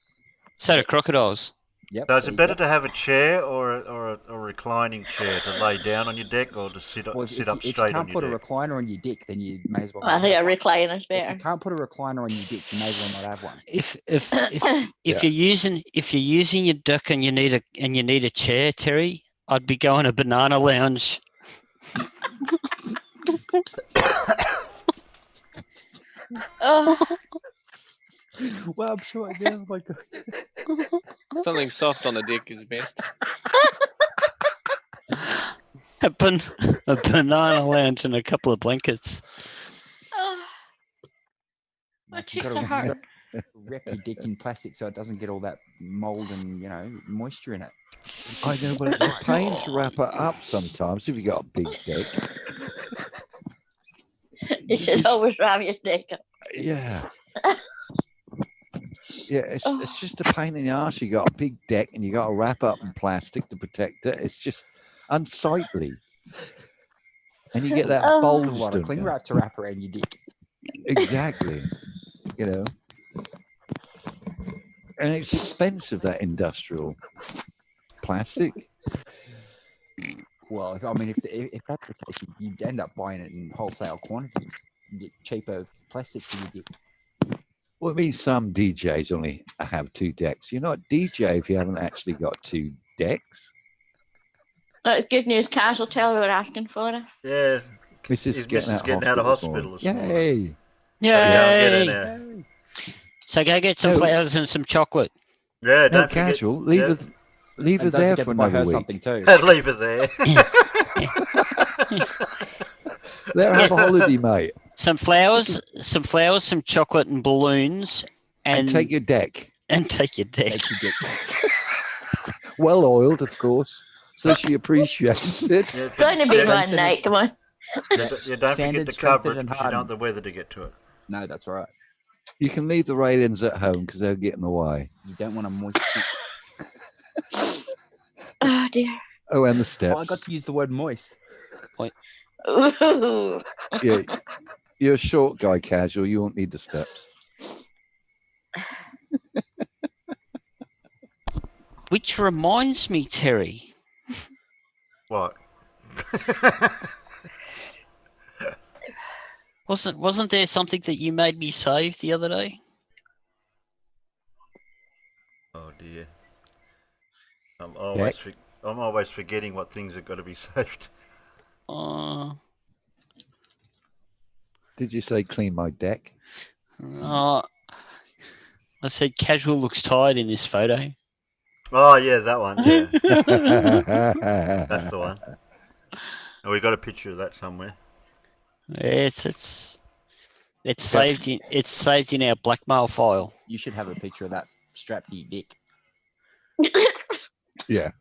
So do crocodiles. Yep. So is there it you better go. to have a chair or a reclining chair to lay down on your deck, or to sit up, Well, sit up if you straight on can't your put a deck? recliner on your dick, then you may as well. I not think have a one. recliner's If you better. can't put a recliner on your dick, you may as well not have one. If Yeah. you're using your duck and you need a chair, Terry, I'd be going to Banana Lounge. Oh, Well, I'm sure. Yeah, oh my God. Something soft on the dick is best. a Banana Lounge and a couple of blankets. oh. My Like, cheeks you are gotta hurting. wrap your dick in plastic so it doesn't get all that mold and moisture in it. I know, but it's a pain to wrap it up sometimes if you got a big dick. You should always wrap your dick up. Yeah. Yeah, it's just a pain in the arse. You got a big deck and you got to wrap up in plastic to protect it. It's just unsightly. And you get that Oh. bulge, A lot of don't cling you? wrap to wrap around your dick. Exactly. You know. And it's expensive, that industrial plastic. Well, I mean, if that's the case, you'd end up buying it in wholesale quantities. You get cheaper plastic for your dick. Well, it means some DJs only have 2 decks. You're not a DJ if you haven't actually got 2 decks. Good news, Casual Tell we were asking for it. Yeah. Mrs. Getting out of hospital this morning. Yay! Get in Yay! there. So go get some flowers and some chocolate. Yeah, No, don't forget. Casual. Leave her And don't there forget for to buy her another week. something too. Leave her there. Let her have a holiday, mate. Some flowers, some chocolate and balloons, And take your deck. And take your deck. Take your dick. Well oiled, of course, so she appreciates it. Yeah, It's only been one night, come on. Yeah, don't forget to cover it and because you don't want the weather to get to it. No, that's right. You can leave the railings at home because they'll get in the way. You don't want a moist dick. Oh dear. Oh, and the steps. Oh, I got to use the word moist. Ooh. Yeah, you're a short guy, Casual. You won't need the steps. Which reminds me, Terry. What? Wasn't there something that you made me save the other day? Oh dear. I'm always forgetting what things have got to be saved. Did you say clean my deck? I said Casual looks tired in this photo. Oh yeah, that one. Yeah, that's the one. And we got a picture of that somewhere. It's saved in our blackmail file. You should have a picture of that strapped to your dick. Yeah.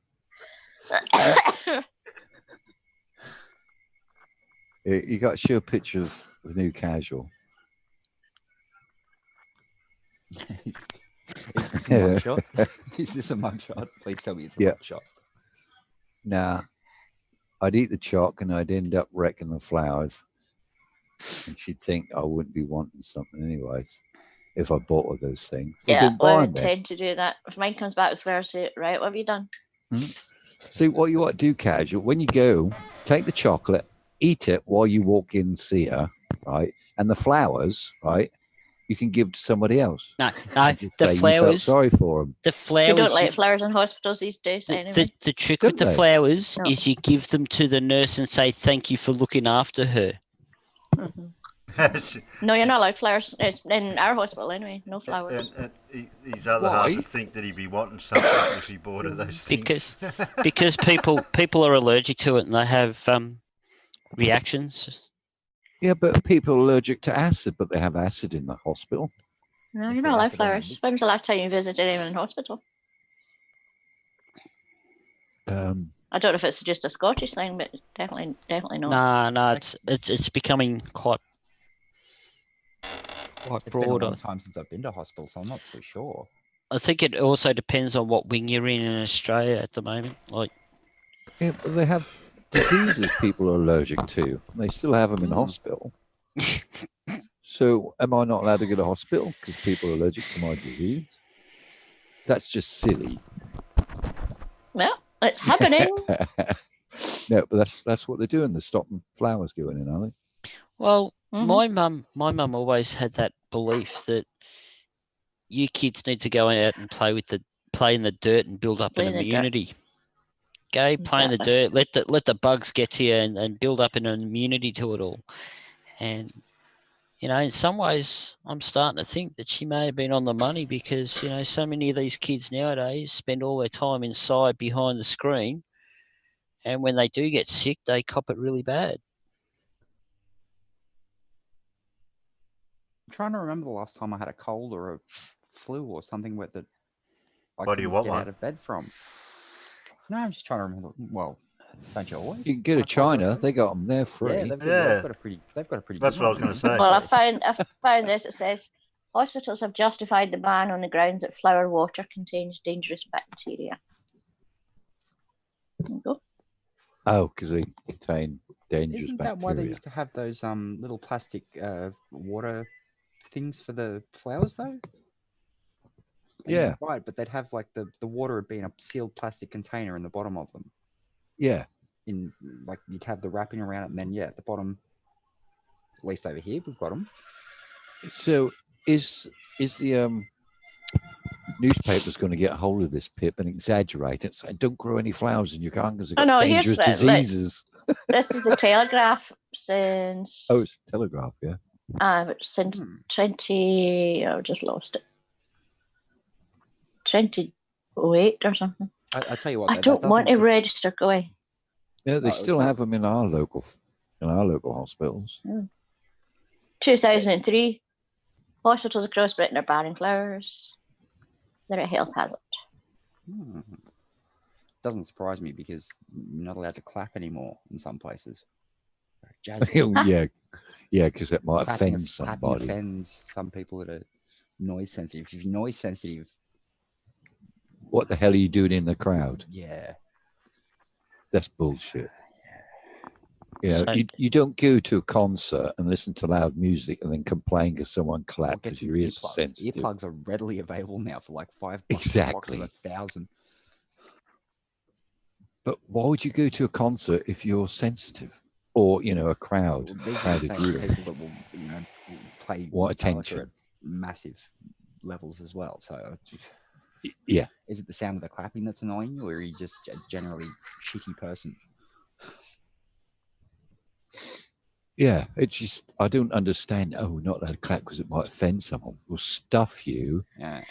You got to show a picture of the new Casual. Is this a mugshot? Is this a mugshot? Please tell me it's a mugshot. Nah. I'd eat the chalk and I'd end up wrecking the flowers. And she'd think I wouldn't be wanting something anyways if I bought her those things. I Yeah, didn't well, I buy would them. tend to do that. If mine comes back with flowers, say, right, what have you done? See, what you want to do, Casual, when you go, take the chocolate, eat it while you walk in and see her, right? And the flowers, right, you can give to somebody else. No, Just the say you felt flowers. sorry for them. The flowers. You don't like flowers in hospitals these days, anyway. The trick with the they? flowers No. is you give them to the nurse and say thank you for looking after her. No, you're not allowed flowers. It's in our hospital, anyway. No flowers. And his other half would think that he'd be wanting something if he bought her those things. Because people are allergic to it and they have reactions. Yeah, but people are allergic to acid, but they have acid in the hospital. No, you're not allowed flowers. When was the last time you visited anyone in hospital? I don't know if it's just a Scottish thing, but definitely not. No, it's becoming quite It's been a broader. long time since I've been to hospital, so I'm not too sure. I think it also depends on what wing you're in Australia at the moment. Like, Yeah, but they have diseases people are allergic to. They still have them in hospital. So am I not allowed to go to hospital because people are allergic to my disease? That's just silly. Well, it's happening. No, but that's what they're doing. They're stopping flowers going in, aren't they? Well, my mum always had that belief that you kids need to go out and play in the dirt and build up Play an in the dirt. immunity. Go play in the dirt. Let the bugs get to you and build up an immunity to it all. And in some ways, I'm starting to think that she may have been on the money because so many of these kids nowadays spend all their time inside behind the screen, and when they do get sick, they cop it really bad. I'm trying to remember the last time I had a cold or a flu or something I Why do you couldn't want get one? out of bed from. No, I'm just trying to remember. Well, don't you always? You can go to China. They got them there free. Yeah, they've got a pretty. That's good what I was one, going to say. Well, I found this. It says hospitals have justified the ban on the grounds that flower water contains dangerous bacteria. There you go. Oh, because they contain dangerous Isn't bacteria. that why they used to have those little plastic water things for the flowers though? Yeah. Right, but they'd have like the water would be in a sealed plastic container in the bottom of them. Yeah. In like you'd have the wrapping around it, and then at the bottom, at least over here we've got them. So is the newspaper's going to get a hold of this, Pip, and exaggerate it? Say, don't grow any flowers in your garden because they've got dangerous diseases. This is the Telegraph since. Oh, it's Telegraph, yeah. Since 20. I just lost it. 2008 or something. I tell you what, I don't want to register. Go away. Yeah, they still have them in our local hospitals. 2003. Hospitals across Britain are banning flowers. They're a health hazard. Doesn't surprise me because you're not allowed to clap anymore in some places. Jazzy. yeah, because it might Clapping offend somebody. Clapping offends some people that are noise sensitive. If you're noise sensitive, what the hell are you doing in the crowd? Yeah, that's bullshit. You don't go to a concert and listen to loud music and then complain because someone clapped because your ears are sensitive. Earplugs are readily available now for like $5. Exactly. A box of 1,000. But why would you go to a concert if you're sensitive, or a crowd? These are the crowded same room? people that will play What Metallica attention? at massive levels as well. So Yeah. Is it the sound of the clapping that's annoying you, or are you just a generally shitty person? Yeah, it's just I don't understand. Oh, not allowed to clap because it might offend someone. Well, stuff you. Yeah.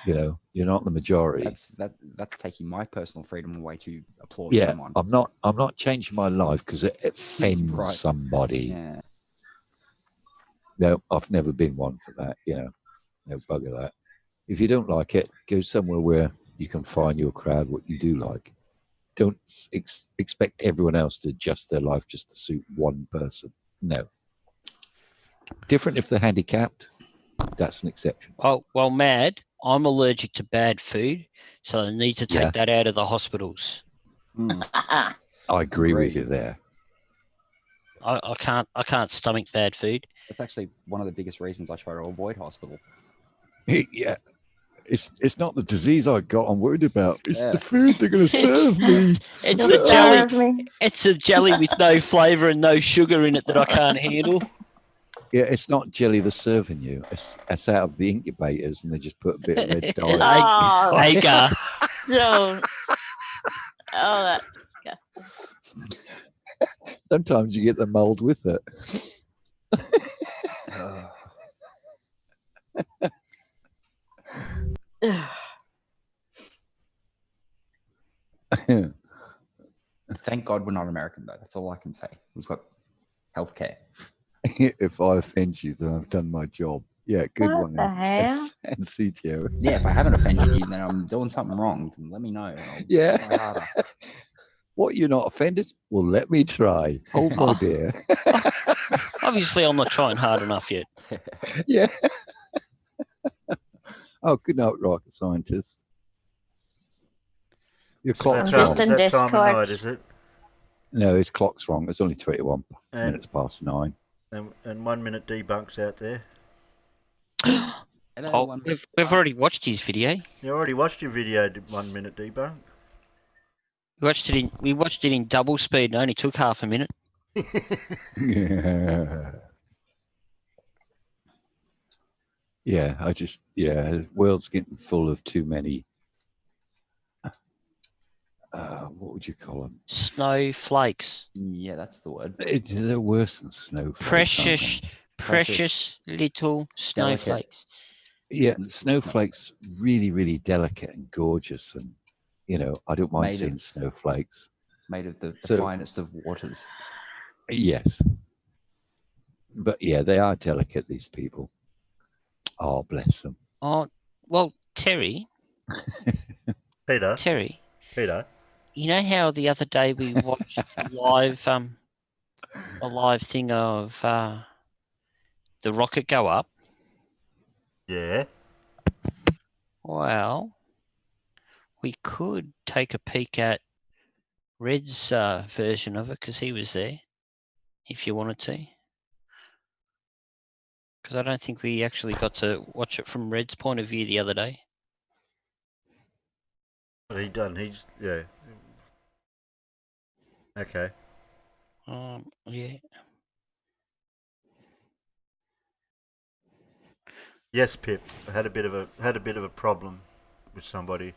You're not the majority. That's taking my personal freedom away to applaud Yeah, someone. I'm not changing my life because it offends Right. somebody. Yeah. No, I've never been one for that. No bugger that. If you don't like it, go somewhere where you can find your crowd what you do like. Don't expect everyone else to adjust their life just to suit one person. No. Different if they're handicapped. That's an exception. Well, Mad, I'm allergic to bad food, so they need to take that out of the hospitals. I agree with you there. I can't stomach bad food. That's actually one of the biggest reasons I try to avoid hospital. Yeah. It's not the disease I got I'm worried about. It's the food they're going to serve me. It's the jelly. It's a jelly with no flavour and no sugar in it that I can't handle. Yeah, it's not jelly they're serving you. It's out of the incubators and they just put a bit of lead dye. Agar. No. Oh, that's disgusting. Sometimes you get the mold with it. Thank God we're not American, though. That's all I can say. We've got healthcare. If I offend you, then I've done my job. Yeah, good What one. the hell? And CTO. Yeah, if I haven't offended you, then I'm doing something wrong. Let me know. I'll Yeah. try harder. What, you're not offended? Well, let me try. Hold my beer. Obviously, I'm not trying hard enough yet. Yeah. Oh, good night, rocket scientist. Your clock's wrong. Is that time of night, is it? No, his clock's wrong. It's only 21 minutes past 9. And 1 minute debunks out there. We've already watched his video. You already watched your video, 1 minute debunk. We watched it in double speed and only took half a minute. Yeah. Yeah, the world's getting full of too many, what would you call them? Snowflakes. Yeah, that's the word. They're worse than snowflakes, aren't they? Precious little snowflakes. Yeah, and snowflakes really, really delicate and gorgeous, and I don't mind seeing snowflakes. Made of the So- finest of waters. Yes, but yeah, they are delicate. These people. Oh, bless them. Oh, well, Terry. Peter. You know how the other day we watched a live thing of the rocket go up? Yeah. Well, we could take a peek at Red's version of it because he was there, if you wanted to. Because I don't think we actually got to watch it from Red's point of view the other day. But yeah. Okay. Yeah. Yes, Pip. I had a bit of a problem with somebody.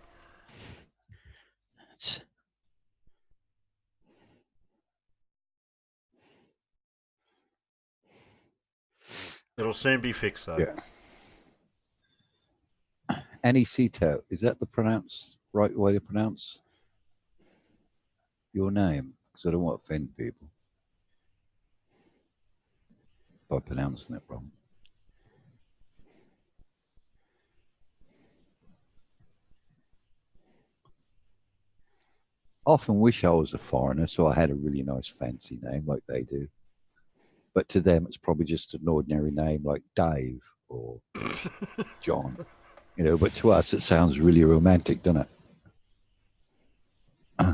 It'll soon be fixed, though. Yeah. Anicito, is that the right way to pronounce your name? Because I don't want to offend people by pronouncing it wrong. I often wish I was a foreigner, so I had a really nice fancy name like they do. But to them, it's probably just an ordinary name like Dave or John. But to us, it sounds really romantic, doesn't it?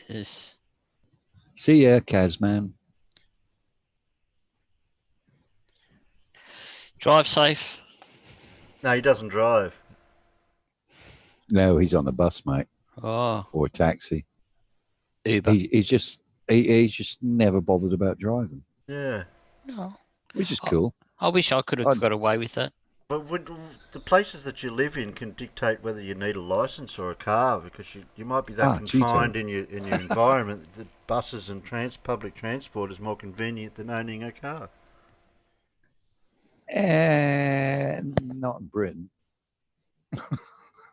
Yes. See ya, Kazman. Drive safe. No, he doesn't drive. No, he's on the bus, mate. Oh. Or a taxi. Uber. He's just never bothered about driving. Yeah. No. Which is cool. I wish I could have got away with that. But the places that you live in can dictate whether you need a license or a car, because you might be that confined in your environment that buses and public transport is more convenient than owning a car. Not in Britain.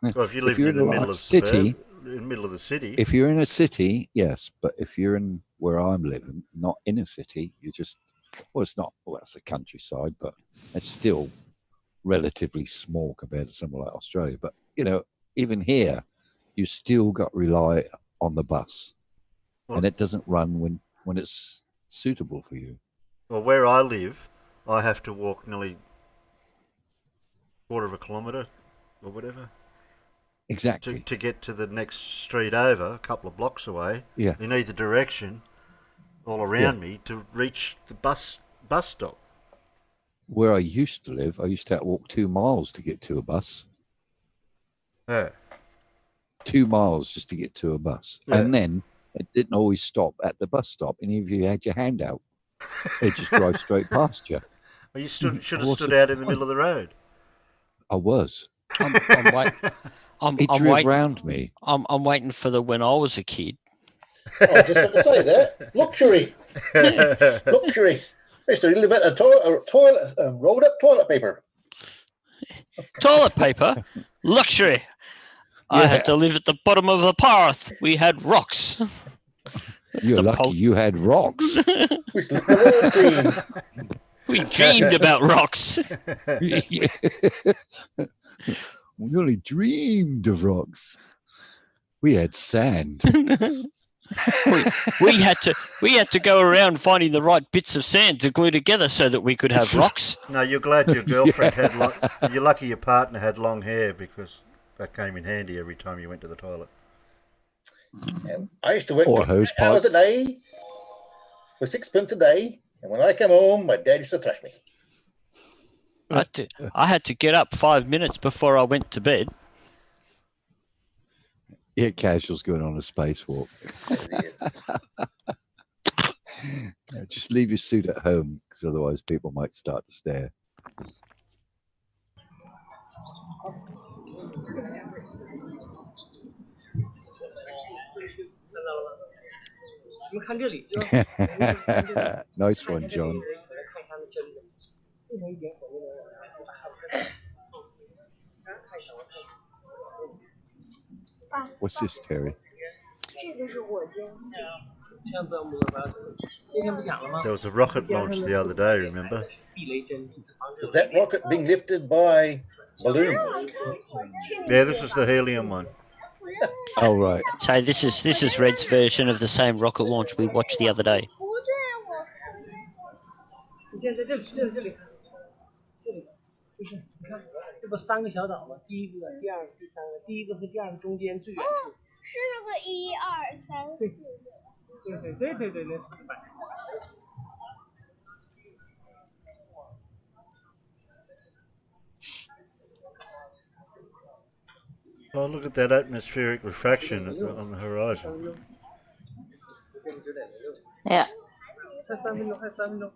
Well, if you live in the middle of the city. If you're in a city, yes, but if you're in where I'm living, not in a city, it's not. Well, that's the countryside, but it's still relatively small compared to somewhere like Australia. But even here, you still got to rely on the bus, and it doesn't run when it's suitable for you. Well, where I live, I have to walk nearly quarter of a kilometre or whatever. Exactly. To get to the next street over, a couple of blocks away. Yeah. In either direction, all around me, to reach the bus stop. Where I used to live, I used to have to walk 2 miles to get to a bus. Yeah. 2 miles just to get to a bus. Yeah. And then it didn't always stop at the bus stop. And if you had your hand out, it just drive straight past you. Well, you should have stood out in the middle of the road. I was. I'm It drove round me. I'm waiting for the when I was a kid. Oh, I just want to say that. Luxury. Luxury. I used to live at a toilet, rolled up toilet paper. Toilet paper? Luxury. Yeah. I had to live at the bottom of the path. We had rocks. You're lucky you had rocks. We dreamed about rocks. We only dreamed of rocks. We had sand. we had to go around finding the right bits of sand to glue together so that we could have rocks. No, you're glad your girlfriend had you're lucky your partner had long hair, because that came in handy every time you went to the toilet. I used to work 8 hours a day for £6 a day, and when I came home, my dad used to thrash me. I had to get up 5 minutes before I went to bed. Yeah, casuals going on a spacewalk. Yeah, just leave your suit at home, because otherwise people might start to stare. Nice one, John. What's this, Terry? There was a rocket launch the other day, remember? Is that rocket being lifted by balloons? Yeah, this is the helium one. Oh, right. So this is Red's version of the same rocket launch we watched the other day. 你现在这里，这里，就是你看，这不3个小岛吗？第1个、第2个、第3个，第1个和第2个中间最远处。是那个1、2、3、4。对，那4个摆。 Oh, look at that atmospheric refraction on the horizon. Yeah. 还3分钟，还3分钟。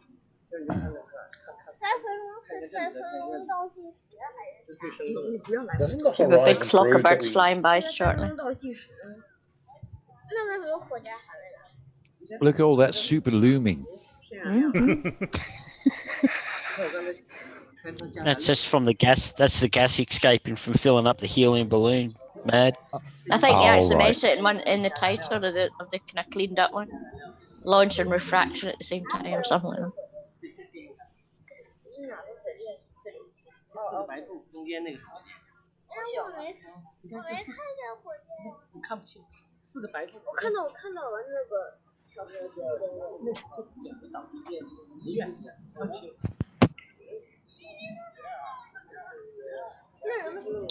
这你看看，3分钟是3分钟倒计时还是？这最生动。你不要来。We have a big flock of birds flying by shortly. Look at all that super looming. That's just from the gas. That's the gas escaping from filling up the helium balloon. Mad. I think you actually mentioned it in the title of the kind of cleaned up one. Launch and refraction at the same time, or something like that. 4个白度中间那个火箭。你看这4个，你看不清，4个白度。我看到了那个小石头的那2个岛之间很远，看不清。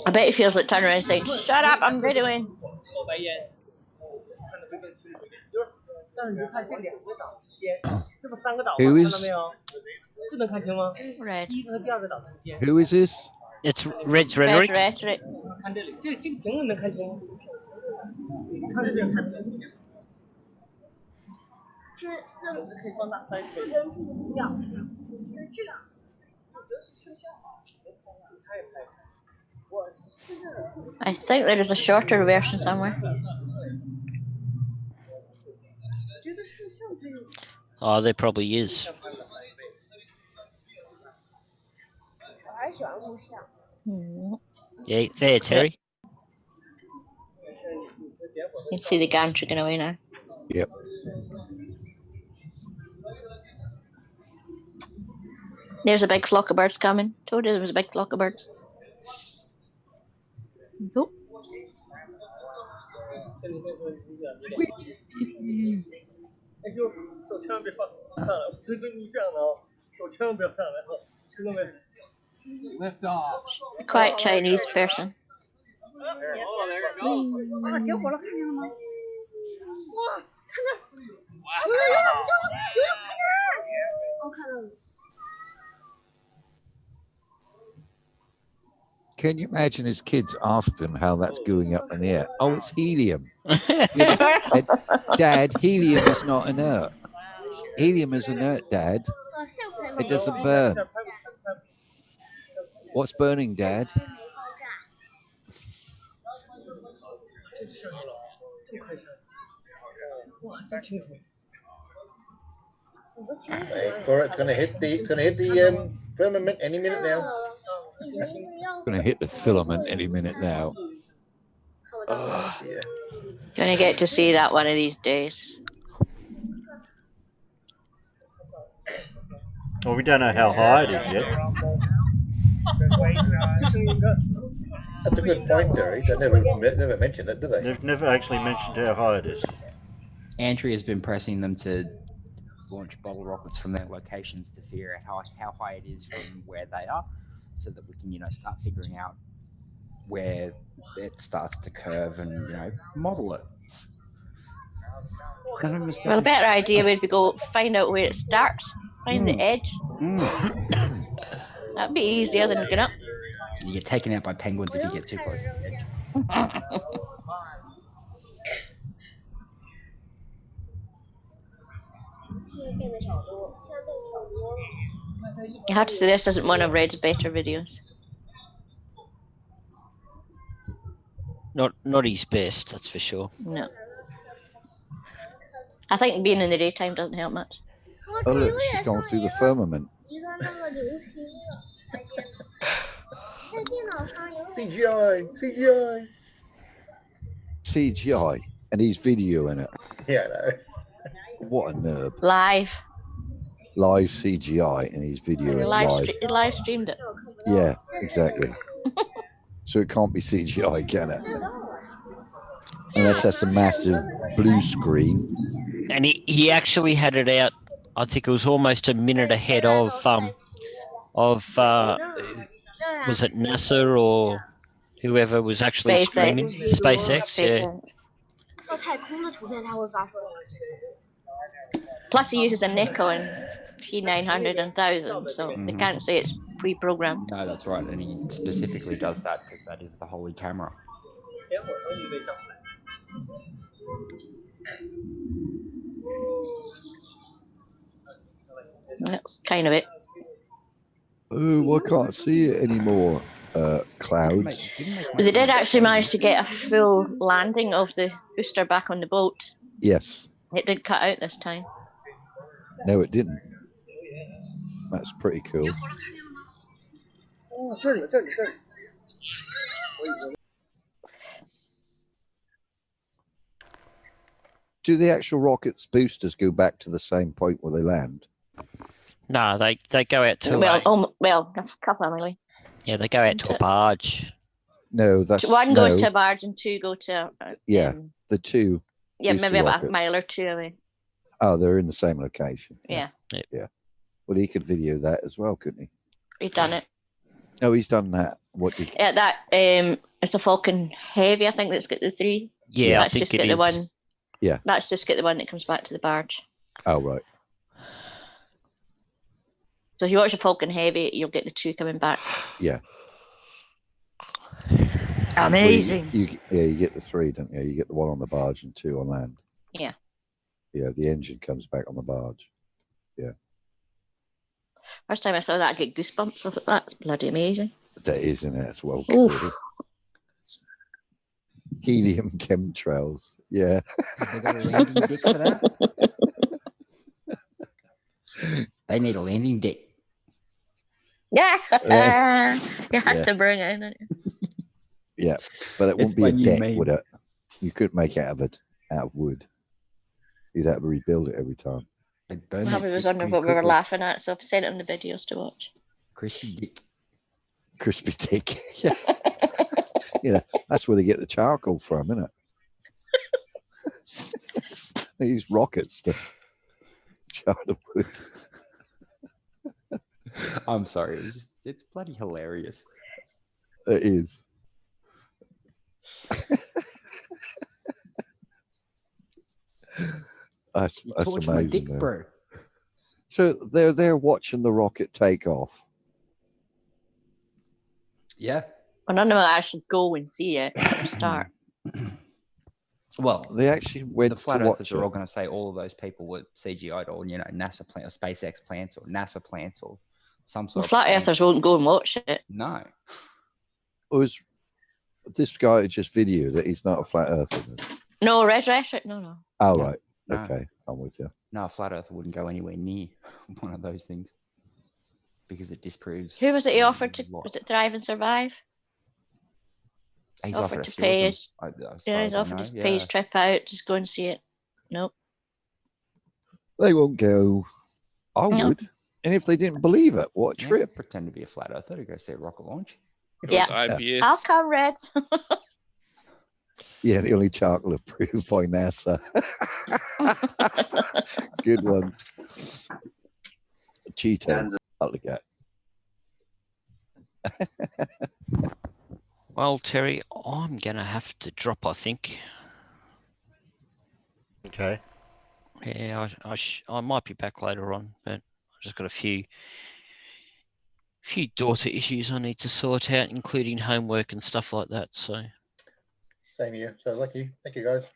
I bet he feels like turning around and saying, "Shut up, I'm videoing." 冒白烟，看得会更清楚一点。但是你就看这2个岛之间，这不3个岛吗？看到没有？这能看清吗？第1个和第2个岛之间。 Who is this? It's Red's Rhetoric. Rhetoric. 看这里，这个屏幕能看清吗？看这个看不清。这可以放大3倍。4根柱不掉，就是这样。就是摄像。拍。 I think there is a shorter version somewhere. Oh, there probably is. Yeah, there, Terry. You can see the gantry going away now. Yep. There's a big flock of birds coming. Told you there was a big flock of birds. Go. 哎呦，手千万别放上来，我这录像呢，手千万不要上来，听到没 ？Lift off. Quite Chinese person. 啊，点火了，看见了吗？哇，看到！哦，看到了。 Can you imagine his kids asked him how that's going up in the air? Oh, it's helium. Yeah, Dad, helium is not inert. Helium is inert, Dad. It doesn't burn. What's burning, Dad? Wait for it. It's going to hit the firmament any minute now. Going to hit the filament any minute now. Oh, yeah. Gonna get to see that one of these days. Well, we don't know how high it is yet. That's a good point, Derry. They never mentioned it, do they? They've never actually mentioned how high it is. Andrea's been pressing them to launch bottle rockets from their locations to figure out how high it is from where they are, so that we can, start figuring out where it starts to curve and, model it. Well, a better idea would be go find out where it starts, find the edge. That'd be easier than looking up. You get taken out by penguins if you get too close to the edge. You have to say this isn't one of Red's better videos. Not his best, that's for sure. No. I think being in the daytime doesn't help much. Oh, look, she's gone through the firmament. CGI, CGI. CGI, and he's videoing it. Yeah, I know. What a nerd. Live. Live CGI, and he's videoing it live. He live streamed it. Yeah, exactly. So it can't be CGI, can it? Unless that's a massive blue screen. And he actually had it out. I think it was almost a minute ahead of was it NASA or whoever was actually streaming? SpaceX, yeah. Plus he uses a Nikon T900 and 1000, so they can't say it's pre-programmed. No, that's right, and he specifically does that because that is the holy camera. That's kind of it. Oh, I can't see it anymore. Clouds. They did actually manage to get a full landing of the booster back on the boat. Yes. It did cut out this time. No, it didn't. That's pretty cool. Do the actual rockets boosters go back to the same point where they land? No, they go out to well, that's a couple anyway. yeah, they go out to a barge. No, that's one goes to a barge and two go to the two. Yeah, maybe about rockets. a mile or two away. Oh, they're in the same location. Yeah. Yeah. Well, he could video that as well, couldn't he? He's done it. Oh, he's done that. What did? Yeah, that it's a Falcon Heavy. I think that's got the 3. Yeah, that's I think just it get is. the one. Yeah. That's just get the one that comes back to the barge. Oh, right. So if you watch a Falcon Heavy, you'll get the 2 coming back. Yeah. Amazing. Well, you get the 3, don't you? You get the 1 on the barge and 2 on land. Yeah. Yeah, the engine comes back on the barge. Yeah. First time I saw that, I get goosebumps. I thought that's bloody amazing. That is, isn't it? It's well recorded. Helium chemtrails. Yeah. They got a landing deck for that? They need a landing deck. Yeah. You had to bring it in, didn't you? Yeah, but it wouldn't be a deck, would it? You couldn't make it out of wood. You'd have to rebuild it every time. Probably was wondering what we were laughing at, so I've sent him the videos to watch. Crispy dick. Crispy dick. Yeah. You know, that's where they get the charcoal from, isn't it? They use rockets to char the wood. I'm sorry, it's bloody hilarious. It is. That's amazing. My dick, bro. So they're watching the rocket take off. Yeah. Well, none of them actually go and see it at the start. Well, they actually went the flat to earthers watch are all it. going to say all of those people were CGI'd or NASA plants or SpaceX plants or NASA plants or some sort Well, of flat plant. earthers won't go and watch it. No. Was this guy who just videoed it? He's not a flat earther. Then? No, Rhetoric, no. Oh, right. No. Okay, I'm with you. No, a flat earther wouldn't go anywhere near one of those things because it disproves. Who was it he offered to? Was it Thrive and Survive? He's offered offered to a few of pay them, his. as Yeah, far he's as I offered know, to pay his yeah. trip out. Just go and see it. Nope. They won't go. I No. would. And if they didn't believe it, what a Yeah, trip. pretend to be a flat earther to go see a rocket launch. Yeah. IBS. I'll come, Red. Yeah, the only charcoal approved by NASA. Good one. Cheeto. I'll look at. Well, Terry, I'm going to have to drop, I think. Okay. Yeah, I might be back later on, but I've just got a few daughter issues I need to sort out, including homework and stuff like that. So Same here. So lucky. Thank you, guys.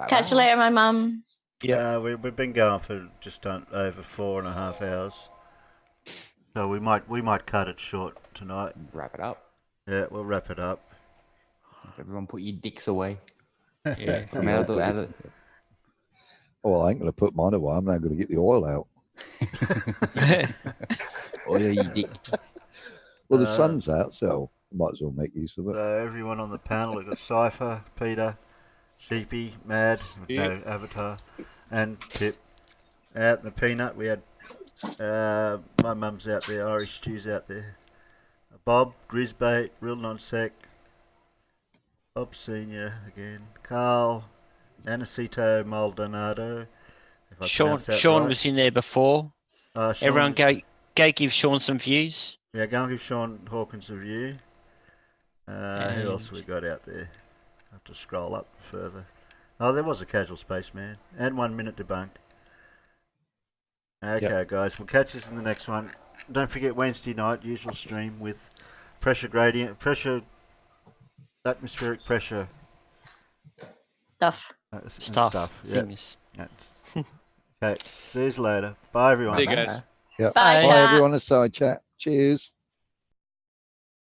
Catch you later, my mum. Yeah. We've been going for just over 4.5 hours. So we might cut it short tonight. Wrap it up. Yeah, we'll wrap it up. Everyone put your dicks away. Yeah. Put them out of the... Well, I ain't going to put mine away. I'm now going to get the oil out. Oil your dick. Well, the sun's out, so I might as well make use of it. So everyone on the panel, we've got Cypher, Peter, Sheepy, Mad, no Avatar, and Pip. Out in the Peanut, we had my mum's out there, Irish Stew's out there. Bob, Grisbait, Real Non-Sec, Bob Senior again, Carl, Anacito Maldonado. Sean right. was in there before. Everyone go give Sean some views. Yeah, go and give Sean Hawkins a view. Who else have we got out there? I have to scroll up further. Oh, there was a Casual Spaceman and 1 Minute Debunked. Okay, guys, we'll catch us in the next one. Don't forget Wednesday night, usual stream with pressure gradient, atmospheric pressure. Stuff. Things. Okay, see you later. Bye, everyone. See you guys. Yeah. Bye, Bye chat. everyone. A side chat. Cheers.